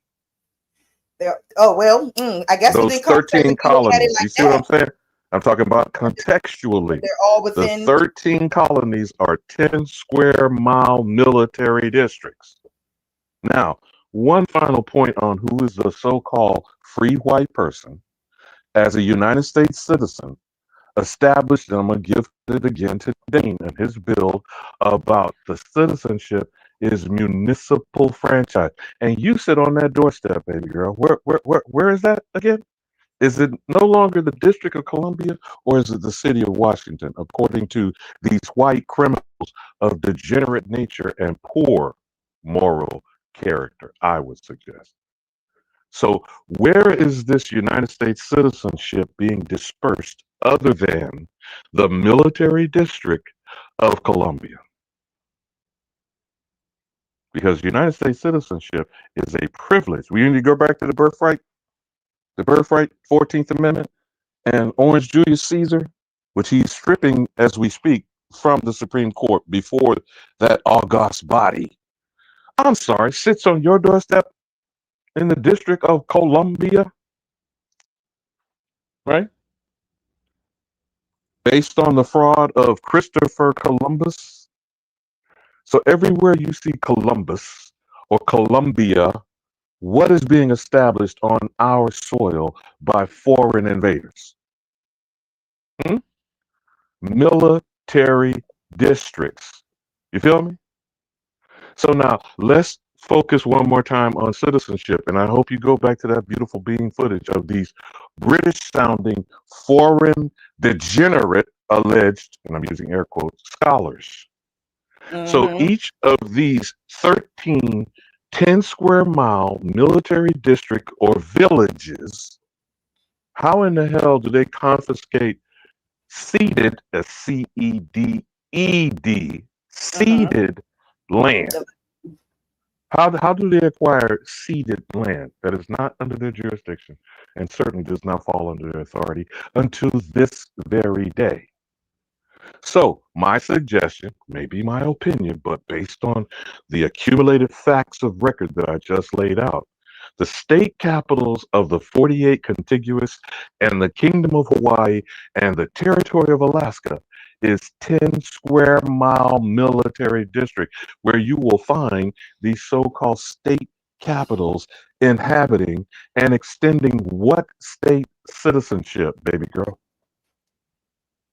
I guess we Those didn't come 13 colonies. like You see what I'm saying? I'm talking about contextually. They're all within. The 13 colonies are 10 square mile military districts. Now, one final point on who is the so-called free white person as a United States citizen established, and I'm going to give it again to Dane and his bill about the citizenship is municipal franchise. And you sit on that doorstep, baby girl. Where is that again? Is it no longer the District of Columbia, or is it the city of Washington, according to these white criminals of degenerate nature and poor moral character, I would suggest. So where is this United States citizenship being dispersed other than the military district of Columbia? Because United States citizenship is a privilege. We need to go back to the birthright 14th Amendment, and Orange Julius Caesar, which he's stripping as we speak from the Supreme Court before that august body, I'm sorry, sits on your doorstep in the District of Columbia, right? Based on the fraud of Christopher Columbus. So everywhere you see Columbus or Columbia, what is being established on our soil by foreign invaders? Military districts. You feel me? So now let's focus one more time on citizenship. And I hope you go back to that beautiful being footage of these British sounding foreign degenerate alleged, and I'm using air quotes, scholars. So each of these 13 10 square mile military district or villages, how in the hell do they confiscate ceded, C-E-D-E-D, ceded land? How do they acquire ceded land that is not under their jurisdiction and certainly does not fall under their authority until this very day? So my suggestion, maybe my opinion, but based on the accumulated facts of record that I just laid out, the state capitals of the 48 contiguous and the Kingdom of Hawaii and the Territory of Alaska is 10 square mile military district where you will find these so-called state capitals inhabiting and extending what state citizenship, baby girl?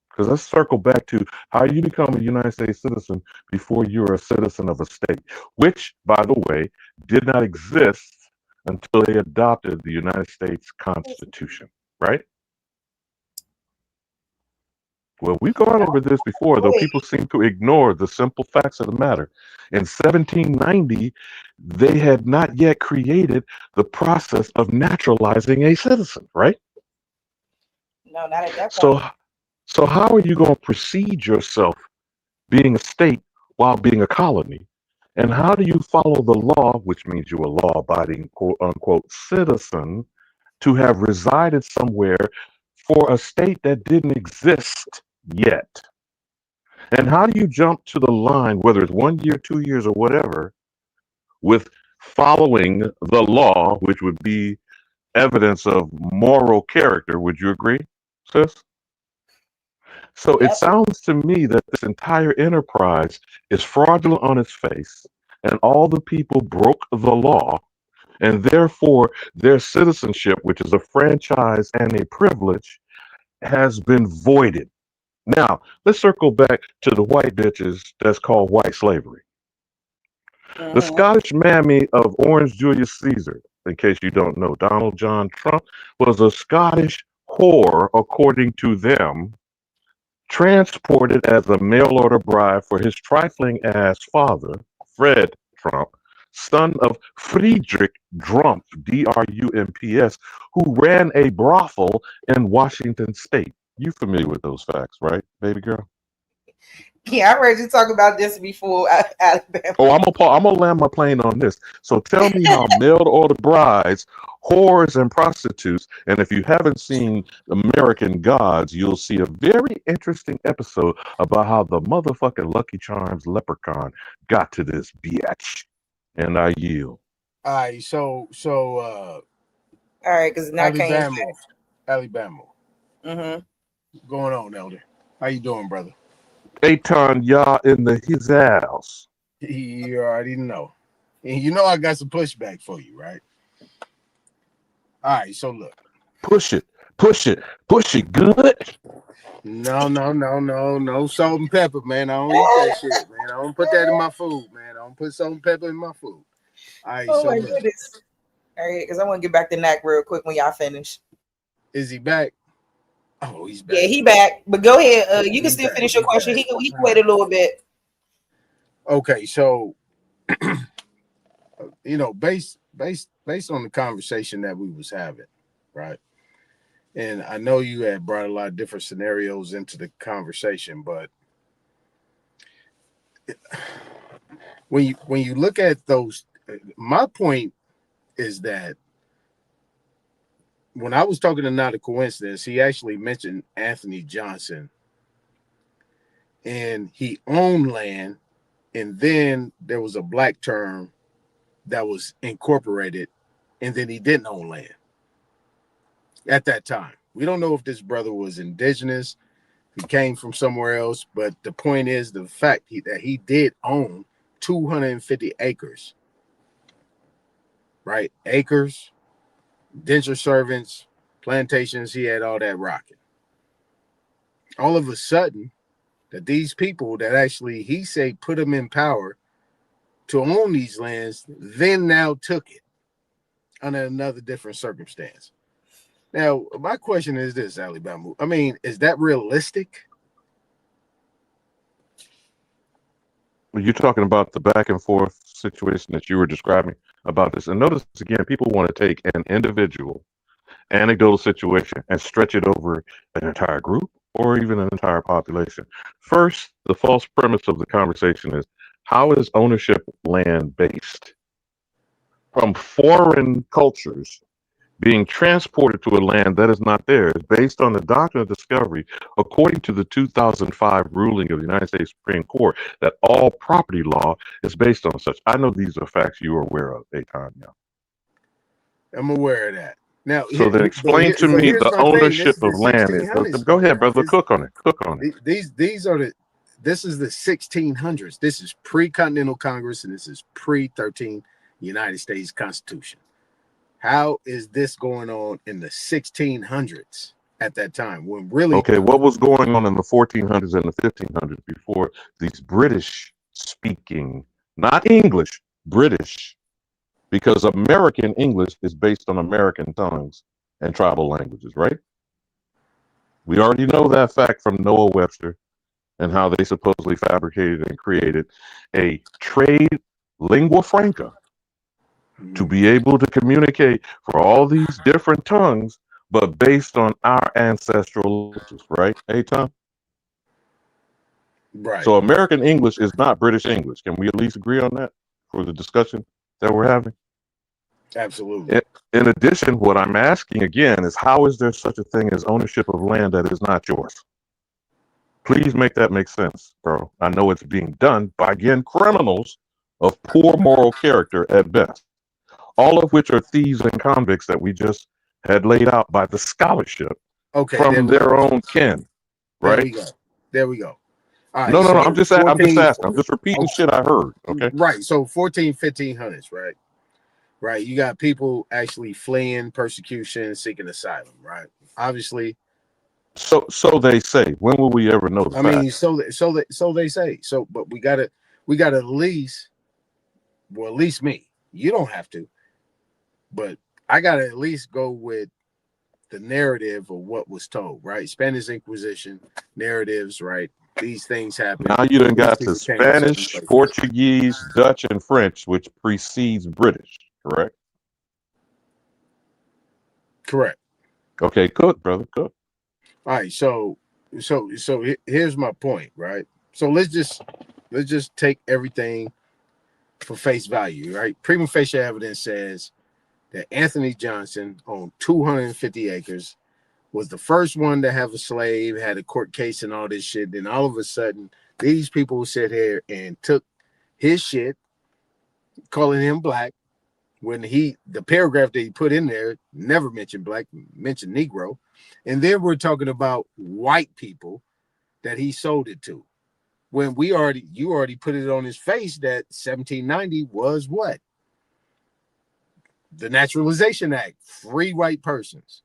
Because let's circle back to how you become a United States citizen before you're a citizen of a state, which, by the way, did not exist until they adopted the United States Constitution, right? Well, we've gone over this before, though people seem to ignore the simple facts of the matter. In 1790, they had not yet created the process of naturalizing a citizen, right? No, not at that point. So how are you going to precede yourself being a state while being a colony? And how do you follow the law, which means you're a law-abiding, quote-unquote, citizen, to have resided somewhere for a state that didn't exist yet? And how do you jump to the line, whether it's 1 year, 2 years, or whatever, with following the law, which would be evidence of moral character? Would you agree, sis? So it sounds to me that this entire enterprise is fraudulent on its face, and all the people broke the law, and therefore their citizenship, which is a franchise and a privilege, has been voided. Now, let's circle back to the white bitches that's called white slavery. The Scottish mammy of Orange Julius Caesar, in case you don't know, Donald John Trump, was a Scottish whore, according to them, transported as a mail order bride for his trifling ass father, Fred Trump, son of Friedrich Drump, D-R-U-M-P-S, who ran a brothel in Washington State. You familiar with those facts, right, baby girl? Yeah, I heard you talk about this before, Alabama. Oh, I'm gonna land my plane on this. So tell me how mail order brides, whores, and prostitutes, and if you haven't seen American Gods, you'll see a very interesting episode about how the motherfucking Lucky Charms leprechaun got to this bitch. And I yield. All right, so all right, because now Alabama. Mm-hmm. What's going on, Elder? How you doing, brother? Aton Yah in his house. You already know. And you know I got some pushback for you, right? All right, so look. Push it good. No salt and pepper, man. I don't eat that shit, man. I don't put that in my food, man. I don't put salt and pepper in my food. All right, Oh so my look. goodness. All right, because I want to get back to Knack real quick when y'all finish. Is he back? Oh, he's back. Yeah, he back. But go ahead. You can He's still back. finish your He's question. back. He can wait a little bit. Okay, so based on the conversation that we was having, right? And I know you had brought a lot of different scenarios into the conversation, but when you look at those, my point is that when I was talking to Not a Coincidence, he actually mentioned Anthony Johnson, and he owned land, and then there was a black term that was incorporated, and then he didn't own land at that time. We don't know if this brother was indigenous, he came from somewhere else, but the point is the fact that he did own 250 acres, right? Acres, indentured servants, plantations, he had all that rocking. All of a sudden, that these people that actually, he say, put him in power to own these lands, then now took it under another different circumstance. Now, my question is this, Alabama. I mean, is that realistic? You're talking about the back and forth situation that you were describing about this. And notice again, people want to take an individual anecdotal situation and stretch it over an entire group or even an entire population. First, the false premise of the conversation is, how is ownership land based? From foreign cultures, being transported to a land that is not theirs based on the doctrine of discovery, according to the 2005 ruling of the United States Supreme Court, that all property law is based on such. I know these are facts you are aware of, Eitan. Yeah. I'm aware of that. Now, So then explain to me the ownership of land. Go ahead, brother. Cook on it. Cook on it. These are the. This is the 1600s. This is pre-Continental Congress, and this is pre-13 United States Constitution. How is this going on in the 1600s at that time when really? Okay, what was going on in the 1400s and the 1500s before these British speaking, not English, British, because American English is based on American tongues and tribal languages, right? We already know that fact from Noah Webster and how they supposedly fabricated and created a trade lingua franca to be able to communicate for all these different tongues, but based on our ancestral, right? Hey, Tom? Right. So American English is not British English. Can we at least agree on that for the discussion that we're having? Absolutely. In addition, what I'm asking again is, how is there such a thing as ownership of land that is not yours? Please make that make sense, bro. I know it's being done by, again, criminals of poor moral character at best, all of which are thieves and convicts that we just had laid out by the scholarship from their own kin, right? There we go. All right, no, so I'm just asking. I'm just repeating shit I heard. Okay. Right. So 1500s, right? Right. You got people actually fleeing persecution, seeking asylum, right? Obviously. So they say. When will we ever know the fact? I mean, so they say. So, but we gotta at least, well, at least me. You don't have to, but I gotta at least go with the narrative of what was told, right? Spanish Inquisition narratives, right? These things happen. Now you done got to Spanish, Portuguese, Dutch, and French, which precedes British, correct? Correct. Okay, cook, brother, cook. All right, so here's my point, right? So let's just take everything for face value, right? Prima facie evidence says that Anthony Johnson owned 250 acres, was the first one to have a slave, had a court case and all this shit. Then all of a sudden, these people sit here and took his shit, calling him black, when the paragraph that he put in there never mentioned black, mentioned Negro. And then we're talking about white people that he sold it to. When you already put it on his face that 1790 was what? The Naturalization Act, free white persons.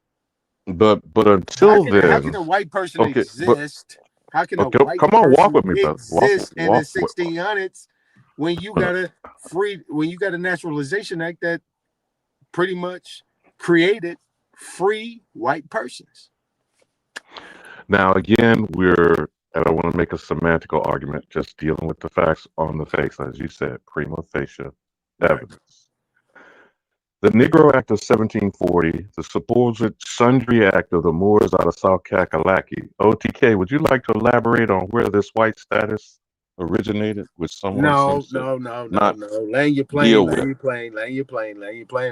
But until then, how can a white person exist? How can a white come on, walk person with me, brother. exist in the 1600s when you got a Naturalization Act that pretty much created free white persons? Now again, and I want to make a semantical argument, just dealing with the facts on the face, as you said, prima facie evidence. The Negro Act of 1740, the supposed Sundry Act of the Moors out of South Kakalaki. OTK, would you like to elaborate on where this white status originated with someone? No. Land your plane,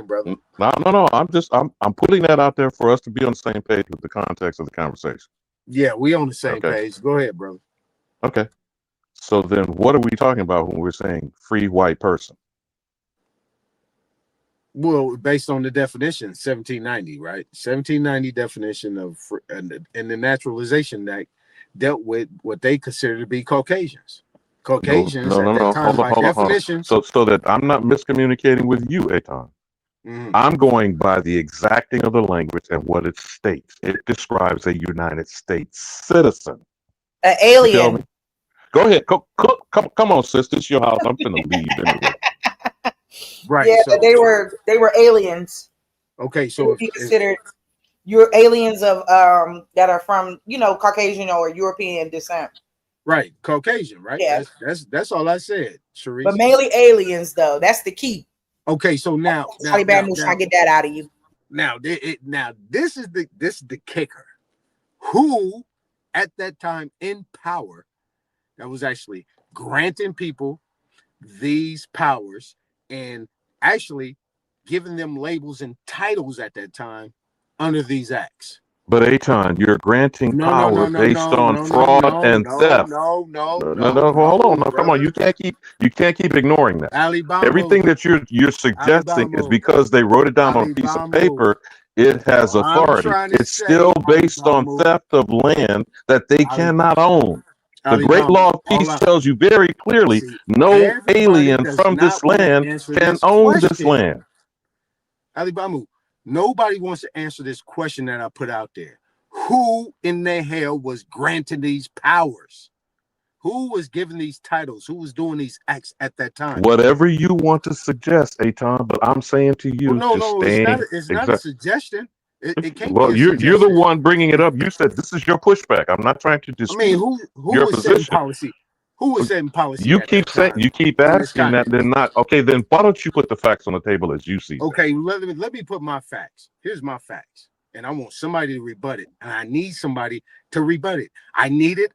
brother. No. I'm putting that out there for us to be on the same page with the context of the conversation. Yeah, we on the same page. Go ahead, brother. Okay. So then what are we talking about when we're saying free white person? Well, based on the definition, 1790, right? 1790 definition of and the Naturalization Act dealt with what they consider to be Caucasians. Caucasians at that time, by definition. So that I'm not miscommunicating with you, Eitan. I'm going by the exacting of the language and what it states. It describes a United States citizen. An alien. Go ahead. Come on, sis. This is your house. I'm finna leave anyway. Right. Yeah, but they were aliens. Okay, so if you considered you're aliens of that are from Caucasian or European descent. Right, Caucasian, right? Yeah. That's all I said, Sharice. But mainly aliens, though. That's the key. Okay, so now I get that out of you. Now this is the kicker. Who at that time in power that was actually granting people these powers and actually giving them labels and titles at that time under these acts. But Aton, you're granting power based on fraud and theft. No. Hold on. No, come on. You can't keep ignoring that. Everything that you're suggesting is because they wrote it down on a piece of paper. It has authority. It's still based on theft of land that they cannot own. The Great Law of Peace tells you very clearly, no alien from this land can own this land. Ali Bamu, nobody wants to answer this question that I put out there. Who in the hell was granting these powers? Who was giving these titles? Who was doing these acts at that time? Whatever you want to suggest, Aton, but I'm saying to you, it's not a suggestion. It can't well, be a you're the one bringing it up. You said this is your pushback. I'm not trying to dispute who your was setting position. policy? Who was setting policy? You keep saying, you keep asking that they're not. Okay, then why don't you put the facts on the table as you see? Okay, let me put my facts. Here's my facts. And I want somebody to rebut it. And I need somebody to rebut it. I need it.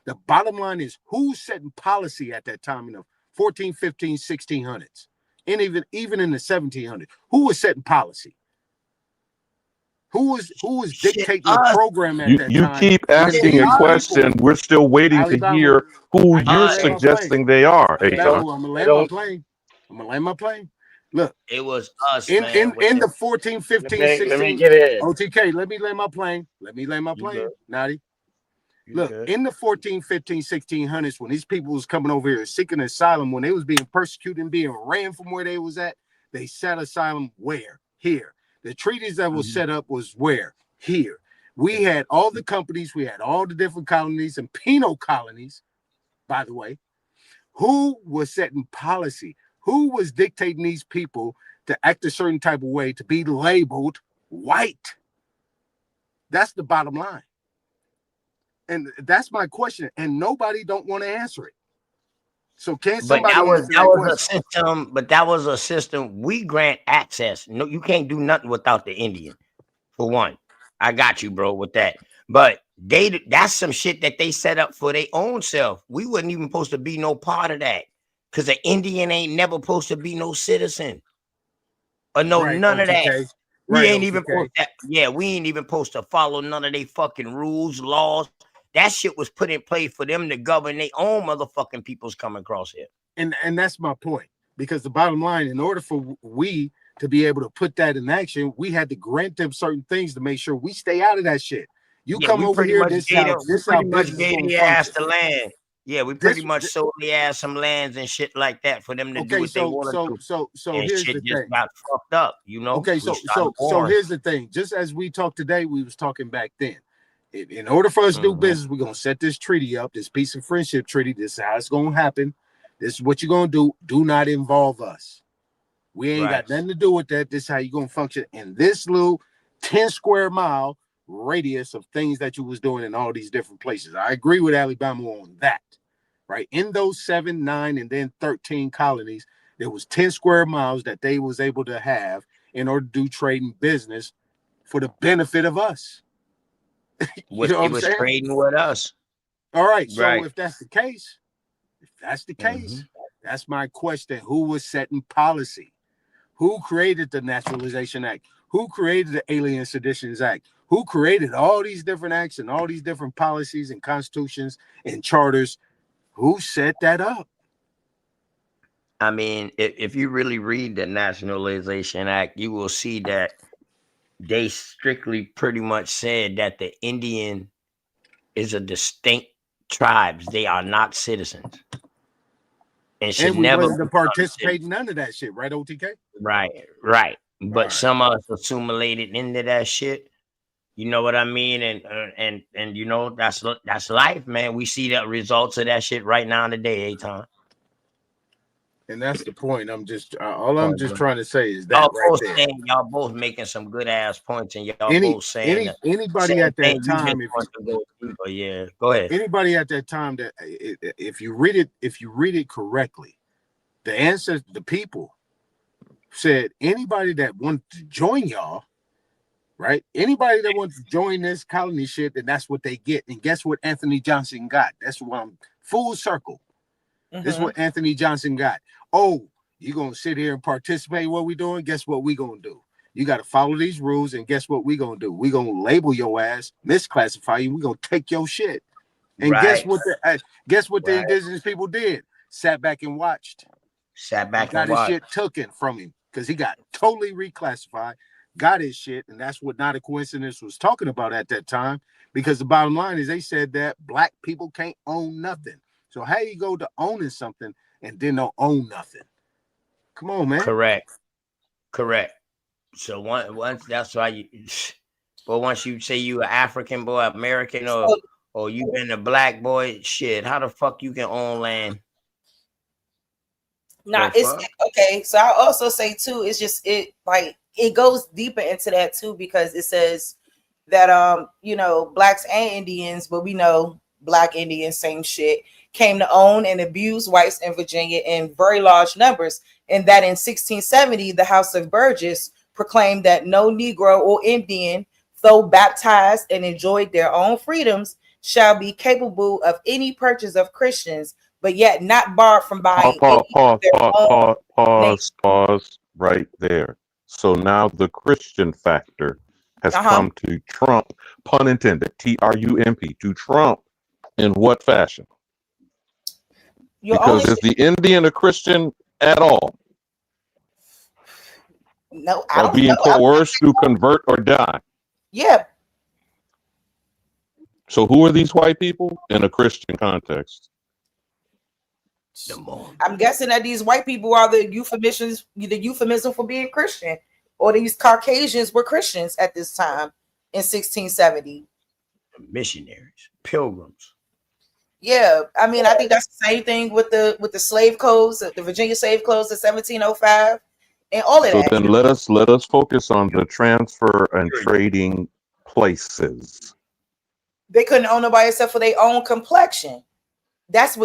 The bottom line is who's setting policy at that time in the 14, 15, 1600s? And even in the 1700s, who was setting policy? Who was dictating the program at that time? You keep asking a question. We're still waiting to hear who you're suggesting they are. I'm gonna land my plane. Look, it was us in the 14, 15, 16. Let me get in. OTK, let me land my plane. Naughty. Look, in the 14, 15, 1600s, when these people was coming over here seeking asylum, when they was being persecuted and being ran from where they was at, they set asylum where? Here. The treaties that was set up was where? Here. We had all the companies, we had all the different colonies and penal colonies, by the way. Who was setting policy? Who was dictating these people to act a certain type of way, to be labeled white? That's the bottom line. And that's my question. And nobody don't want to answer it. So can somebody that was a system. We grant access. No, you can't do nothing without the Indian. For one, I got you, bro, with that. But that's some shit that they set up for their own self. We wasn't even supposed to be no part of that. Because the Indian ain't never supposed to be no citizen. Or none of that. We ain't even supposed to, we ain't even supposed to follow none of their fucking rules, laws. That shit was put in place for them to govern their own motherfucking peoples coming across here. And that's my point. Because the bottom line, in order for we to be able to put that in action, we had to grant them certain things to make sure we stay out of that shit. You come over here, this how gave the ass the land. Yeah, we pretty much sold the ass some lands and shit like that for them to do what they wanted to. So and here's shit the just thing. got fucked up, you know. Okay, so here's the thing. Just as we talked today, we was talking back then. In order for us to do business, we're gonna set this treaty up, this peace and friendship treaty. This is how it's gonna happen. This is what you're gonna do. Do not involve us. We ain't got nothing to do with that. This is how you're gonna function in this little 10 square mile radius of things that you was doing in all these different places. I agree with Alabama on that. Right, in those 7, 9, and then 13 colonies, there was 10 square miles that they was able to have in order to do trade and business for the benefit of us. It was trading with us. All right, so if that's the case, that's my question. Who was setting policy? Who created the Naturalization Act? Who created the Alien Seditions Act? Who created all these different acts and all these different policies and constitutions and charters? Who set that up? I mean, if you really read the Nationalization Act, you will see that they strictly pretty much said that the Indian is a distinct tribes. They are not citizens. And should never wasn't to participate in none of that shit, right, OTK? Right. But some of us assimilated into that shit. You know what I mean? And you know, that's life, man. We see the results of that shit right now today, Aton. And that's the point. I'm just trying to say is that y'all both making some good ass points, and y'all both saying anybody at that time. Go ahead. Anybody at that time that if you read it correctly, the ancestors, the people said anybody that wanted to join y'all, right? Anybody that wants to join this colony shit, then that's what they get. And guess what Anthony Johnson got? That's what I'm full circle. This is what Anthony Johnson got. Oh, You gonna sit here and participate in what we doing? Guess what we gonna do? You got to follow these rules, and guess what we gonna do? We gonna label your ass, misclassify you. We gonna take your shit. And guess what? The indigenous people did? Sat back and watched. Got his shit taken from him because he got totally reclassified. Got his shit, and that's what Not a Coincidence was talking about at that time. Because the bottom line is, they said that black people can't own nothing. So how you go to owning something and then don't own nothing? Come on, man. Correct. So once that's why you. But once you say you an African boy, American, or you been a black boy, shit, how the fuck you can own land? Nah, it's okay. So I also say too, it's just it goes deeper into that too, because it says that blacks and Indians, but we know black Indians, same shit, came to own and abuse whites in Virginia in very large numbers, and that in 1670 the House of Burgess proclaimed that no Negro or Indian, though baptized and enjoyed their own freedoms, shall be capable of any purchase of Christians, but yet not barred from buying. Pause right there. So now the Christian factor has come to trump, pun intended, Trump, to trump in what fashion? Because is the Indian a Christian at all? No, I don't being coerced to convert or die. Yeah. So who are these white people in a Christian context? I'm guessing that these white people are the euphemism for being Christian, or these Caucasians were Christians at this time in 1670. Missionaries, pilgrims. Yeah, I mean, I think that's the same thing with the slave codes, the Virginia slave codes of 1705, and all of that. So then let us focus on the transfer and trading places. They couldn't own nobody except for their own complexion. That's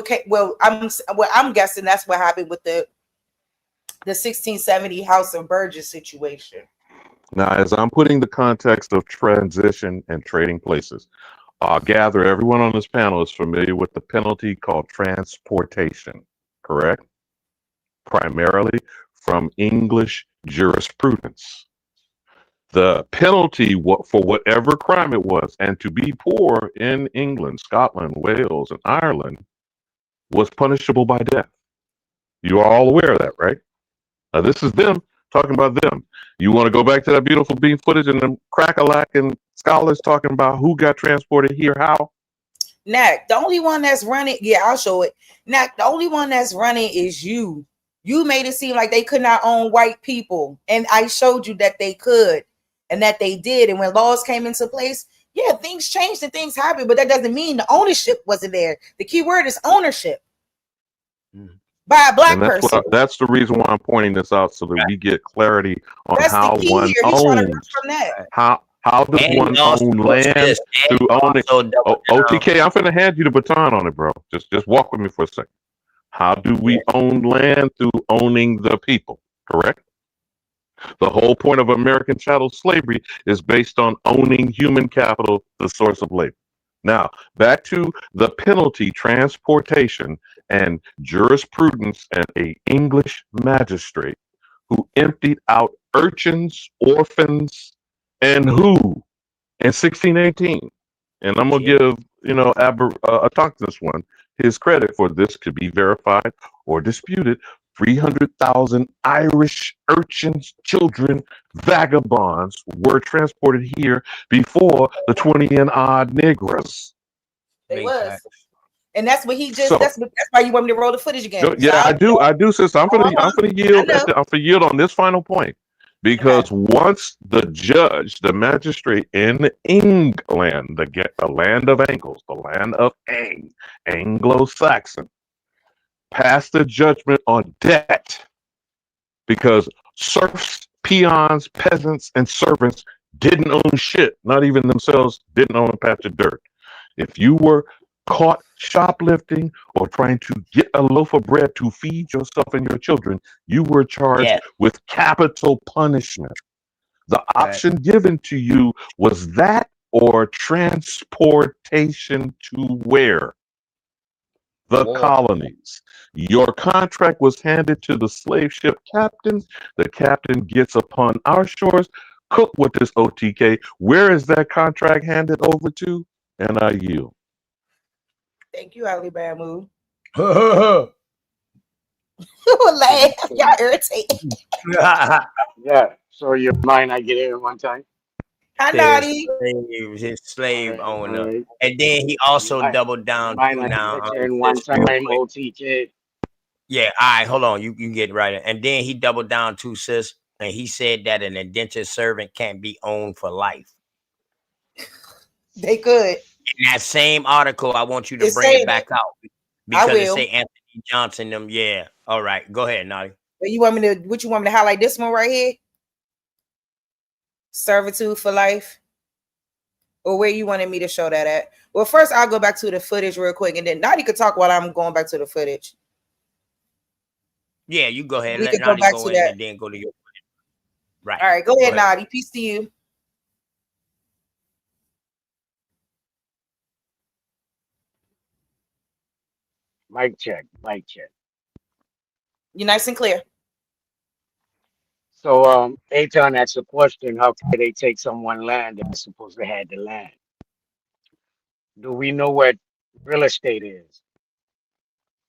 I'm guessing that's what happened with the 1670 House of Burgess situation. Now, as I'm putting the context of transition and trading places, I'll gather everyone on this panel is familiar with the penalty called transportation, correct? Primarily from English jurisprudence. The penalty for whatever crime it was, and to be poor in England, Scotland, Wales, and Ireland was punishable by death. You are all aware of that, right? Now, this is them talking about them. You want to go back to that beautiful beam footage and them crack-a-lacking scholars talking about who got transported here, how? Nak, the only one that's running, yeah, I'll show it. Nak, the only one that's running is you. You made it seem like they could not own white people, and I showed you that they could, and that they did. And when laws came into place, yeah, things changed and things happened, but that doesn't mean the ownership wasn't there. The key word is ownership by a black person. That's the reason why I'm pointing this out, so that we get clarity on how one owns. How does one own land through owning? OTK, I'm finna hand you the baton on it, bro. Just walk with me for a second. How do we own land through owning the people? Correct? The whole point of American chattel slavery is based on owning human capital, the source of labor. Now, back to the penalty, transportation, and jurisprudence, and an English magistrate who emptied out urchins, orphans, and who in 1618. And I'm going to give, Autochthonous one his credit for this could be verified or disputed. 300,000 Irish urchins, children, vagabonds were transported here before the 20 and odd Negroes. They was. And that's what he just, that's why you want me to roll the footage again. Yeah, I do, sister. I'm gonna yield on this final point. Because once the judge, the magistrate in England, the land of Angles, the land of Anglo-Saxon, passed a judgment on debt, because serfs, peons, peasants, and servants didn't own shit. Not even themselves didn't own a patch of dirt. If you were caught shoplifting or trying to get a loaf of bread to feed yourself and your children, you were charged with capital punishment. The option given to you was that or transportation to where? the War. colonies. Your contract was handed to the slave ship captains. The captain gets upon our shores. Cook with this OTK. Where is that contract handed over to? And I yield. Thank you, Ali Bamu. Laugh. Y'all irritating. Yeah. So you mind I get in one time? Hi, Naughty. His slave owner. All right. And then he also Mind- doubled down mind too I now. get you in one Just real time, quick. OTK. Yeah, all right, hold on. You can get right. And then he doubled down too, sis. And he said that an indentured servant can't be owned for life. They could. In that same article, I want you to It's bring saying it back it. out. I Because it will. say Anthony Johnson them. Yeah. All right. Go ahead, Naughty. But you want me to? What you want me to highlight? This one right here. Servitude for life. Or where you wanted me to show that at? Well, first I'll go back to the footage real quick, and then Naughty could talk while I'm going back to the footage. Yeah, you go ahead. We Let could go Naughty back go to in that. and then go to your right. All right, go ahead, Naughty. Peace to you. Mic check. Mic check. You're nice and clear. So, Aton asked a question: how could they take someone land that was supposed to have the land? Do we know what real estate is?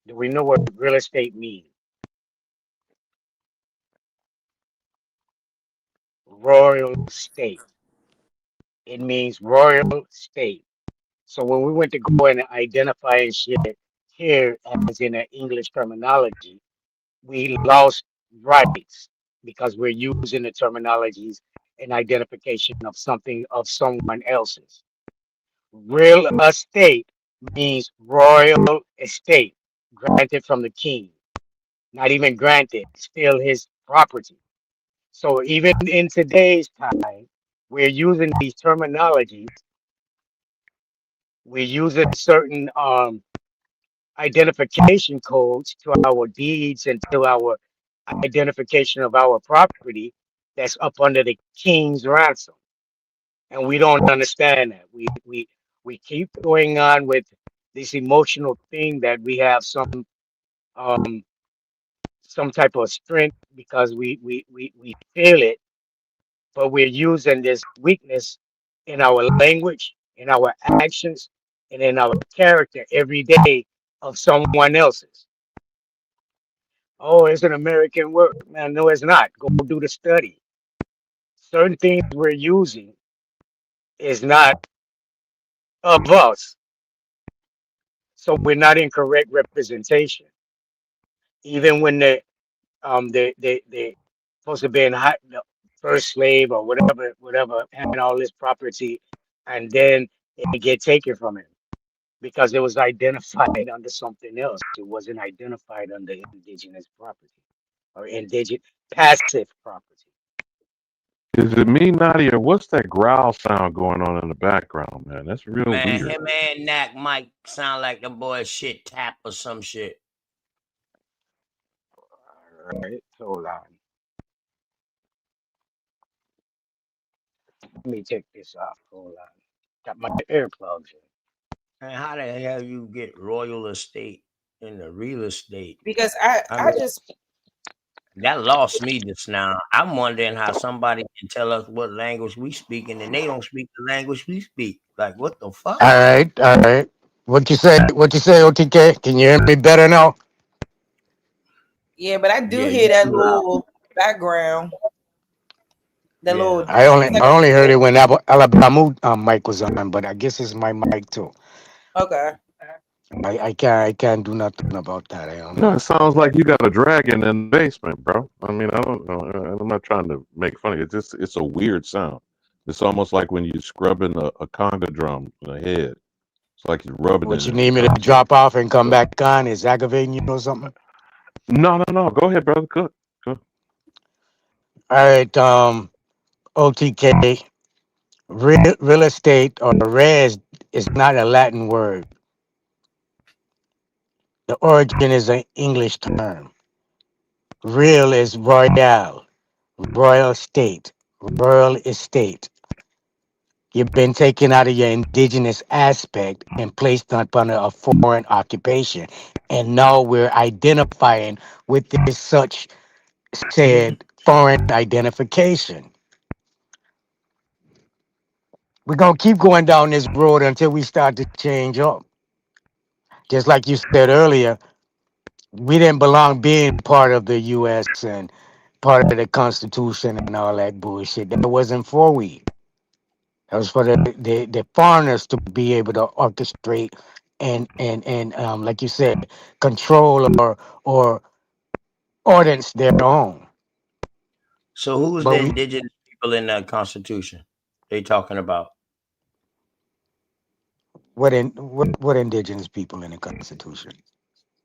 Do we know what real estate means? Royal state. It means royal state. So when we went to go and identify and shit here, as in an English terminology, we lost rights because we're using the terminologies and identification of something of someone else's. Real estate means royal estate, granted from the king. Not even granted, still his property. So even in today's time, we're using these terminologies. We're using certain identification codes to our deeds and to our identification of our property that's up under the king's ransom. And we don't understand that. We keep going on with this emotional thing that we have some type of strength because we feel it, but we're using this weakness in our language, in our actions, and in our character every day of someone else's. Oh, it's an American word. Man, no, it's not. Go do the study. Certain things we're using is not of us. So we're not in correct representation. Even when they supposed to be in the first slave or whatever, having all this property, and then it get taken from him because it was identified under something else. It wasn't identified under indigenous property or indigenous passive property. Is it me, Nadia, or what's that growl sound going on in the background, man? That's real Man, weird. him and Knack Mike sound like the boy shit tap or some shit. All right, hold on. Let me take this off. Hold on. Got my earplugs in. And how the hell you get royal estate in the real estate? Because I just that lost me just now. I'm wondering how somebody can tell us what language we speak and then they don't speak the language we speak. Like what the fuck? All right. What you say, OTK? Can you hear me better now? yeah, but I do Yeah, hear you that too little background. That little I only heard it when Alabama mic was on, but I guess it's my mic too. okay. I can't do nothing about that. I don't No, know. it sounds like you got a dragon in the basement, bro. I mean, I don't know. I'm not trying to make fun of it. It's a weird sound. It's almost like when you're scrubbing a conga drum in the head. It's like you're rubbing What it you in need me to drop off and come back on is aggravating you or something? No. Go ahead, brother. Good. All right, OTK. Real estate or res is not a Latin word. The origin is an English term. Real is royal, royal state, royal estate. You've been taken out of your indigenous aspect and placed up under a foreign occupation. And now we're identifying with this such said foreign identification. We're going to keep going down this road until we start to change up. Just like you said earlier, we didn't belong being part of the U.S. and part of the Constitution and all that bullshit. That wasn't for we. That was for the foreigners to be able to orchestrate and like you said, control or ordinance their own. So who's But the indigenous people in the Constitution they talking about? What indigenous people in the Constitution?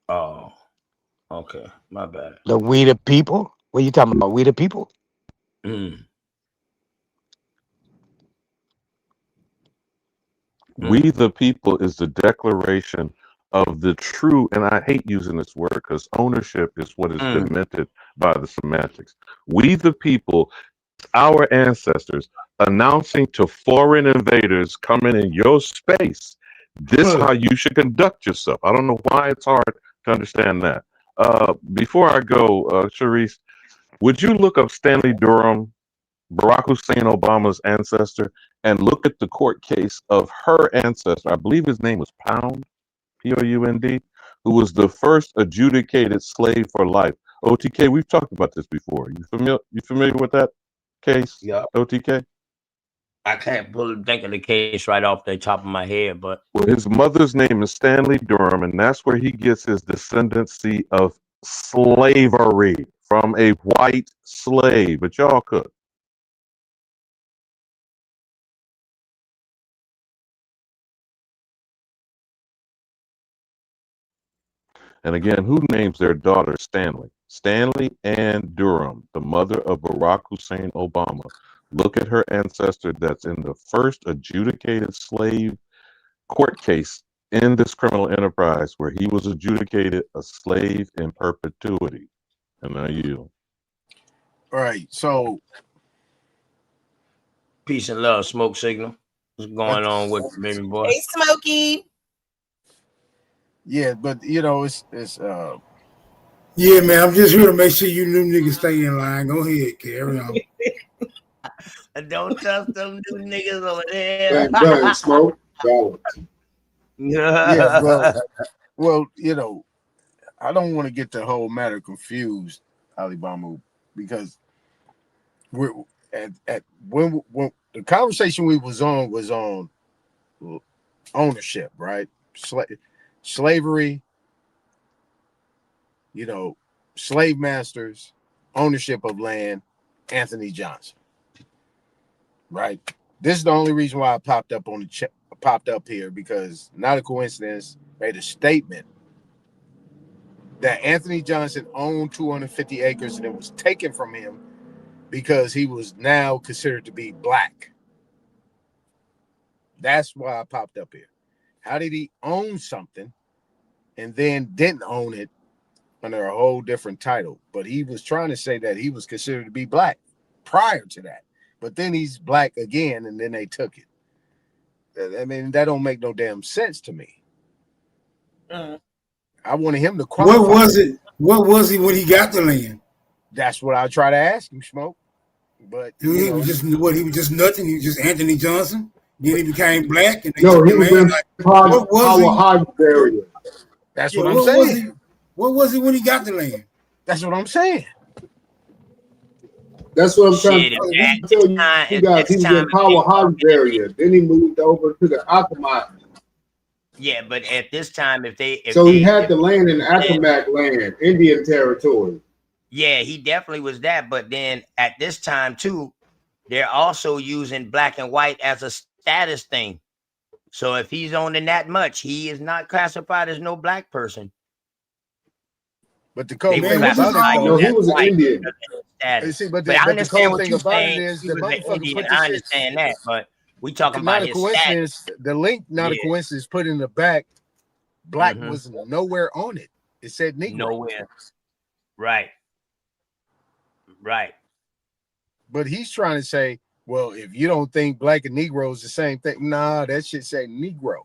Oh, okay, my bad. The we the people? What are you talking about? We the people? We the people is the declaration of the true, and I hate using this word because ownership is what is demented by the semantics. We the people, our ancestors, announcing to foreign invaders coming in your space, this is how you should conduct yourself. I don't know why it's hard to understand that. Before I go, Sharice, would you look up Stanley Durham, Barack Hussein Obama's ancestor, and look at the court case of her ancestor? I believe his name was Pound, P-O-U-N-D, who was the first adjudicated slave for life. OTK, we've talked about this before. You familiar with that case? Yeah. OTK? I can't think of the case right off the top of my head, but Well, his mother's name is Stanley Durham, and that's where he gets his descendancy of slavery from a white slave. But y'all could. And again, who names their daughter Stanley? Stanley Ann Durham, the mother of Barack Hussein Obama. Look at her ancestor that's in the first adjudicated slave court case in this criminal enterprise where he was adjudicated a slave in perpetuity. And now you. All right, so peace and love, Smoke Signal. What's going on with baby boy? Hey, Smokey. yeah, but you know, it's Yeah, man, I'm just here to make sure you new niggas stay in line. Go ahead, carry on. Don't trust them new niggas over there. Done, Smoke. yeah, well, you know, I don't want to get the whole matter confused, Alibama, because we're at when the conversation we was on ownership, right? Slavery, you know, slave masters, ownership of land, Anthony Johnson, right? This is the only reason why I popped up here, because not a coincidence, made a statement that Anthony Johnson owned 250 acres and it was taken from him because he was now considered to be black. That's why I popped up here. How did he own something and then didn't own it under a whole different title? But he was trying to say that he was considered to be black prior to that. But then he's black again, and then they took it. I mean, that don't make no damn sense to me. I wanted him to qualify. What was it? What was he when he got the land? That's what I try to ask him, Smoke. But He was just what? He was just nothing. He was just Anthony Johnson. Then he became black, and they No, took he the was land. in Like, our what was he? hog area. That's Yeah, what I'm was saying. he? What was he when he got the land? That's what I'm saying. That's what I'm trying to tell you. You guys, he was in Power Hog area. Then he moved over to the Accomack. Yeah, but at this time, So he had the land in Accomack land, Indian territory. Yeah, he definitely was that. But then at this time too, they're also using black and white as a status thing. So if he's owning that much, he is not classified as no black person. But the cold They thing classify about it, him though, as he was an white Indian. because of his status. You see, but I the understand cold what thing you're about it saying. is He the was an motherfucker Indian. put the I shit. understand that, but we talking Not about a his status. coincidence. The link, not a Yeah. coincidence. Put in the back, black Mhm. was nowhere on it. It said Negro. Nowhere. Right. Right. But he's trying to say Well, if you don't think black and Negro is the same thing, nah, that shit say Negro.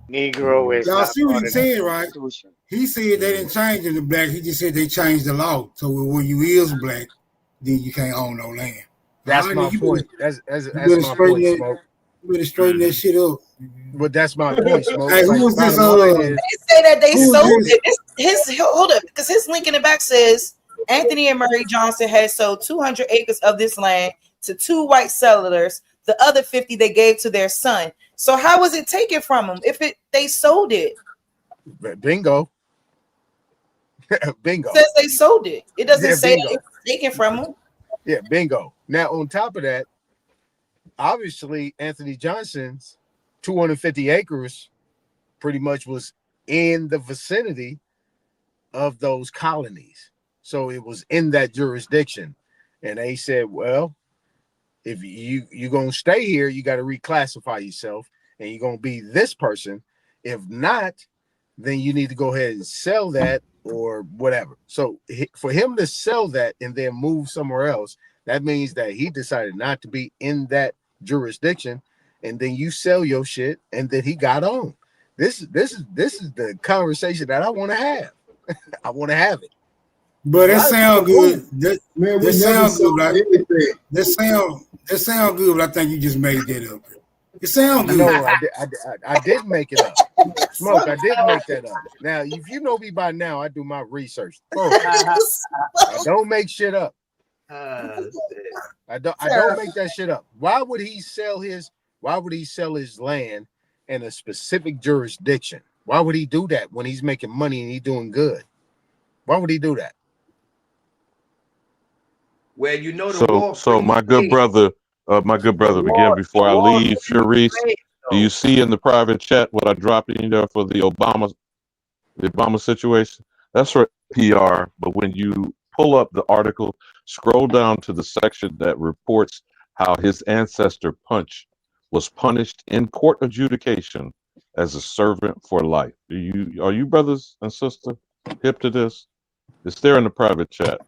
Negro is Y'all not see what part he of the said, right? Constitution. He said they didn't change it to black. He just said they changed the law. So when you is black, then you can't own no land. That's All my right, you point. better, That's you better my straighten point, that. Smoke. You better straighten that shit up. But that's my point, Smoke. Hey, who was this? bottom line is, They say that they Who was sold this? it. Hold up, because his link in the back says Anthony and Murray Johnson had sold 200 acres of this land to 2 white settlers. The other 50 they gave to their son. So how was it taken from them if they sold it? bingo. Bingo. It says they sold it. It doesn't Yeah, say bingo. that it was taken from them. Yeah, bingo. Now, on top of that, obviously, Anthony Johnson's 250 acres pretty much was in the vicinity of those colonies. So it was in that jurisdiction. And they said, well, if you're going to stay here, you got to reclassify yourself and you're going to be this person. If not, then you need to go ahead and sell that or whatever. So for him to sell that and then move somewhere else, that means that he decided not to be in that jurisdiction, and then you sell your shit, and then he got on. This is the conversation that I want to have. I want to have it. But that sound good. Man, we That never sound sold good. anything. That sound good, but I think you just made that up. It sound good. No, I did make it up. Smoke, I did make that up. Now, if you know me by now, I do my research. I don't make shit up. I don't make that shit up. Why would he sell his land in a specific jurisdiction? Why would he do that when he's making money and he's doing good? Why would he do that? Well, you know the So my good brother, again, before I leave, Sharice, do you see in the private chat what I dropped in there for the Obama situation? That's for PR, but when you pull up the article, scroll down to the section that reports how his ancestor Punch was punished in court adjudication as a servant for life. Are you brothers and sisters hip to this? It's there in the private chat,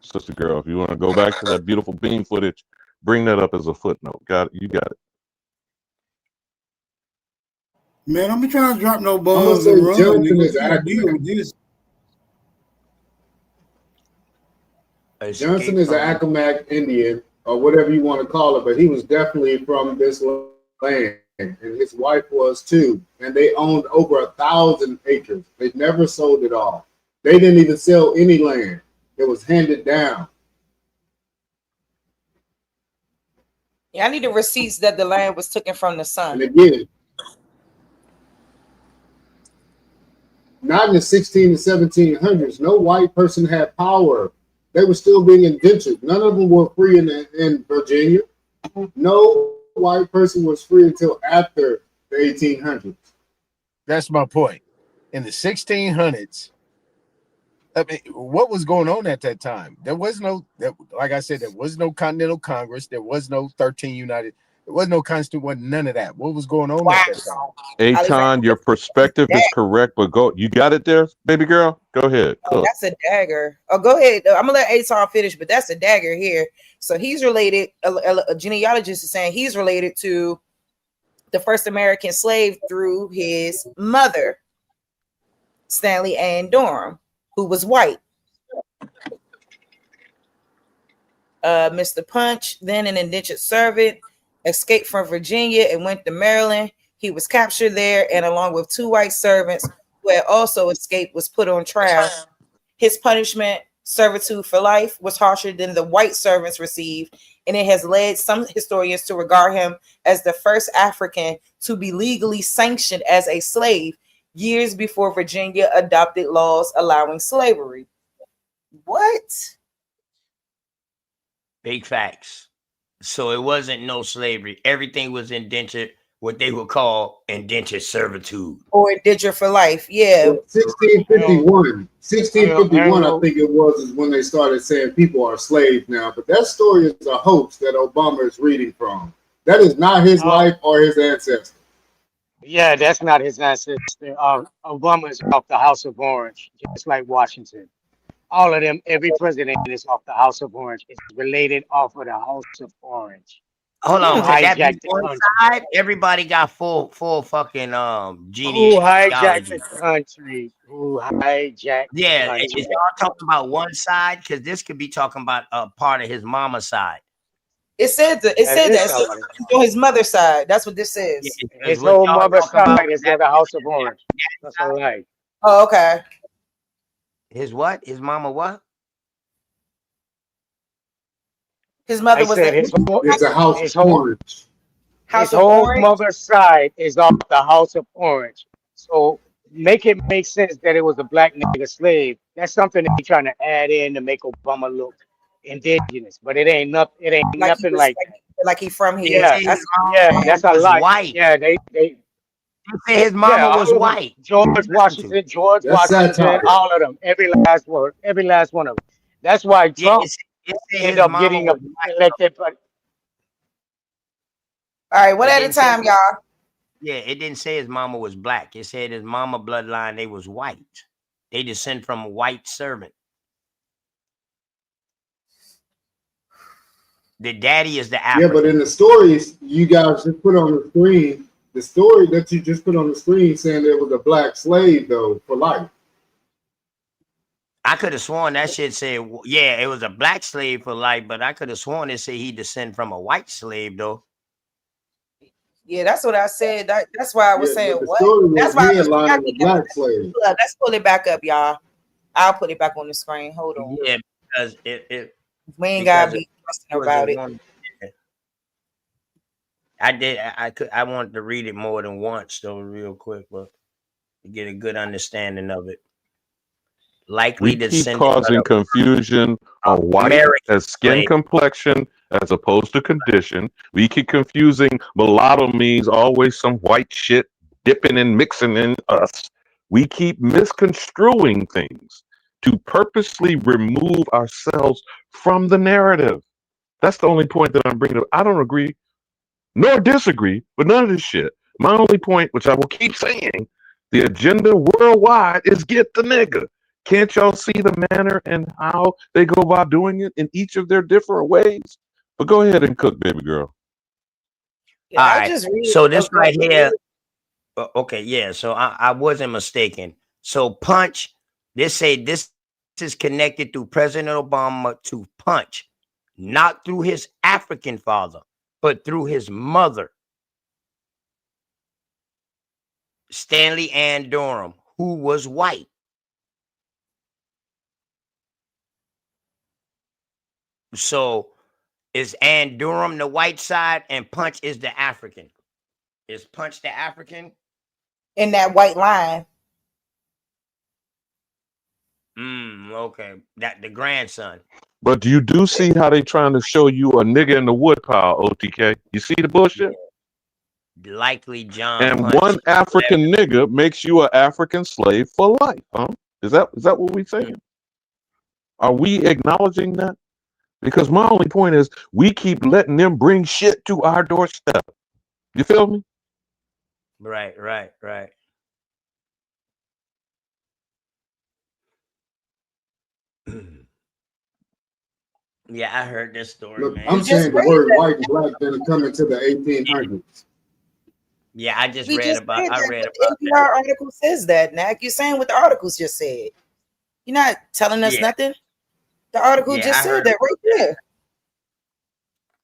sister girl. If you want to go back to that beautiful beam footage, bring that up as a footnote. Got it? You got it. Man, I'm trying to drop no I'm gonna bombs say and run. Johnson is Nigga, deal with this. Johnson is an Accomack Indian or whatever you want to call it, but he was definitely from this land, and his wife was too. And they owned over 1,000 acres. They never sold it all. They didn't even sell any land. It was handed down. Yeah, I need the receipts that the land was taken from the son. And again, not in the 16 and 1700s. No white person had power. They were still being indentured. None of them were free in Virginia. No white person was free until after the 1800s. That's my point. In the 1600s, I mean, what was going on at that time? There was no, like I said, there was no Continental Congress. There was no 13 United. There was no Constitution. None of that. What was going on at that time? Aton, your perspective is correct, but go. You got it there, baby girl. Go ahead. Oh, that's a dagger. Oh, go ahead. I'm gonna let Aton finish, but that's a dagger here. So he's related. A genealogist is saying he's related to the first American slave through his mother, Stanley Ann Durham, who was white. Mr. Punch, then an indentured servant, escaped from Virginia and went to Maryland. He was captured there, and along with 2 white servants who had also escaped, was put on trial. His punishment, servitude for life, was harsher than the white servants received, and it has led some historians to regard him as the first African to be legally sanctioned as a slave years before Virginia adopted laws allowing slavery. What? Big facts. So it wasn't no slavery. Everything was indentured, what they would call indentured servitude. Or indentured for life. Yeah. 1651, I think it was, is when they started saying people are slaves now. But that story is a hoax that Obama is reading from. That is not his life or his ancestors. Yeah, that's not his ancestor. Obama is off the House of Orange, just like Washington. all of them, every president is off the House of Orange. It's related off of the House of Orange. Hold Who on, could that be hijacked the one country? side? Everybody got full fucking Who genealogy. hijacked the country? Who hijacked the Yeah, country? is y'all talking about one side? Because this could be talking about a part of his mama's side. It said that. It said that. So it's on his mother's side. That's what this says. His whole mother's side is on the House of Orange. That's all right. Oh, okay. His what? His mama what? His mother I was said the, It's a House his of whole, Orange. House his of whole Orange. mother's side is off the House of Orange. So make it make sense that it was a black nigga slave. That's something that he's trying to add in to make Obama look indigenous, but it ain't nothing. It ain't Like nothing he was like like he from here. yeah, That's that's a was lie. white. Yeah, they He said his mama yeah, all was of them. white. George Listen to Washington, me. George That's Washington, satire. all of them. Every last word, every last one of them. That's why Yeah, Trump it said ended his up mama getting was white. elected. But all right. One It at a didn't say. time, y'all. Yeah, it didn't say his mama was black. It said his mama bloodline, they was white. They descend from a white servant. The daddy is the Yeah, African. but in the stories you guys just put on the screen, the story that you just put on the screen saying there was a black slave though for life. I could have sworn that shit said, yeah, it was a black slave for life, but I could have sworn it said he descend from a white slave though. Yeah, that's what I said. That's why I was Yeah, saying but the what. story was That's why I was headlining the black slave. Let's pull it back up, y'all. I'll put it back on the screen. Hold on. Yeah, because it We ain't gotta because be fussing it was about a it. woman. I wanted to read it more than once though, real quick, but to get a good understanding of it. Likely We keep descendant of causing the confusion on white American as skin slave. complexion as opposed to condition. We keep confusing mulatto means always some white shit dipping and mixing in us. We keep misconstruing things to purposely remove ourselves from the narrative. That's the only point that I'm bringing up. I don't agree nor disagree with none of this shit. My only point, which I will keep saying, the agenda worldwide is get the nigga. Can't y'all see the manner and how they go about doing it in each of their different ways? But go ahead and cook, baby girl. Yeah, All I right. just read. So this right okay. here. Okay, yeah. So I wasn't mistaken. So Punch, this is connected through President Obama to Punch, not through his African father, but through his mother, Stanley Ann Durham, who was white. So is Ann Durham the white side and Punch is the African? Is Punch the African? In that white line. Okay. That the grandson. But you do see how they trying to show you a nigga in the woodpile, OTK. You see the bullshit? Likely John And Punch. one African nigga makes you an African slave for life, huh? Is that what we saying? Are we acknowledging that? Because my only point is we keep letting them bring shit to our doorstep. You feel me? Right. Yeah, I heard this story, Look, man. I'm saying the word white and black didn't come into the 1800s. Yeah, I just We read just about. read I that. read The about NPR that. article says that, Nak. You're saying what the articles just said. You're not telling us Yeah. nothing. The article Yeah, just I said heard that right there.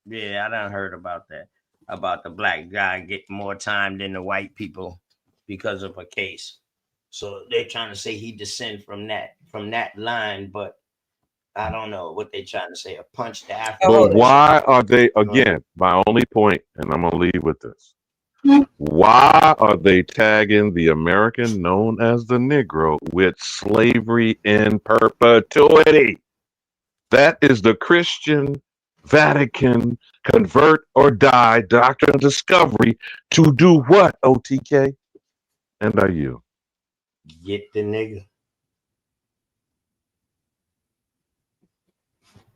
Yeah, I done heard about that. About the black guy getting more time than the white people because of a case. So they're trying to say he descend from that line, but I don't know what they're trying to say. A punch to Africa. But why are they, again, my only point, and I'm going to leave with this. Why are they tagging the American known as the Negro with slavery in perpetuity? That is the Christian Vatican convert or die doctrine of discovery to do what, OTK? And are you? Get the nigga.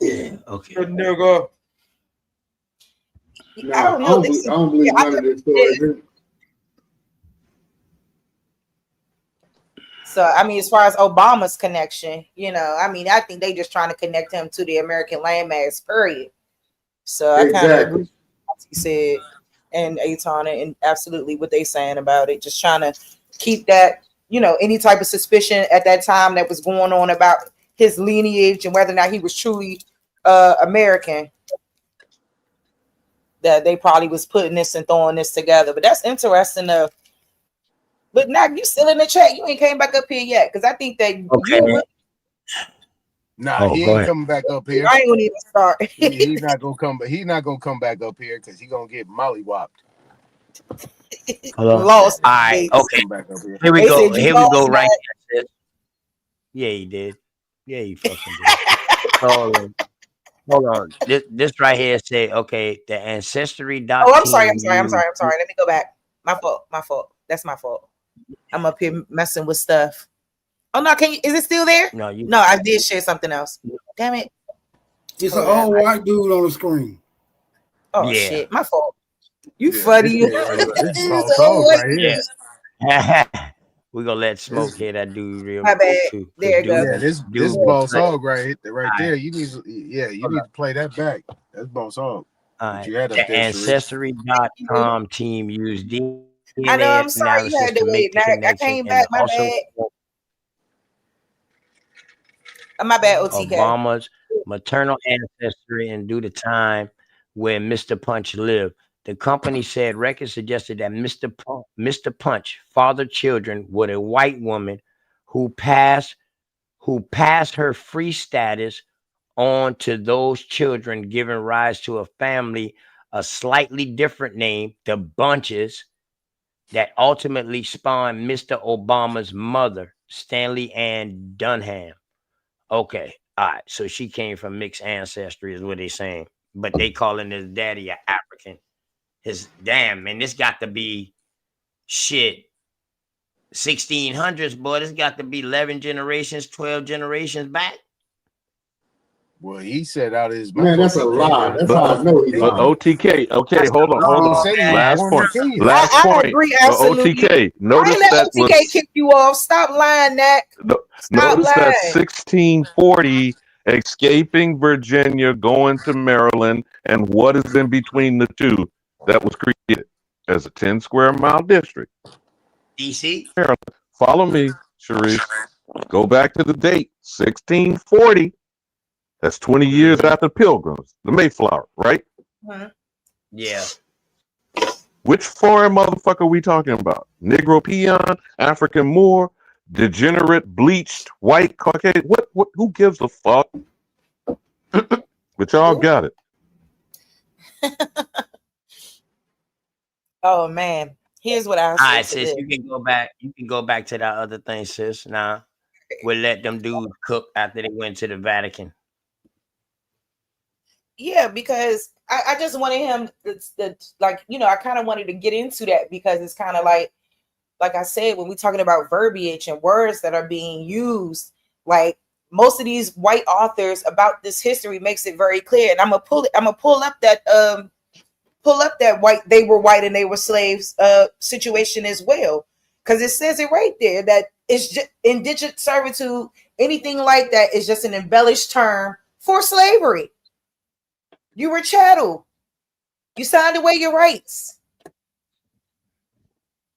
Yeah, okay. The nigga. No, I don't believe none of this story. So I mean, as far as Obama's connection, you know, I mean, I think they just trying to connect him to the American landmass, period. So I kind of agree with what he said and Aytona and absolutely what they saying about it. Just trying to keep that, you know, any type of suspicion at that time that was going on about his lineage and whether or not he was truly American, that they probably was putting this and throwing this together. But that's interesting though. But now you still in the chat. You ain't came back up here yet. Because I think that you Nah, he ain't coming back up here. I ain't gonna even start. He's not gonna come, but he's not gonna come back up here because he's gonna get mollywopped. Lost. All right, okay. Back up here. Here we They go. said you Here we go lost, right man. here, sis. Yeah, he did. Yeah, he fucking did. Hold on. This right here say, okay, the ancestry.team. Oh, I'm sorry. Let me go back. My fault. That's my fault. I'm up here messing with stuff. Oh no, is it still there? No, I did share something else. Damn it. It's an old white dude on the screen. Oh Yeah. shit, my fault. You funny. We're gonna let Smoke hear that dude real My quick bad. too. There you go. Yeah, this Boss Hog right there. You need to play that back. That's Boss Hog. All right. You had up The there, Sheree. Ancestry.com team used DNA I know. I'm sorry you analysis had to to wait. make the Now, I connection came and back. My also bad. My bad. OTK. Obama's maternal ancestry and due to time where Mr. Punch lived. The company said records suggested that Mr. Punch fathered children with a white woman who passed her free status on to those children, giving rise to a family, a slightly different name, the Bunches, that ultimately spawned Mr. Obama's mother, Stanley Ann Dunham. Okay, all right. So she came from mixed ancestry, is what they're saying. But they calling his daddy an African. His damn, man, this got to be shit. 1600s, boy. This got to be 11 generations, 12 generations back. Well, he said out of his mouth. Man, that's a lie. That's how I know he's But lying. OTK, okay, hold on. Last point. I agree, absolutely. OTK, notice I ain't that let OTK kick you off. Stop lying, Nat. Stop notice that lying. 1640 escaping Virginia, going to Maryland, and what is in between the two that was created as a 10 square mile district. DC. Maryland. Follow me, Sharice. Go back to the date, 1640. That's 20 years after Pilgrims, the Mayflower, right? Yeah. Which foreign motherfucker are we talking about? Negro peon, African Moor, degenerate, bleached, white, Caucasian? What? Who gives a fuck? But y'all got it. Oh man, here's what I All say. right, sis, you can go back. You can go back to that other thing, sis. Now we'll let them dudes cook after they went to the Vatican. Yeah, because I just wanted him to like, you know, I kind of wanted to get into that because it's kind of like I said, when we're talking about verbiage and words that are being used, like most of these white authors about this history makes it very clear. And I'm gonna pull up that white, they were white and they were slaves situation as well. Because it says it right there that it's just indigent servitude, anything like that is just an embellished term for slavery. You were chattel. You signed away your rights.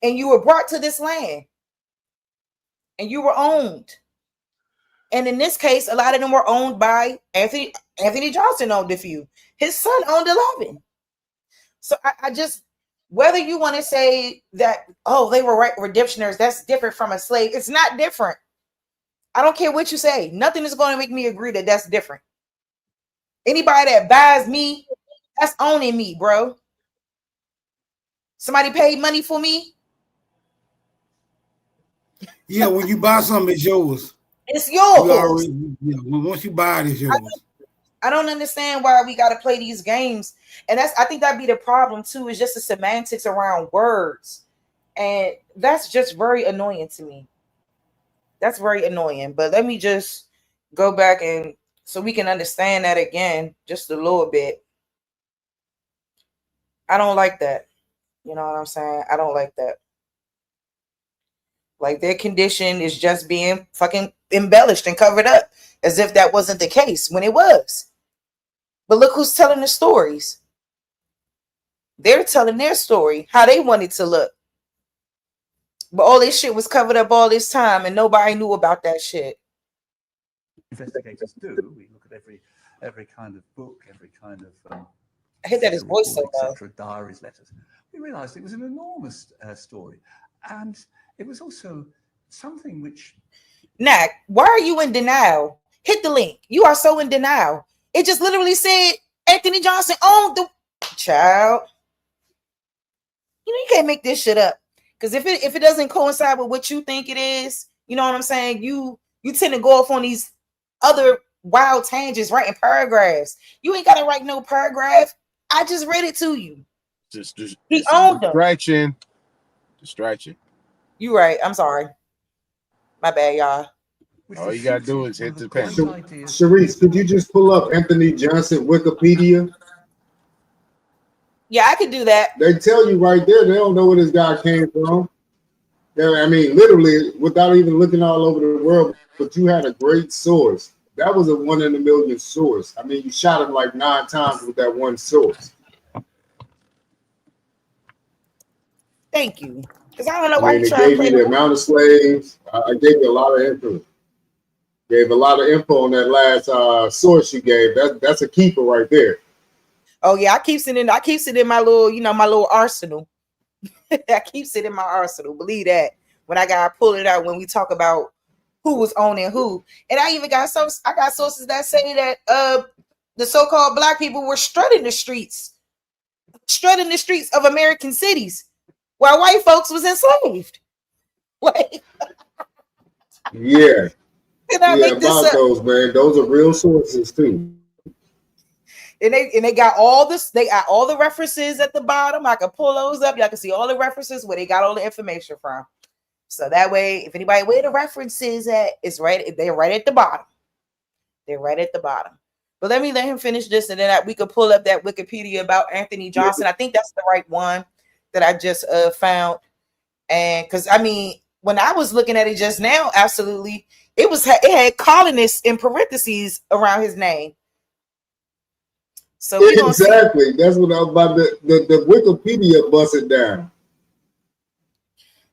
And you were brought to this land. And you were owned. And in this case, a lot of them were owned by Anthony Johnson owned a few. His son owned 11. So I just, whether you want to say that, oh, they were right redemptioners, that's different from a slave. It's not different. I don't care what you say. Nothing is going to make me agree that that's different. Anybody that buys me, that's owning me, bro. Somebody paid money for me. Yeah, when you buy something, it's yours. It's yours. Once you buy it, it's yours. I don't understand why we got to play these games. And I think that'd be the problem too, is just the semantics around words. And that's just very annoying to me. That's very annoying. But let me just go back and so we can understand that again, just a little bit. I don't like that. You know what I'm saying? I don't like that. Like their condition is just being fucking embellished and covered up as if that wasn't the case when it was. But look who's telling the stories. They're telling their story, how they want it to look. But all this shit was covered up all this time and nobody knew about that shit. Investigators do. We look at every kind of book, every kind of I hit that his voice so low. etc., diaries, letters. We realized it was an enormous story. And it was also something which... Nak, why are you in denial? Hit the link. You are so in denial. It just literally said Anthony Johnson owned the child. You know, you can't make this shit up. Because if it doesn't coincide with what you think it is, you know what I'm saying? You tend to go off on these other wild tangents, writing paragraphs. You ain't gotta write no paragraph. I just read it to you. He owned them. Distraction. You right. I'm sorry. My bad, y'all. All you gotta do is hit the pen. Sharice, could you just pull up Anthony Johnson Wikipedia? Yeah, I could do that. They tell you right there, they don't know where this guy came from. I mean, literally, without even looking all over the world, but you had a great source. That was a 1 in a million source. I mean, you shot him like 9 times with that one source. Thank you. Because I don't know why it gave you the amount of slaves. I gave you a lot of info. Gave a lot of info on that last source you gave. That's a keeper right there. Oh yeah, I keep it in my little, my little arsenal. I keep it in my arsenal. Believe that. When I gotta pull it out when we talk about who was owning who. And I even got I got sources that say that the so-called black people were strutting the streets of American cities while white folks was enslaved. Like, yeah. About those, man. Those are real sources too. And they got all this, they got all the references at the bottom. I can pull those up. Y'all can see all the references where they got all the information from. So that way, if anybody where the references at, it's right, they're right at the bottom. They're right at the bottom. But let him finish this, and then we could pull up that Wikipedia about Anthony Johnson. I think that's the right one that I just found. And because I mean, when I was looking at it just now, absolutely, it had colonists in parentheses around his name. So exactly, that's what I was about the Wikipedia busted down.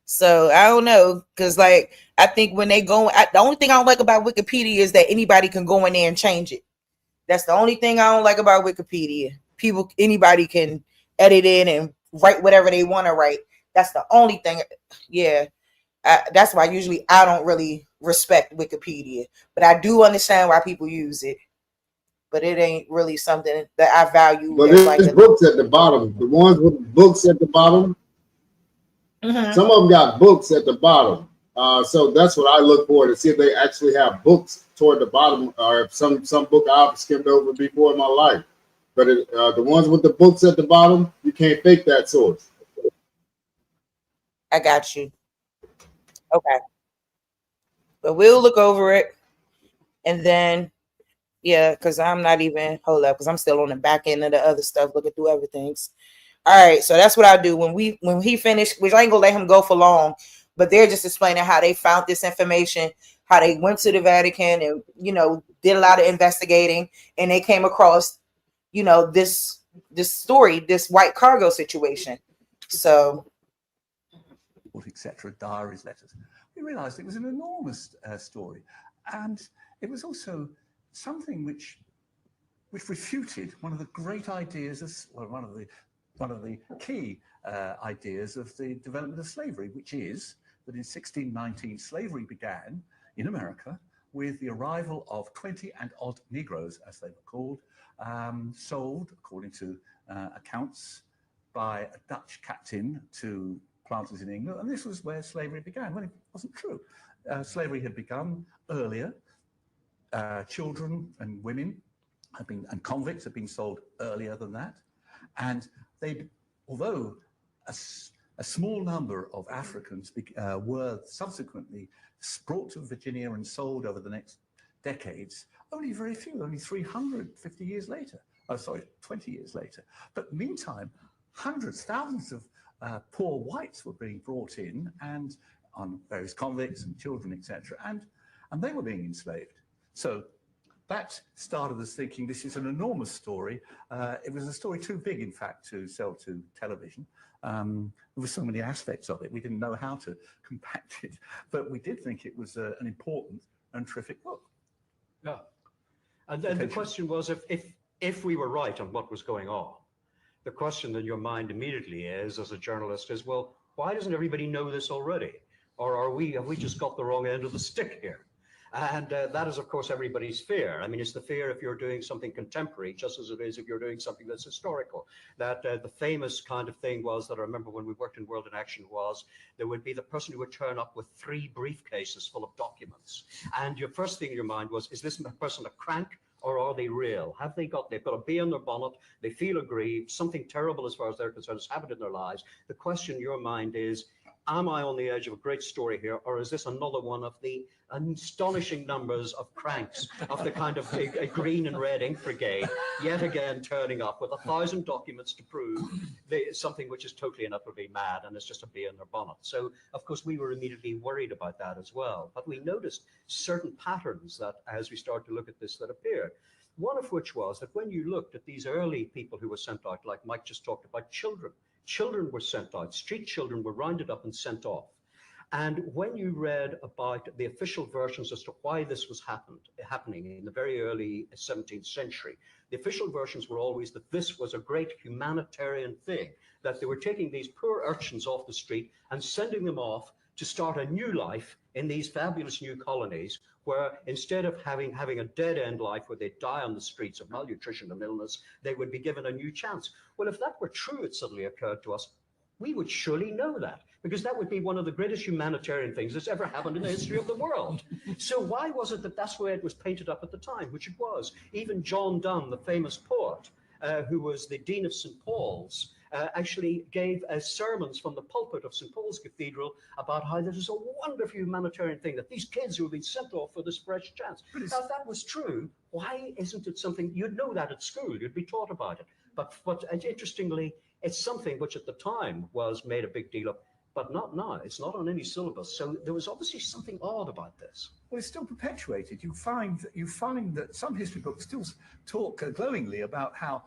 So I don't know, because like I think when they go, the only thing I don't like about Wikipedia is that anybody can go in there and change it. That's the only thing I don't like about Wikipedia. Anybody can edit in and write whatever they want to write. That's the only thing. Yeah, that's why usually I don't really respect Wikipedia, but I do understand why people use it. But it ain't really something that I value. But there's books at the bottom. The ones with books at the bottom. Mm-hmm. Some of them got books at the bottom. So that's what I look for to see if they actually have books toward the bottom, or if some book I've skimmed over before in my life. But the ones with the books at the bottom, you can't fake that source. I got you. Okay. But we'll look over it, and then. Yeah, because I'm not even, hold up, because I'm still on the back end of the other stuff, looking through everything. All right, so that's what I do when he finished, which I ain't gonna let him go for long, but they're just explaining how they found this information, how they went to the Vatican and, did a lot of investigating, and they came across, this story, this white cargo situation. So, etc., diaries, letters. We realized it was an enormous story, and it was also something which refuted one of the great ideas, one of the key ideas of the development of slavery, which is that in 1619 slavery began in America with the arrival of 20 and odd Negroes, as they were called, sold, according to accounts, by a Dutch captain to planters in England, and this was where slavery began. Well, it wasn't true. Slavery had begun earlier. Children and women and convicts have been sold earlier than that, and although a small number of Africans were subsequently brought to Virginia and sold over the next decades, only very few, only 350 years later. 20 years later. But meantime, hundreds, thousands of poor whites were being brought in and on various convicts and children, etc. And they were being enslaved. So that started us thinking this is an enormous story. It was a story too big, in fact, to sell to television. There were so many aspects of it, we didn't know how to compact it, but we did think it was an important and terrific book. Yeah. And then the question was, if we were right on what was going on, the question in your mind immediately is, as a journalist, is, well, why doesn't everybody know this already? Or have we just got the wrong end of the stick here? And that is, of course, everybody's fear. I mean, it's the fear if you're doing something contemporary, just as it is if you're doing something that's historical. That the famous kind of thing was that I remember when we worked in World in Action was there would be the person who would turn up with 3 briefcases full of documents. And your first thing in your mind was, is this person a crank? Or are they real? They've got a bee on their bonnet, they feel aggrieved, something terrible as far as they're concerned has happened in their lives. The question in your mind is, am I on the edge of a great story here, or is this another one of the astonishing numbers of cranks of the kind of a green and red ink brigade, yet again turning up with 1,000 documents to prove something which is totally and utterly mad and it's just a bee in their bonnet? So, of course, we were immediately worried about that as well. But we noticed certain patterns that, as we started to look at this, that appeared. One of which was that when you looked at these early people who were sent out, like Mike just talked about, children were sent out, street children were rounded up and sent off. And when you read about the official versions as to why this was happening in the very early 17th century, the official versions were always that this was a great humanitarian thing, that they were taking these poor urchins off the street and sending them off to start a new life in these fabulous new colonies, where instead of having a dead-end life where they die on the streets of malnutrition and illness, they would be given a new chance. Well, if that were true, it suddenly occurred to us, we would surely know that, because that would be one of the greatest humanitarian things that's ever happened in the history of the world. So why was it that that's the way it was painted up at the time, which it was? Even John Donne, the famous poet, who was the Dean of St. Paul's, actually gave sermons from the pulpit of St. Paul's Cathedral about how this is a wonderful humanitarian thing, that these kids who have been sent off for this fresh chance. Now, if that was true, why isn't it something, you'd know that at school, you'd be taught about it. But interestingly, it's something which at the time was made a big deal of, but not now. It's not on any syllabus. So there was obviously something odd about this. Well, it's still perpetuated. You find that some history books still talk glowingly about how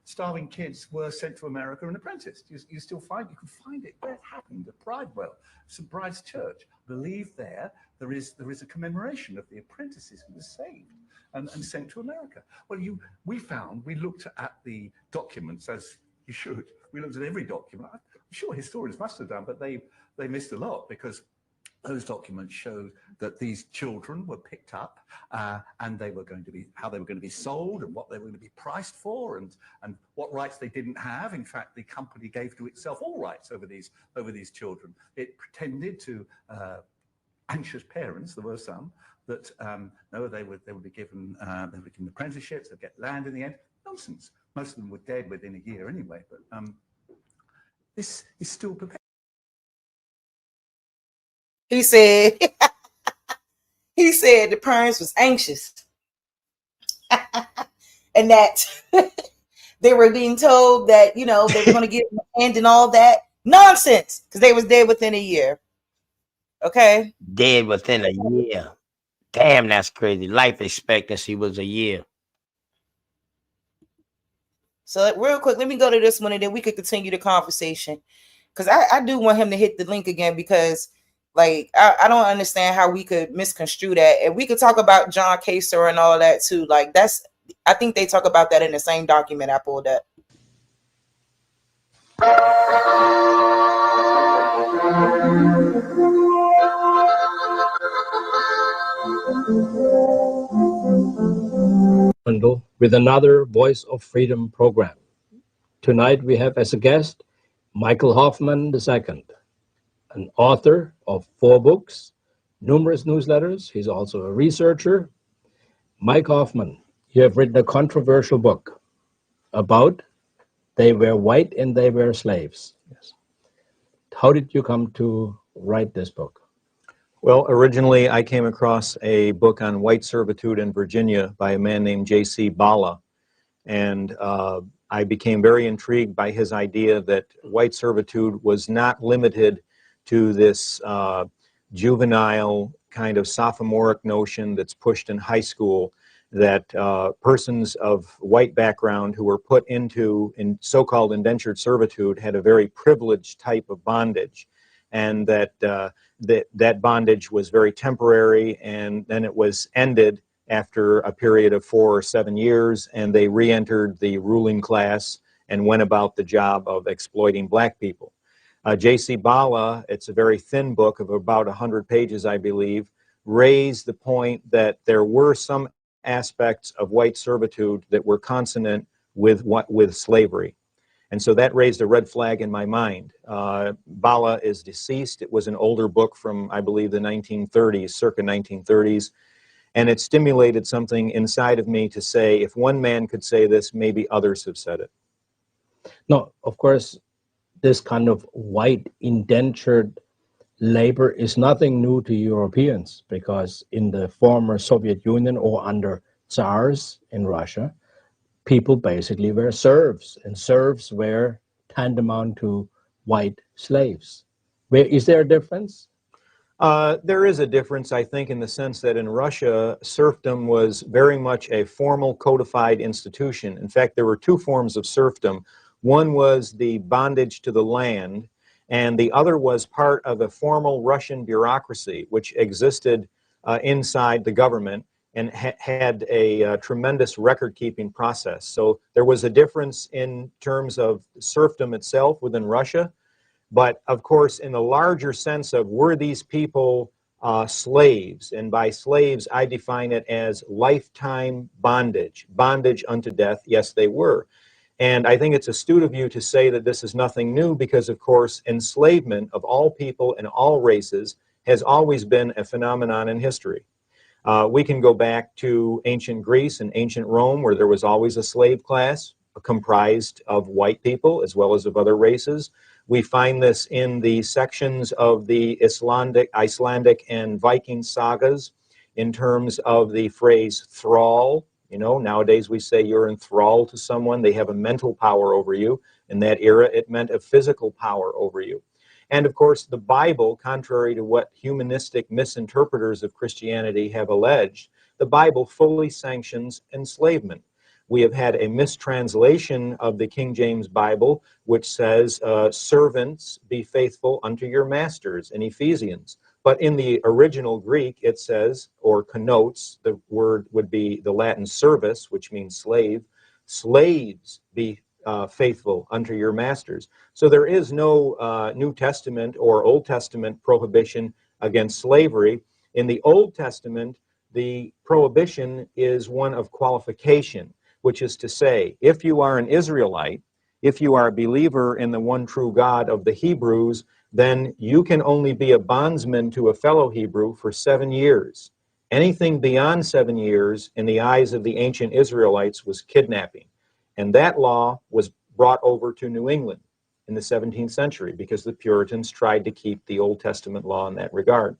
starving kids were sent to America and apprenticed. You can find it where it happened at Bridewell, St. Bride's Church. I believe there is a commemoration of the apprentices who were saved and sent to America. Well, we looked at the documents, as you should. We looked at every document. I'm sure historians must have done, but they missed a lot, because those documents showed that these children were picked up and how they were going to be sold, and what they were going to be priced for, and what rights they didn't have. In fact, the company gave to itself all rights over these children. It pretended to anxious parents, there were some, that no, they would be given apprenticeships, they'd get land in the end. Nonsense. Most of them were dead within a year anyway, but this is still perpetuated. He said the parents was anxious and that they were being told that, they were going to give them a hand and all that nonsense, because they was dead within a year. Okay. Dead within a year. Damn, that's crazy. Life expectancy was a year. So real quick, let me go to this one and then we could continue the conversation, because I do want him to hit the link again, because I don't understand how we could misconstrue that. And we could talk about John Kaser and all that too. I think they talk about that in the same document I pulled up. With another Voice of Freedom program. Tonight we have as a guest Michael Hoffman II, an author of 4 books, numerous newsletters. He's also a researcher. Mike Hoffman, you have written a controversial book about They Were White and They Were Slaves. Yes. How did you come to write this book? Well, originally I came across a book on white servitude in Virginia by a man named J.C. Bala, and I became very intrigued by his idea that white servitude was not limited to this juvenile kind of sophomoric notion that's pushed in high school that persons of white background who were put into so-called indentured servitude had a very privileged type of bondage, and that that bondage was very temporary, and then it was ended after a period of 4 or 7 years, and they re-entered the ruling class and went about the job of exploiting black people. J.C. Bala, it's a very thin book of about 100 pages, I believe, raised the point that there were some aspects of white servitude that were consonant with slavery. And so that raised a red flag in my mind. Bala is deceased. It was an older book from, I believe, the 1930s, circa 1930s. And it stimulated something inside of me to say, if one man could say this, maybe others have said it. No, of course, this kind of white indentured labor is nothing new to Europeans, because in the former Soviet Union or under Tsars in Russia, people basically were serfs, and serfs were tantamount to white slaves. Is there a difference? There is a difference, I think, in the sense that in Russia, serfdom was very much a formal codified institution. In fact, there were two forms of serfdom. One was the bondage to the land, and the other was part of a formal Russian bureaucracy, which existed inside the government and had a tremendous record-keeping process. So there was a difference in terms of serfdom itself within Russia. But of course, in the larger sense of, were these people slaves? And by slaves, I define it as lifetime bondage, bondage unto death. Yes, they were. And I think it's astute of you to say that this is nothing new, because, of course, enslavement of all people and all races has always been a phenomenon in history. We can go back to ancient Greece and ancient Rome, where there was always a slave class comprised of white people as well as of other races. We find this in the sections of the Icelandic and Viking sagas in terms of the phrase thrall. You know, nowadays we say you're enthralled to someone. They have a mental power over you. In that era, it meant a physical power over you. And of course, the Bible, contrary to what humanistic misinterpreters of Christianity have alleged, the Bible fully sanctions enslavement. We have had a mistranslation of the King James Bible, which says, servants, be faithful unto your masters, in Ephesians. But in the original Greek, it says, or connotes, the word would be the Latin servus, which means slave. Slaves, be faithful unto your masters. So there is no New Testament or Old Testament prohibition against slavery. In the Old Testament, the prohibition is one of qualification, which is to say, if you are an Israelite, if you are a believer in the one true God of the Hebrews, then you can only be a bondsman to a fellow Hebrew for 7 years. Anything beyond 7 years, in the eyes of the ancient Israelites, was kidnapping. And that law was brought over to New England in the 17th century, because the Puritans tried to keep the Old Testament law in that regard.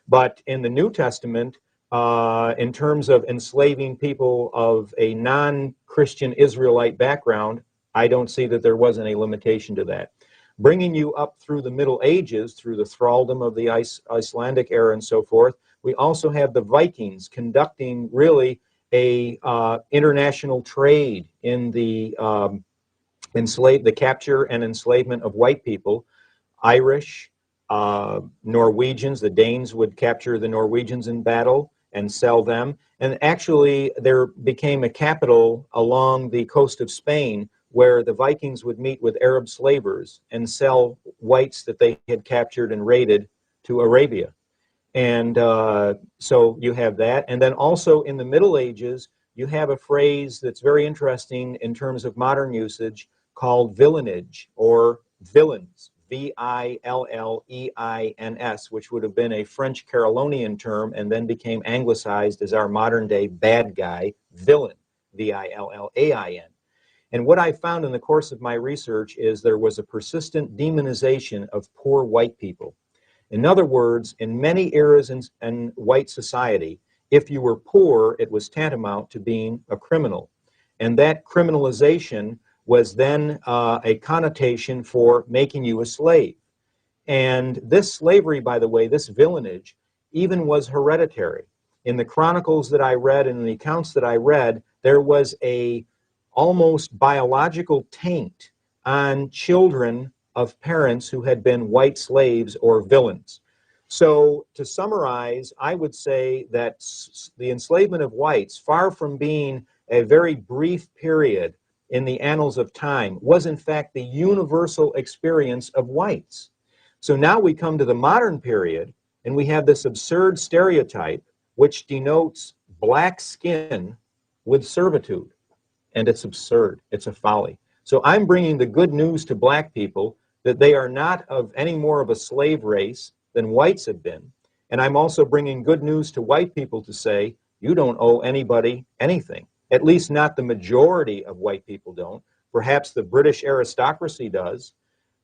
But in the New Testament, in terms of enslaving people of a non-Christian Israelite background, I don't see that there was any limitation to that. Bringing you up through the Middle Ages, through the thraldom of the Icelandic era and so forth, we also have the Vikings conducting really a international trade in the capture and enslavement of white people. Irish, Norwegians, the Danes would capture the Norwegians in battle and sell them. And actually, there became a capital along the coast of Spain where the Vikings would meet with Arab slavers and sell whites that they had captured and raided to Arabia. And so you have that. And then also in the Middle Ages, you have a phrase that's very interesting in terms of modern usage called villenage, or villains, V-I-L-L-E-I-N-S, which would have been a French Carolinian term and then became anglicized as our modern day bad guy, villain, V-I-L-L-A-I-N. And what I found in the course of my research is there was a persistent demonization of poor white people. In other words, in many eras in white society, if you were poor, it was tantamount to being a criminal. And that criminalization was then a connotation for making you a slave. And this slavery, by the way, this villeinage, even was hereditary. In the chronicles that I read and in the accounts that I read, there was a almost biological taint on children of parents who had been white slaves or villains. So to summarize, I would say that the enslavement of whites, far from being a very brief period in the annals of time, was in fact the universal experience of whites. So now we come to the modern period, and we have this absurd stereotype which denotes black skin with servitude. And it's absurd. It's a folly. So I'm bringing the good news to black people that they are not of any more of a slave race than whites have been. And I'm also bringing good news to white people to say, you don't owe anybody anything. At least not the majority of white people don't. Perhaps the British aristocracy does.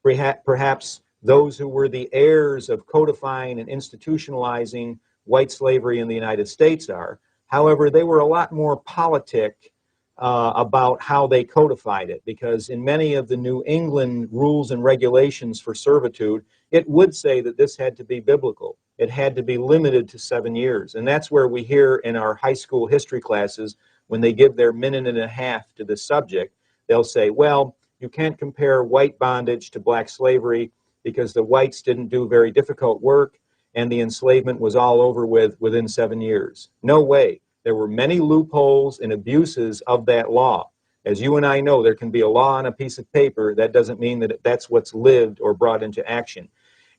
Perhaps those who were the heirs of codifying and institutionalizing white slavery in the United States are. However, they were a lot more politic about how they codified it, because in many of the New England rules and regulations for servitude, it would say that this had to be biblical. It had to be limited to 7 years. And that's where we hear in our high school history classes, when they give their minute and a half to this subject, they'll say, well, you can't compare white bondage to black slavery because the whites didn't do very difficult work and the enslavement was all over with within 7 years. No way. There were many loopholes and abuses of that law. As you and I know, there can be a law on a piece of paper. That doesn't mean that that's what's lived or brought into action.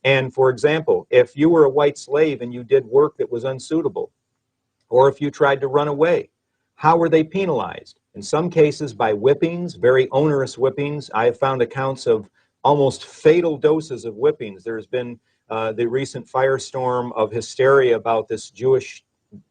And for example, if you were a white slave and you did work that was unsuitable, or if you tried to run away, how were they penalized? In some cases by whippings, very onerous whippings. I have found accounts of almost fatal doses of whippings. There's been the recent firestorm of hysteria about this Jewish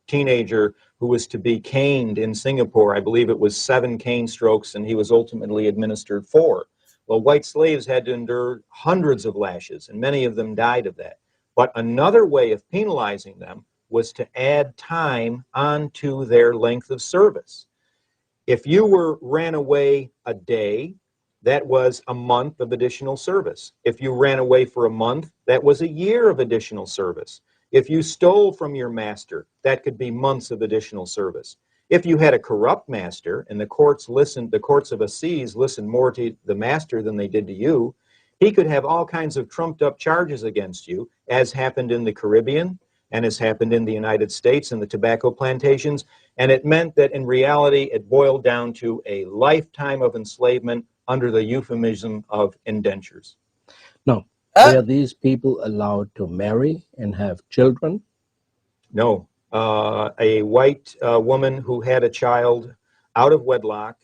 teenager who was to be caned in Singapore. I believe it was 7 cane strokes, and he was ultimately administered 4. Well, white slaves had to endure hundreds of lashes, and many of them died of that. But another way of penalizing them was to add time onto their length of service. If you ran away a day, that was a month of additional service. If you ran away for a month, that was a year of additional service. If you stole from your master, that could be months of additional service. If you had a corrupt master and the courts of assize listened more to the master than they did to you, he could have all kinds of trumped up charges against you, as happened in the Caribbean and has happened in the United States and the tobacco plantations. And it meant that in reality, it boiled down to a lifetime of enslavement under the euphemism of indentures. No. Were these people allowed to marry and have children? No. A white woman who had a child out of wedlock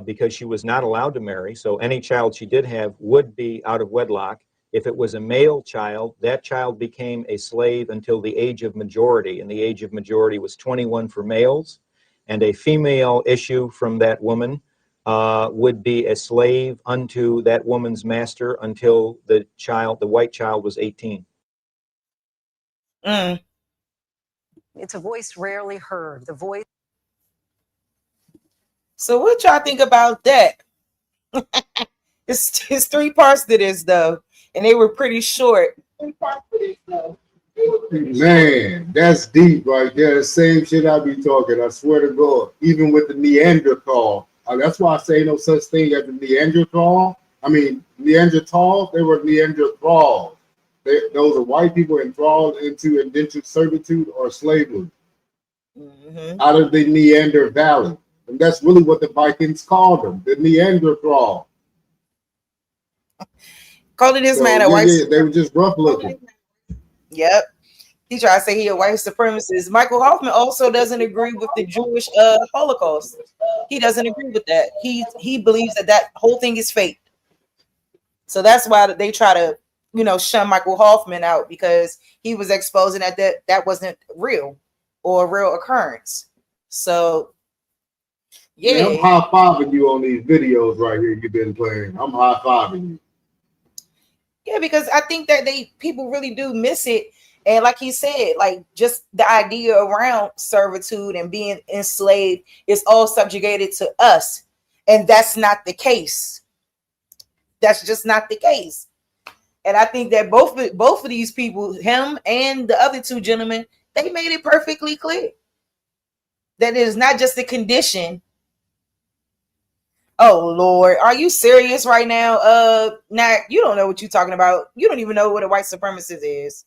because she was not allowed to marry, so any child she did have would be out of wedlock. If it was a male child, that child became a slave until the age of majority, and the age of majority was 21 for males, and a female issue from that woman would be a slave unto that woman's master until the white child was 18. It's a voice rarely heard. The voice. So what y'all think about that? It's 3 parts to this though, and they were pretty short. Man, that's deep right there. The same shit I be talking. I swear to God. Even with the Neanderthal. That's why I say no such thing as the Neanderthal. I mean, Neanderthals, they were Neanderthals. Those are white people enthralled into indentured servitude or slavery out of the Neander Valley. And that's really what the Vikings called them, the Neanderthal. Calling this man a white supremacist. They were just rough looking. Yep. He tried to say he a white supremacist. Michael Hoffman also doesn't agree with the Jewish Holocaust. He doesn't agree with that. He believes that whole thing is fake. So that's why they try to, shun Michael Hoffman out, because he was exposing that wasn't real or a real occurrence. So yeah, I'm high-fiving you on these videos right here you've been playing. I'm high-fiving you. Yeah, because I think that people really do miss it. And like he said, like just the idea around servitude and being enslaved is all subjugated to us. And that's not the case. That's just not the case. And I think that both of these people, him and the other two gentlemen, they made it perfectly clear that it is not just a condition. Oh Lord, are you serious right now? Nah, you don't know what you're talking about. You don't even know what a white supremacist is.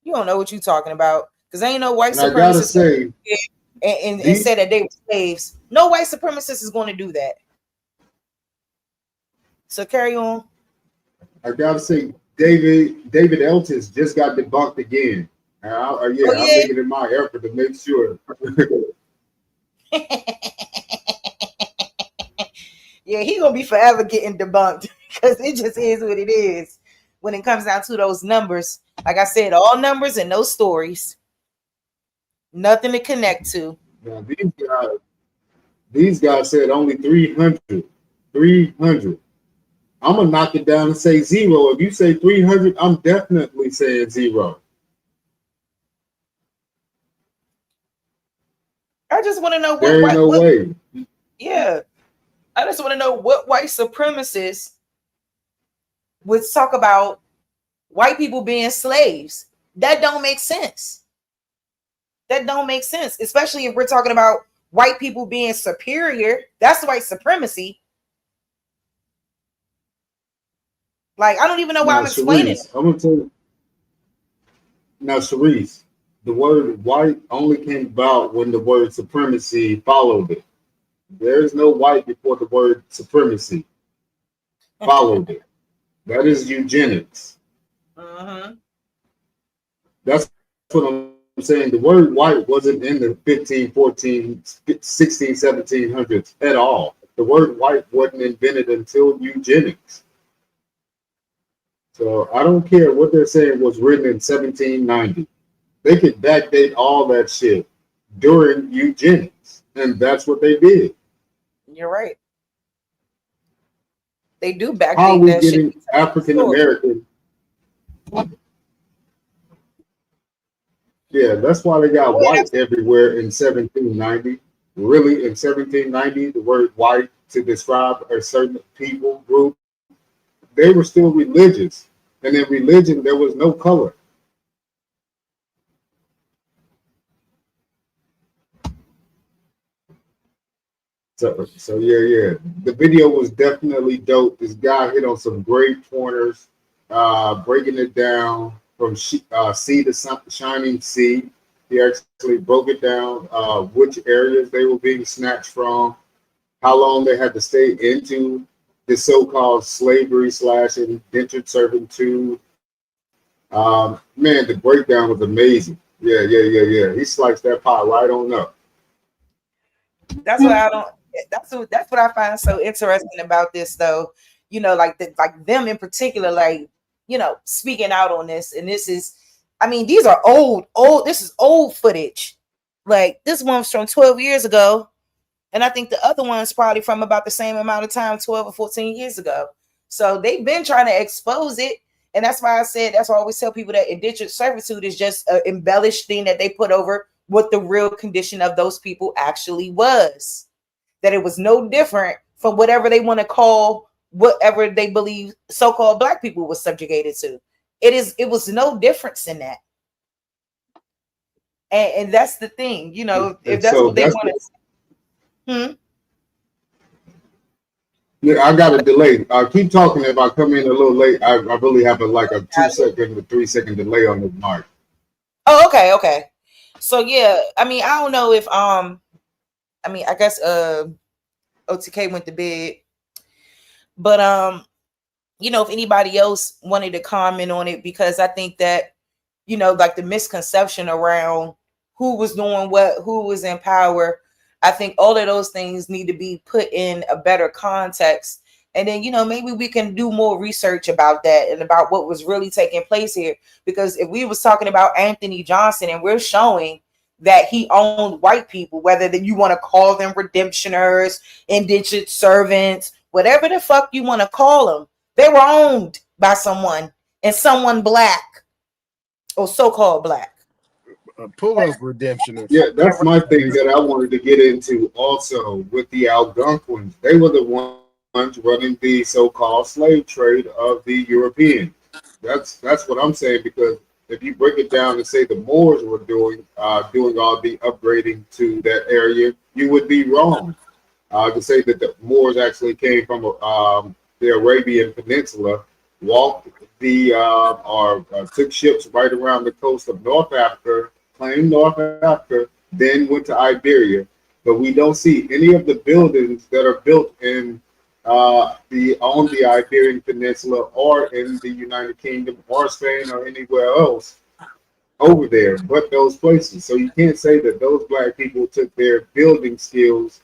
You don't know what you're talking about, because ain't no white And I gotta supremacist say, and said that they were slaves. No white supremacist is going to do that. So carry on. I gotta say, David Eltis just got debunked again. I'm making it my effort to make sure. Yeah, he gonna be forever getting debunked because it just is what it is when it comes down to those numbers. Like I said, all numbers and no stories, nothing to connect to. Now, these guys said only 300. 300. I'm gonna knock it down and say 0. If you say 300, I'm definitely saying 0. I just want to know There ain't no way. Yeah, I just want to know what white supremacists would talk about white people being slaves. That don't make sense. That don't make sense, especially if we're talking about white people being superior. That's white supremacy. Like, I don't even know why I'm explaining it. I'm gonna tell you. Now, Sharice, the word white only came about when the word supremacy followed it. There is no white before the word supremacy followed it. That is eugenics. That's what I'm saying. The word white wasn't in the 15, 14, 16, 1700s at all. The word white wasn't invented until eugenics. So I don't care what they're saying was written in 1790. They could backdate all that shit during eugenics, and that's what they did. You're right. They do backdate How are we that getting shit. African American? Yeah, that's why they got white everywhere in 1790. Really, in 1790, the word white to describe a certain people group, they were still religious. And in religion, there was no color. So yeah. The video was definitely dope. This guy hit on some great pointers, breaking it down from sea to shining sea. He actually broke it down, which areas they were being snatched from, how long they had to stay into the so-called slavery / indentured servitude. Man, the breakdown was amazing. Yeah. He sliced that pie right on up. That's what I don't. That's what I find so interesting about this, though. You know, like them in particular, like, you know, speaking out on this. And this is, I mean, these are old. This is old footage. Like, this one's from 12 years ago, and I think the other one's probably from about the same amount of time, 12 or 14 years ago. So they've been trying to expose it, and that's why I always tell people that indentured servitude is just an embellished thing that they put over what the real condition of those people actually was. That it was no different from whatever they want to call whatever they believe so-called black people was subjugated to. It was no difference in that. And that's the thing, you know, if that's what they want to. Yeah, I got a delay. Keep talking. If I come in a little late, I really have a 2-second to 3-second delay on the mark. Oh, okay. So yeah, I mean, I don't know if I guess OTK went to bed, but you know, if anybody else wanted to comment on it, because I think that, you know, like the misconception around who was doing what, who was in power, I think all of those things need to be put in a better context. And then, you know, maybe we can do more research about that and about what was really taking place here. Because if we was talking about Anthony Johnson and we're showing that he owned white people, whether that you want to call them redemptioners, indentured servants, whatever the fuck you want to call them, they were owned by someone, and someone black or so-called black. Pull up redemptioners. Yeah, that's my thing that I wanted to get into also with the Algonquins. They were the ones ones running the so-called slave trade of the Europeans. That's what I'm saying, because if you break it down and say the Moors were doing all the upgrading to that area, you would be wrong. To say that the Moors actually came from the Arabian Peninsula, walked took ships right around the coast of North Africa, claimed North Africa, then went to Iberia. But we don't see any of the buildings that are built in on the Iberian Peninsula or in the United Kingdom or Spain or anywhere else over there but those places. So you can't say that those black people took their building skills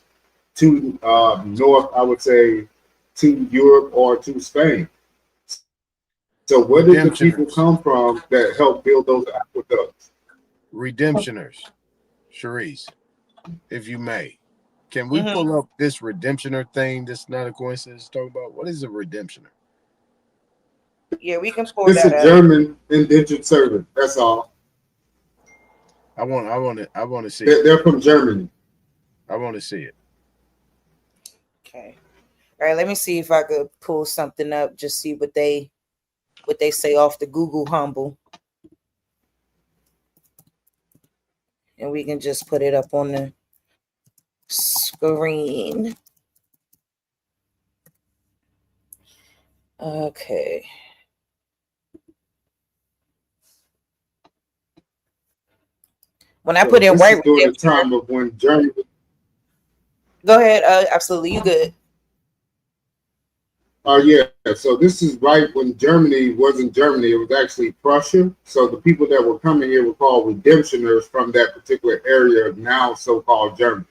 to north, I would say, to Europe or to Spain. So where did the people come from that helped build those aqueducts? Redemptioners, Sharice, if you may, can we pull up this redemptioner thing? That's not a coincidence. Talk about what is a redemptioner? Yeah, we can pull It's that a up. German indentured servant. That's all. I want to see. They're from Germany. I want to see it. Okay. All right, let me see if I could pull something up, just see what they say off the Google Humble. And we can just put it up on the screen. Okay. When I put in this white is during the redemptioner, time of when Germany. go ahead. Absolutely, you good. Yeah. So this is right when Germany wasn't Germany. It was actually Prussia. So the people that were coming here were called redemptioners from that particular area of now so-called Germany.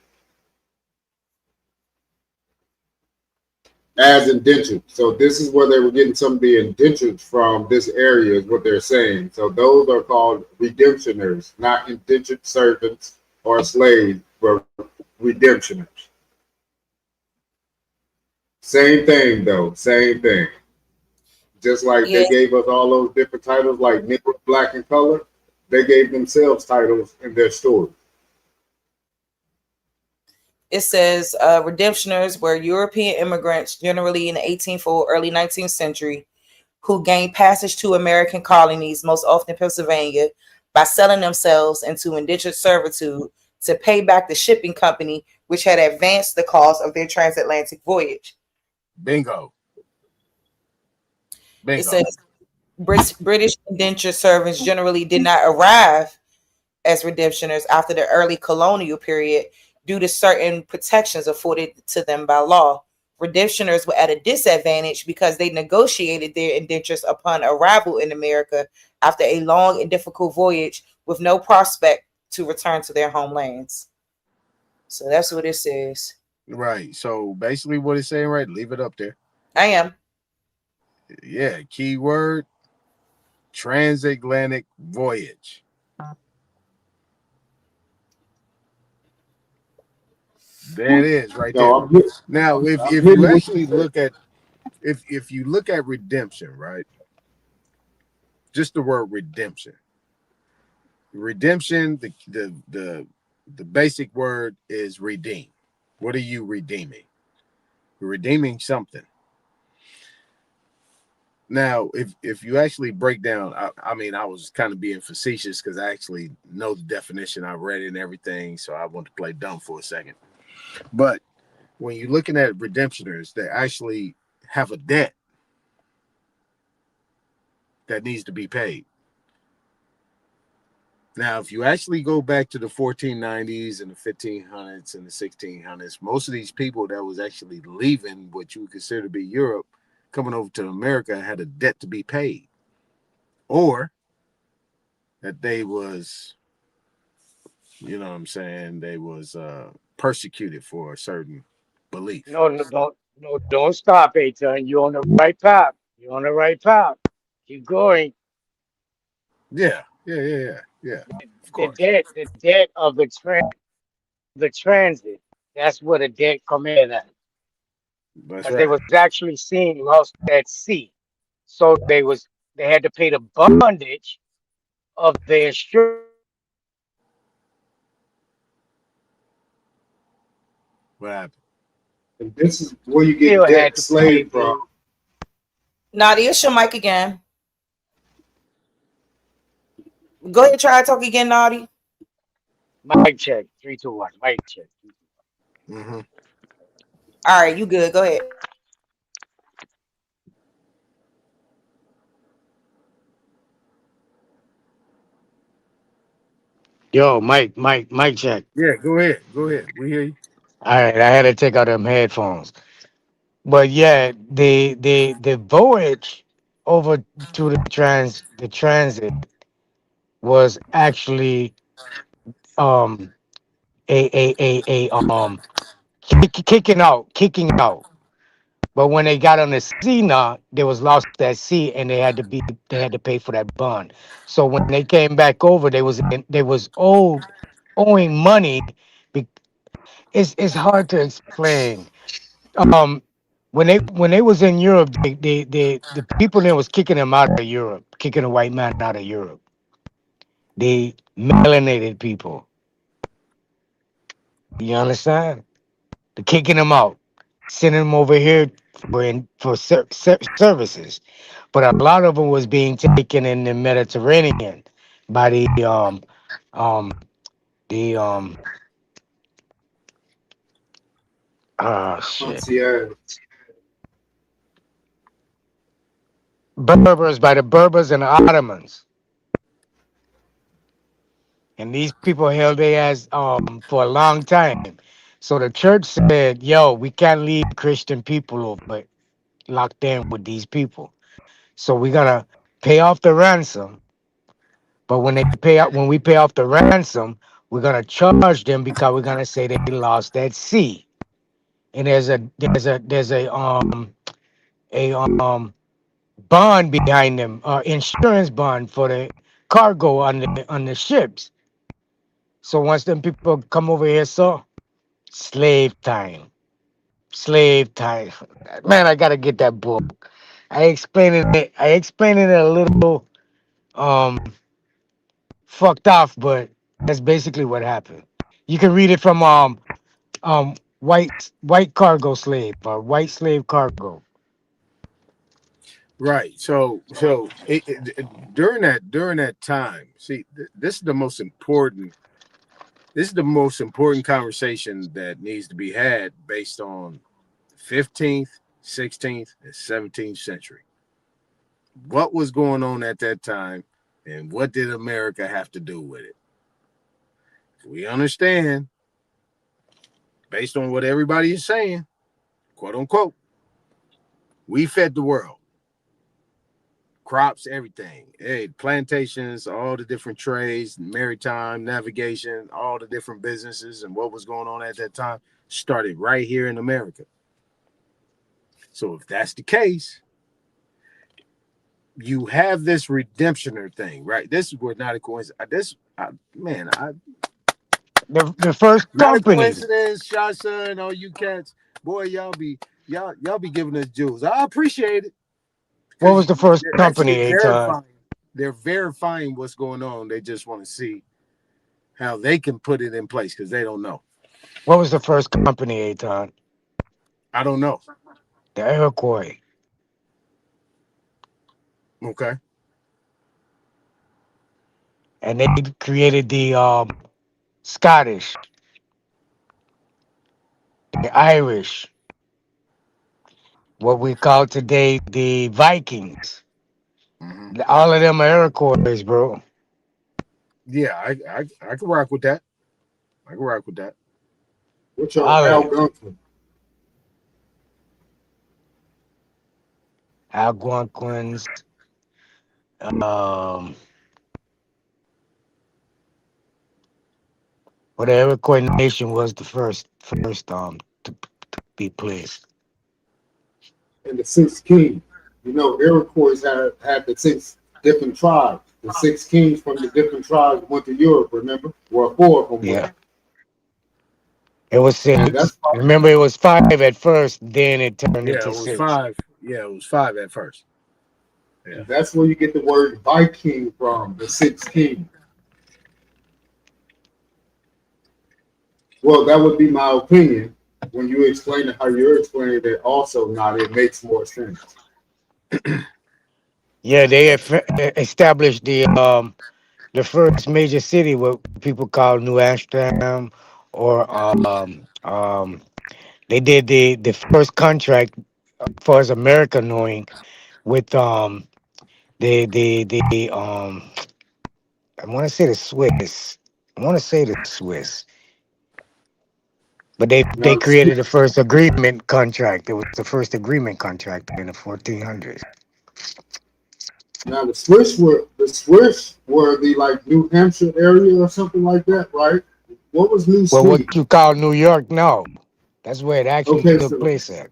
As indentured. So this is where they were getting some of the indentures from. This area is what they're saying. So those are called redemptioners, not indentured servants or slaves, but redemptioners. Same thing though, same thing. Just like they gave us all those different titles like Negro, Black, and Color, they gave themselves titles in their story. It says redemptioners were European immigrants, generally in the 18th or early 19th century, who gained passage to American colonies, most often Pennsylvania, by selling themselves into indentured servitude to pay back the shipping company, which had advanced the cost of their transatlantic voyage. Bingo. It says British indentured servants generally did not arrive as redemptioners after the early colonial period due to certain protections afforded to them by law. Redemptioners were at a disadvantage because they negotiated their indentures upon arrival in America after a long and difficult voyage with no prospect to return to their homelands. So that's what it says. Right. So basically what it's saying, right? Leave it up there. I am. Yeah. Keyword, transatlantic voyage. There it is, right there. Now, if you actually look at if you look at redemption, right? Just the word redemption. Redemption, the basic word is redeem. What are you redeeming? You're redeeming something. Now, if you actually break down, I mean, I was kind of being facetious because I actually know the definition. I read it and everything, so I want to play dumb for a second. But when you're looking at redemptioners, they actually have a debt that needs to be paid. Now, if you actually go back to the 1490s and the 1500s and the 1600s, most of these people that was actually leaving what you would consider to be Europe, coming over to America, had a debt to be paid, or that they was, you know what I'm saying, they was persecuted for a certain belief. Don't stop, Eitan. You're on the right path. You're on the right path. Keep going. Yeah. Of course. The debt of the transit. That's where the debt come in at. That's Because right. they was actually seeing lost at sea, so they had to pay the bondage of their insurance. What happened? And this is where you Still get had debt to slave pay from. Nadia, it's your mic again. Go ahead, try to talk again, Nadia. Mic check. 3, 2, 1. Mic check. Mm-hmm. All right, you good. Go ahead. Yo, mic check. Yeah, go ahead. Go ahead. We hear you. All right, I had to take out them headphones. But yeah, the voyage over to the transit was actually kicking out. But when they got on the sea now, they was lost that sea and they had to pay for that bond. So when they came back over, they was owing money. It's hard to explain. When they was in Europe, the people there was kicking them out of Europe, kicking the white man out of Europe. The melanated people. You understand? They're kicking them out, sending them over here for services. But a lot of them was being taken in the Mediterranean by the shit. By the Berbers and the Ottomans. And these people held their ass for a long time. So the church said, yo, we can't leave Christian people over locked in with these people. So we're gonna pay off the ransom. But when we pay off the ransom, we're gonna charge them because we're gonna say they lost that sea. And there's a bond behind them, insurance bond for the cargo on the ships. So once them people come over here, so slave time. Man, I gotta get that book. I explained it a little fucked off, but that's basically what happened. You can read it from white cargo slave or white slave cargo. Right. So during that time, see, this is the most important. This is the most important conversation that needs to be had based on 15th, 16th, and 17th century. What was going on at that time, and what did America have to do with it? We understand, based on what everybody is saying, quote unquote, we fed the world. Crops, everything. Hey, plantations, all the different trades, maritime, navigation, all the different businesses and what was going on at that time started right here in America. So if that's the case, you have this redemptioner thing, right? This is where not a coincidence. The first not company. a coincidence, Shasa and all you cats. Boy, y'all be giving us jewels. I appreciate it. What was the first company? They're verifying what's going on. They just want to see how they can put it in place because they don't know. What was the first company, Aton? I don't know. The Iroquois. Okay. And they created the Scottish, the Irish, what we call today the Vikings. Mm-hmm. All of them are Iroquois, bro. Yeah, I can rock with that. What's your Algonquin? Algonquins. Well, the Iroquois nation was the first to be placed. And the 6 kings. You know, Iroquois had the 6 different tribes. The 6 kings from the different tribes went to Europe, remember? Well, 4 of them Yeah. went. It was 6. Remember, it was 5 at first, then it turned Yeah, into it was 6. 5. Yeah, it was 5 at first. Yeah. That's where you get the word Viking from, the 6 kings. Well, that would be my opinion. when you explain it how you're explaining it, also now it makes more sense. Yeah, they established the first major city, what people call New Amsterdam, or they did the first contract, as far as America knowing, with the I want to say the Swiss. I want to say the Swiss. But they Now, created the first agreement contract. It was the first agreement contract in the 1400s. now the Swiss were the like New Hampshire area or something like that, right? What was New Well, Sweden? what you call New York now, that's where it actually Okay, took so place at.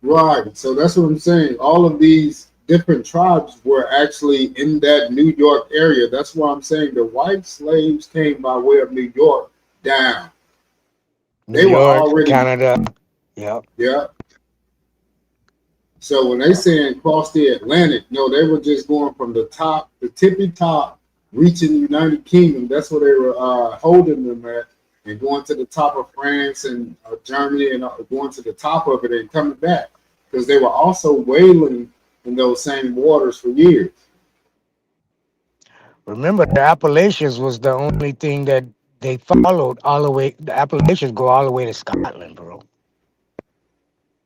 right, so that's what I'm saying. All of these different tribes were actually in that New York area. That's why I'm saying the white slaves came by way of New York down. New They were York, already, Canada. Yep. yeah. So when they saying cross the Atlantic, no, they were just going from the top, the tippy top, reaching the United Kingdom. That's where they were holding them at, and going to the top of France and Germany, and going to the top of it and coming back, because they were also whaling in those same waters for years. Remember, the Appalachians was the only thing that they followed all the way. The Appalachians go all the way to Scotland, bro.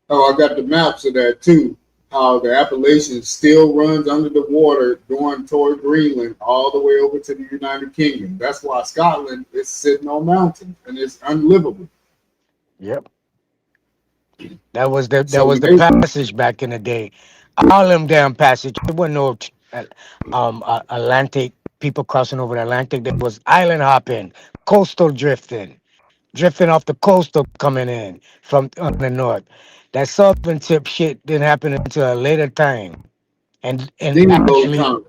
Oh, I got the maps of that too. How the Appalachians still runs under the water going toward Greenland all the way over to the United Kingdom. That's why Scotland is sitting on mountains and it's unlivable. Yep. That was the So when passage back in the day. All them damn passage. There wasn't no Atlantic people crossing over the Atlantic. There was island hopping, coastal drifting off the coastal coming in from on the north. That southern tip shit didn't happen until a later time. And steamboat actually, time.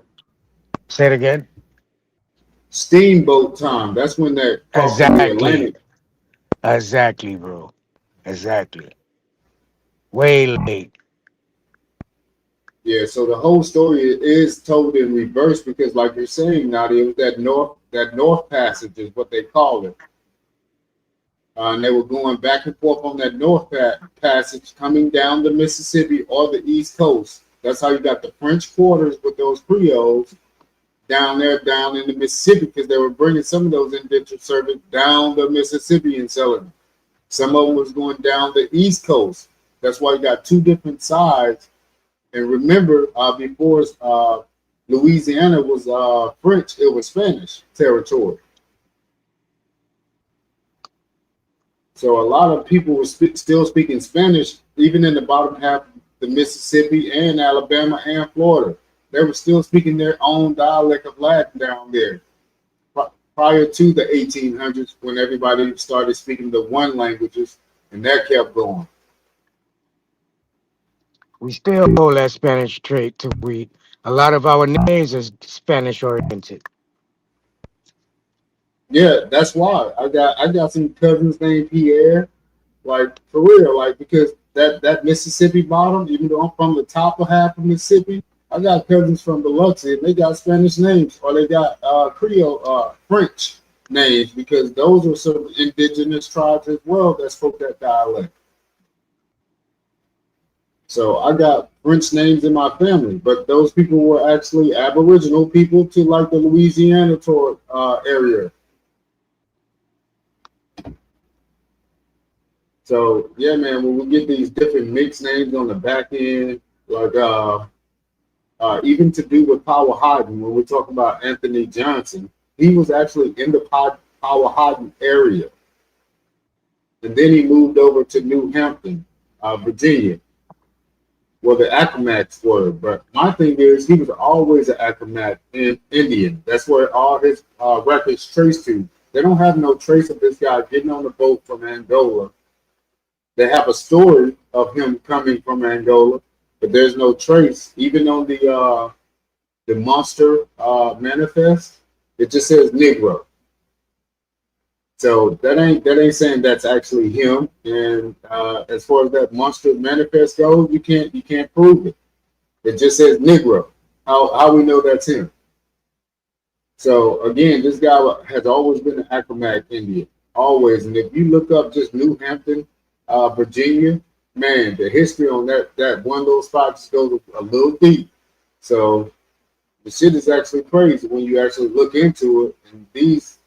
say it again. Steamboat time. That's when that crossing the Atlantic. Exactly, bro. Exactly. Way late. Yeah, so the whole story is told in reverse because, like you're saying, Nadia, it was that north passage is what they call it. And they were going back and forth on that north passage, coming down the Mississippi or the East Coast. That's how you got the French quarters with those Creoles down there, down in the Mississippi, because they were bringing some of those indentured servants down the Mississippi and selling them. Some of them was going down the East Coast. That's why you got two different sides. And remember, before Louisiana was French, it was Spanish territory. So a lot of people were still speaking Spanish, even in the bottom half of the Mississippi and Alabama and Florida. They were still speaking their own dialect of Latin down there prior to the 1800s, when everybody started speaking the one languages, and that kept going. We still hold that Spanish trait to a lot of our names is Spanish oriented. Yeah, that's why I got some cousins named Pierre, like for real, like because that Mississippi bottom, even though I'm from the top of half of Mississippi, I got cousins from Biloxi and they got Spanish names, or they got Creole French names, because those are some indigenous tribes as well that spoke that dialect. So I got French names in my family, but those people were actually Aboriginal people to like the Louisiana area. So yeah, man, when we get these different mixed names on the back end, like even to do with Powhatan, when we're talking about Anthony Johnson, he was actually in the Powhatan area, and then he moved over to New Hampton, Virginia, where the Accomacs were. But my thing is, he was always an Accomac Indian. That's where all his records trace to. They don't have no trace of this guy getting on the boat from Angola. They have a story of him coming from Angola, but there's no trace. Even on the Monster Manifest, it just says Negro. So that ain't saying that's actually him. And as far as that Monster Manifest goes, you can't prove it. It just says Negro. How we know that's him? So again, this guy has always been an Accomac Indian, always. And if you look up just New Hampton Virginia, man, the history on that one little spot just goes a little deep. So the shit is actually crazy when you actually look into it. And these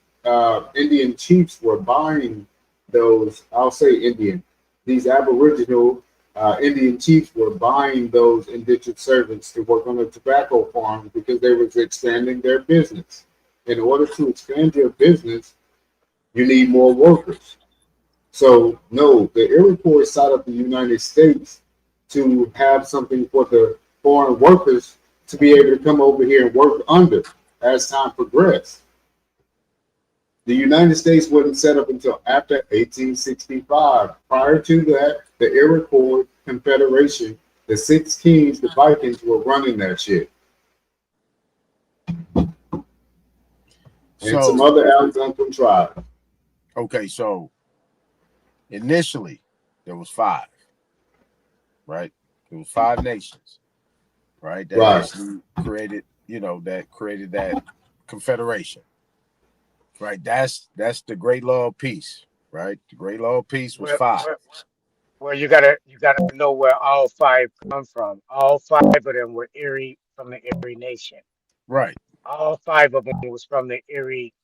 Indian chiefs were buying those, I'll say Indian, these Aboriginal Indian chiefs were buying those indentured servants to work on the tobacco farms because they was expanding their business. In order to expand your business, you need more workers. So no, the Iroquois side of the United States to have something for the foreign workers to be able to come over here and work under as time progressed. The United States wasn't set up until after 1865. Prior to that, the Iroquois Confederation, the Six Kings, the Vikings were running that shit. And some other Algonquin tribes. Okay, so initially there was 5, right? There was 5 nations, right? That actually created, that created that confederation. Right, that's the Great Law of Peace, right? The Great Law of Peace was 5. Well, you gotta know where all 5 come from. All 5 of them were from the Erie Nation. Right. All 5 of them was from the Erie,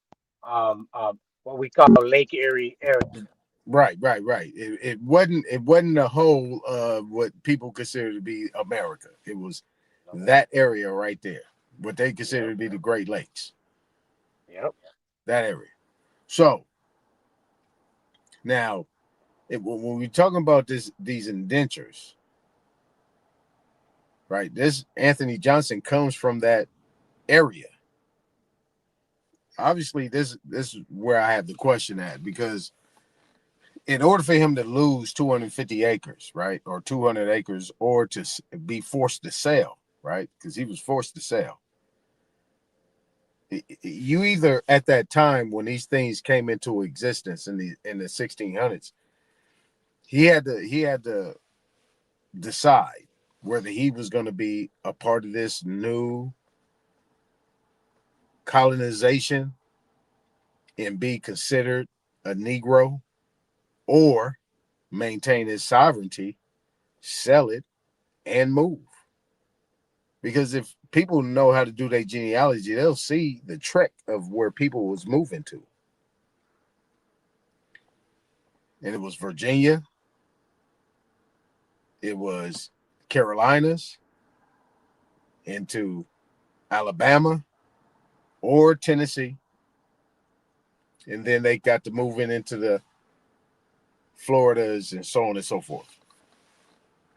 what we call Lake Erie area. Right. It wasn't the whole what people consider to be America. It was that area right there, what they consider to be the Great Lakes. Yep. That area. So now, when we're talking about these indentures, right? This Anthony Johnson comes from that area. Obviously, this is where I have the question at, because in order for him to lose 250 acres, right, or 200 acres, or to be forced to sell, right, because he was forced to sell. You either at that time when these things came into existence in the 1600s, he had to decide whether he was going to be a part of this new colonization and be considered a Negro, or maintain his sovereignty, sell it, and move. Because if people know how to do their genealogy, they'll see the trek of where people was moving to. And it was Virginia, it was Carolinas, into Alabama or Tennessee. And then they got to move into the Floridas and so on and so forth.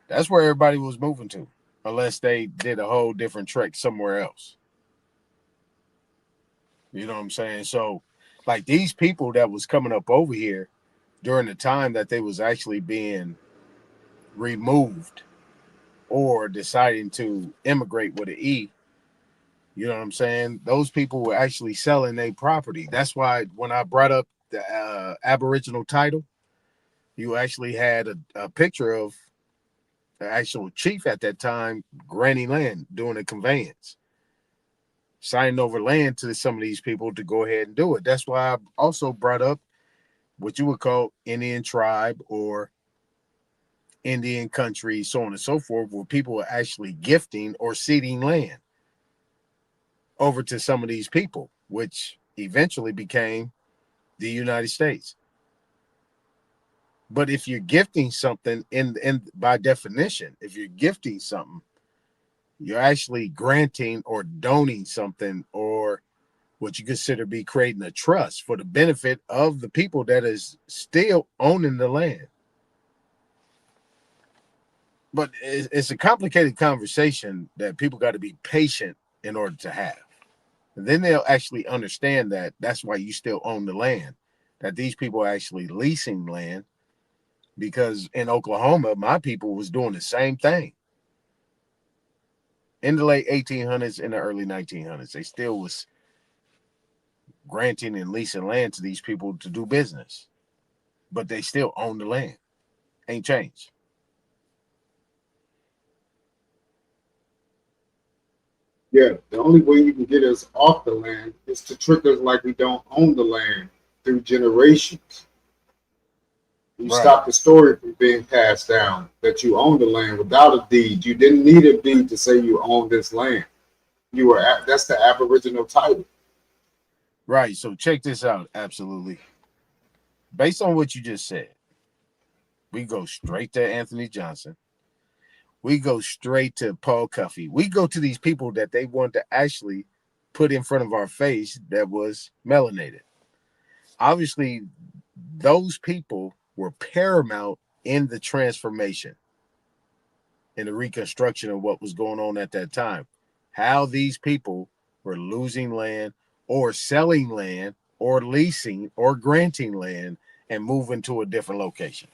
That's where everybody was moving to, unless they did a whole different trek somewhere else. You know what I'm saying? So, like, these people that was coming up over here during the time that they was actually being removed or deciding to immigrate with an E, you know what I'm saying? Those people were actually selling their property. That's why when I brought up the Aboriginal title, you actually had a picture of the actual chief at that time, Granny Land, doing a conveyance, signing over land to some of these people to go ahead and do it. That's why I also brought up what you would call Indian tribe or Indian country, so on and so forth, where people are actually gifting or ceding land over to some of these people, which eventually became the United States. But if you're gifting something, in by definition, if you're gifting something, you're actually granting or donating something, or what you consider to be creating a trust for the benefit of the people that is still owning the land. But it's a complicated conversation that people got to be patient in order to have. And then they'll actually understand that that's why you still own the land, that these people are actually leasing land. Because in Oklahoma, my people was doing the same thing. In the late 1800s and the early 1900s, they still was granting and leasing land to these people to do business. But they still own the land. Ain't changed. Yeah, the only way you can get us off the land is to trick us like we don't own the land through generations. You Right. stopped the story from being passed down that you owned the land without a deed. You didn't need a deed to say you own this land. You were that's the Aboriginal title. Right. So check this out. Absolutely. Based on what you just said, we go straight to Anthony Johnson. We go straight to Paul Cuffey. We go to these people that they want to actually put in front of our face that was melanated. Obviously, those people were paramount in the transformation, in the reconstruction of what was going on at that time. How these people were losing land or selling land or leasing or granting land and moving to a different location.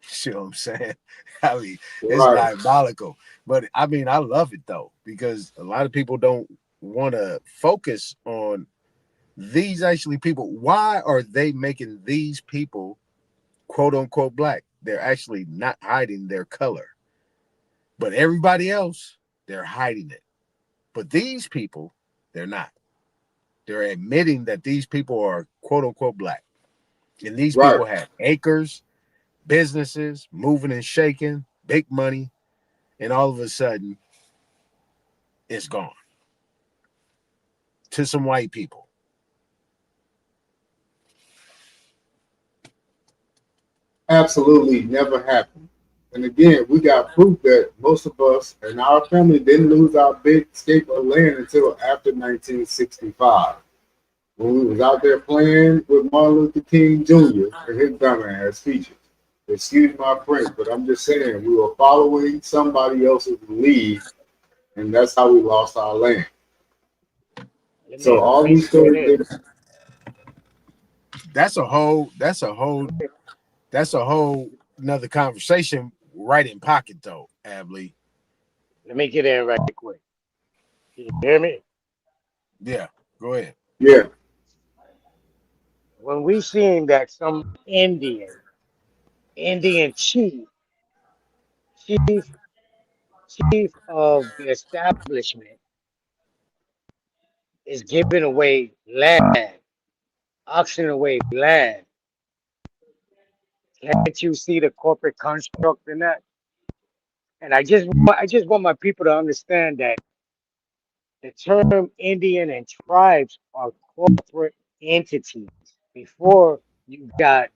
See what I'm saying? I mean, it's diabolical. But I mean, I love it though, because a lot of people don't want to focus on these actually people. Why are they making these people quote unquote black? They're actually not hiding their color. But everybody else, they're hiding it. But these people, they're not. They're admitting that these people are quote unquote black. And these people had acres, businesses, moving and shaking, big money, and all of a sudden, it's gone to some white people. Absolutely never happened. And again, we got proof that most of us and our family didn't lose our big scape of land until after 1965. When we was out there playing with Martin Luther King Jr. and his dumbass speeches. Excuse my French, but I'm just saying we were following somebody else's lead, and that's how we lost our land. So all these stories. That's a whole another conversation right in pocket though, Ably. Let me get in right quick. Can you hear me? Yeah, go ahead. Yeah. When we seen that some Indian chief of the establishment is giving away land, auctioning away land. Can't you see the corporate construct in that? And I just want my people to understand that the term Indian and tribes are corporate entities. Before you got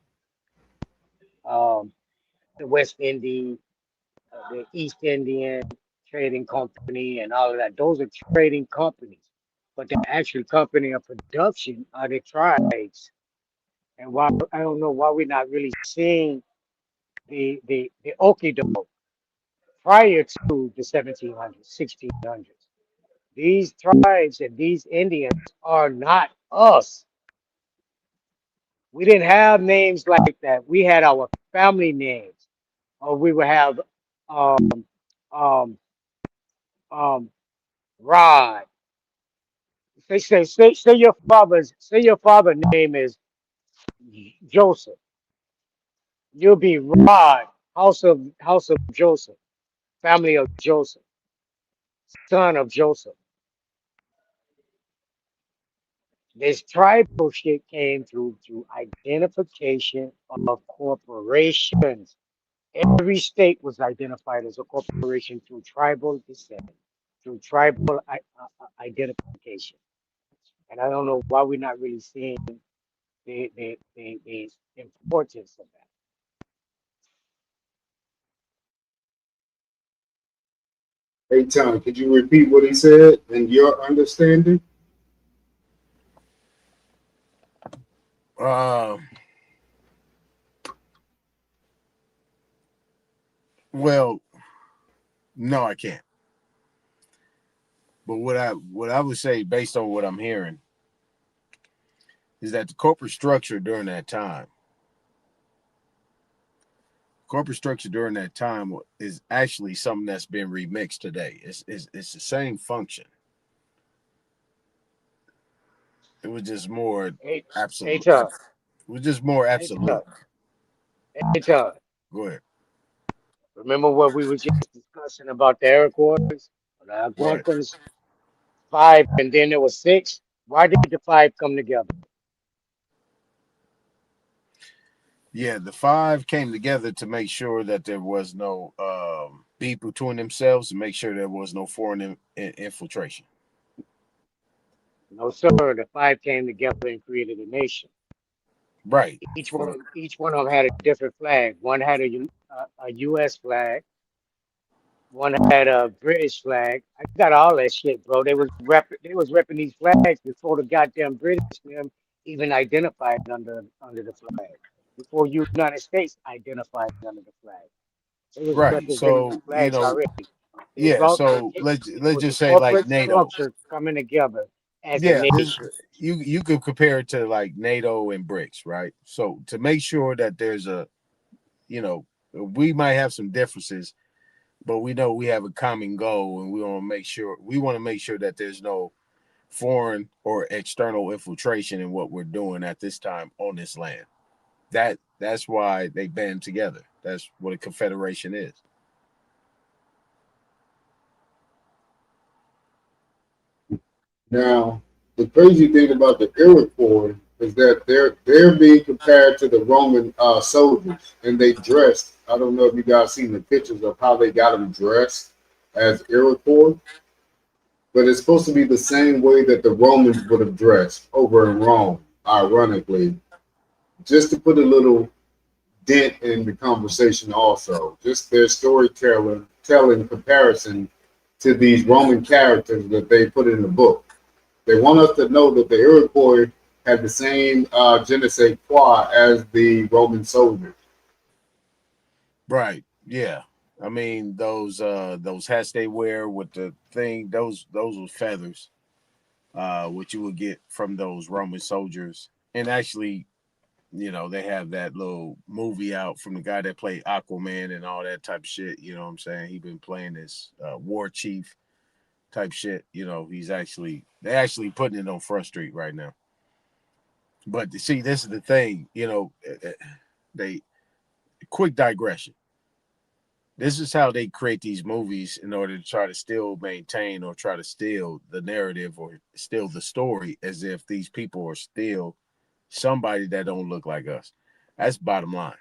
the West Indies, the East Indian Trading Company, and all of that. Those are trading companies, but the actual company of production are the tribes. And why I don't know why we're not really seeing the Okido prior to the 1700s, 1600s. These tribes and these Indians are not us. We didn't have names like that. We had our family names, or we would have Rod. Say your father's name is Joseph. You'll be Rod, house of Joseph, family of Joseph, son of Joseph. This tribal shit came through identification of corporations. Every state was identified as a corporation through tribal descent, through tribal identification. And I don't know why we're not really seeing the importance of that. Hey, Tom, could you repeat what he said in your understanding? Well, no, I can't. But what I would say, based on what I'm hearing, is that the corporate structure during that time is actually something that's been remixed today. It's the same function. It was just more absolute. It was just more absolute. Hey, Todd. Go ahead. Remember what we were just discussing about the Eric Wars? The Right. Algonquins 5, and then there was 6. Why did the 5 come together? Yeah, the five came together to make sure that there was no beef between themselves, to make sure there was no foreign infiltration. No, sir. The five came together and created a nation. Right. Each one of them had a different flag. One had a U.S. flag. One had a British flag. I got all that shit, bro. They was repping these flags before the goddamn British them even identified under the flag. Before United States identified under the flag. They was Right. representing So, the flags already. It was yeah, all so it let's was a just say like corporate NATO. structure coming together as a Yeah, this nation. you could compare it to like NATO and BRICS, right? So to make sure that there's a, we might have some differences, but we know we have a common goal, and we want to make sure that there's no foreign or external infiltration in what we're doing at this time on this land. That's why they band together. That's what a confederation is. Now, the crazy thing about the Iroquois is that they're being compared to the Roman soldiers, and they dressed. I don't know if you guys seen the pictures of how they got them dressed as Iroquois, but it's supposed to be the same way that the Romans would have dressed over in Rome. Ironically, just to put a little dent in the conversation, also, just their storytelling comparison to these Roman characters that they put in the book. They want us to know that the Iroquois had the same je ne sais quoi as the Roman soldiers. Right. Yeah. I mean those hats they wear with the thing, those were feathers, what you would get from those Roman soldiers. And actually, they have that little movie out from the guy that played Aquaman and all that type of shit. You know what I'm saying? He been playing this war chief type shit. They're actually putting it on Front Street right now. But see, this is the thing, they quick digression. This is how they create these movies in order to try to still maintain or try to steal the narrative or steal the story, as if these people are still somebody that don't look like us. That's bottom line.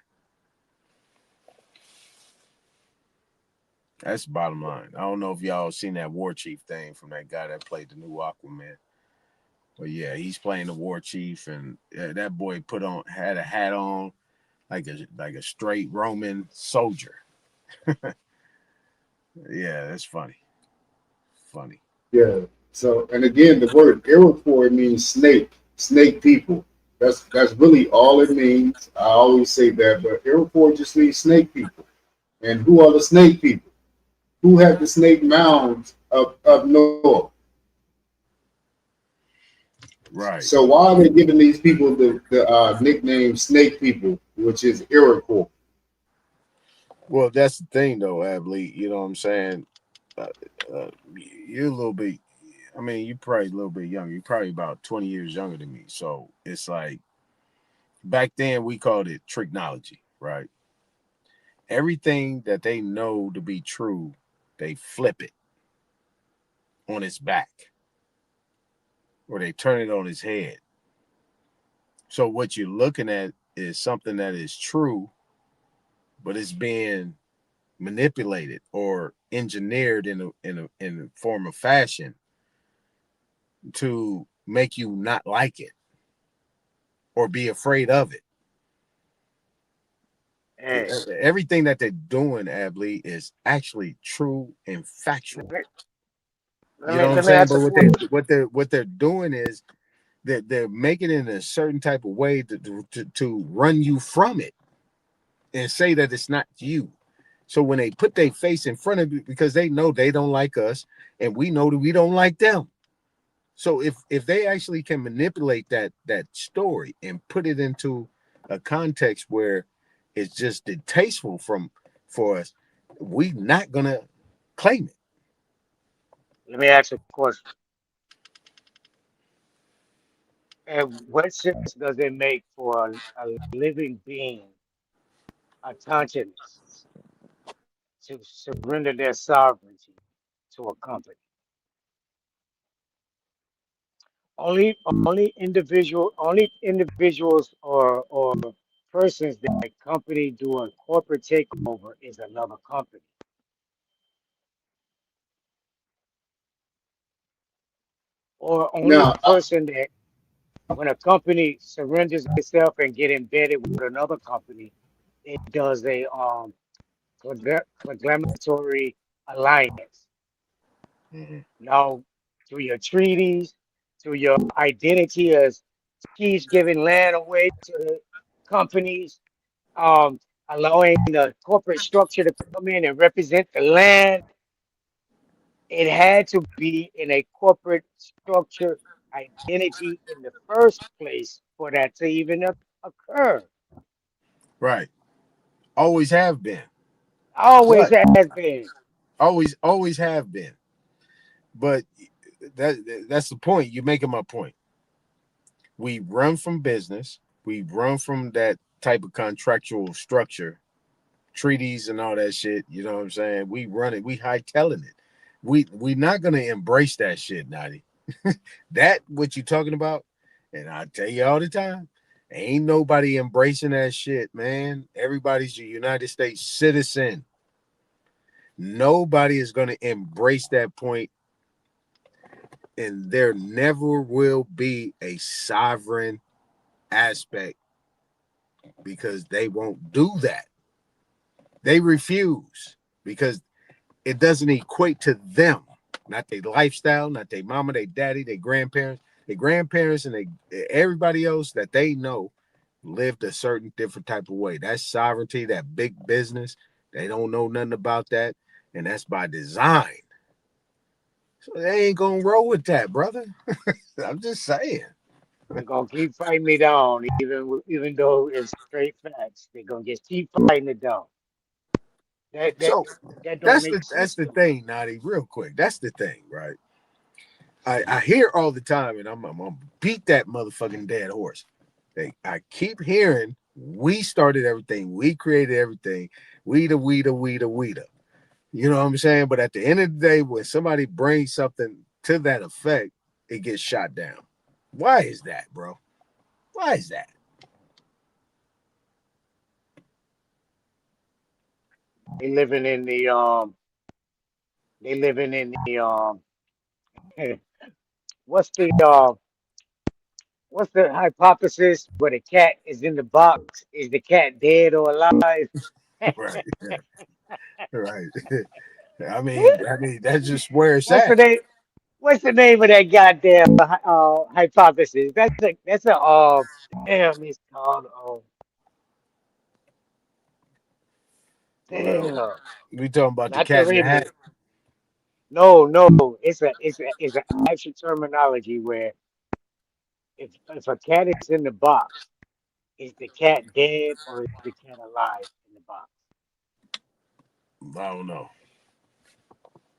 That's the bottom line. I don't know if y'all seen that war chief thing from that guy that played the new Aquaman. But yeah, he's playing the war chief, and that boy had a hat on like a straight Roman soldier. Yeah, that's funny. Funny. Yeah. So, and again, the word Iroquois means snake people. That's really all it means. I always say that, but Iroquois just means snake people. And who are the snake people? Who have the snake mounds up north? Right. So why are they giving these people the nickname Snake People, which is Iroquois? Well, that's the thing, though, Ably. You know what I'm saying? You're a little bit. I mean, you're probably a little bit younger. You're probably about 20 years younger than me. So it's like back then we called it tricknology, right? Everything that they know to be true, they flip it on its back, or they turn it on its head. So what you're looking at is something that is true, but it's being manipulated or engineered in a form of fashion to make you not like it or be afraid of it. Hey. Everything that they're doing, Ably, is actually true and factual. You know what I'm saying? But what they're doing is that they're making it in a certain type of way to run you from it and say that it's not you. So when they put their face in front of you, because they know they don't like us and we know that we don't like them. So if they actually can manipulate that story and put it into a context where it's just distasteful for us, we not gonna claim it. Let me ask you a question. And what sense does it make for a living being, a consciousness, to surrender their sovereignty to a company? Only individuals or persons that a company doing corporate takeover is another company. Or only Now, a person that when a company surrenders itself and get embedded with another company, it does a conglomeratory alliance. Now, through your treaties, through your identity as chiefs giving land away to companies, allowing the corporate structure to come in and represent the land, it had to be in a corporate structure identity in the first place for that to even occur. Right. Always have been. Always But has been. always have been. But that's the point. You're making my point. We run from business. We run from that type of contractual structure, treaties and all that shit. You know what I'm saying? We run it. We hightailing it. We're not gonna embrace that shit, Nadi. That what you talking about? And I tell you all the time, ain't nobody embracing that shit, man. Everybody's a United States citizen. Nobody is gonna embrace that point, and there never will be a sovereign aspect because they won't do that. They refuse because it doesn't equate to them, not their lifestyle, not their mama, their daddy, their grandparents, and everybody else that they know lived a certain different type of way. That's sovereignty, that big business. They don't know nothing about that, and that's by design. So they ain't gonna roll with that, brother. I'm just saying. They're gonna keep fighting me down, even though it's straight facts. They're gonna just keep fighting it down. So That don't make that's sense the to me. thing, Nadi. Real quick, that's the thing, right? I hear all the time, and I'm gonna beat that motherfucking dead horse. I keep hearing we started everything, we created everything, we the. You know what I'm saying? But at the end of the day, when somebody brings something to that effect, it gets shot down. Why is that, bro? Why is that? They living in the they living in the what's the hypothesis where the cat is in the box? Is the cat dead or alive? Right. Right. I mean, that's just where it's What's the at. name? What's the name of that goddamn hypothesis? That's a damn. It's called damn. We talking about the Not the cat in the rainbow. hat. No. It's an actual terminology where if a cat is in the box, is the cat dead or is the cat alive in the box? I don't know.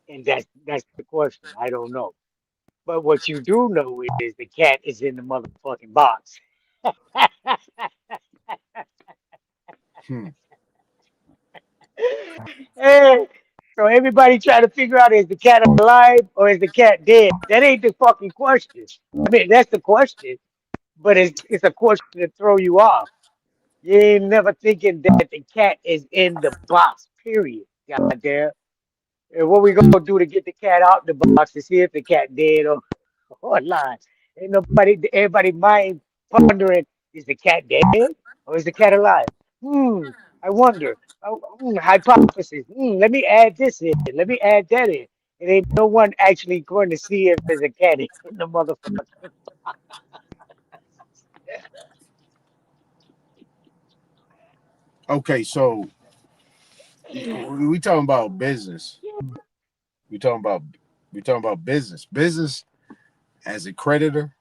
And that's the question. I don't know. But what you do know is the cat is in the motherfucking box. Hey, so everybody try to figure out is the cat alive or is the cat dead? That ain't the fucking question. I mean, that's the question, but it's a question to throw you off. You ain't never thinking that the cat is in the box, period. Goddamn. And what we gonna do to get the cat out the box to see if the cat dead or alive? Ain't everybody mind pondering, is the cat dead or is the cat alive? I wonder. Hypothesis. Let me add this in. Let me add that in. It ain't no one actually going to see if there's a cat in the motherfucker. Okay, so we talking about business. We talking about business. Business as a creditor,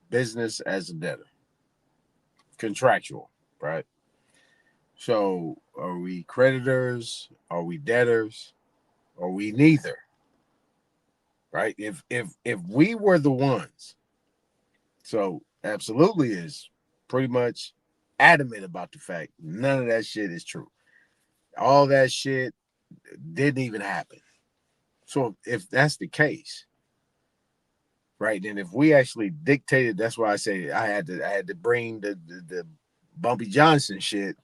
business as a debtor. Contractual, right? So are we creditors? Are we debtors? Are we neither? Right? If we were the ones, so absolutely is pretty much adamant about the fact none of that shit is true. All that shit didn't even happen. So if that's the case, right, then if we actually dictated, that's why I say I had to bring the Bumpy Johnson shit,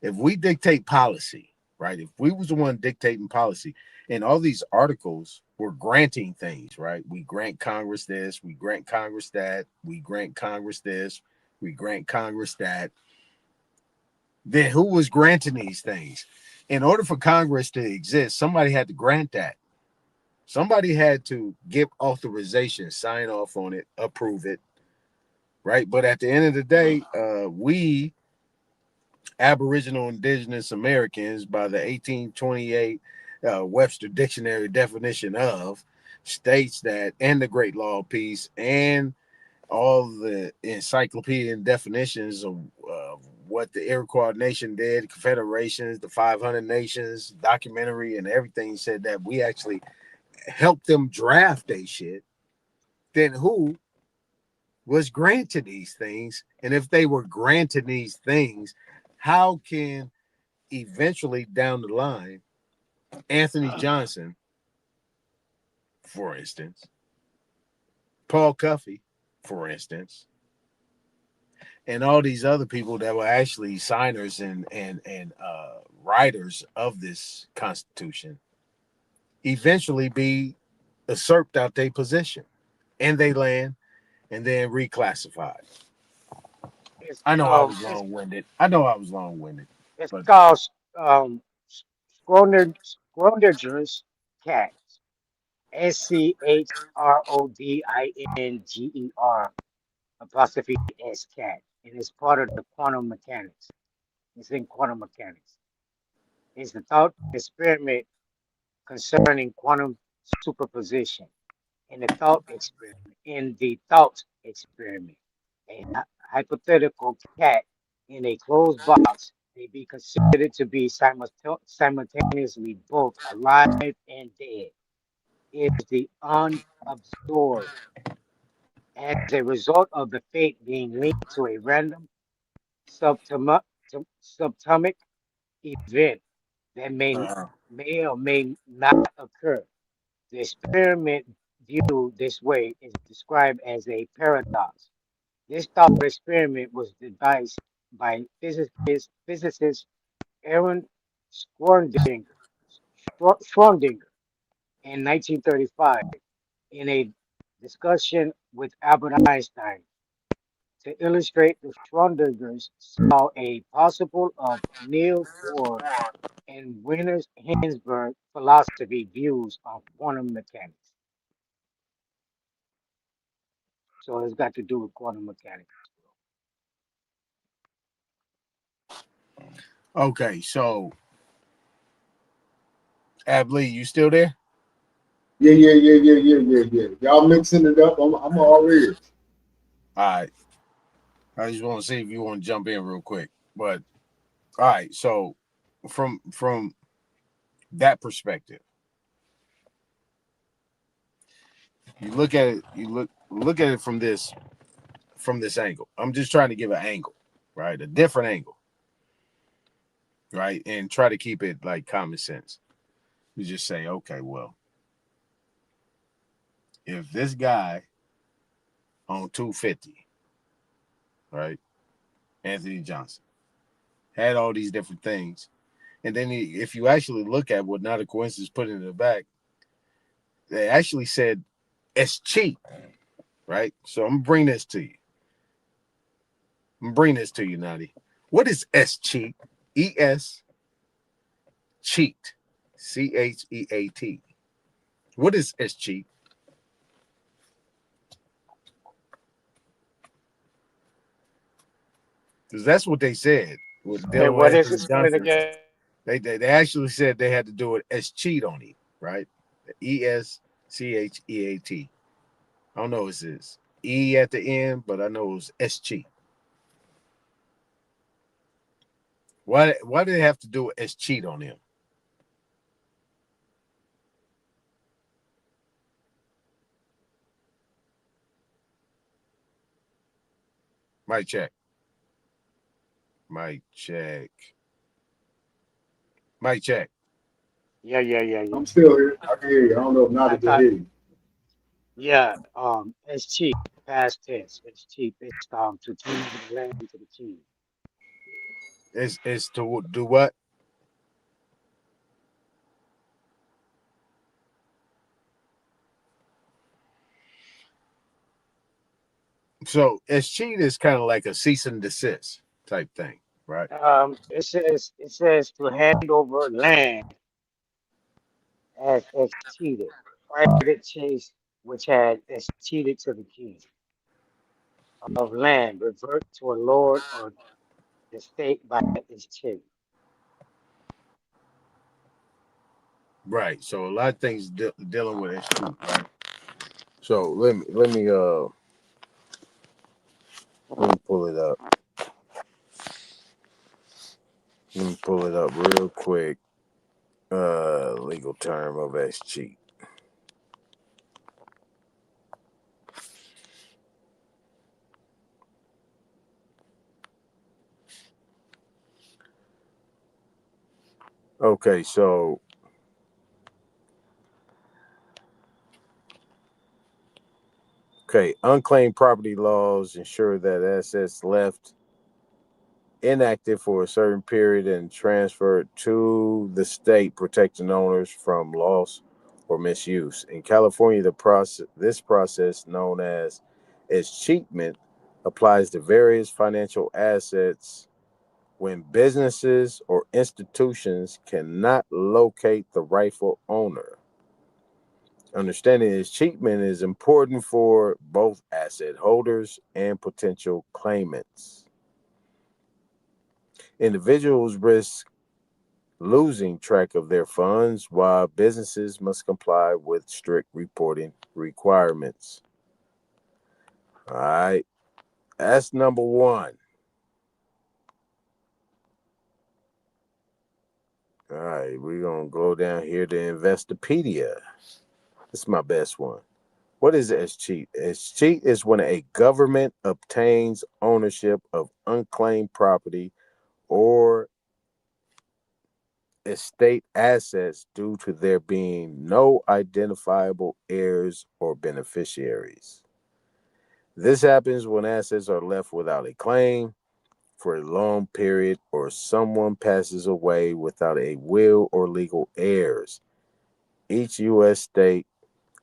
if we dictate policy, right? If we was the one dictating policy, and all these articles were granting things, right? We grant Congress this, we grant Congress that, we grant Congress this, we grant Congress that. Then who was granting these things? In order for Congress to exist, somebody had to grant that. Somebody had to give authorization, sign off on it, approve it, right? But at the end of the day, we Aboriginal Indigenous Americans, by the 1828 Webster Dictionary definition of, states that, and the Great Law of Peace, and all the encyclopedic definitions of what the Iroquois Nation did, confederations, the 500 nations, documentary, and everything said that we actually helped them draft their shit. Then who was granted these things? And if they were granted these things, how can eventually down the line, Anthony Johnson, for instance, Paul Cuffey, for instance, and all these other people that were actually signers and writers of this Constitution, eventually be usurped out their position and they land and then reclassified? I know I was long-winded. It's called Schrodinger's cat. SCHRODINGER apostrophe S cat. And it's part of the quantum mechanics. It's in quantum mechanics. It's the thought experiment concerning quantum superposition. In the thought experiment, a hypothetical cat in a closed box may be considered to be simultaneously both alive and dead. Is the unabsorbed as a result of the fate being linked to a random subatomic event that may or may not occur. The experiment viewed this way is described as a paradox. This thought experiment was devised by physicist Aaron Schrödinger in 1935 in a discussion with Albert Einstein. To illustrate, the Schrödingers saw a possible of Niels Bohr and Werner Heisenberg philosophy views on quantum mechanics. So it's got to do with quantum mechanics. Okay, so Ablee, you still there? Yeah. Y'all mixing it up. I'm all ears. All right. I just want to see if you want to jump in real quick. But all right, so from that perspective, you look at it, look at it from this angle. I'm just trying to give an angle, right? A different angle. Right? And try to keep it like common sense. You just say, okay, well, if this guy on 250, right, Anthony Johnson, had all these different things, and then if you actually look at what Not a Coincidence put in the back, they actually said it's cheap, right? So I'm gonna bring this to you. Nadi. What is cheat? ES cheat. CHEAT. What is cheat? Because that's what they said. Okay, what is it? Spell it again. They actually said they had to do it as cheat on him, right? ESCHEAT. I don't know if it's E at the end, but I know it was cheat. Why did they have to do it as cheat on him? Mic check. Yeah. I'm still here. I can hear you. I don't know if not can hear you. Yeah, it's cheap, past tense. It's cheap. It's to change the land to the king. Is to do what? So escheat is kind of like a cease and desist type thing, right? It says to hand over land as cheated. Private chase which had cheated to the king of land revert to a lord or the state by its chief. Right. So a lot of things dealing with escheat, right? So let me pull it up. Let me pull it up real quick. Legal term of escheat. Okay, so unclaimed property laws ensure that assets left inactive for a certain period and transferred to the state, protecting owners from loss or misuse. In California, this process, known as escheatment, applies to various financial assets when businesses or institutions cannot locate the rightful owner. Understanding escheatment is important for both asset holders and potential claimants. Individuals risk losing track of their funds, while businesses must comply with strict reporting requirements. All right, that's number one. All right, we're going to go down here to Investopedia. This is my best one. What is escheat? Escheat is when a government obtains ownership of unclaimed property or estate assets due to there being no identifiable heirs or beneficiaries. This happens when assets are left without a claim for a long period or someone passes away without a will or legal heirs. Each U.S. state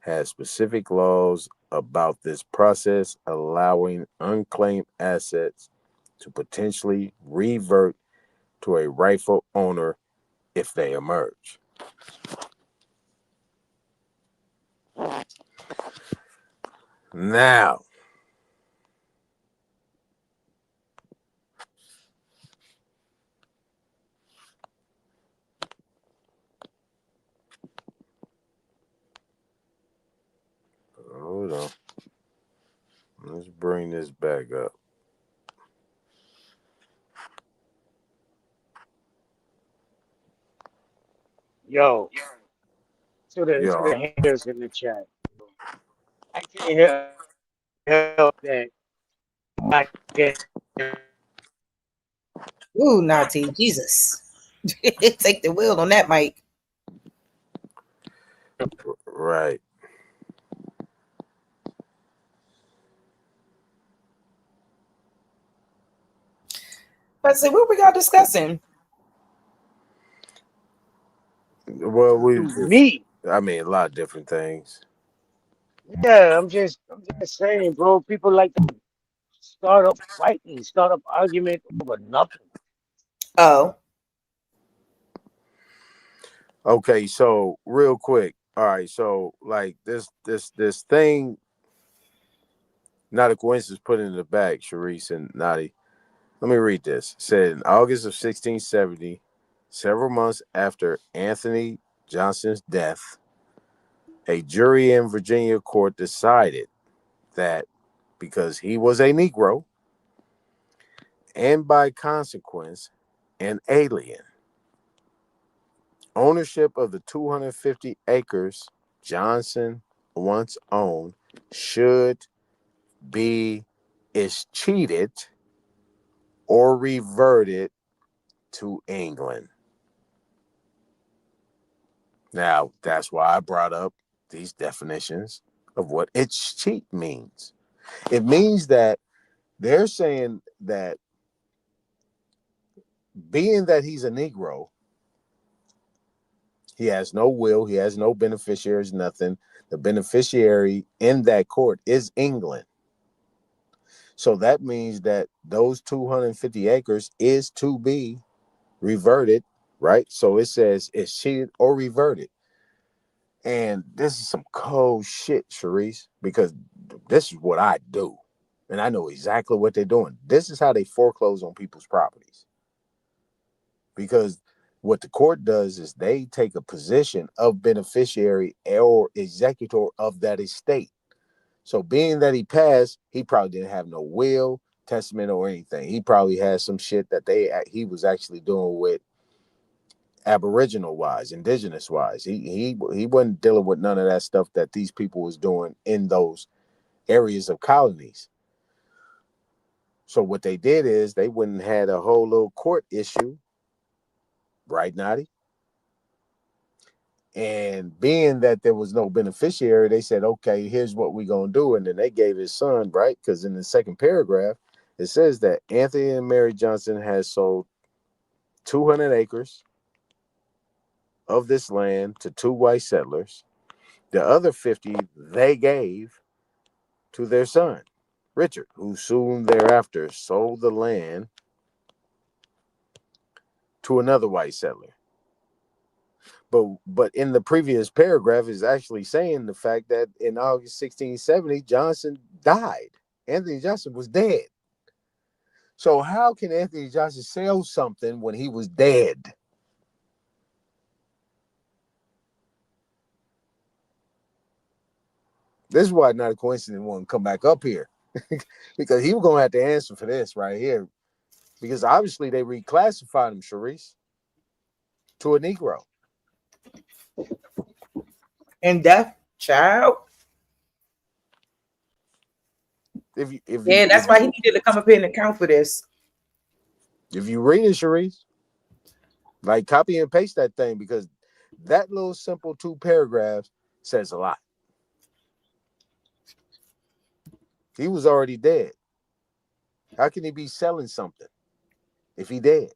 has specific laws about this process, allowing unclaimed assets to potentially revert to a rightful owner if they emerge. Now, hold on. Let's bring this back up. Yo, to the haters in the chat. I can't help that. I get Ooh, Nati, Jesus. Take the wheel on that, Mike. Right. But say, what we got discussing? Well, me. I mean, a lot of different things. Yeah, I'm just saying, bro. People like to start up fighting, start up argument over nothing. Oh. Okay, so real quick. All right, so like this thing, not a coincidence, put in the back, Sharice and Nadi. Let me read this. It said in August of 1670, several months after Anthony Johnson's death, a jury in Virginia court decided that because he was a Negro and by consequence an alien, ownership of the 250 acres Johnson once owned should be escheated or reverted to England. Now, that's why I brought up these definitions of what escheat means. It means that they're saying that being that he's a Negro, he has no will, he has no beneficiaries, nothing. The beneficiary in that court is England. So that means that those 250 acres is to be reverted, right? So it says it's cheated or reverted. And this is some cold shit, Sharice, because this is what I do. And I know exactly what they're doing. This is how they foreclose on people's properties. Because what the court does is they take a position of beneficiary or executor of that estate. So being that he passed, he probably didn't have no will, testament, or anything. He probably had some shit that he was actually doing with Aboriginal wise, indigenous wise. He wasn't dealing with none of that stuff that these people was doing in those areas of colonies. So what they did is they went and had a whole little court issue, right, Nadi? And being that there was no beneficiary, they said, okay, here's what we're going to do. And then they gave his son, right? Because in the second paragraph, it says that Anthony and Mary Johnson has sold 200 acres of this land to 2 white settlers. The other 50 they gave to their son, Richard, who soon thereafter sold the land to another white settler. But in the previous paragraph is actually saying the fact that in August 1670, Johnson died. Anthony Johnson was dead. So how can Anthony Johnson sell something when he was dead? This is why not a coincidence he won't come back up here. Because he was going to have to answer for this right here. Because obviously they reclassified him, Sharice, to a Negro. And death, child. That's why he needed to come up here and account for this. If you read it, Sharice, like copy and paste that thing, because that little simple 2 paragraphs says a lot. He was already dead. How can he be selling something if he dead?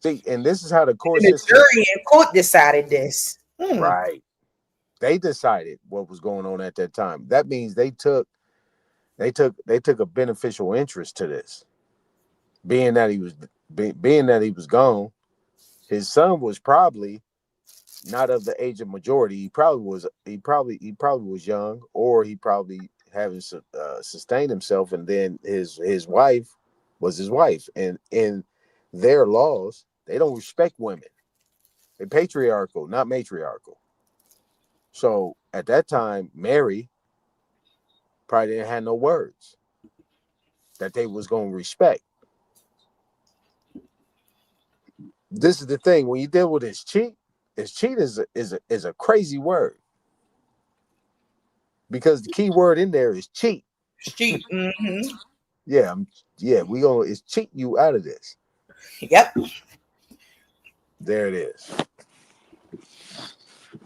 See, and this is how the court And the system. jury and court decided this. Right. They decided what was going on at that time. That means they took a beneficial interest to this. Being that he was gone, his son was probably not of the age of majority. He probably was young, or he probably haven't sustained himself, and then his wife was his wife. And in their laws, they don't respect women. They're patriarchal, not matriarchal. So at that time, Mary probably didn't have no words that they was going to respect. This is the thing. When you deal with his cheat is a crazy word. Because the key word in there is cheat. Cheat. Mm-hmm. It's cheat you out of this. Yep. There it is.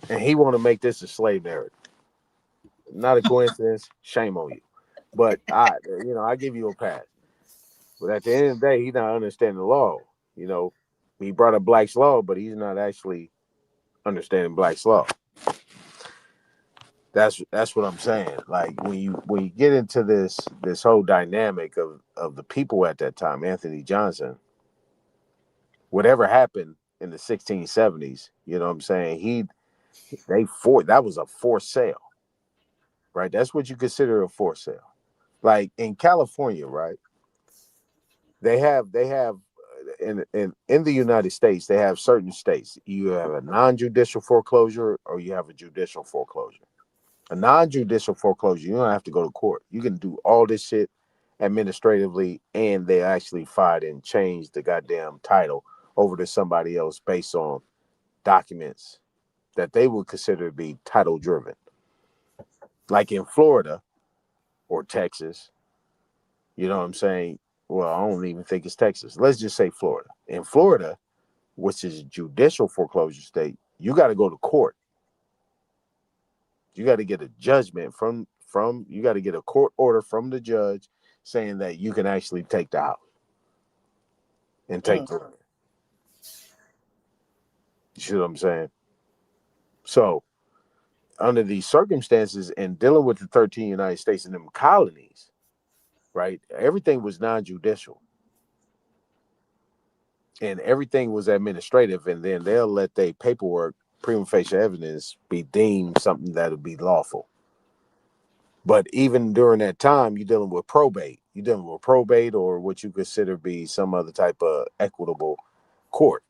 And he want to make this a slave narrative. Not a coincidence. Shame on you. But I give you a pass. But at the end of the day, he's not understanding the law. He brought up Black's Law, but he's not actually understanding Black's Law. That's what I'm saying. Like when you get into this whole dynamic of the people at that time, Anthony Johnson, whatever happened in the 1670s, you know what I'm saying? That was a forced sale, right? That's what you consider a forced sale. Like in California, right? They have in the United States, they have certain states. You have a non-judicial foreclosure or you have a judicial foreclosure. A non-judicial foreclosure, you don't have to go to court. You can do all this shit administratively, and they actually fight and change the goddamn title over to somebody else based on documents that they would consider to be title driven. Like in Florida or Texas, you know what I'm saying? Well, I don't even think it's Texas. Let's just say Florida. In Florida, which is a judicial foreclosure state, you got to go to court. You got to get a judgment from you got to get a court order from the judge saying that you can actually take the house and take the land. You see what I'm saying? So, under these circumstances and dealing with the 13 United States and them colonies, right? Everything was non-judicial. And everything was administrative, and then they'll let their paperwork, prima facie evidence, be deemed something that would be lawful. But even during that time, you're dealing with probate. You're dealing with probate or what you consider be some other type of equitable court.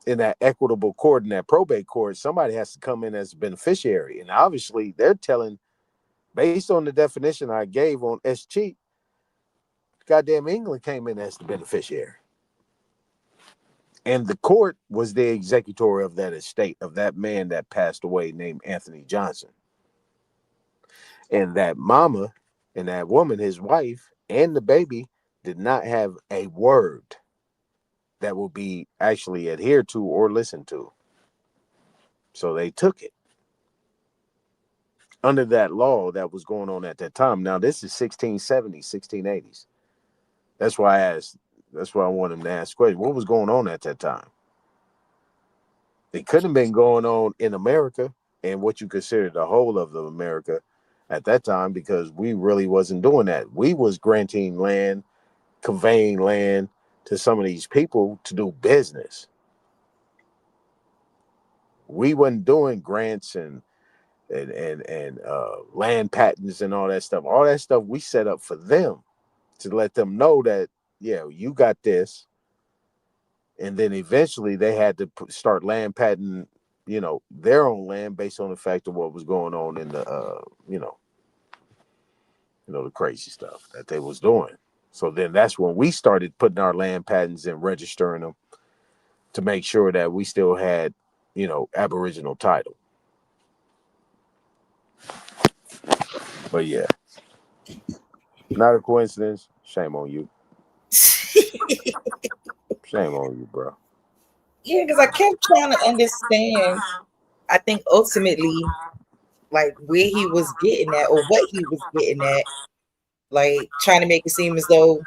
In that equitable court, in that probate court, somebody has to come in as a beneficiary. And obviously, they're telling, based on the definition I gave on S-Cheat, goddamn England came in as the beneficiary. And the court was the executor of that estate, of that man that passed away named Anthony Johnson. And that mama and that woman, his wife, and the baby did not have a word that will be actually adhered to or listened to. So they took it. Under that law that was going on at that time. Now, this is 1670s, 1680s. That's why I asked. That's why I want him to ask questions. What was going on at that time? It couldn't have been going on in America and what you consider the whole of America at that time, because we really wasn't doing that. We was granting land, conveying land to some of these people to do business. We wasn't doing grants and land patents and all that stuff. All that stuff we set up for them to let them know that, yeah, you got this. And then eventually they had to start land patenting, their own land based on the fact of what was going on in the, the crazy stuff that they was doing. So then that's when we started putting our land patents and registering them to make sure that we still had, Aboriginal title. But yeah, not a coincidence. Shame on you. Shame on you, bro. Yeah, because I kept trying to understand. I think ultimately, like where he was getting at or what he was getting at, like trying to make it seem as though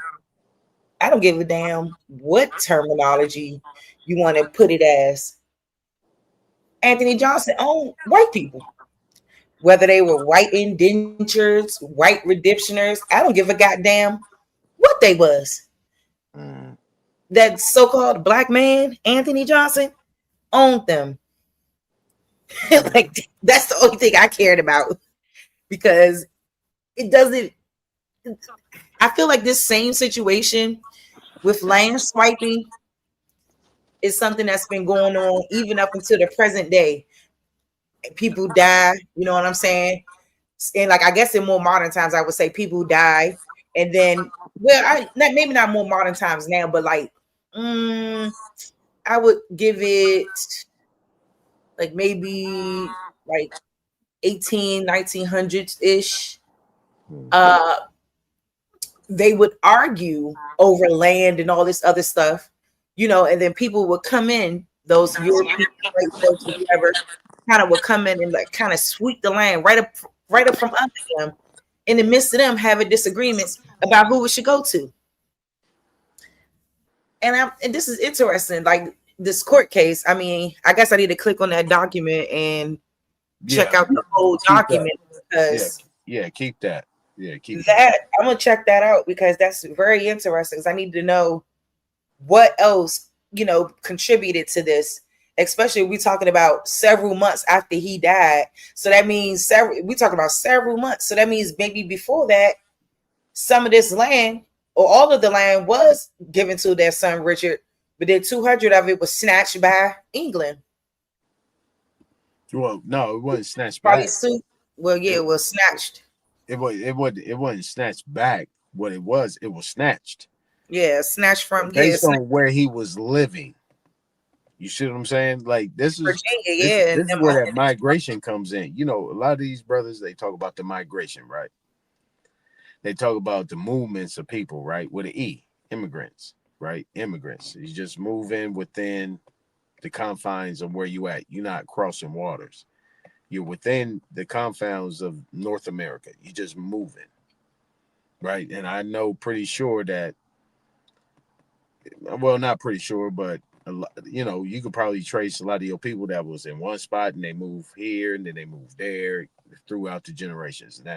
I don't give a damn what terminology you want to put it as. Anthony Johnson owned white people, whether they were white indentures, white redemptioners. I don't give a goddamn what they was. That so-called black man, Anthony Johnson, owned them. Like that's the only thing I cared about, because it doesn't. I feel like this same situation with land swiping is something that's been going on even up until the present day. People die, you know what I'm saying? And like I guess in more modern times, I would say people die, and then maybe not more modern times now, but like I would give it like maybe like 1900s ish. They would argue over land and all this other stuff, and then people would come in, those European folks, whatever, kind of would come in and like kind of sweep the land right up from under them, in the midst of them having disagreements about who it should go to. And this is interesting, like this court case. I mean, I guess I need to click on that document and check out the whole document, because keep that. Yeah, keep that. I'm gonna check that out, because that's very interesting. Because I need to know what else contributed to this. Especially we talking about several months after he died. So that means we talking about several months. So that means maybe before that, some of this land or all of the land was given to their son Richard, but then 200 of it was snatched by England. Well, no, it wasn't snatched Probably back. Well, yeah, it was snatched. It wasn't snatched back. What it was snatched. Yeah, snatched from based on where he was living. You see what I'm saying? Like this is Virginia, this is where that migration comes in. A lot of these brothers, they talk about the migration, right? They talk about the movements of people, right? With an E, immigrants, right? Immigrants. You just move in within the confines of where you at. You're not crossing waters. You're within the confines of North America. You're just moving. right? And I know pretty sure that, well, not pretty sure, but a lot, you know, you could probably trace a lot of your people that was in one spot and they moved here and then they moved there throughout the generations. And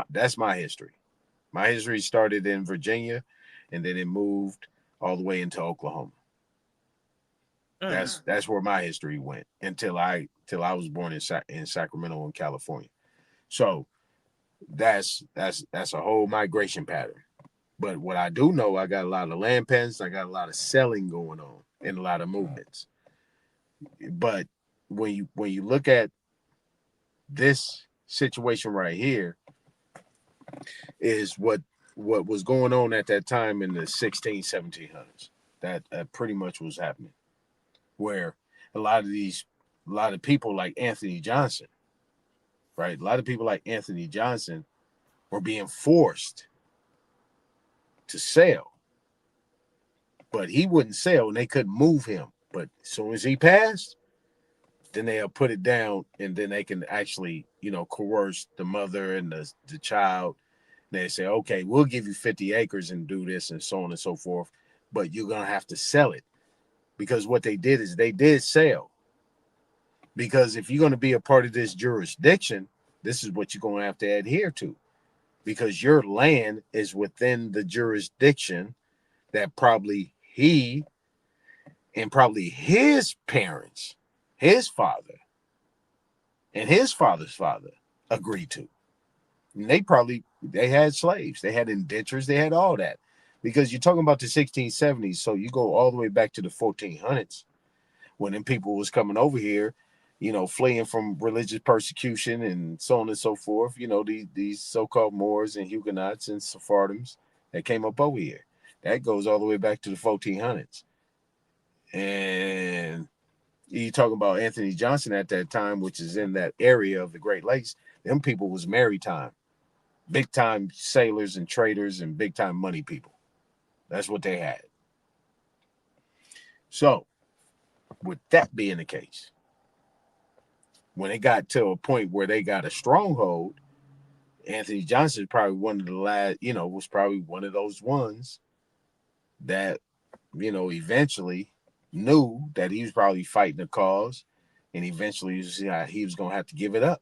that's my history. My history started in Virginia, and then it moved all the way into Oklahoma. That's where my history went until I was born in Sacramento, in California. So that's a whole migration pattern. But what I do know, I got a lot of land pens, I got a lot of selling going on, and a lot of movements. But when you look at this situation right here, is what was going on at that time in the 1700s. That pretty much was happening, where a lot of people like Anthony Johnson, right? A lot of people like Anthony Johnson were being forced to sell, but he wouldn't sell and they couldn't move him. But as soon as he passed, then they'll put it down, and then they can actually, you know, coerce the mother and the child. They say, okay, we'll give you 50 acres and do this and so on and so forth, but you're going to have to sell it. Because what they did is they did sell. Because if you're going to be a part of this jurisdiction, this is what you're going to have to adhere to. Because your land is within the jurisdiction that probably he and probably his parents, his father, and his father's father agreed to. And they had slaves, they had indentures, they had all that. Because you're talking about the 1670s, so you go all the way back to the 1400s, when them people was coming over here, you know, fleeing from religious persecution and so on and so forth. You know, these so-called Moors and Huguenots and Sephardims that came up over here. That goes all the way back to the 1400s. And you talk about Anthony Johnson at that time, which is in that area of the Great Lakes. Them people was maritime, big time sailors and traders and big time money people. That's what they had. So, with that being the case, when it got to a point where they got a stronghold, Anthony Johnson is probably one of the last, you know, was probably one of those ones that, you know, eventually knew that he was probably fighting a cause, and eventually he was going to have to give it up.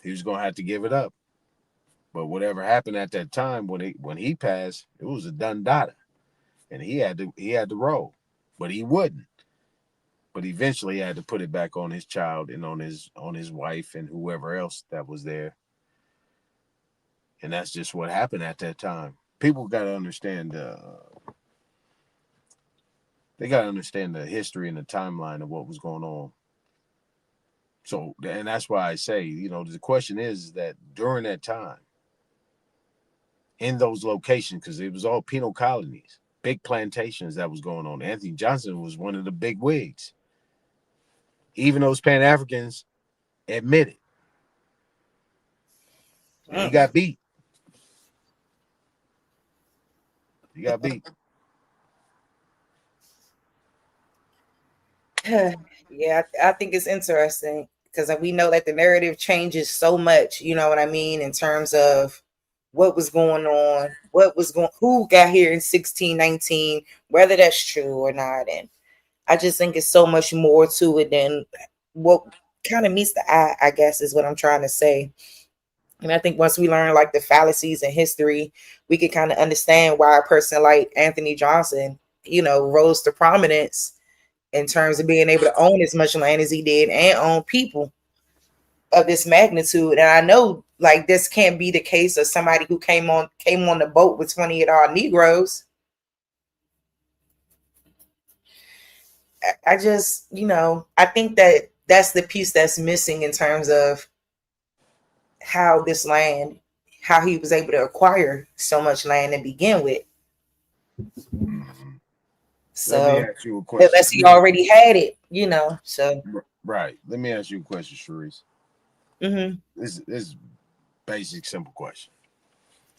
He was going to have to give it up. But whatever happened at that time when he passed, it was a done data, and he had to roll, but he wouldn't. But eventually, he had to put it back on his child and on his wife and whoever else that was there. And that's just what happened at that time. People got to understand. They got to understand the history and the timeline of what was going on. So, and that's why I say, you know, the question is that during that time, in those locations, because it was all penal colonies, big plantations that was going on. Anthony Johnson was one of the big wigs. Even those Pan-Africans admit it. And he got beat. He got beat. Yeah, I think it's interesting because we know that the narrative changes so much, you know what I mean, in terms of what was going on, who got here in 1619, whether that's true or not. And I just think it's so much more to it than what kind of meets the eye, I guess, is what I'm trying to say. And I think once we learn like the fallacies in history, we can kind of understand why a person like Anthony Johnson, you know, rose to prominence in terms of being able to own as much land as he did and own people of this magnitude. And I know like this can't be the case of somebody who came on the boat with 20 of our Negroes. I just, you know, I think that that's the piece that's missing in terms of how this land, how he was able to acquire so much land and begin with. So let me ask you a question. Unless he already had it, you know. So right. Let me ask you a question, Sharice. Mm-hmm. This is basic, simple question.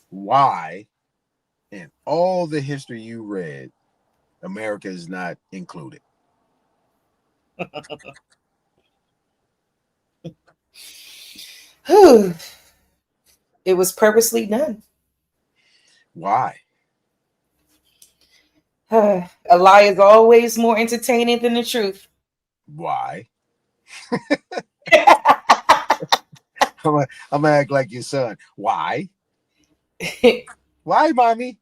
Why, in all the history you read, America is not included? It was purposely done. Why? A lie is always more entertaining than the truth. Why? I'm gonna act like your son. Why? Why, mommy?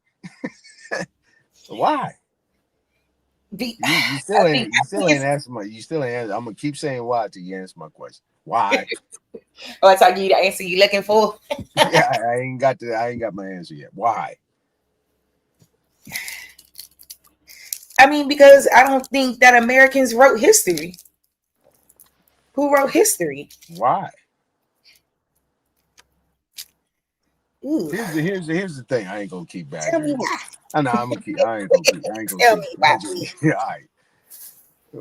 Why? You still ain't answer my. You still ain't answer. I'm gonna keep saying why till you answer my question. Why? Oh, that's how you the answer you looking for. Yeah, I ain't got my answer yet. Why? I mean, because I don't think that Americans wrote history. Who wrote history? Why? Ooh. Here's the thing. I ain't gonna keep back. Tell me why. I know I'm gonna keep. I ain't gonna keep. Tell me why, please. Yeah, all right.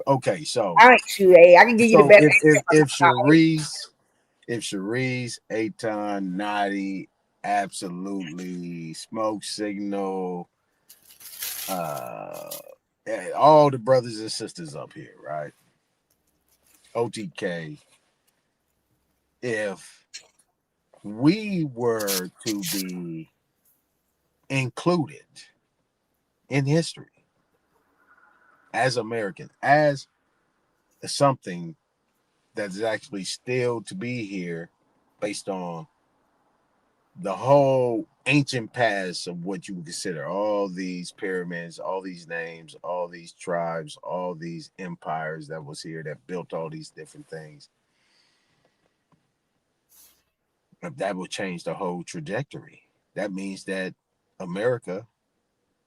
Okay, so all right, shoot, I can give you the best. If Sharice, Aton, Nadi, absolutely, Smoke Signal, all the brothers and sisters up here, right? OTK, if we were to be included in history as Americans, as something that is actually still to be here based on the whole ancient past of what you would consider all these pyramids, all these names, all these tribes, all these empires that was here that built all these different things. That would change the whole trajectory. That means that America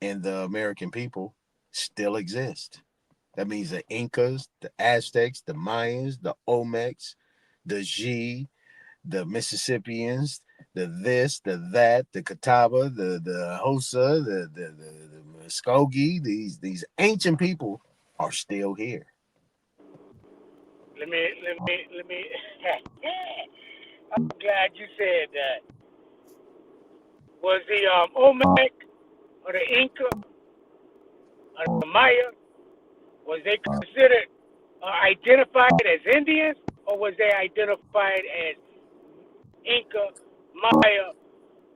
and the American people still exist. That means the Incas, the Aztecs, the Mayans, the Olmecs, the G, the Mississippians, the this, the that, the Catawba, the Hosa, the Muskogee. These ancient people are still here. Let me. I'm glad you said that. Was the Olmec or the Inca or the Maya, was they considered identified as Indians, or was they identified as Inca, Maya,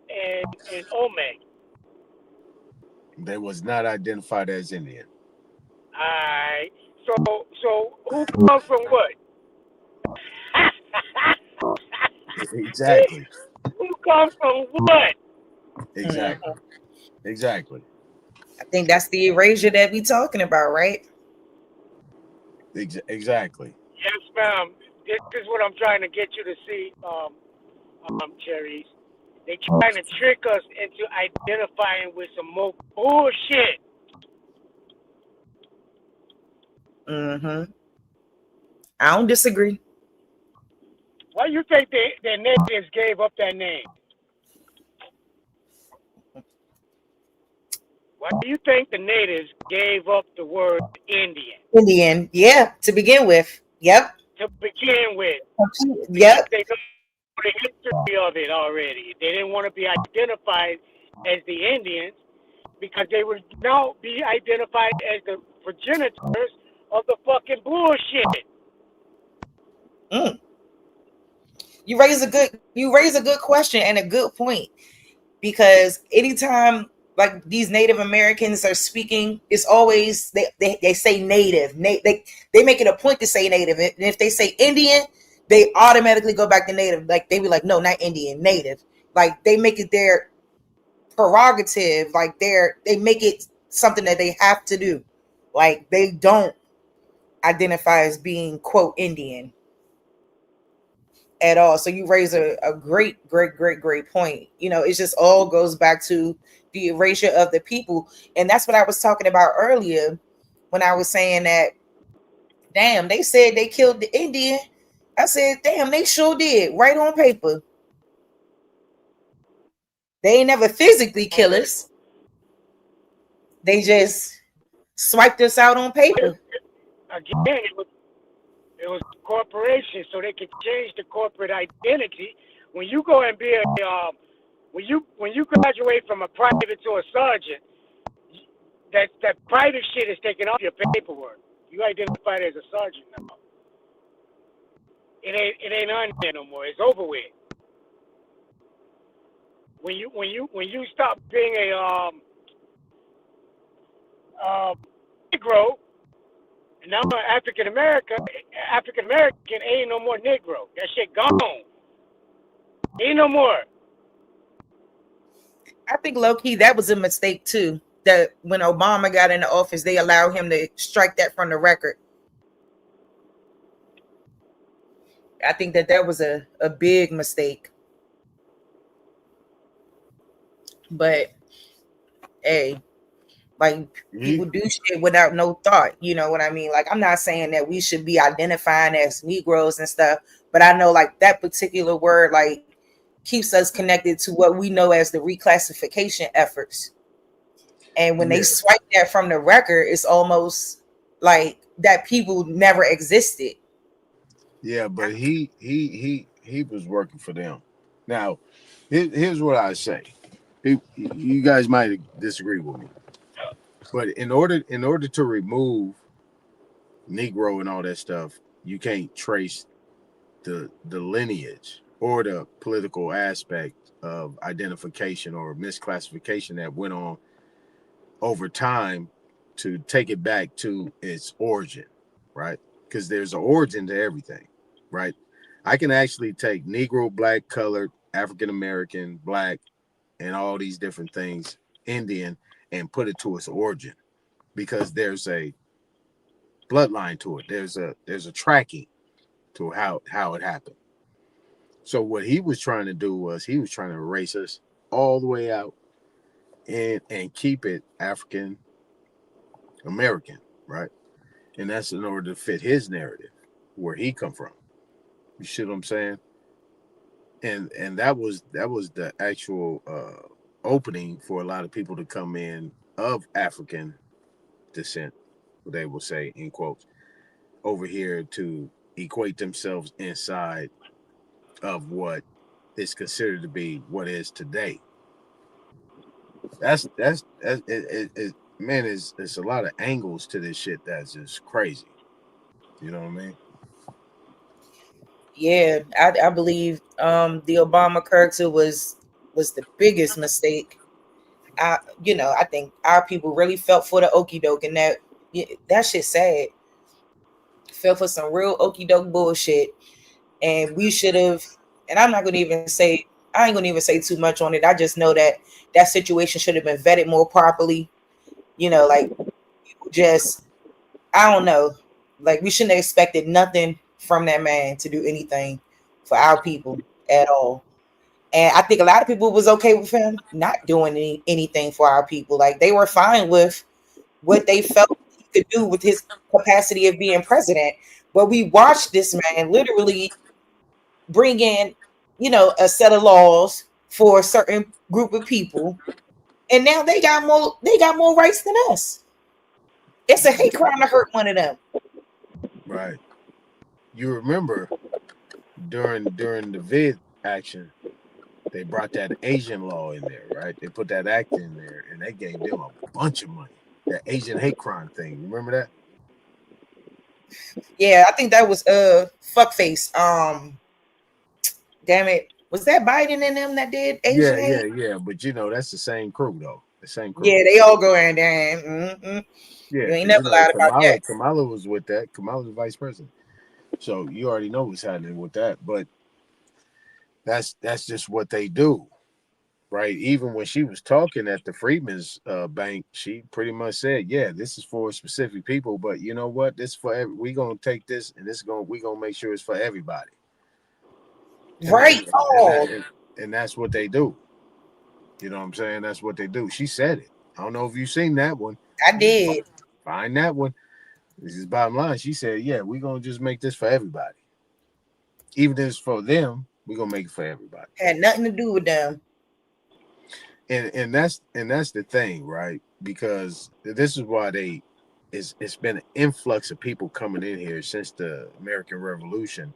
and Olmec? They was not identified as Indian. Alright. So who comes from what? Exactly. Who comes from what? Exactly. Exactly. I think that's the erasure that we talking about, right? Exactly. Yes, ma'am. This is what I'm trying to get you to see, Cherries. They trying to trick us into identifying with some more bullshit. Mm-hmm. I don't disagree. Why do you think the natives gave up that name? Why do you think the natives gave up the word Indian? Indian, yeah, to begin with. Yep. To begin with. Yep. They know the history of it already. They didn't want to be identified as the Indians because they would now be identified as the progenitors of the fucking bullshit. Mm. You raise a good question and a good point, because anytime like these Native Americans are speaking, it's always they say native. They make it a point to say native, and if they say Indian, they automatically go back to native. Like they be like, no, not Indian, native. Like they make it their prerogative. Like they make it something that they have to do. Like they don't identify as being quote Indian at all. So you raise a great point. You know, it just all goes back to the erasure of the people. And that's what I was talking about earlier when I was saying that, damn, they said they killed the Indian. I said, damn, they sure did, right on paper. They ain't never physically kill us. They just swiped us out on paper. Again, it was corporations, so they could change the corporate identity. When you go and be when you graduate from a private to a sergeant, that private shit is taken off your paperwork. You identified as a sergeant now. It ain't on there no more. It's over with. when you stop being a Negro, and now African American ain't no more Negro. That shit gone. Ain't no more. I think low key that was a mistake too. That when Obama got into office, they allowed him to strike that from the record. I think that was a big mistake. But hey, like people do shit without no thought. You know what I mean? Like I'm not saying that we should be identifying as Negroes and stuff, but I know like that particular word like keeps us connected to what we know as the reclassification efforts. And when they swipe that from the record, it's almost like that people never existed. Yeah, but he was working for them. Now, here's what I say. You guys might disagree with me, but in order to remove Negro and all that stuff, you can't trace the lineage or the political aspect of identification or misclassification that went on over time to take it back to its origin, right? Because there's an origin to everything, right? I can actually take Negro, Black, colored, African American, Black, and all these different things, Indian, and put it to its origin because there's a bloodline to it. There's a tracking to how it happened. So what he was trying to do was he was trying to erase us all the way out and keep it African American, right? And that's in order to fit his narrative, where he come from. You see what I'm saying? And that was the actual opening for a lot of people to come in of African descent, they will say in quotes, over here to equate themselves inside of what is considered to be what is today. That's man, it's a lot of angles to this shit that's just crazy. You know what I mean? Yeah, I believe the Obama character was the biggest mistake. I think our people really felt for the okie doke, and that shit sad. Felt for some real okie doke bullshit, and we should have. And I'm not gonna even say. I ain't gonna even say too much on it. I just know that situation should have been vetted more properly. Like just, I don't know. Like we shouldn't have expected nothing from that man to do anything for our people at all. And I think a lot of people was okay with him not doing anything for our people. Like they were fine with what they felt he could do with his capacity of being president. But we watched this man literally bring in, a set of laws for a certain group of people. And now they got more rights than us. It's a hate crime to hurt one of them. Right. You remember during the vid action, they brought that Asian law in there, right? They put that act in there and they gave them a bunch of money. That Asian hate crime thing. You remember that? Yeah, I think that was fuckface. Damn it. Was that Biden and them that did Asian hate? Yeah. But that's the same crew though. The same crew. Yeah, they all go in there. Mm-hmm. Yeah, you ain't never lied about that. Kamala was with that. Kamala was vice president. So you already know what's happening with that. But that's just what they do, right? Even when she was talking at the Freedmen's Bank, she pretty much said, "Yeah, this is for specific people, but you know what? This for we gonna take this, and we gonna make sure it's for everybody." Right. And that's what they do. You know what I'm saying? That's what they do. She said it. I don't know if you've seen that one. I did. Find that one. This is bottom line. She said, "Yeah, we're gonna just make this for everybody. Even if it's for them, we're gonna make it for everybody." Had nothing to do with them. And that's the thing, right? Because this is why it's been an influx of people coming in here since the American Revolution,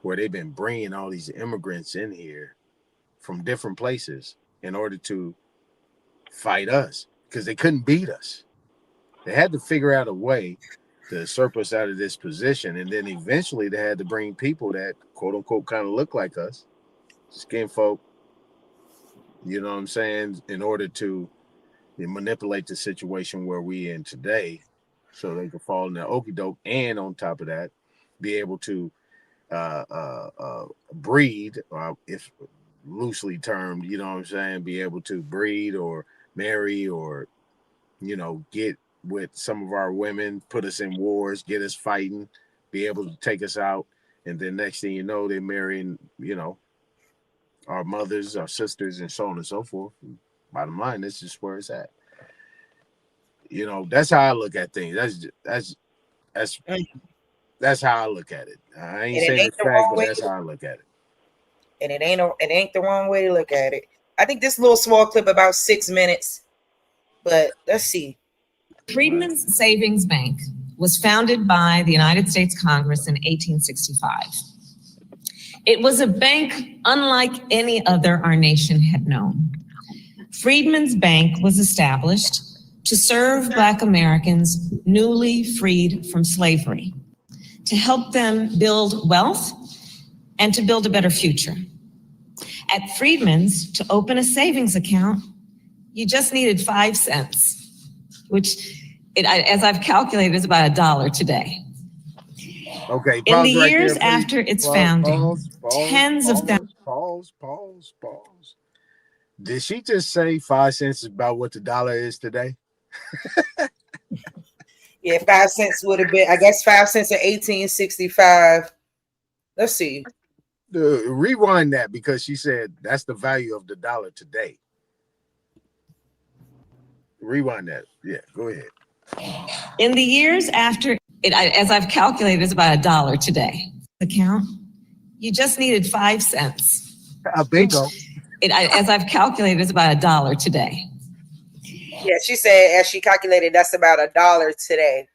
where they've been bringing all these immigrants in here from different places in order to fight us because they couldn't beat us. They had to figure out a way to usurp us out of this position, and then eventually they had to bring people that quote unquote kind of look like us, skin folk, You know what I'm saying? In order to manipulate the situation where we in today, so they can fall in the okie doke, and on top of that, be able to breed, if loosely termed, you know what I'm saying, be able to breed or marry or, you know, get with some of our women, put us in wars, get us fighting, be able to take us out. And then next thing you know, they're marrying, you know, our mothers, our sisters, and so on and so forth. Bottom line, this is where it's at. You know, that's how I look at things. That's how I look at it. I ain't saying it's fact, but that's how I look at it. And it ain't the wrong way to look at it. I think this little small clip about 6 minutes, but let's see. Freedmen's Savings Bank was founded by the United States Congress in 1865. It was a bank unlike any other our nation had known. Freedmen's Bank was established to serve Black Americans newly freed from slavery, to help them build wealth and to build a better future. At Freedmen's, to open a savings account, you just needed 5 cents, which, as I've calculated, is about $1 today. Okay. In the years after its founding, tens of thousands. Pause. Did she just say 5 cents is about what the dollar is today? Yeah, 5 cents would have been, I guess, 5 cents in 1865. Let's see. Rewind that, because she said that's the value of the dollar today. Rewind that. Yeah, go ahead. In the years after it, as I've calculated, it's about $1 today. Account, you just needed 5 cents. Bingo. As I've calculated, it's about $1 today. Yeah, she said, as she calculated, that's about $1 today.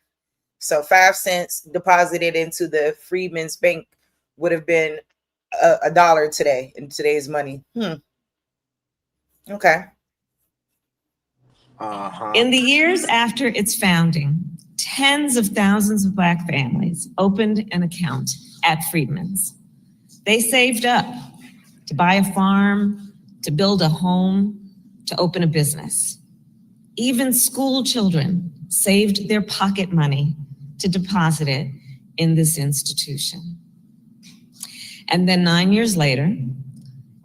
So 5 cents deposited into the Freedmen's Bank would have been $1 today in today's money. Okay. In the years after its founding, tens of thousands of Black families opened an account at Freedmen's. They saved up to buy a farm, to build a home, to open a business. Even school children saved their pocket money to deposit it in this institution. And then 9 years later,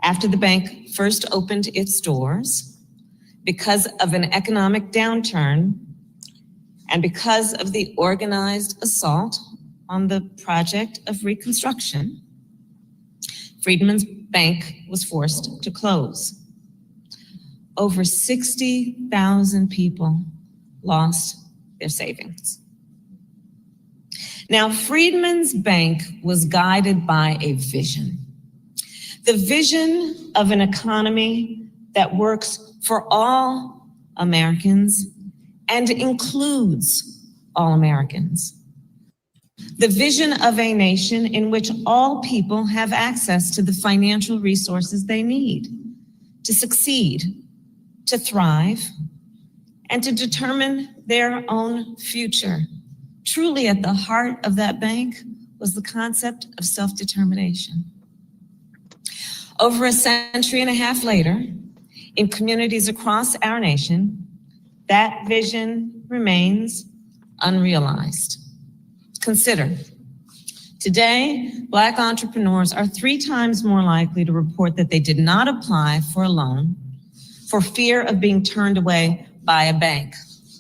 after the bank first opened its doors, because of an economic downturn and because of the organized assault on the project of Reconstruction, Freedmen's Bank was forced to close. Over 60,000 people lost their savings. Now, Freedmen's Bank was guided by a vision. The vision of an economy that works for all Americans and includes all Americans. The vision of a nation in which all people have access to the financial resources they need to succeed, to thrive, and to determine their own future. Truly at the heart of that bank was the concept of self-determination. Over a century and a half later, in communities across our nation, that vision remains unrealized. Consider, today, Black entrepreneurs are 3 times more likely to report that they did not apply for a loan for fear of being turned away by a bank,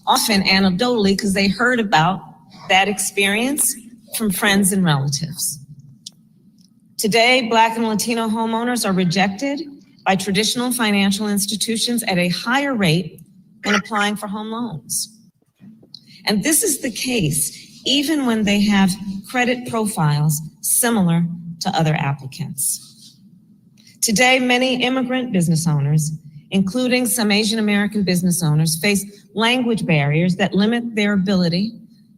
often anecdotally because they heard about that experience from friends and relatives. Today, Black and Latino homeowners are rejected by traditional financial institutions at a higher rate when applying for home loans. And this is the case even when they have credit profiles similar to other applicants. Today, many immigrant business owners, including some Asian American business owners, face language barriers that limit their ability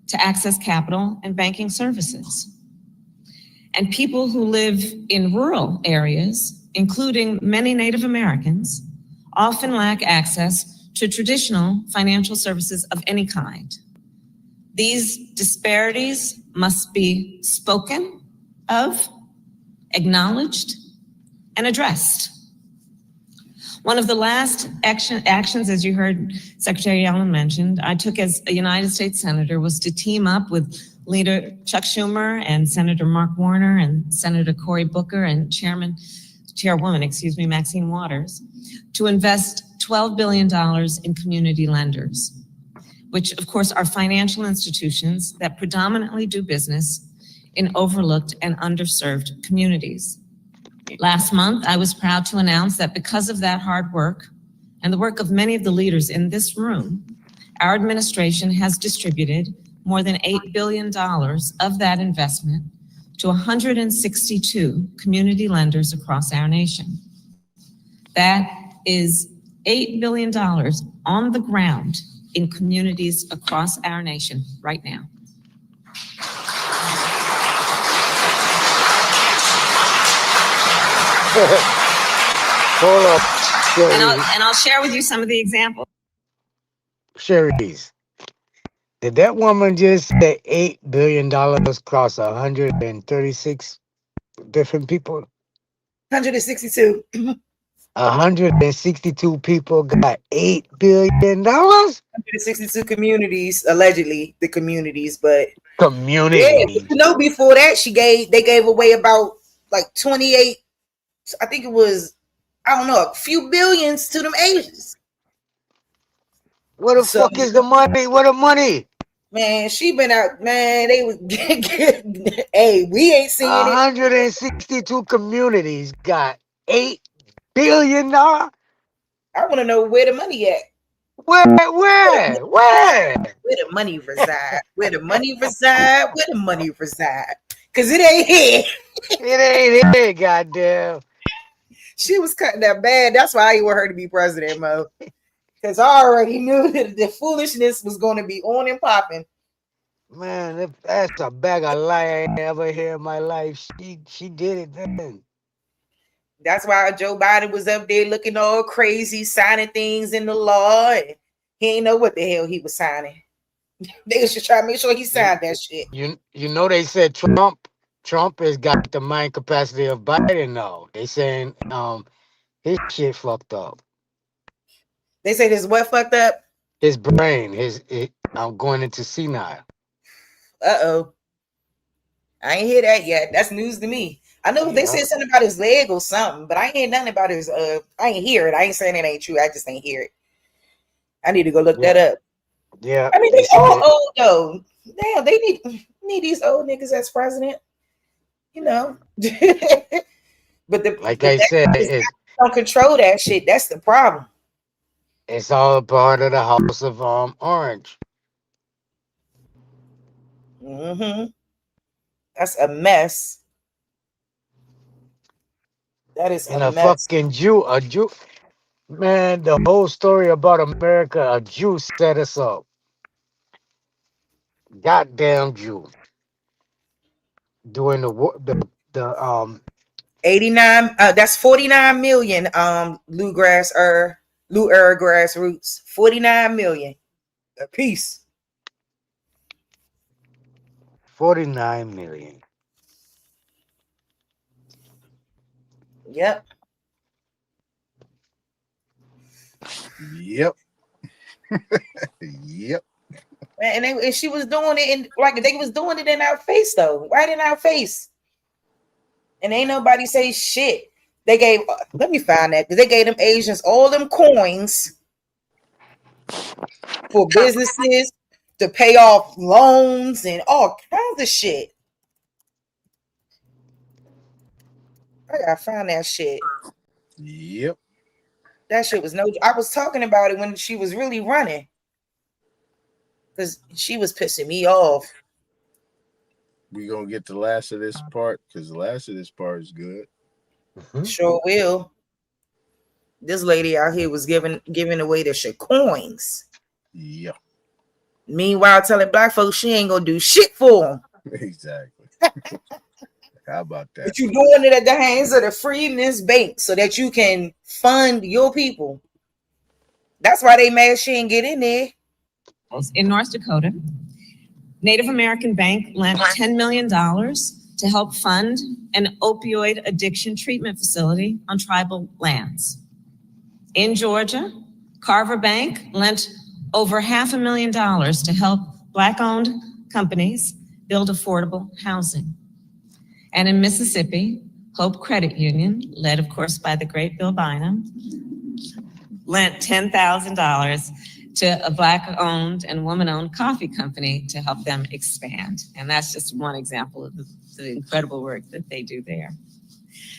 to access capital and banking services. And people who live in rural areas, including many Native Americans, often lack access to traditional financial services of any kind. These disparities must be spoken of, acknowledged, and addressed. One of the last actions, as you heard Secretary Yellen mentioned, I took as a United States Senator was to team up with Leader Chuck Schumer and Senator Mark Warner and Senator Cory Booker and Chairwoman, Maxine Waters, to invest $12 billion in community lenders, which of course are financial institutions that predominantly do business in overlooked and underserved communities. Last month, I was proud to announce that because of that hard work and the work of many of the leaders in this room, our administration has distributed more than $8 billion of that investment to 162 community lenders across our nation. That is $8 billion on the ground in communities across our nation right now. Hold up, And I'll share with you some of the examples. Cherise. Did that woman just say $8 billion across 136 different people? 162. 162 people got $8 billion? 162 communities, allegedly the communities, but community. Yeah, you know, before that they gave away about like 28, I think it was, I don't know, a few billions to them Asians. Where the fuck is the money? Where the money? Man, she been out, man. They was hey, we ain't seeing 162 communities got $8 billion. I want to know where the money at. Where the money reside? Where the money reside? Where the money reside? Cause it ain't here. It ain't here, goddamn. She was cutting that bad. That's why I want her to be president, Mo. Because I already knew that the foolishness was going to be on and popping. Man, that's a bag of lie I ain't ever heard in my life. She did it then. That's why Joe Biden was up there looking all crazy, signing things in the law. And he ain't know what the hell he was signing. They was just trying to make sure he signed that shit. You know they said Trump has got the mind capacity of Biden now. They saying his shit fucked up. They say this what fucked up? His brain, I'm going into senile. Uh-oh. I ain't hear that yet. That's news to me. I know they said something about his leg or something, but I ain't hear nothing about his I ain't hear it. I ain't saying it ain't true. I just ain't hear it. I need to go look that up. Yeah. I mean, they all old though. Damn, they need these old niggas as president. You know. But I said, don't control that shit. That's the problem. It's all part of the House of Orange. Mm-hmm. That's a mess. That is and a a mess. fucking Jew. Man, the whole story about America, a Jew set us up. Goddamn Jew. Doing the 89. That's 49 million. Lou grassroots. 49 million a piece. 49 million. Yep. Yep. And she was doing it in like they was doing it in our face though, right in our face. And ain't nobody say shit. They gave. Let me find that because they gave them Asians all them coins for businesses to pay off loans and all kinds of shit. I gotta find that shit. Yep. That shit was no. I was talking about it when she was really running. Because she was pissing me off. We gonna get the last of this part because the last of this part is good. Sure will. This lady out here was giving away the shit coins. Yeah. Meanwhile, telling black folks she ain't gonna do shit for them. Exactly. How about that? But you doing it at the hands of the Freedmen's Bank so that you can fund your people. That's why they mad she ain't get in there. In North Dakota, Native American Bank lent $10 million to help fund an opioid addiction treatment facility on tribal lands. In Georgia, Carver Bank lent over $500,000 to help Black-owned companies build affordable housing. And in Mississippi, Hope Credit Union, led of course by the great Bill Bynum, lent $10,000 to a Black-owned and woman-owned coffee company to help them expand. And that's just one example of the incredible work that they do there.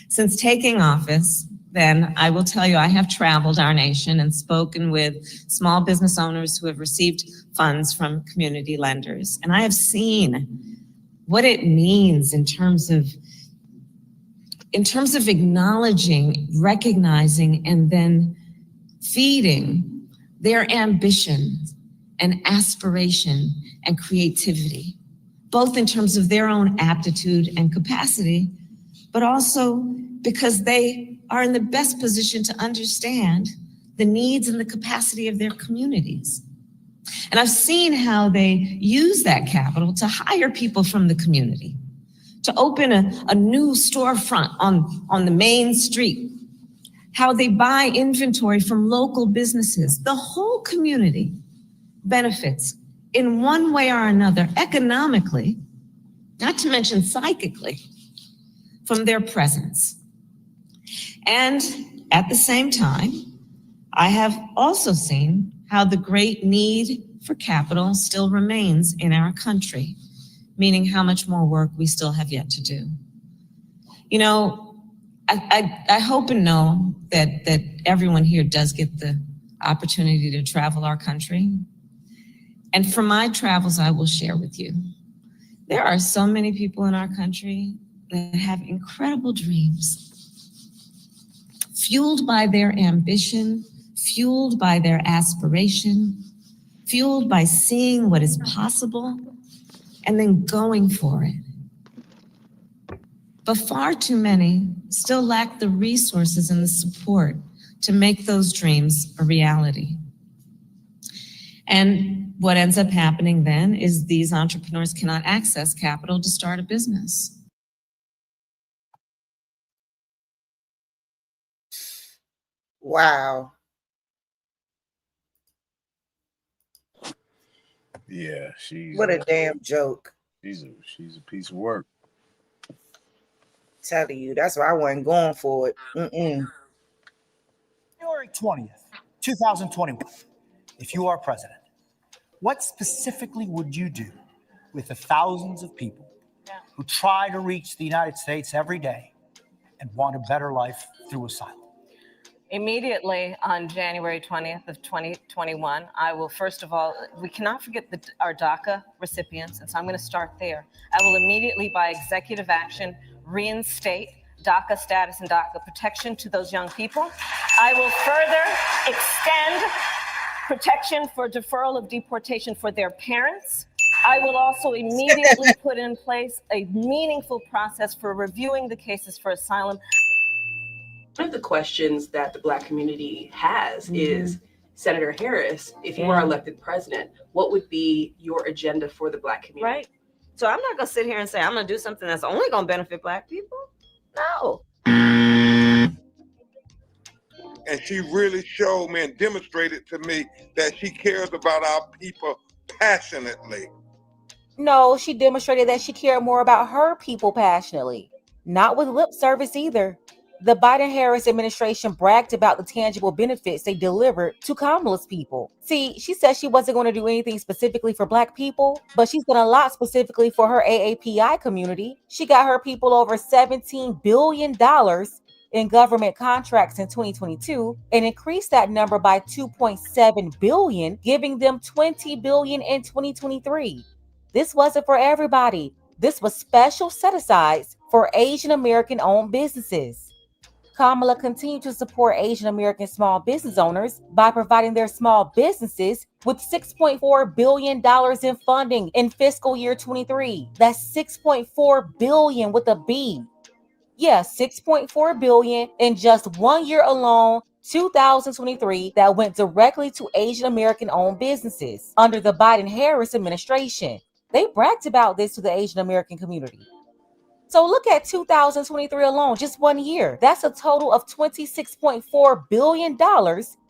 Since taking office, then I will tell you, I have traveled our nation and spoken with small business owners who have received funds from community lenders. And I have seen what it means in terms of acknowledging, recognizing, and then feeding their ambition and aspiration and creativity, both in terms of their own aptitude and capacity, but also because they are in the best position to understand the needs and the capacity of their communities. And I've seen how they use that capital to hire people from the community, to open a new storefront on the main street, how they buy inventory from local businesses. The whole community benefits in one way or another, economically, not to mention psychically, from their presence. And at the same time, I have also seen how the great need for capital still remains in our country, meaning how much more work we still have yet to do. You know, I hope and know that everyone here does get the opportunity to travel our country. And from my travels, I will share with you, there are so many people in our country that have incredible dreams, fueled by their ambition, fueled by their aspiration, fueled by seeing what is possible and then going for it. But far too many still lack the resources and the support to make those dreams a reality. And what ends up happening then is these entrepreneurs cannot access capital to start a business. Wow. Yeah, she's What a damn joke. She's a piece of work. Telling you, that's why I wasn't going for it. January 20th, 2021, if you are president, what specifically would you do with the thousands of people who try to reach the United States every day and want a better life through asylum? Immediately on January 20th of 2021, I will, first of all, we cannot forget our DACA recipients, and so I'm going to start there. I will immediately, by executive action, reinstate DACA status and DACA protection to those young people. I will further extend protection for deferral of deportation for their parents. I will also immediately put in place a meaningful process for reviewing the cases for asylum. One of the questions that the Black community has is, Senator Harris, if you are elected president, what would be your agenda for the Black community? Right. So I'm not going to sit here and say I'm going to do something that's only going to benefit Black people. No. And she really showed me and demonstrated to me that she cares about our people passionately. No, she demonstrated that she cared more about her people passionately, not with lip service either. The Biden-Harris administration bragged about the tangible benefits they delivered to Kamala's people. See, she said she wasn't going to do anything specifically for Black people, but she's done a lot specifically for her AAPI community. She got her people over $17 billion in government contracts in 2022 and increased that number by 2.7 billion, giving them 20 billion in 2023. This wasn't for everybody. This was special set-asides for Asian American owned businesses. Kamala continued to support Asian American small business owners by providing their small businesses with $6.4 billion in funding in fiscal year 23. That's $6.4 billion with a B. Yeah, $6.4 billion in just 1 year alone, 2023, that went directly to Asian American owned businesses under the Biden-Harris administration. They bragged about this to the Asian American community. So look at 2023 alone, just 1 year. That's a total of $26.4 billion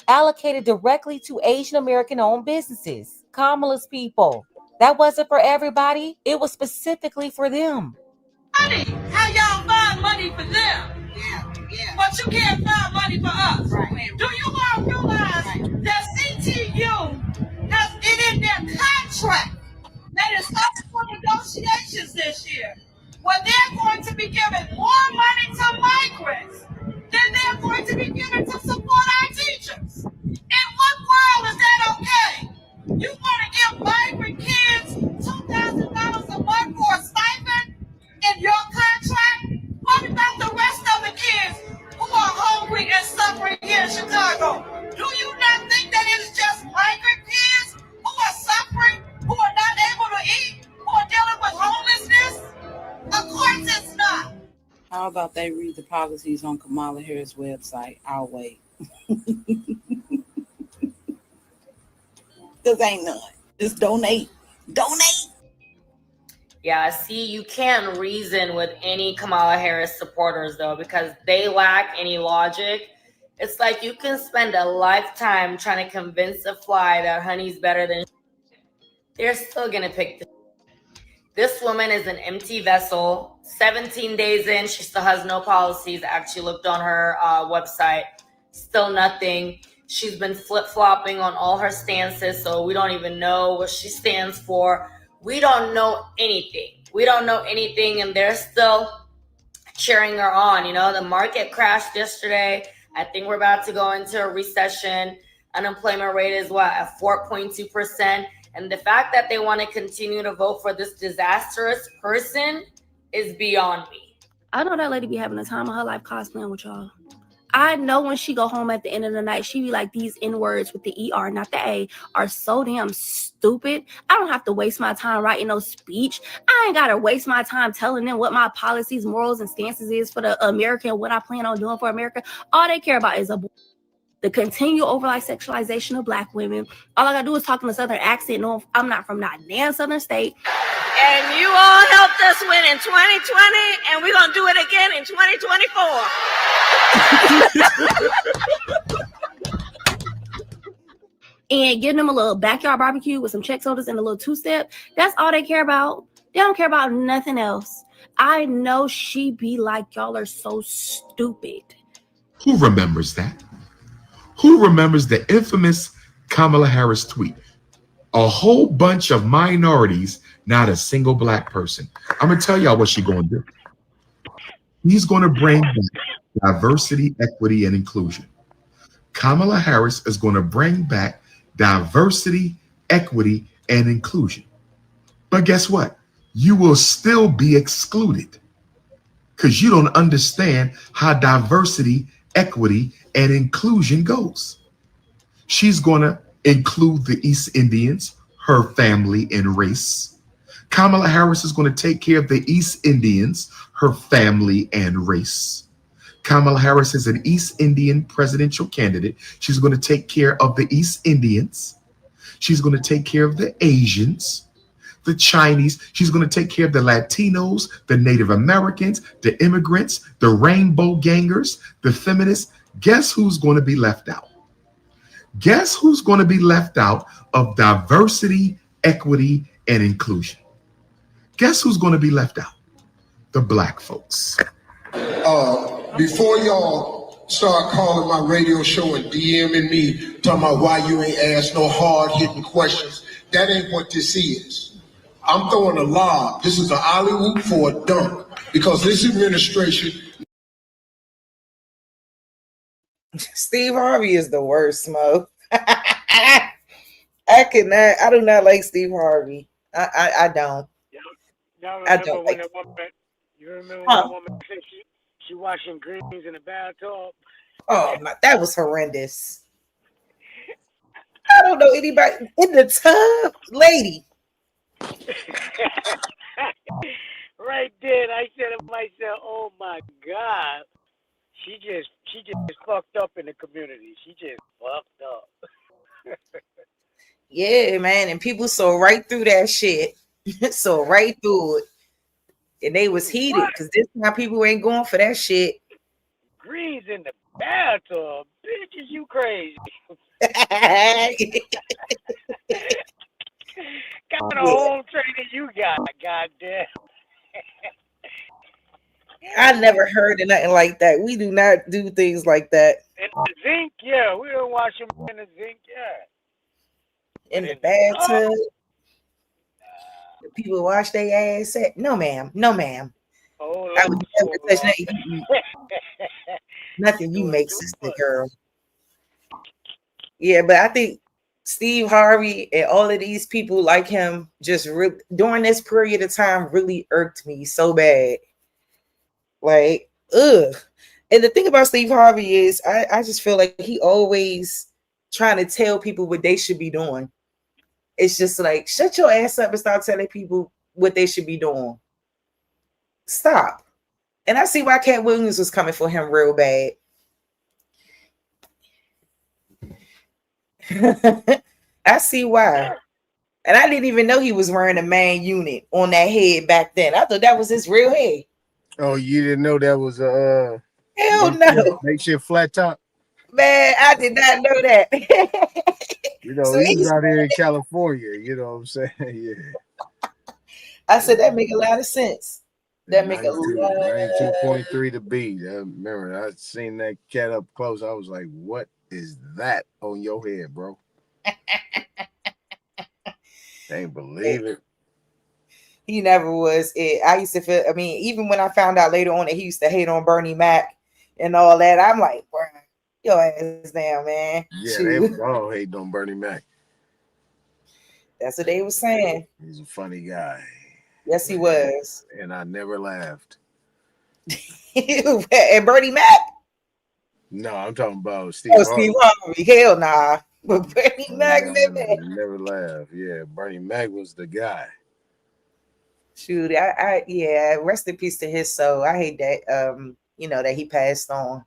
allocated directly to Asian American-owned businesses. Kamala's people. That wasn't for everybody. It was specifically for them. How y'all find money for them? Yeah. But you can't find money for us. Right. Do you all realize that CTU has it in their contract that is up for negotiations this year, where they're going to be giving more money to migrants than they're going to be giving to support our teachers? In what world is that okay? You want to give migrant kids $2,000 a month for a stipend in your contract? What about the rest of the kids who are hungry and suffering here in Chicago? Do you not think that it's just migrant kids who are suffering, who are not able to eat, who are dealing with homelessness? Of course it's not. How about they read the policies on Kamala Harris' website? I'll wait. Because ain't none. Just donate. Donate. Yeah, see, you can't reason with any Kamala Harris supporters, though, because they lack any logic. It's like you can spend a lifetime trying to convince a fly that honey's better than they're still going to pick this woman is an empty vessel. 17 days in, she still has no policies. I actually looked on her website. Still nothing. She's been flip-flopping on all her stances, so we don't even know what she stands for. We don't know anything. And they're still cheering her on. You know, the market crashed yesterday. I think we're about to go into a recession. Unemployment rate is at 4.2%. And the fact that they want to continue to vote for this disastrous person is beyond me. I know that lady be having the time of her life cosplaying with y'all. I know when she go home at the end of the night, she be like, these N-words with the ER, not the A, are so damn stupid. I don't have to waste my time writing no speech. I ain't got to waste my time telling them what my policies, morals, and stances is for the America and what I plan on doing for America. All they care about is the continual overall sexualization of Black women. All I got to do is talk in a Southern accent. No, I'm not from not damn Southern state. And you all helped us win in 2020, and we're going to do it again in 2024. And give them a little backyard barbecue with some check sodas and a little two-step. That's all they care about. They don't care about nothing else. I know she be like, y'all are so stupid. Who remembers that? Who remembers the infamous Kamala Harris tweet? A whole bunch of minorities, not a single Black person. I'm going to tell y'all what she's going to do. He's going to bring back diversity, equity, and inclusion. Kamala Harris is going to bring back diversity, equity, and inclusion. But guess what? You will still be excluded because you don't understand how diversity, equity, and inclusion goes. She's going to include the East Indians, her family and race. Kamala Harris is going to take care of the East Indians, her family and race. Kamala Harris is an East Indian presidential candidate. She's going to take care of the East Indians. She's going to take care of the Asians, the Chinese. She's going to take care of the Latinos, the Native Americans, the immigrants, the rainbow gangers, the feminists. Guess who's going to be left out? Guess who's going to be left out of diversity, equity, and inclusion? Guess who's going to be left out? The Black folks. Before y'all start calling my radio show and DMing me, talking about why you ain't asked no hard-hitting questions, that ain't what this is. I'm throwing a lob. This is an alley-oop for a dunk because this administration. Steve Harvey is the worst, Mo. I do not like Steve Harvey. I don't. Y'all I remember don't when like. the woman? You remember when Huh. the woman said she washing greens in the bathtub? Oh my, that was horrendous. I don't know anybody in the tub, lady. Right then, I said to myself, "Oh my God, she just fucked up in the community. She just fucked up." Yeah, man, and people saw right through that shit. So right through it. And they was heated because this time people ain't going for that shit. Greens in the bathtub. Bitch, is you crazy? Kind of home training you got, goddamn. I never heard of nothing like that. We do not do things like that. In the zinc, yeah. We don't wash them in the zinc, yeah. In the bathtub. People wash their ass. No, ma'am. No, ma'am. Oh, I would never touch nothing. Nothing you make, sister girl. Yeah, but I think Steve Harvey and all of these people like him just during this period of time really irked me so bad. Like, ugh. And the thing about Steve Harvey is I just feel like he always trying to tell people what they should be doing. It's just like, shut your ass up and start telling people what they should be doing. Stop. And I see why Cat Williams was coming for him real bad. I see why. And I didn't even know he was wearing a man unit on that head back then. I thought that was his real head. Oh, you didn't know that was a hell no makeshift flat top? Man, I did not know that. You know, So he's he's- out here in California, you know what I'm saying? Yeah. I said that make a lot of sense. That make a lot. 92.3 to B. Remember, I seen that cat up close. I was like, what is that on your head, bro? Can't believe it. He never was it. I used to feel, I mean, even when I found out later on that he used to hate on Bernie Mac and all that, I'm like, bro, your ass down, man. Yeah, Shoot. they was all hating on Bernie Mac. That's what they were saying. He's a funny guy. Yes, he was. And I never laughed. And Bernie Mac? No, I'm talking about Steve Oh, Steve Harvey. Hell nah. But Bernie Mac, I never laughed. Yeah, Bernie Mac was the guy. Shoot, yeah, rest in peace to his soul. I hate that you know, that he passed on.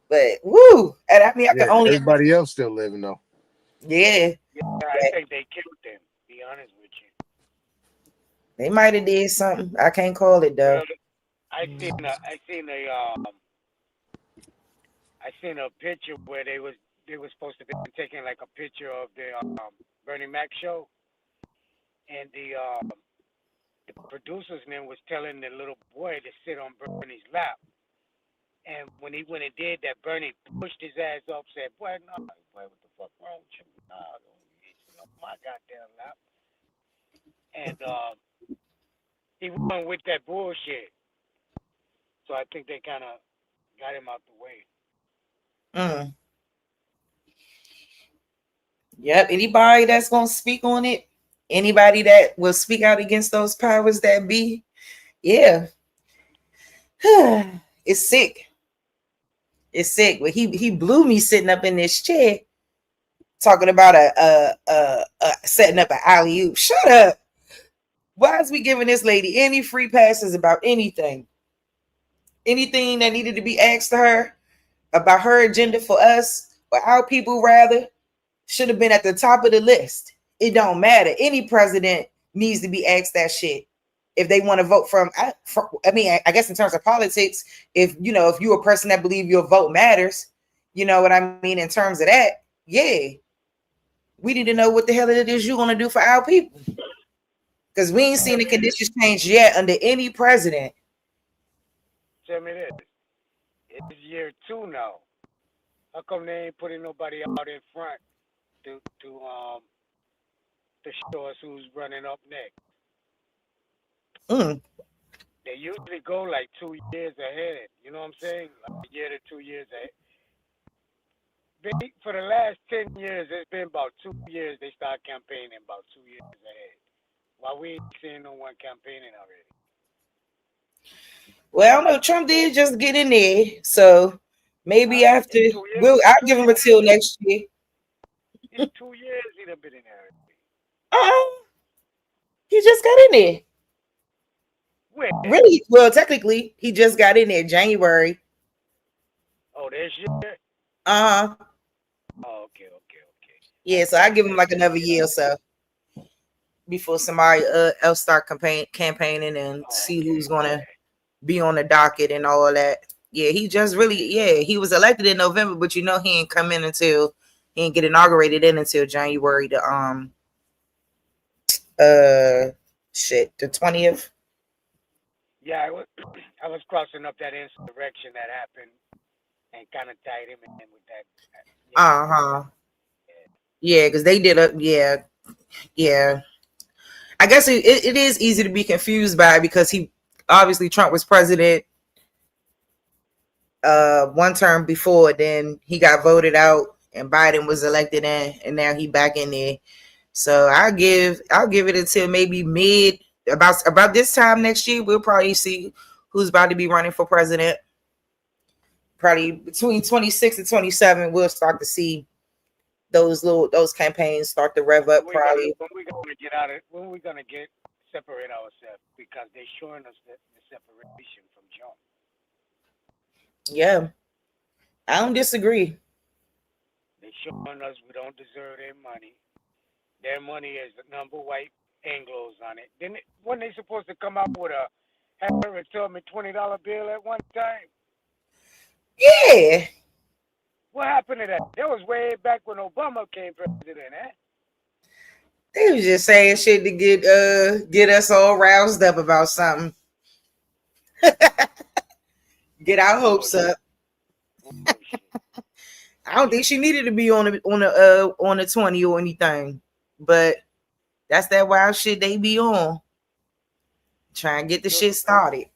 But woo! And I mean I can only everybody else still living though. Yeah. Yeah, I think they killed them, to be honest with you. They might have did something. I can't call it though. I seen a picture where they was supposed to be taking like a picture of the Bernie Mac show, and the producer's name was telling the little boy to sit on Bernie's lap, and when he went and did that, Bernie pushed his ass up, said, "Boy, no, boy, what the fuck wrong with you? Nah, don't sit on my goddamn lap." And he went with that bullshit, so I think they kind of got him out the way. Yep. Anybody that's gonna speak on it, anybody that will speak out against those powers that be, yeah. It's sick. It's sick. But he blew me sitting up in this chair talking about setting up an alley-oop. Shut up. Why is we giving this lady any free passes about anything? Anything that needed to be asked to her about her agenda for us, or our people rather, should have been at the top of the list. It don't matter. Any president needs to be asked that shit if they want to vote I mean, I guess in terms of politics, if you're a person that believes your vote matters, you know what I mean? In terms of that, yeah, we need to know what the hell it is you're going to do for our people. Because we ain't seen the conditions change yet under any president. Tell me this. It's year 2 now. How come they ain't putting nobody out in front to show us who's running up next? They usually go like 2 years ahead. You know what I'm saying? Like a year to 2 years ahead. For the last 10 years, it's been about 2 years they start campaigning, about 2 years ahead. Why we ain't seeing no one campaigning already? Well, no, Trump did just get in there, so maybe after I'll give him until next year. In 2 years, he'd have been in there. He just got in there. When? Really? Well, technically, he just got in there January. Oh, this year? Oh, okay. Yeah, so I give him like another year or so. before somebody else start campaigning and see who's gonna be on the docket and all that. Yeah, he just really, he was elected in November, but he ain't come in until he ain't get inaugurated until January the 20th. Yeah, I was crossing up that insurrection that happened and kind of tied him in with that. Yeah, because they did yeah. I guess it is easy to be confused by it because Trump was president one term before, then he got voted out and Biden was elected in, and now he back in there. So I'll give it until maybe about this time next year. We'll probably see who's about to be running for president. Probably between 26 and 27, we'll start to see those campaigns start to rev up. Probably when we gonna separate ourselves, because they're showing us the separation from John. Yeah, I don't disagree. They're showing us we don't deserve their money. Their money is the number white Anglos on it. Then when they supposed to come up with a Harris told me $20 bill at one time? Yeah. What happened to that? That was way back when Obama came president, eh? They was just saying shit to get us all roused up about something. Get our hopes up. I don't think she needed to be on the 20 or anything, but that's that wild shit they be on. Trying to get the shit started.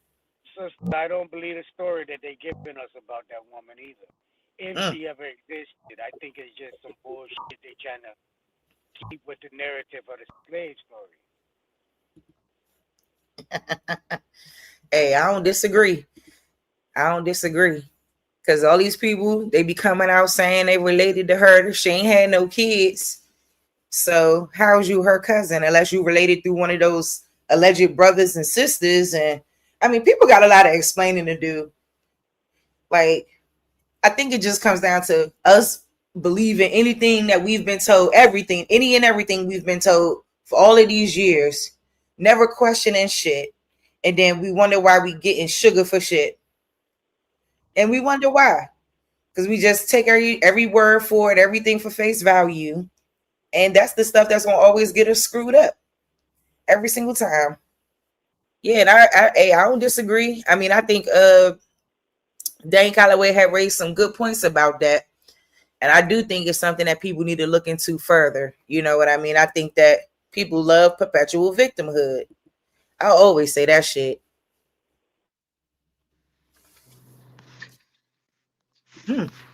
Sister, I don't believe the story that they giving us about that woman either. If she ever existed, I think it's just some bullshit they trying to keep with the narrative of the slave story. Hey, I don't disagree. Because all these people, they be coming out saying they related to her. She ain't had no kids. So how's you her cousin? Unless you related through one of those alleged brothers and sisters. And I mean, people got a lot of explaining to do. Like, I think it just comes down to us believing anything that we've been told, any and everything we've been told for all of these years, never questioning shit. And then we wonder why we getting sugar for shit. And we wonder why. Because we just take every word for it, everything for face value. And that's the stuff that's going to always get us screwed up. Every single time. Yeah, and I don't disagree. I mean, I think Dan Calloway had raised some good points about that. And I do think it's something that people need to look into further. You know what I mean? I think that people love perpetual victimhood. I always say that shit.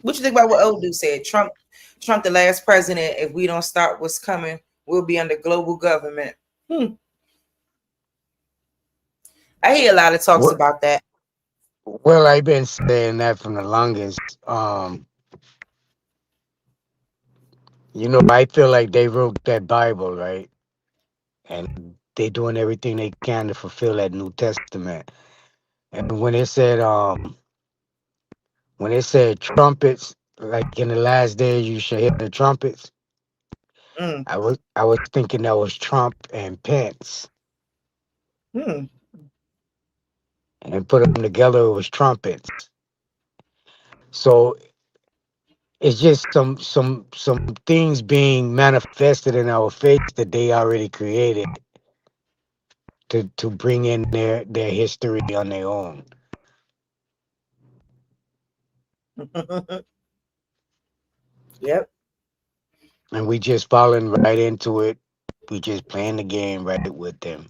What you think about what old dude said? Trump, the last president. If we don't start what's coming, we'll be under global government. I hear a lot of talks about that. Well, I've been saying that from the longest. I feel like they wrote that Bible, right? And they doing everything they can to fulfill that New Testament. And when it said trumpets, like in the last days you should hear the trumpets. I was thinking that was Trump and Pence. And put them together, it was trumpets. So it's just some things being manifested in our face that they already created to bring in their history on their own. Yep. And we just falling right into it. We just playing the game right with them.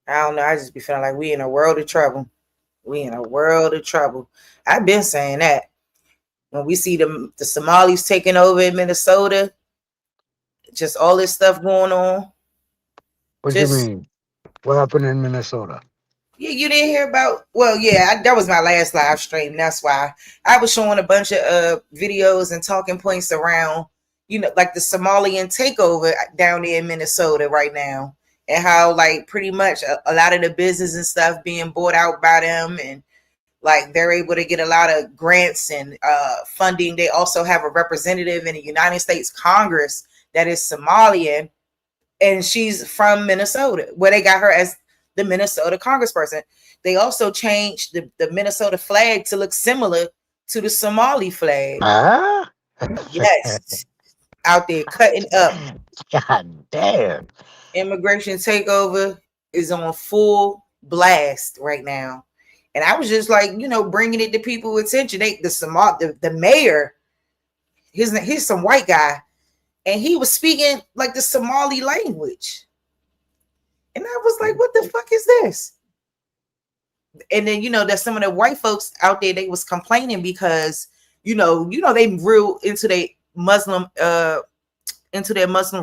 I don't know. I just be feeling like we in a world of trouble. I've been saying that. When we see the Somalis taking over in Minnesota, just all this stuff going on. What do you mean? What happened in Minnesota? Yeah, you didn't hear about? Well, yeah, that was my last live stream. That's why I was showing a bunch of videos and talking points around, like the Somalian takeover down there in Minnesota right now, and how like pretty much a lot of the business and stuff being bought out by them, and Like they're able to get a lot of grants and funding. They also have a representative in the United States Congress that is Somalian, and she's from Minnesota, where they got her as the Minnesota congressperson. They also changed the Minnesota flag to look similar to the Somali flag. Ah, Yes, out there cutting up. God damn. Immigration takeover is on full blast right now. And I was just like, bringing it to people's attention. The mayor, he's some white guy, and he was speaking like the Somali language. And I was like, what the fuck is this? And then, there's some of the white folks out there, they was complaining because, they real into their Muslim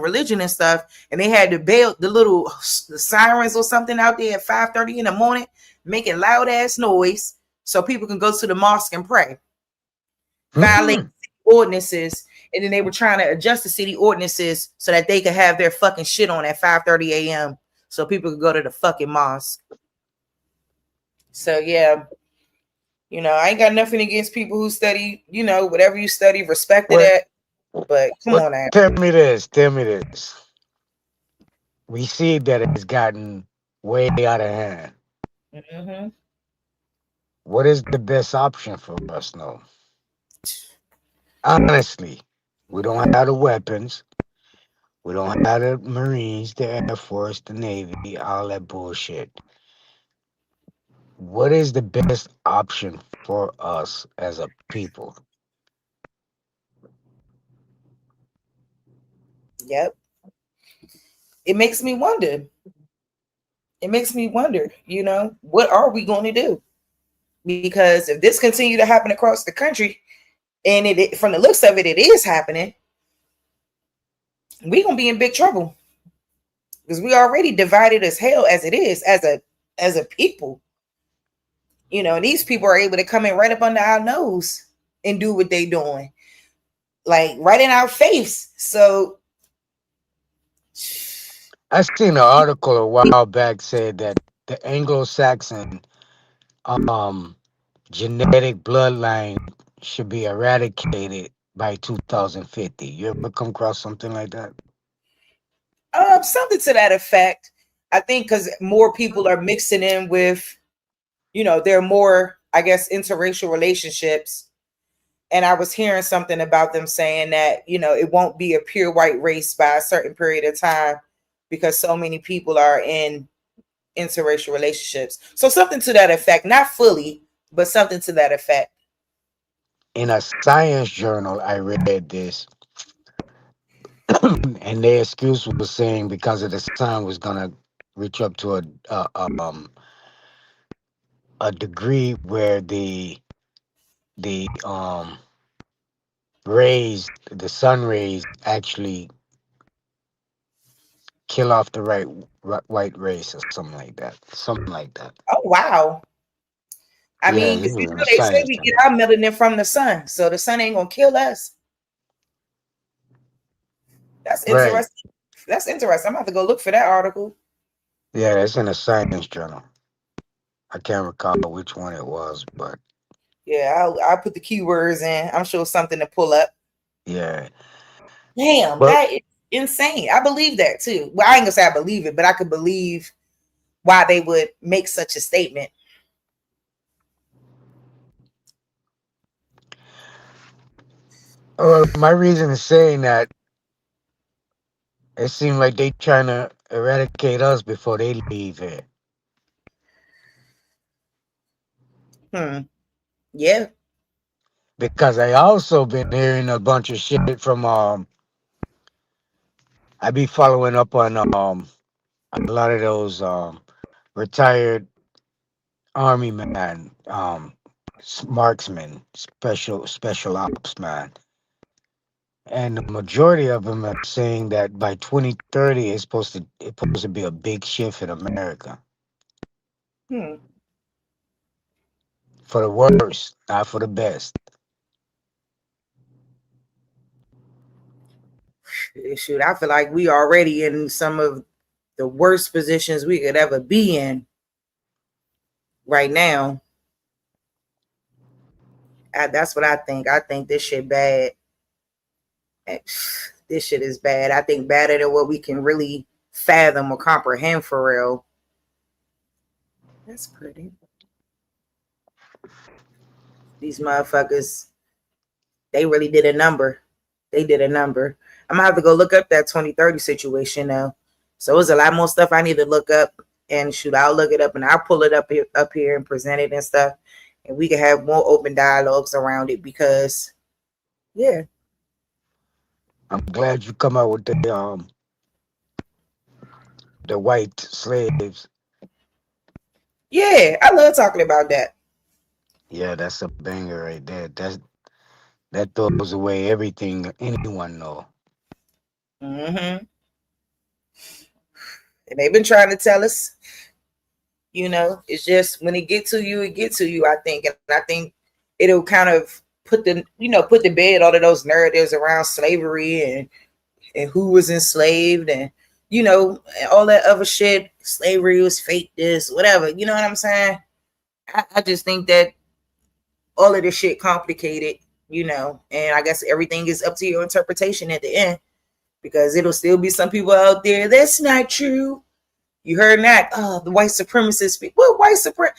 religion and stuff. And they had to bail the sirens or something out there at 5:30 in the morning, making loud ass noise so people can go to the mosque and pray. Violate ordinances. And then they were trying to adjust the city ordinances so that they could have their fucking shit on at 5:30 a.m. so people could go to the fucking mosque. So yeah, I ain't got nothing against people who study, whatever you study, respect it. But come on now. Tell me this. We see that it's gotten way out of hand. Mm-hmm. What is the best option for us now? Honestly, we don't have the weapons. We don't have the Marines, the Air Force, the Navy, all that bullshit. What is the best option for us as a people? Yep. It makes me wonder. What are we going to do? Because if this continue to happen across the country, and it from the looks of it, it is happening, we're going to be in big trouble. Because we already divided as hell as it is, as a people. And these people are able to come in right up under our nose and do what they doing. Like right in our face. So I seen an article a while back said that the Anglo-Saxon genetic bloodline should be eradicated by 2050. You ever come across something like that? something to that effect. I think because more people are mixing in with, there are more, I guess, interracial relationships. And I was hearing something about them saying that, it won't be a pure white race by a certain period of time because so many people are in interracial relationships. So something to that effect, not fully, but something to that effect. In a science journal, I read this, and their excuse was saying because of the sun was gonna reach up to a degree where the rays, the sun rays, actually kill off the white race or something like that. Oh wow! I Yeah, mean, this they is in a say science we journal. get our melanin from the sun, so the sun ain't gonna kill us. That's Right. interesting. That's interesting. I'm gonna have to go look for that article. Yeah, it's in a science journal. I can't recall which one it was, but Yeah, I'll put the keywords in. I'm sure something to pull up. yeah. Damn, But that is insane. I believe that too. Well, I ain't gonna say I believe it, but I could believe why they would make such a statement. my reason is saying that it seemed like they trying to eradicate us before they leave here. Yeah. Because I also been hearing a bunch of shit from I be following up on a lot of those retired army men, marksmen, special ops man. And the majority of them are saying that by 2030 it's supposed to be a big shift in America. For the worse, not for the best. Shoot, I feel like we already in some of the worst positions we could ever be in right now. That's what I think. I think this shit bad. This shit is bad. I think badder than what we can really fathom or comprehend for real. That's pretty. These motherfuckers, they really did a number. They did a number. I'm gonna have to go look up that 2030 situation now. So there's a lot more stuff I need to look up, and shoot, I'll look it up and I'll pull it up here and present it and stuff, and we can have more open dialogues around it because, yeah. I'm glad you come out with the white slaves. Yeah, I love talking about that. Yeah, that's a banger right there. That throws away everything anyone know. Mm-hmm. And they've been trying to tell us, you know, it's just when it get to you, I think. And I think it'll kind of put the bed all of those narratives around slavery and who was enslaved and, you know, all that other shit. Slavery was fake, this, whatever. You know what I'm saying? I just think that all of this shit complicated, you know, and I guess everything is up to your interpretation at the end, because it'll still be some people out there, that's not true. You heard that? Oh, the white supremacists. What white supremacists?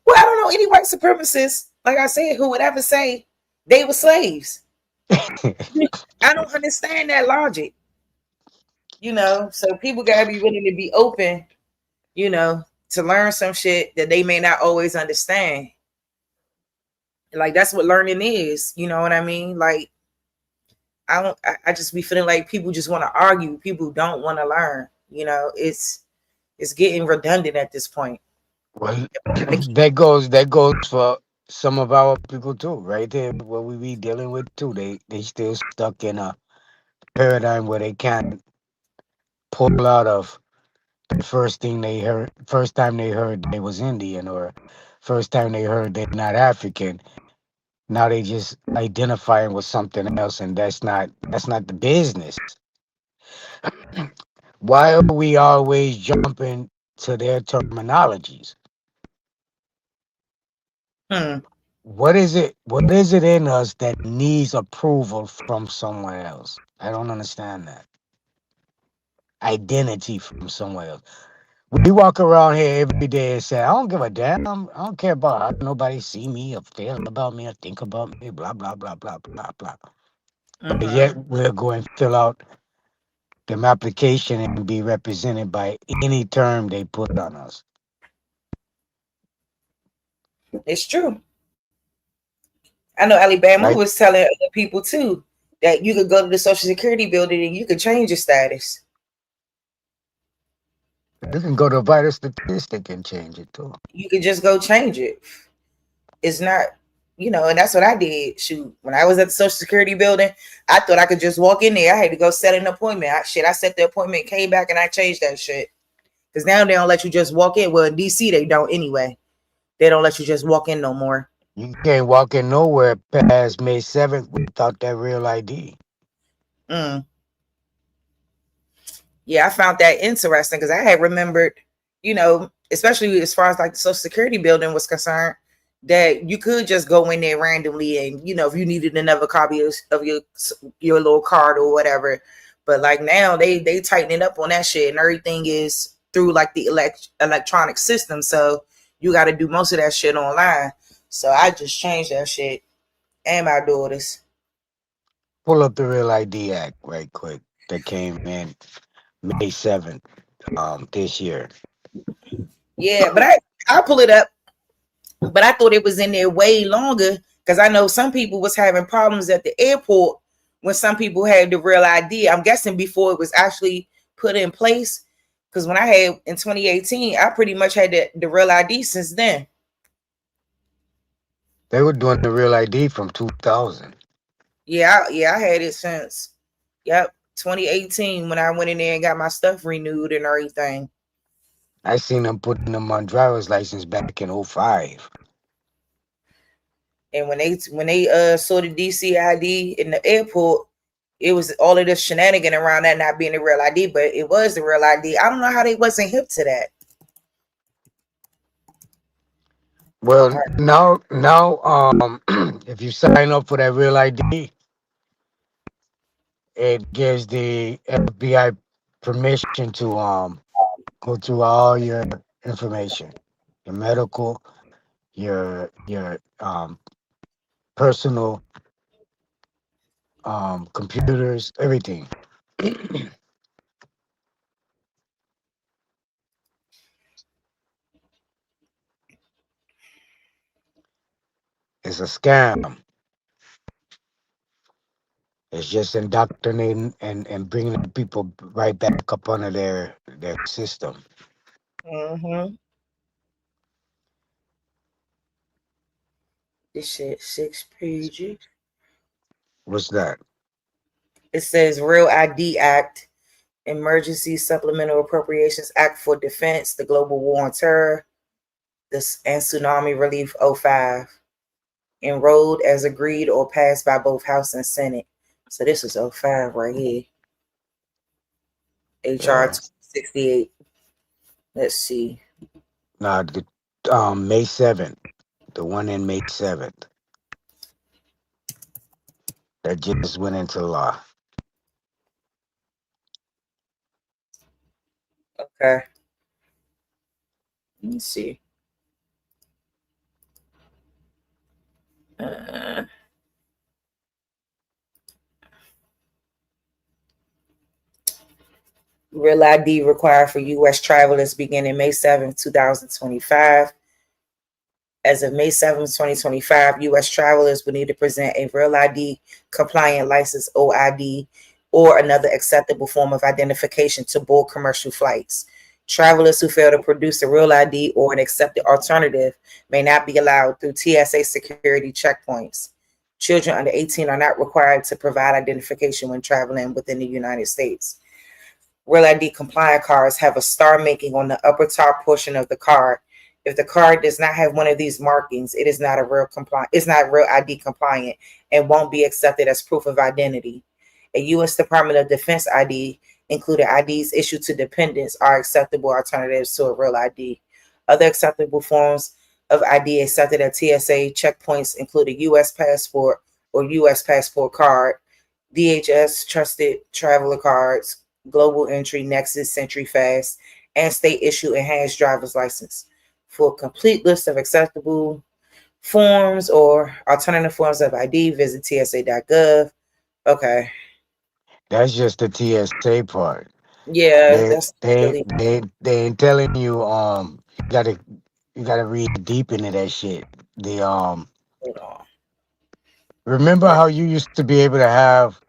Well, I don't know any white supremacists, like I said, who would ever say they were slaves. I don't understand that logic. You know, so people gotta be willing to be open, you know, to learn some shit that they may not always understand. Like, that's what learning is, you know what I mean? Like, I just be feeling like people just want to argue. People don't want to learn. You know, it's getting redundant at this point. Well, that goes for some of our people too, right there. What we be dealing with too. They still stuck in a paradigm where they can't pull out of the first time they heard they was Indian, or first time they heard they're not African. Now they just identifying with something else, and that's not the business. Why are we always jumping to their terminologies? What is it in us that needs approval from someone else? I don't understand that. Identity from somewhere else. We walk around here every day and say, I don't give a damn. I don't care about how nobody see me or feel about me or think about me, blah, blah, blah, blah, blah, blah. But yet we'll go and fill out them application and be represented by any term they put on us. It's true. I know Alabama Right. was telling other people too that you could go to the Social Security building and you could change your status. You can go to Vital Statistic and change it too. You could just go change it. It's not, you know, and that's what I did. Shoot, when I was at the Social Security building, I thought I could just walk in there. I had to go set an appointment. I set the appointment, came back, and I changed that shit. Because now they don't let you just walk in. Well, in DC, they don't anyway. They don't let you just walk in no more. You can't walk in nowhere past May 7th without that real ID. Yeah, I found that interesting because I had remembered, you know, especially as far as like the Social Security building was concerned, that you could just go in there randomly and, you know, if you needed another copy of your little card or whatever. But like now they tighten it up on that shit, and everything is through like the electronic system. So you got to do most of that shit online. So I just changed that shit and my daughters. Pull up the Real ID Act right quick that came in May 7th this year. Yeah, but I'll pull it up. But I thought it was in there way longer because I know some people was having problems at the airport when some people had the Real ID. I'm guessing before it was actually put in place, because when I had in 2018, I pretty much had the Real ID since then. They were doing the Real ID from 2000. Yeah, I had it since 2018 when I went in there and got my stuff renewed and everything. I seen them putting them on driver's license back in 05. And when they saw the DC ID in the airport, it was all of this shenanigan around that not being the Real ID, but it was the Real ID. I don't know how they wasn't hip to that. Well, now, if you sign up for that Real ID, it gives the FBI permission to go through all your information, your medical, your personal computers, everything. It's a scam. It's just indoctrinating and bringing the people right back up under their system. This shit 6 pages. What's that? It says Real ID Act, Emergency Supplemental Appropriations Act for Defense, the Global War on Terror, this and Tsunami Relief 05. Enrolled as agreed or passed by both House and Senate. So this is 05 right here. HR 68. Let's see. Now, the May 7th, the one in May 7th, that just went into law. Okay. Let me see. Real ID required for U.S. travelers beginning May 7, 2025. As of May 7, 2025, U.S. travelers will need to present a Real ID compliant license, OID, or another acceptable form of identification to board commercial flights. Travelers who fail to produce a Real ID or an accepted alternative may not be allowed through TSA security checkpoints. Children under 18 are not required to provide identification when traveling within the United States. Real ID compliant cards have a star marking on the upper top portion of the card. If the card does not have one of these markings, it is not It's not Real ID compliant and won't be accepted as proof of identity. A U.S. Department of Defense ID, including IDs issued to dependents, are acceptable alternatives to a Real ID. Other acceptable forms of ID accepted at TSA checkpoints include a U.S. passport or U.S. passport card, DHS trusted traveler cards, Global Entry, Nexus, Century Fast, and state issue enhanced driver's license. For a complete list of acceptable forms or alternative forms of ID, visit tsa.gov. Okay. That's just the TSA part. Yeah, They ain't telling you you gotta read deep into that shit. Hold on. Remember how you used to be able to have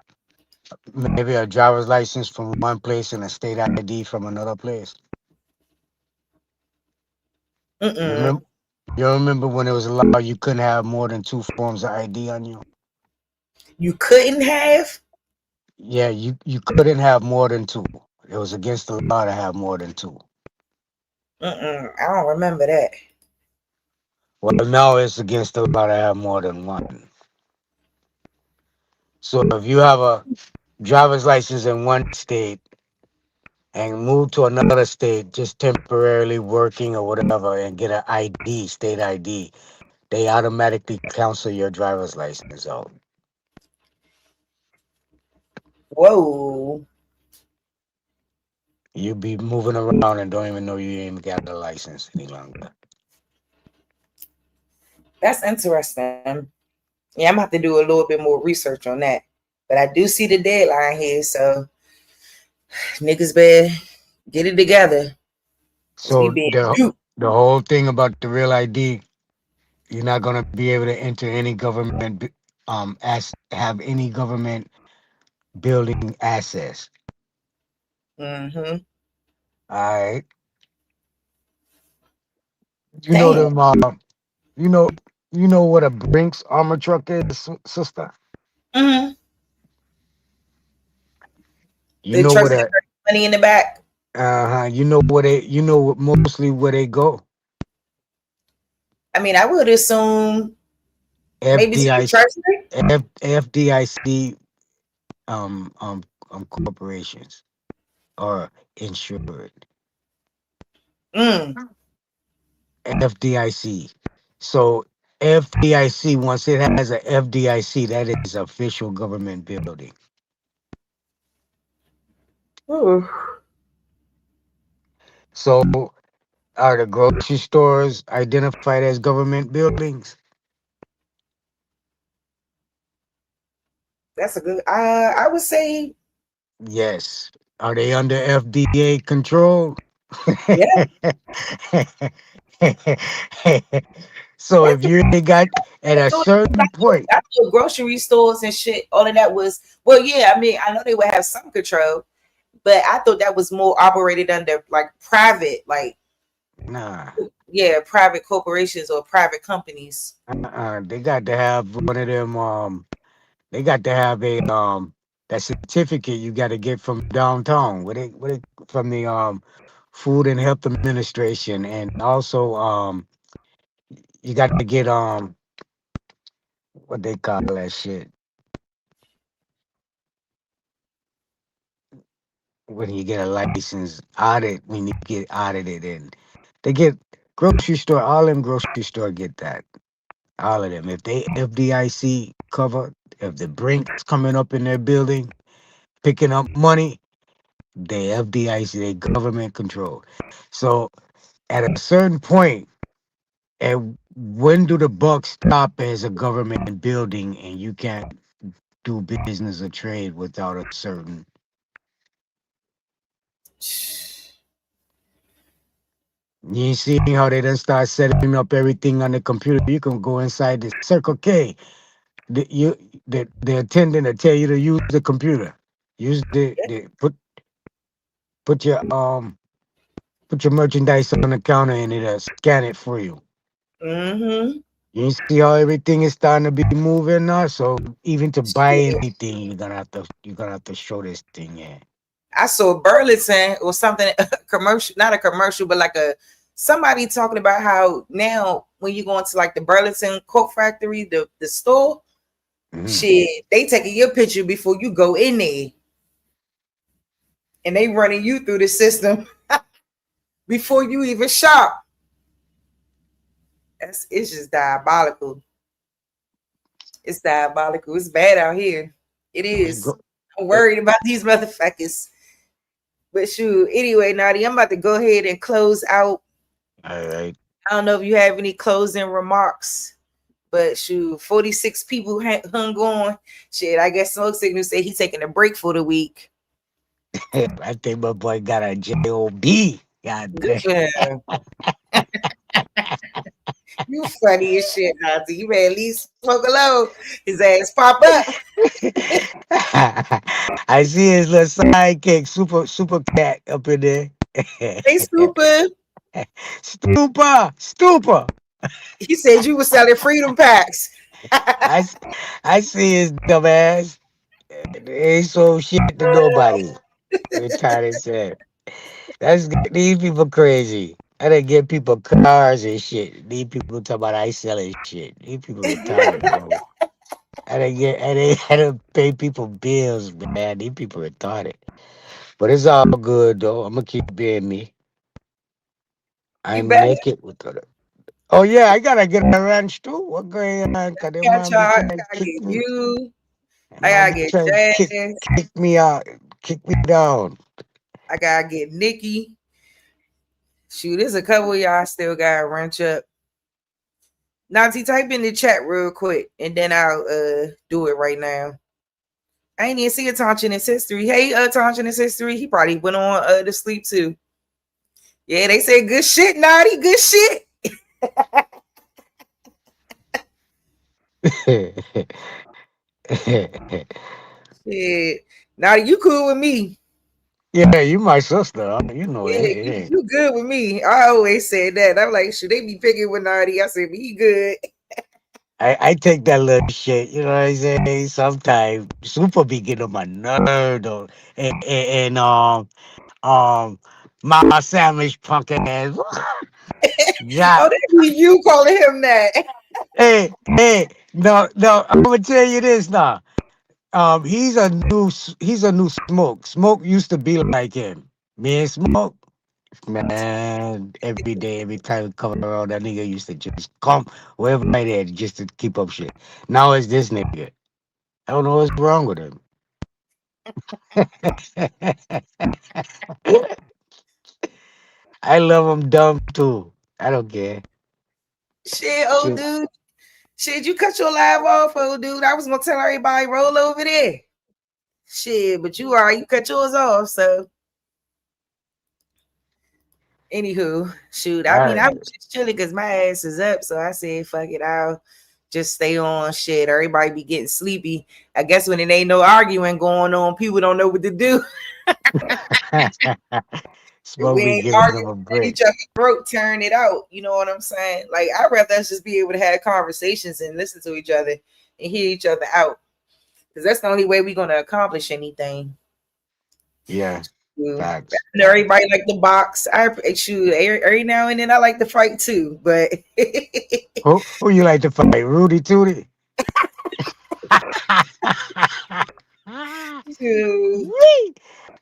maybe a driver's license from one place and a state ID from another place? You remember when it was allowed you couldn't have more than 2 forms of ID on you? You couldn't have? Yeah, you couldn't have more than 2. It was against the law to have more than 2. I don't remember that. Well, now it's against the law to have more than 1. So if you have a driver's license in one state and move to another state, just temporarily working or whatever, and get an ID, state ID, they automatically cancel your driver's license out. Whoa. You be moving around and don't even know you ain't got a license any longer. That's interesting. Yeah, I'm gonna have to do a little bit more research on that. But I do see the deadline here, so niggas better get it together. So the whole thing about the Real ID, you're not gonna be able to enter any government have any government building access. Mm-hmm. All right. You know them. You know what a Brinks armor truck is, sister. Mm-hmm. You know what that money in the back. You know mostly where they go. I mean, I would assume FDIC corporations are insured. FDIC. So FDIC, once it has a FDIC, that is official government building. Ooh. So are the grocery stores identified as government buildings? That's a good. I would say Yes. Are they under FDA control? yeah. So if you ain't got at a certain point, I know grocery stores and shit. All of that was well, yeah. I mean, I know they would have some control, but I thought that was more operated under like private, like nah, yeah, private corporations or private companies. they got to have one of them. They got to have a that certificate you got to get from downtown. What it from the Food and Health Administration, and also you got to get what they call that shit when you get a license audit, when you get audited, and they get grocery store, all them grocery store get that, all of them. If they FDIC cover, if the Brink's coming up in their building picking up money, they FDIC, they government controlled. So at a certain point, and when do the bucks stop as a government building and you can't do business or trade without a certain? You see how they done start setting up everything on the computer. You can go inside the Circle K. The attendant will tell you to use the computer. Use the put your merchandise on the counter and it'll scan it for you. Mm-hmm. You see how everything is starting to be moving now. So even to buy anything, you're gonna have to show this thing. Yeah. I saw Burlington or something commercial, not a commercial, but like somebody talking about how now when you go into like the Burlington Coke Factory, the store, shit, they taking your picture before you go in there, and they running you through the system before you even shop. It's just diabolical. It's diabolical. It's bad out here. It is. I'm worried about these motherfuckers. But shoot, anyway, Naughty, I'm about to go ahead and close out. All right. I don't know if you have any closing remarks, but shoot, 46 people hung on. Shit, I guess Smoke Signal said he's taking a break for the week. I think my boy got a JOB. God damn. You funny as shit, Nazi. You may at least smoke alone. His ass pop up. I see his little sidekick, super cat up in there. Hey, Super. Stupor. He said you were selling freedom packs. I see his dumb ass. They ain't sold shit to nobody. Retarded shit. These people crazy. I didn't get people cars and shit. These people talk about I selling shit. These people retarded, bro. I didn't pay people bills, man. These people retarded. But it's all good though. I'm gonna keep being me. I make it with the. Oh yeah, I gotta get a ranch too. What going on? Cause they I gotta get you. I gotta get Jazz. Kick me out. Kick me down. I gotta get Nikki. Shoot, there's a couple of y'all still gotta wrench up. Nazi, type in the chat real quick, and then I'll do it right now. I ain't even see a Taunch in his history. Hey, Taunch in his history. He probably went on to sleep too. Yeah, they say good shit, Naughty. Good shit. Shit. Naughty, you cool with me. Yeah, you my sister. You know Yeah, it. you good with me. I always said that. I'm like, should they be picking with Naughty? I said, he good. I take that little shit, you know what I'm saying? Sometimes Super be getting on my nerve though. And Mama Sandwich punk ass. Yeah. Oh, that be you calling him that. Hey, no, I'm gonna tell you this now. He's a new Smoke. Smoke used to be like him. Me and Smoke, Man, every day, every time we come around, that nigga used to just come wherever I at just to keep up shit. Now it's this nigga. I don't know what's wrong with him. I love him dumb too. I don't care. Shit, old Shit. dude. Shit, you cut your live off, old dude. I was gonna tell everybody roll over there. Shit, but you cut yours off, so. Anywho, shoot. I mean, I was just chilling because my ass is up, so I said, "Fuck it, I'll just stay on." Shit, everybody be getting sleepy. I guess when it ain't no arguing going on, people don't know what to do. Smoke We be ain't giving arguing them a with break. each other throat, turn it out. You know what I'm saying? Like, I'd rather us just be able to have conversations and listen to each other and hear each other out, because that's the only way we're gonna accomplish anything. Yeah. Facts. You know, everybody like the box. I shoot every now and then. I like to fight too, but Who you like to fight? Rudy Tootie?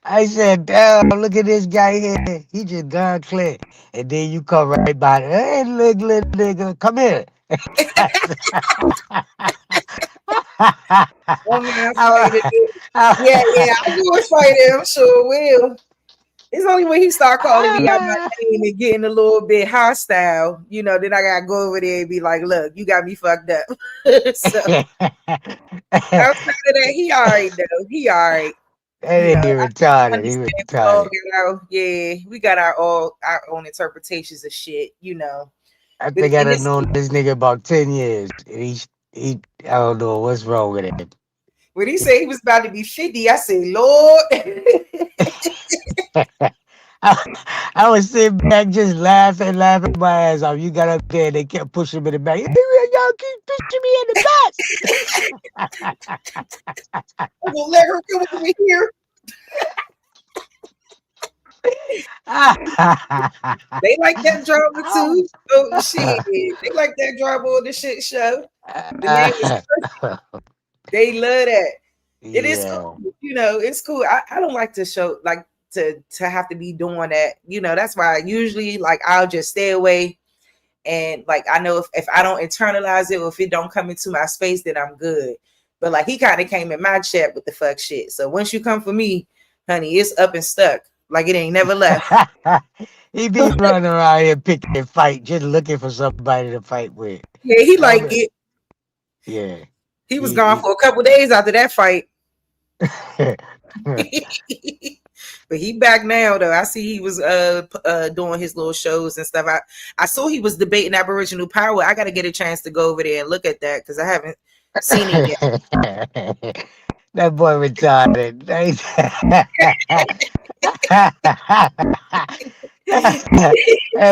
I said, damn, look at this guy here. He just gone clear. And then you come right by. Hey, look, little nigga, come here. I will fight him. Sure will. It's only when he start calling me out my name and getting a little bit hostile, you know, then I gotta go over there and be like, "Look, you got me fucked up." So outside of that, he all right though. He all right. That nigga retarded. He retarded. Yeah, we got our own interpretations of shit, you know. I think I done known this nigga about 10 years. And he I don't know what's wrong with him. When he said he was about to be 50, I said, Lord. I was sitting back just laughing my ass off. You got up there and they kept pushing me in the back. Y'all keep pushing me in the back. I'm gonna let her come over here. They like that drama too. Oh shit. They like that drama on the shit show. The name is they love that. It is cool. You know, it's cool. I don't like to show like to have to be doing that. You know, that's why usually like I'll just stay away. And like I know if I don't internalize it or if it don't come into my space, then I'm good. But like he kind of came in my chat with the fuck shit. So once you come for me, honey, it's up and stuck. Like it ain't never left. He be running around here picking a fight, just looking for somebody to fight with. Yeah, he liked it. Yeah. He was gone for a couple days after that fight. But he back now though. I see he was doing his little shows and stuff. I saw he was debating Aboriginal power. I gotta get a chance to go over there and look at that because I haven't seen it yet. That boy retarded. That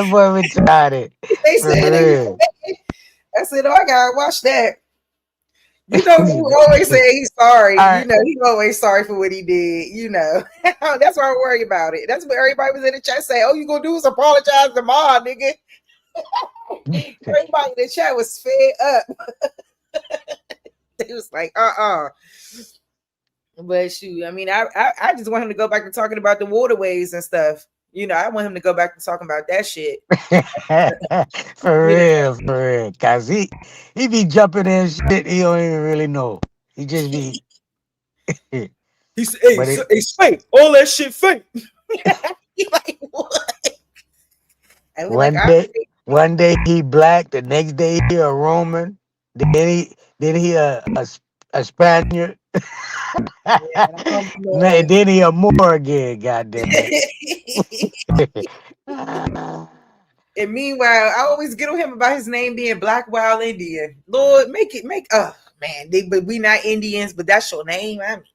boy retarded. They said, I said, oh, I gotta watch that. You know, you always say he's sorry. You know, he's always sorry for what he did. You know, that's why I worry about it. That's what everybody was in the chat saying. Oh, you gonna do is apologize to Ma, nigga. Everybody in the chat was fed up. It was like, But shoot, I mean, I just want him to go back to talking about the waterways and stuff. You know, I want him to go back to talking about that shit. For real. Cause he be jumping in shit he don't even really know. He just be he said, hey, it's fake. All that shit fake. Like, what? One day he black, the next day he a Roman, then he a Spaniard. Man, then he a Moor again, goddamn it. And meanwhile, I always get on him about his name being Black Wild Indian. Lord, but we not Indians, but that's your name. I mean,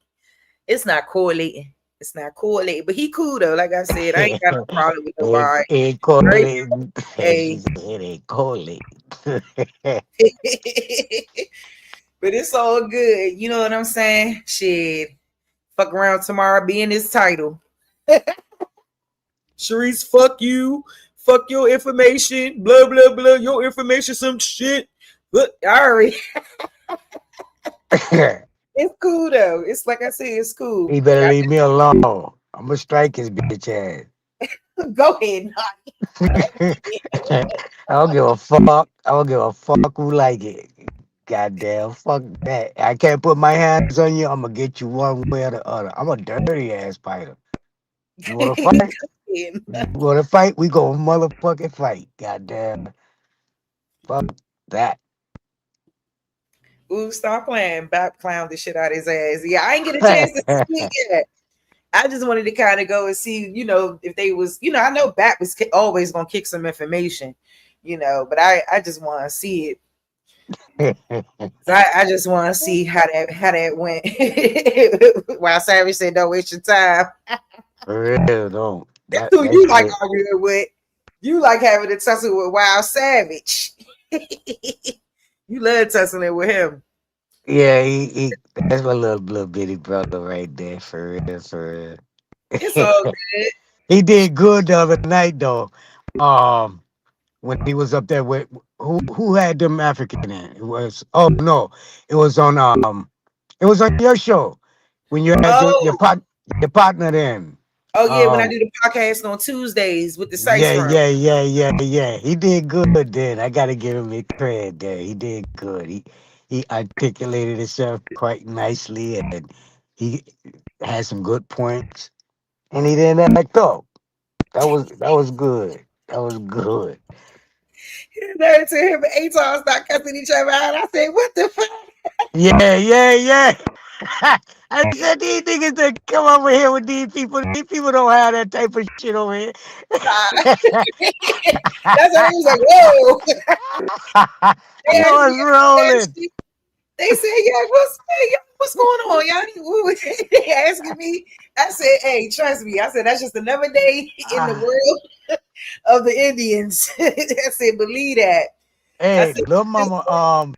it's not correlating. It's not correlating, but he cool though. Like I said, I ain't got no problem with nobody. It ain't correlating. It ain't correlating. But it's all good. You know what I'm saying? Shit. Fuck around tomorrow, be in his title. Sharice, fuck you. Fuck your information. Blah, blah, blah. Your information, some shit. Look, already. It's cool though. It's like I said, it's cool. He better leave me alone. I'm gonna strike his bitch ass. Go ahead, I don't give a fuck. I don't give a fuck who like it. Goddamn, fuck that. I can't put my hands on you. I'm gonna get you one way or the other. I'm a dirty ass fighter. You wanna fight? You wanna fight? We go motherfucking fight. Goddamn. Fuck that. Ooh, stop playing. Bap clowned the shit out of his ass. Yeah, I ain't get a chance to speak yet. I just wanted to kind of go and see, you know, if they was, you know, I know Bap was always gonna kick some information, you know, but I just want to see it. So I just want to see how that went. While Savage said, "Don't waste your time." For real, don't. That's who you like arguing with. You like having to tussle with Wild Savage. You love tussling with him. Yeah, he that's my little bitty brother right there. For real, for real. It's all good. He did good the other night though. When he was up there with who had them African in? It was it was on your show when you had your partner then. Oh yeah, when I do the podcast on Tuesdays with the Sites Room. Yeah. He did good then. I gotta give him a credit there. He did good. He articulated himself quite nicely and he had some good points. And he didn't act up. That was good. That was good. There to him and Atos not cussing each other out. I said, what the fuck? Yeah. I said these niggas that come over here with these people don't have that type of shit over here. That's why he was like, whoa. I was rolling. They said, what's going on? Y'all they asking me. I said, hey, trust me. I said, that's just another day in the world of the Indians. I said, believe that. Hey, Lil Mama,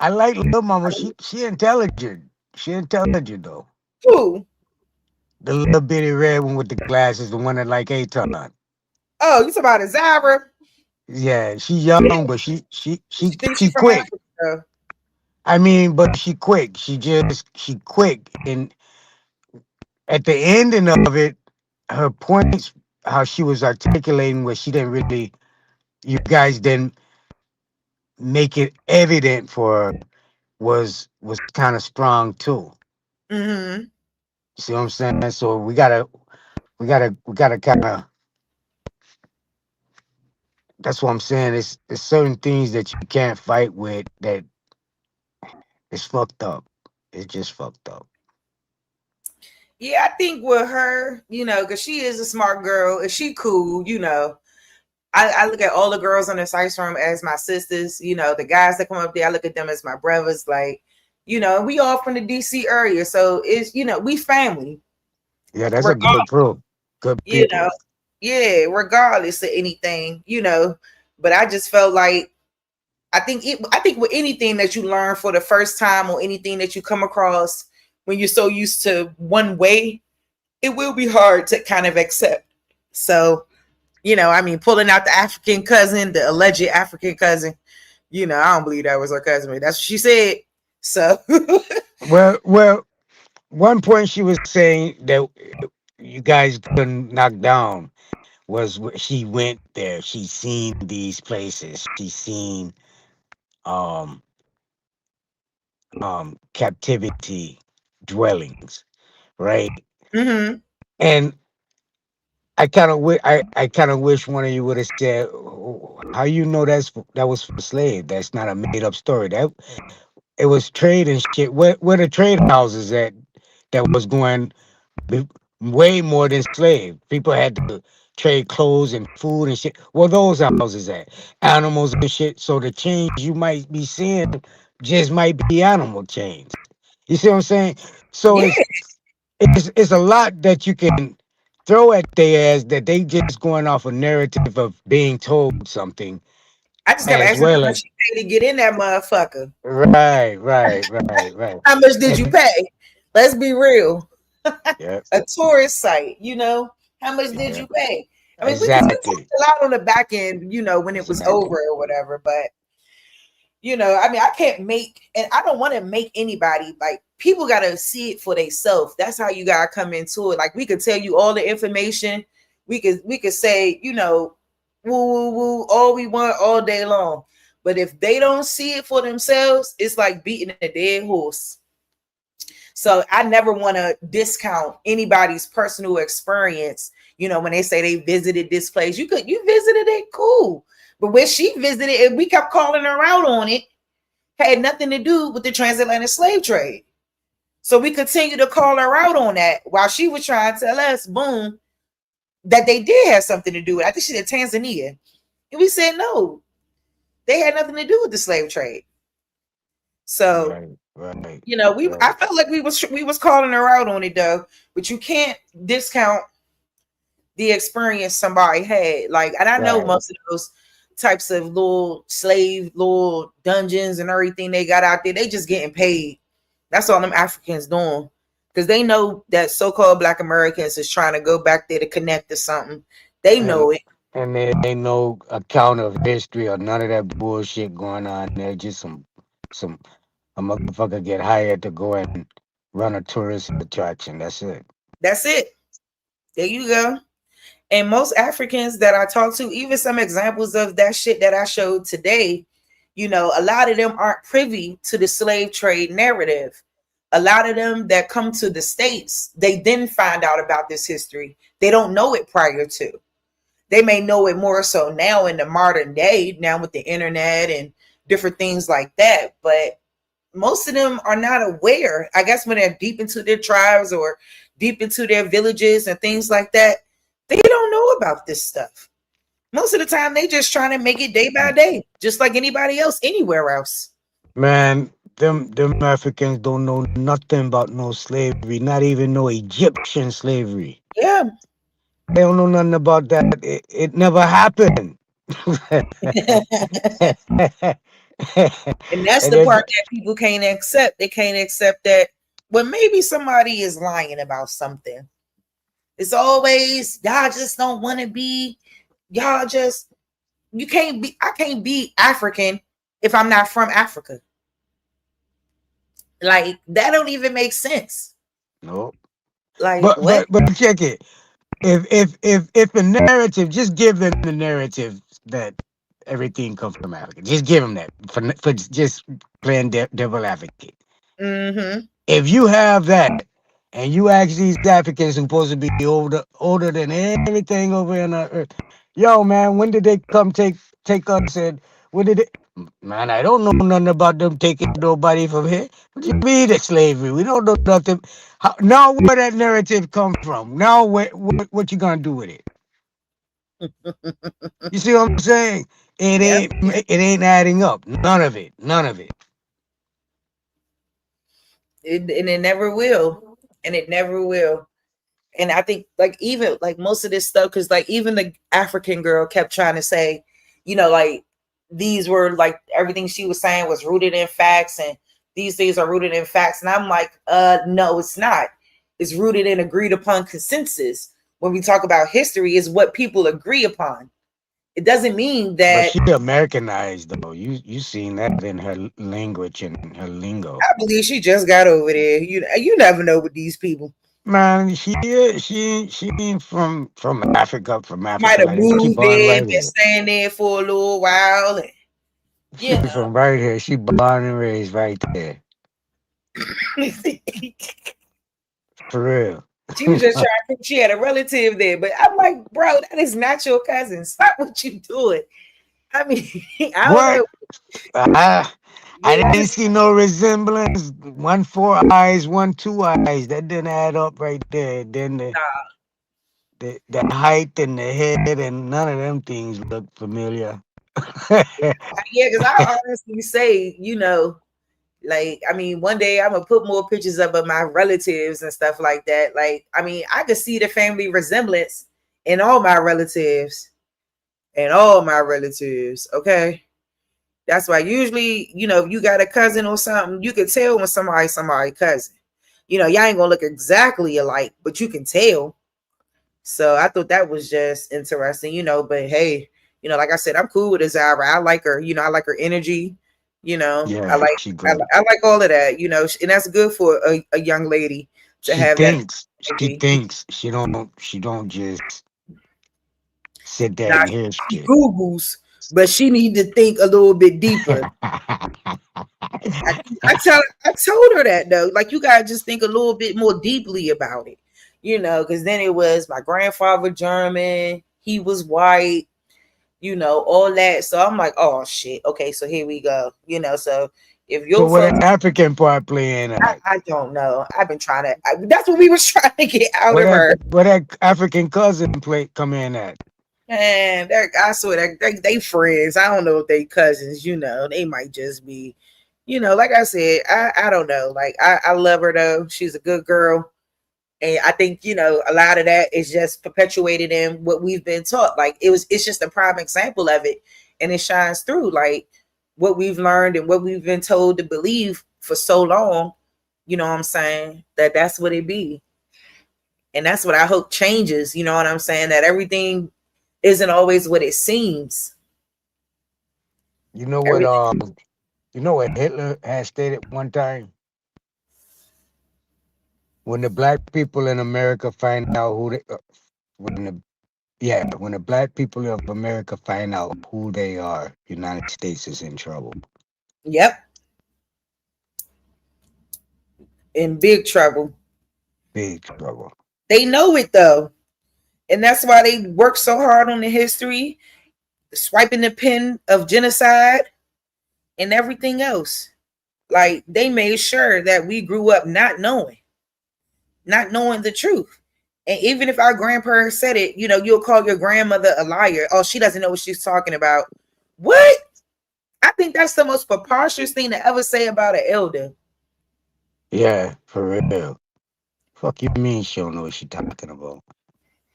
I like Lil Mama. She intelligent. She intelligent though. Who? The little bitty red one with the glasses, the one that like Aton. Oh, you talking about a Zyra? Yeah, she young, but she from quick. Africa. I mean, but she quick. She quick. And at the ending of it, her points, how she was articulating where she didn't really, you guys didn't make it evident for her was kind of strong too. Mm-hmm. See what I'm saying? So we gotta kind of. That's what I'm saying. It's certain things that you can't fight with that. It's fucked up. It's just fucked up. Yeah, I think with her, you know, because she is a smart girl and she cool, you know. I look at all the girls on the Sites Room as my sisters, you know, the guys that come up there, I look at them as my brothers, like, you know, we all from the DC area. So it's, you know, we family. Yeah, that's a good group. Good people. You know, yeah, regardless of anything, you know. But I just felt like I think with anything that you learn for the first time or anything that you come across when you're so used to one way, it will be hard to kind of accept. So, you know, I mean, pulling out the African cousin, the alleged African cousin, you know, I don't believe that was her cousin. That's what she said. So, well, one point she was saying that you guys couldn't knock down was she went there. She's seen these places. She's seen captivity dwellings, right? Mm-hmm. And I kind of wish one of you would have said, "How you know that was for slave? That's not a made up story. That it was trade and shit. Where the trade houses that was going way more than slave. People had to trade clothes and food and shit. Well, those houses at animals and shit. So the change you might be seeing just might be animal change. You see what I'm saying? So it's a lot that you can throw at their ass that they just going off a narrative of being told something. I just gotta ask her how much she paid to get in that motherfucker. Right. How much did you pay? Let's be real. Yep. A tourist site, you know. How much did you pay? I mean, exactly. we talked a lot on the back end, you know, when it was over or whatever. But you know, I mean, I can't make, and I don't want to make anybody, like, people got to see it for themselves. That's how you got to come into it. Like, we could tell you all the information. we could say, you know, woo woo woo all we want all day long. But if they don't see it for themselves, it's like beating a dead horse. So I never want to discount anybody's personal experience. You know, when they say they visited this place, you visited it, cool. But when she visited and we kept calling her out on it, had nothing to do with the transatlantic slave trade. So we continue to call her out on that while she was trying to tell us, boom, that they did have something to do with it. I think she said Tanzania. And we said, no, they had nothing to do with the slave trade. So, right. You know, I felt like we was calling her out on it though, but you can't discount the experience somebody had. Like, and I know most of those types of little dungeons and everything they got out there, they just getting paid. That's all them Africans doing, because they know that so-called Black Americans is trying to go back there to connect to something. They know it. And there ain't no account of history or none of that bullshit going on. They're just a motherfucker get hired to go and run a tourist attraction. That's it. That's it. There you go. And most Africans that I talk to, even some examples of that shit that I showed today, you know, a lot of them aren't privy to the slave trade narrative. A lot of them that come to the States, they then find out about this history. They don't know it prior to. They may know it more so now in the modern day, now with the internet and different things like that. But most of them are not aware. I guess when they're deep into their tribes or deep into their villages and things like that, they don't know about this stuff. Most of the time, they just trying to make it day by day, just like anybody else, anywhere else. Man, them Africans don't know nothing about no slavery, not even no Egyptian slavery. Yeah. They don't know nothing about that. It never happened. And that's the part that people can't accept. They can't accept that, well, maybe somebody is lying about something. It's always, y'all just don't want to be, I can't be African if I'm not from Africa. Like, that don't even make sense. Nope. Like, but check it. If the narrative, just give them the narrative that everything comes from Africa. Just give them that for just playing devil advocate. Mm-hmm. If you have that, and you ask these Africans who supposed to be older than anything over in the earth, yo, man, when did they come take us? And when did it? Man, I don't know nothing about them taking nobody from here. What do you mean it's slavery? We don't know nothing. Now where that narrative come from? Now what you gonna do with it? You see what I'm saying? It ain't adding up. None of it. And it never will. And it never will. And I think, like, even like most of this stuff, because like even the African girl kept trying to say, you know, like these were like everything she was saying was rooted in facts, and these things are rooted in facts. And I'm like, no, it's not. It's rooted in agreed upon consensus. When we talk about history, is what people agree upon. It doesn't mean that. But she Americanized though. You seen that in her language and her lingo. I believe she just got over there. You never know with these people. Man, she ain't from Africa. Might have moved there, been staying there for a little while. And, she's from right here. She born and raised right there. For real. She was just trying to think she had a relative there, but I'm like, bro, that is not your cousin. Stop what you doing. I mean, I didn't see no resemblance. 1 4 eyes, 1 2 eyes. That didn't add up right there. Then the height and the head and none of them things look familiar. Yeah, because I honestly say, you know, like, I mean, one day I'm gonna put more pictures up of my relatives and stuff like that. Like, I mean, I could see the family resemblance in all my relatives. Okay. That's why usually, you know, if you got a cousin or something, you can tell when somebody's cousin. You know, y'all ain't gonna look exactly alike, but you can tell. So I thought that was just interesting, you know. But hey, you know, like I said, I'm cool with Azara. I like her, you know, I like her energy, you know. Yeah, I like all of that, you know, and that's good for a young lady to have that. She thinks she don't just sit there Now and hear she shit. Googles, but she need to think a little bit deeper. I told her that though. Like, you gotta just think a little bit more deeply about it, you know, because then it was my grandfather German, he was white, you know, all that. So I'm like, oh shit. Okay, so here we go. You know, so if So your what folks, that African part playing at? I don't know. I've been trying to. That's what we was trying to get out What of her. that African cousin play come in at? And I swear that they friends. I don't know if they cousins. You know, they might just be. You know, like I said, I don't know. Like I love her though. She's a good girl. And I think, you know, a lot of that is just perpetuated in what we've been taught. Like it's just a prime example of it. And it shines through like what we've learned and what we've been told to believe for so long. You know what I'm saying? That's what it be. And that's what I hope changes. You know what I'm saying? That everything isn't always what it seems. You know what? You know what Hitler had stated one time? When the black people in America find out who they, when the black people of America find out who they are, United States is in trouble. Yep. In big trouble. Big trouble. They know it though. And that's why they work so hard on the history, swiping the pen of genocide and everything else. Like they made sure that we grew up not knowing the truth. And even if our grandparents said it, you know, you'll call your grandmother a liar. Oh, she doesn't know what she's talking about. What? I think that's the most preposterous thing to ever say about an elder. Yeah, for real. Fuck you mean she don't know what she talking about?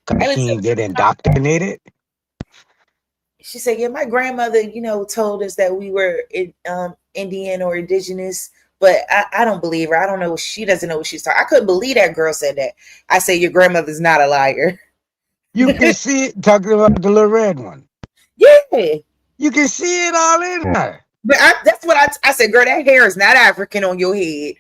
Cause she ain't get indoctrinated? She said, yeah, my grandmother, you know, told us that we were Indian or indigenous, but I don't believe her. I don't know. She doesn't know what she's talking. I couldn't believe that girl said that. I said, your grandmother's not a liar. You can see it talking about the little red one. Yeah. You can see it all in her. But that's what I said, girl, that hair is not African on your head.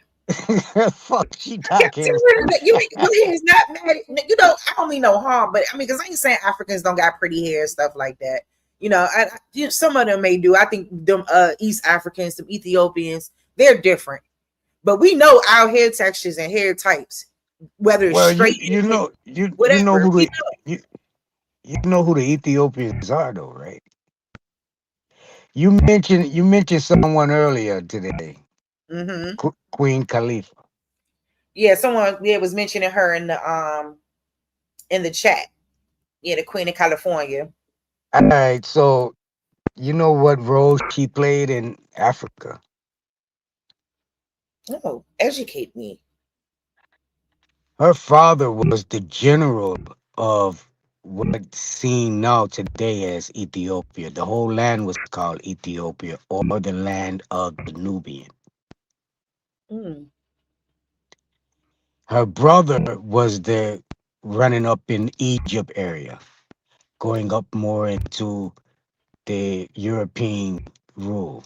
Fuck, she talking. Your hair is not mad. You know, I don't mean no harm, but I mean, because I ain't saying Africans don't got pretty hair and stuff like that. You know, some of them may do. I think them East Africans, some Ethiopians, they're different. But we know our hair textures and hair types, whether it's straight. You know who the Ethiopians are, though, right? You mentioned someone earlier today, Queen Khalifa. Yeah, someone was mentioning her in the chat. Yeah, the Queen of California. All right, so you know what role she played in Africa? Oh, educate me. Her father was the general of what's seen now today as Ethiopia. The whole land was called Ethiopia, or the land of the Nubian. Her brother was the running up in Egypt area, going up more into the European rule.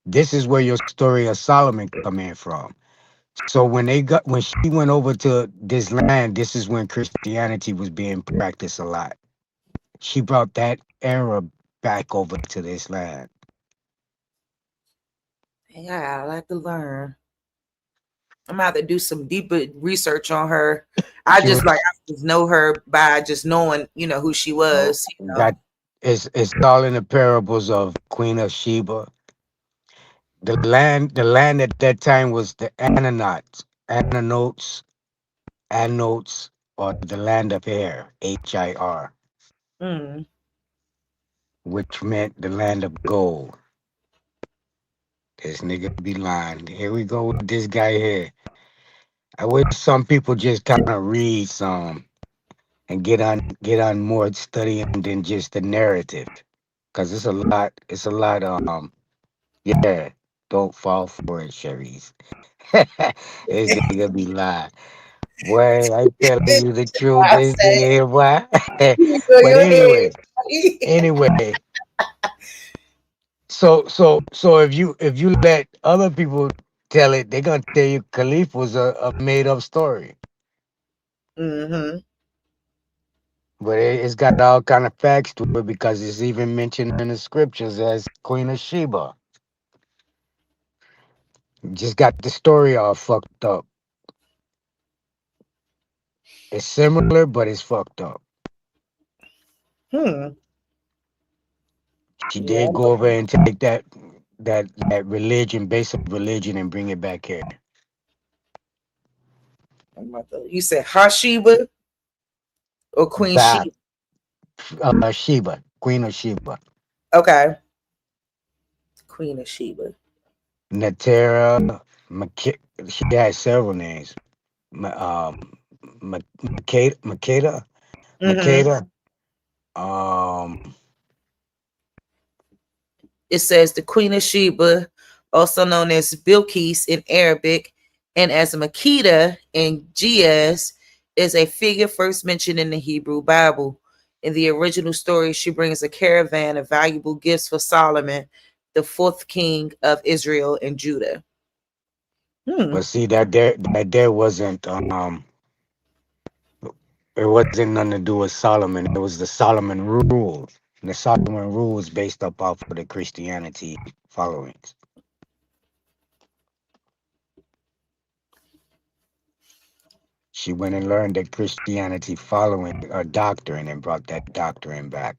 This is where your story of Solomon come in from. So when she went over to this land, this is when Christianity was being practiced a lot. She brought that era back over to this land. Yeah, I like to learn. I'm about to do some deeper research on her. I just know her by just knowing, you know, who she was. You know? That it's all in the parables of Queen of Sheba. The land at that time was the Ananotes, or the land of Hir, Hir, which meant the land of gold. This nigga be lying. Here we go with this guy here. I wish some people just kind of read some and get on more studying than just the narrative, because it's a lot. Yeah. Don't fall for it, Cherise. This nigga be lying. Boy, I telling you the truth. This nigga here, boy. But anyway. So if you let other people tell it, they're gonna tell you Khalif was a made up story. But it's got all kind of facts to it because it's even mentioned in the scriptures as Queen of Sheba. Just got the story all fucked up. It's similar, but it's fucked up. She Yeah. did go over and take that religion, basic religion, and bring it back here. You said Hasheba or Queen Back, Sheba? Sheba, Queen of Sheba. Okay. Queen of Sheba. Natera, she had several names. Makeda. It says the Queen of Sheba, also known as Bilqis in Arabic, and as Makeda in Ge'ez, is a figure first mentioned in the Hebrew Bible. In the original story, she brings a caravan of valuable gifts for Solomon, the fourth king of Israel and Judah. But see that there wasn't it wasn't nothing to do with Solomon. It was the Solomon rules. The Solomon rules based up off of the Christianity followings. She went and learned the Christianity following a doctrine and brought that doctrine back.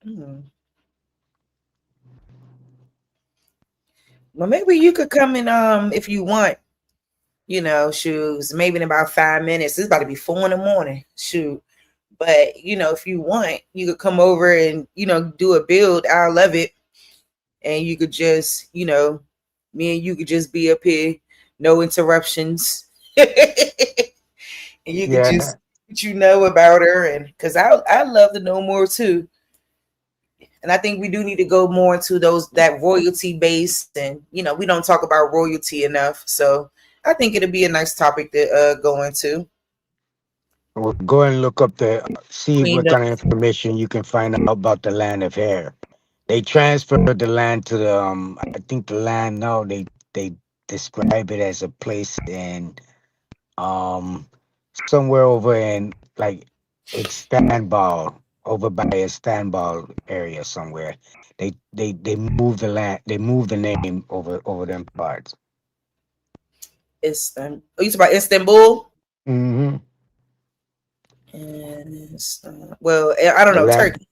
Well, maybe you could come in if you want. You know, shoes, maybe in about 5 minutes. It's about to be 4 a.m. Shoot. But if you want, you could come over and do a build. I love it. And you could just, me and you could just be up here, no interruptions. And you could just about her, and because I love to know more too. And I think we do need to go more into that royalty base, and we don't talk about royalty enough. So I think it'll be a nice topic to go into. Well, go and look up see what kind of information you can find out about the land of Hair. They transferred the land to the I think the land now they describe it as a place in somewhere over in like Istanbul, over by Istanbul area somewhere. They moved the land, they moved the name over them parts. Istanbul. Oh, you talking about Istanbul? Mm-hmm. Well, I don't know. Turkey.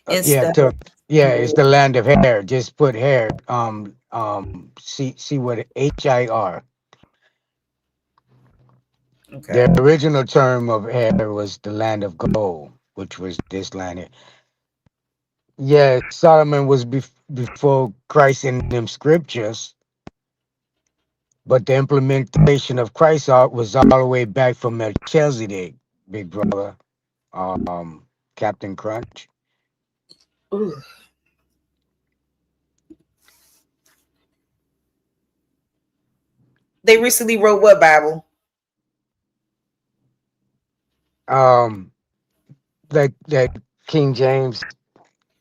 It's the land of hair. Just put hair. See what HIR. Okay. The original term of hair was the land of gold, which was this land here. Yeah, Solomon was before Christ in them scriptures, but the implementation of Christ was all the way back from Melchizedek, big brother, Captain Crunch. Ooh. They recently wrote what Bible? That King James,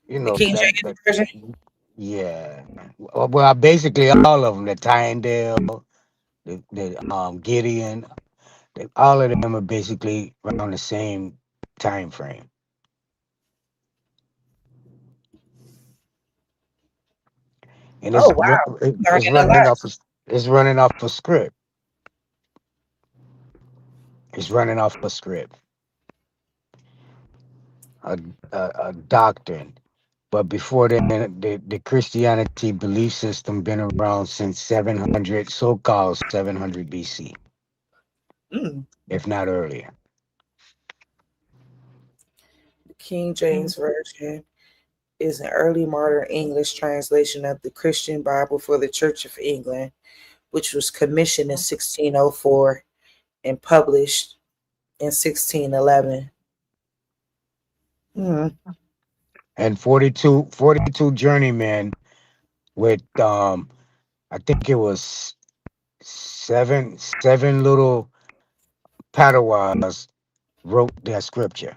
the King James version. Yeah. Well, basically all of them. The Tyndale, the Gideon, all of them are basically around the same time frame. And it's it's running off a script. It's running off a script. A doctrine. But before then, the Christianity belief system been around since 700, so-called 700 BC, if not earlier. The King James Version is an early modern English translation of the Christian Bible for the Church of England, which was commissioned in 1604 and published in 1611. And 42 journeymen with I think it was seven little Padawans wrote that scripture.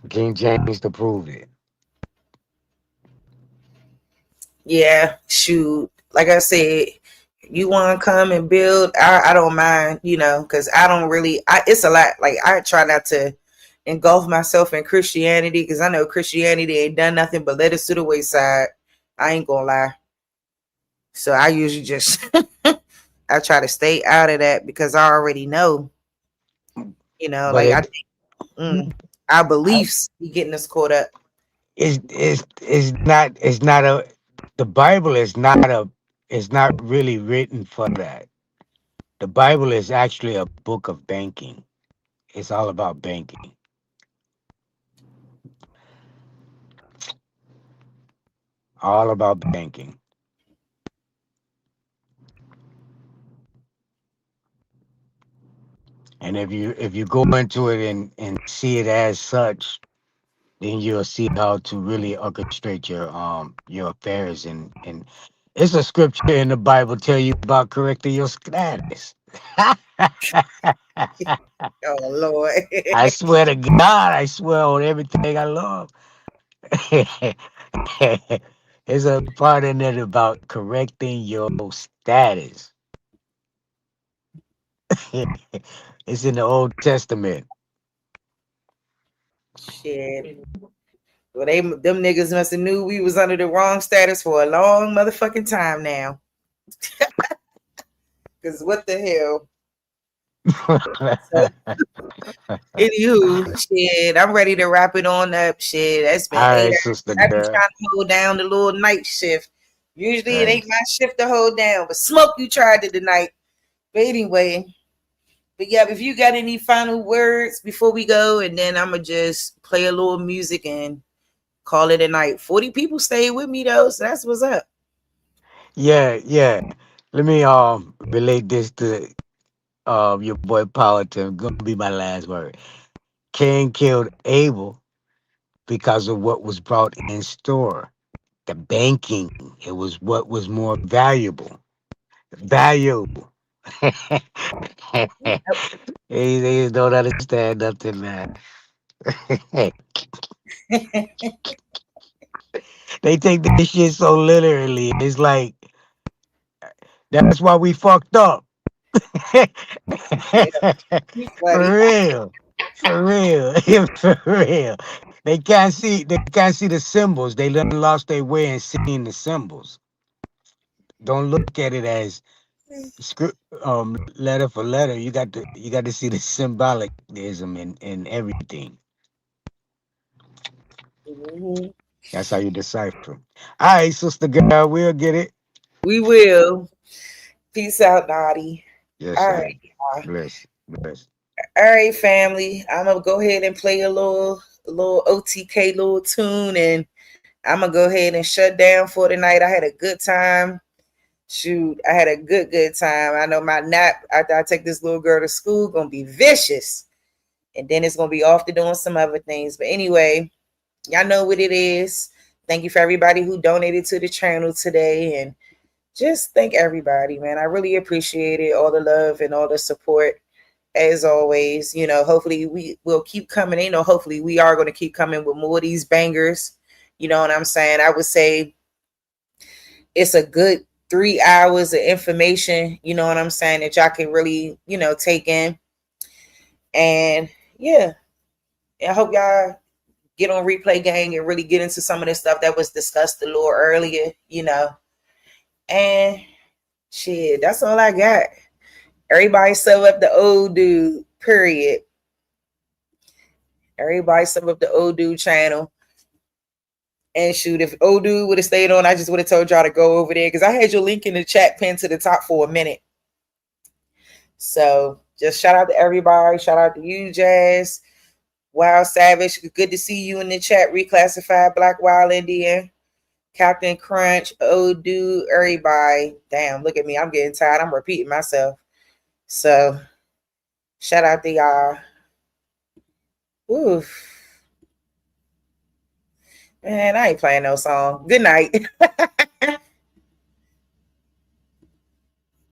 King James approved it. Yeah, shoot. Like I said, you want to come and build, I don't mind, you know, because I don't really, it's a lot. Like, I try not to engulf myself in Christianity because I know Christianity ain't done nothing but let us to the wayside. I ain't gonna lie. So I usually just, I try to stay out of that because I already know, you know, But like I think our beliefs be getting us caught up. it's not a the Bible is not really written for that. The Bible is actually a book of banking. It's all about banking. All about banking. And if you go into it and see it as such, then you'll see how to really orchestrate your affairs, and it's a scripture in the Bible tell you about correcting your status. Oh Lord. I swear to God, I swear on everything I love. There's a part in it about correcting your status. It's in the Old Testament. Shit. Well, them niggas must have knew we was under the wrong status for a long motherfucking time now. Cause what the hell? So, anywho, shit, I'm ready to wrap it on up. Shit, that's been All 8 right, hours. sister I've been girl. trying to hold down the little night shift. Usually it Right. ain't my shift to hold down, but Smoke, you tried it tonight. But anyway, but yeah, if you got any final words before we go, and then I'ma just play a little music and call it a night. 40 people stayed with me though, so that's what's up. Yeah. Let me relate this to your boy Politan. Gonna be my last word. Cain killed Abel because of what was brought in store. The banking. It was what was more valuable. Valuable. They don't understand nothing, man. They take this shit so literally. It's like that's why we fucked up. For real. For real. For real. They can't see the symbols. They done lost their way in seeing the symbols. Don't look at it as script letter for letter. You got to see the symbolism in everything. Mm-hmm. That's how you decipher. All right, sister girl, we'll get it. We will. Peace out, Naughty. Yes, All sir. right, y'all. Bless. All right, family. I'm gonna go ahead and play a little OTK little tune, and I'm gonna go ahead and shut down for tonight. I had a good time. Shoot, I had a good time. I know my nap after I take this little girl to school gonna be vicious, and then it's gonna be off to doing some other things. But anyway, y'all know what it is. Thank you for everybody who donated to the channel today, and just thank everybody, man. I really appreciate it. All the love and all the support. As always, you know, hopefully we will keep coming. You know, hopefully we are going to keep coming with more of these bangers. You know what I'm saying? I would say it's a good 3 hours of information, you know what I'm saying, that y'all can really, you know, take in. And yeah, I hope y'all get on Replay Gang and really get into some of the stuff that was discussed a little earlier, you know. And shit, that's all I got. Everybody sub up the old dude, period. Everybody sub up the old dude channel. And shoot, if old dude would have stayed on, I just would have told y'all to go over there because I had your link in the chat pinned to the top for a minute. So just shout out to everybody. Shout out to you, Jazz. Wild Savage. Good to see you in the chat. Reclassified Black Wild Indian. Captain Crunch. Old dude. Everybody. Damn, look at me. I'm getting tired. I'm repeating myself. So shout out to y'all. Oof. Man, I ain't playing no song. Good night.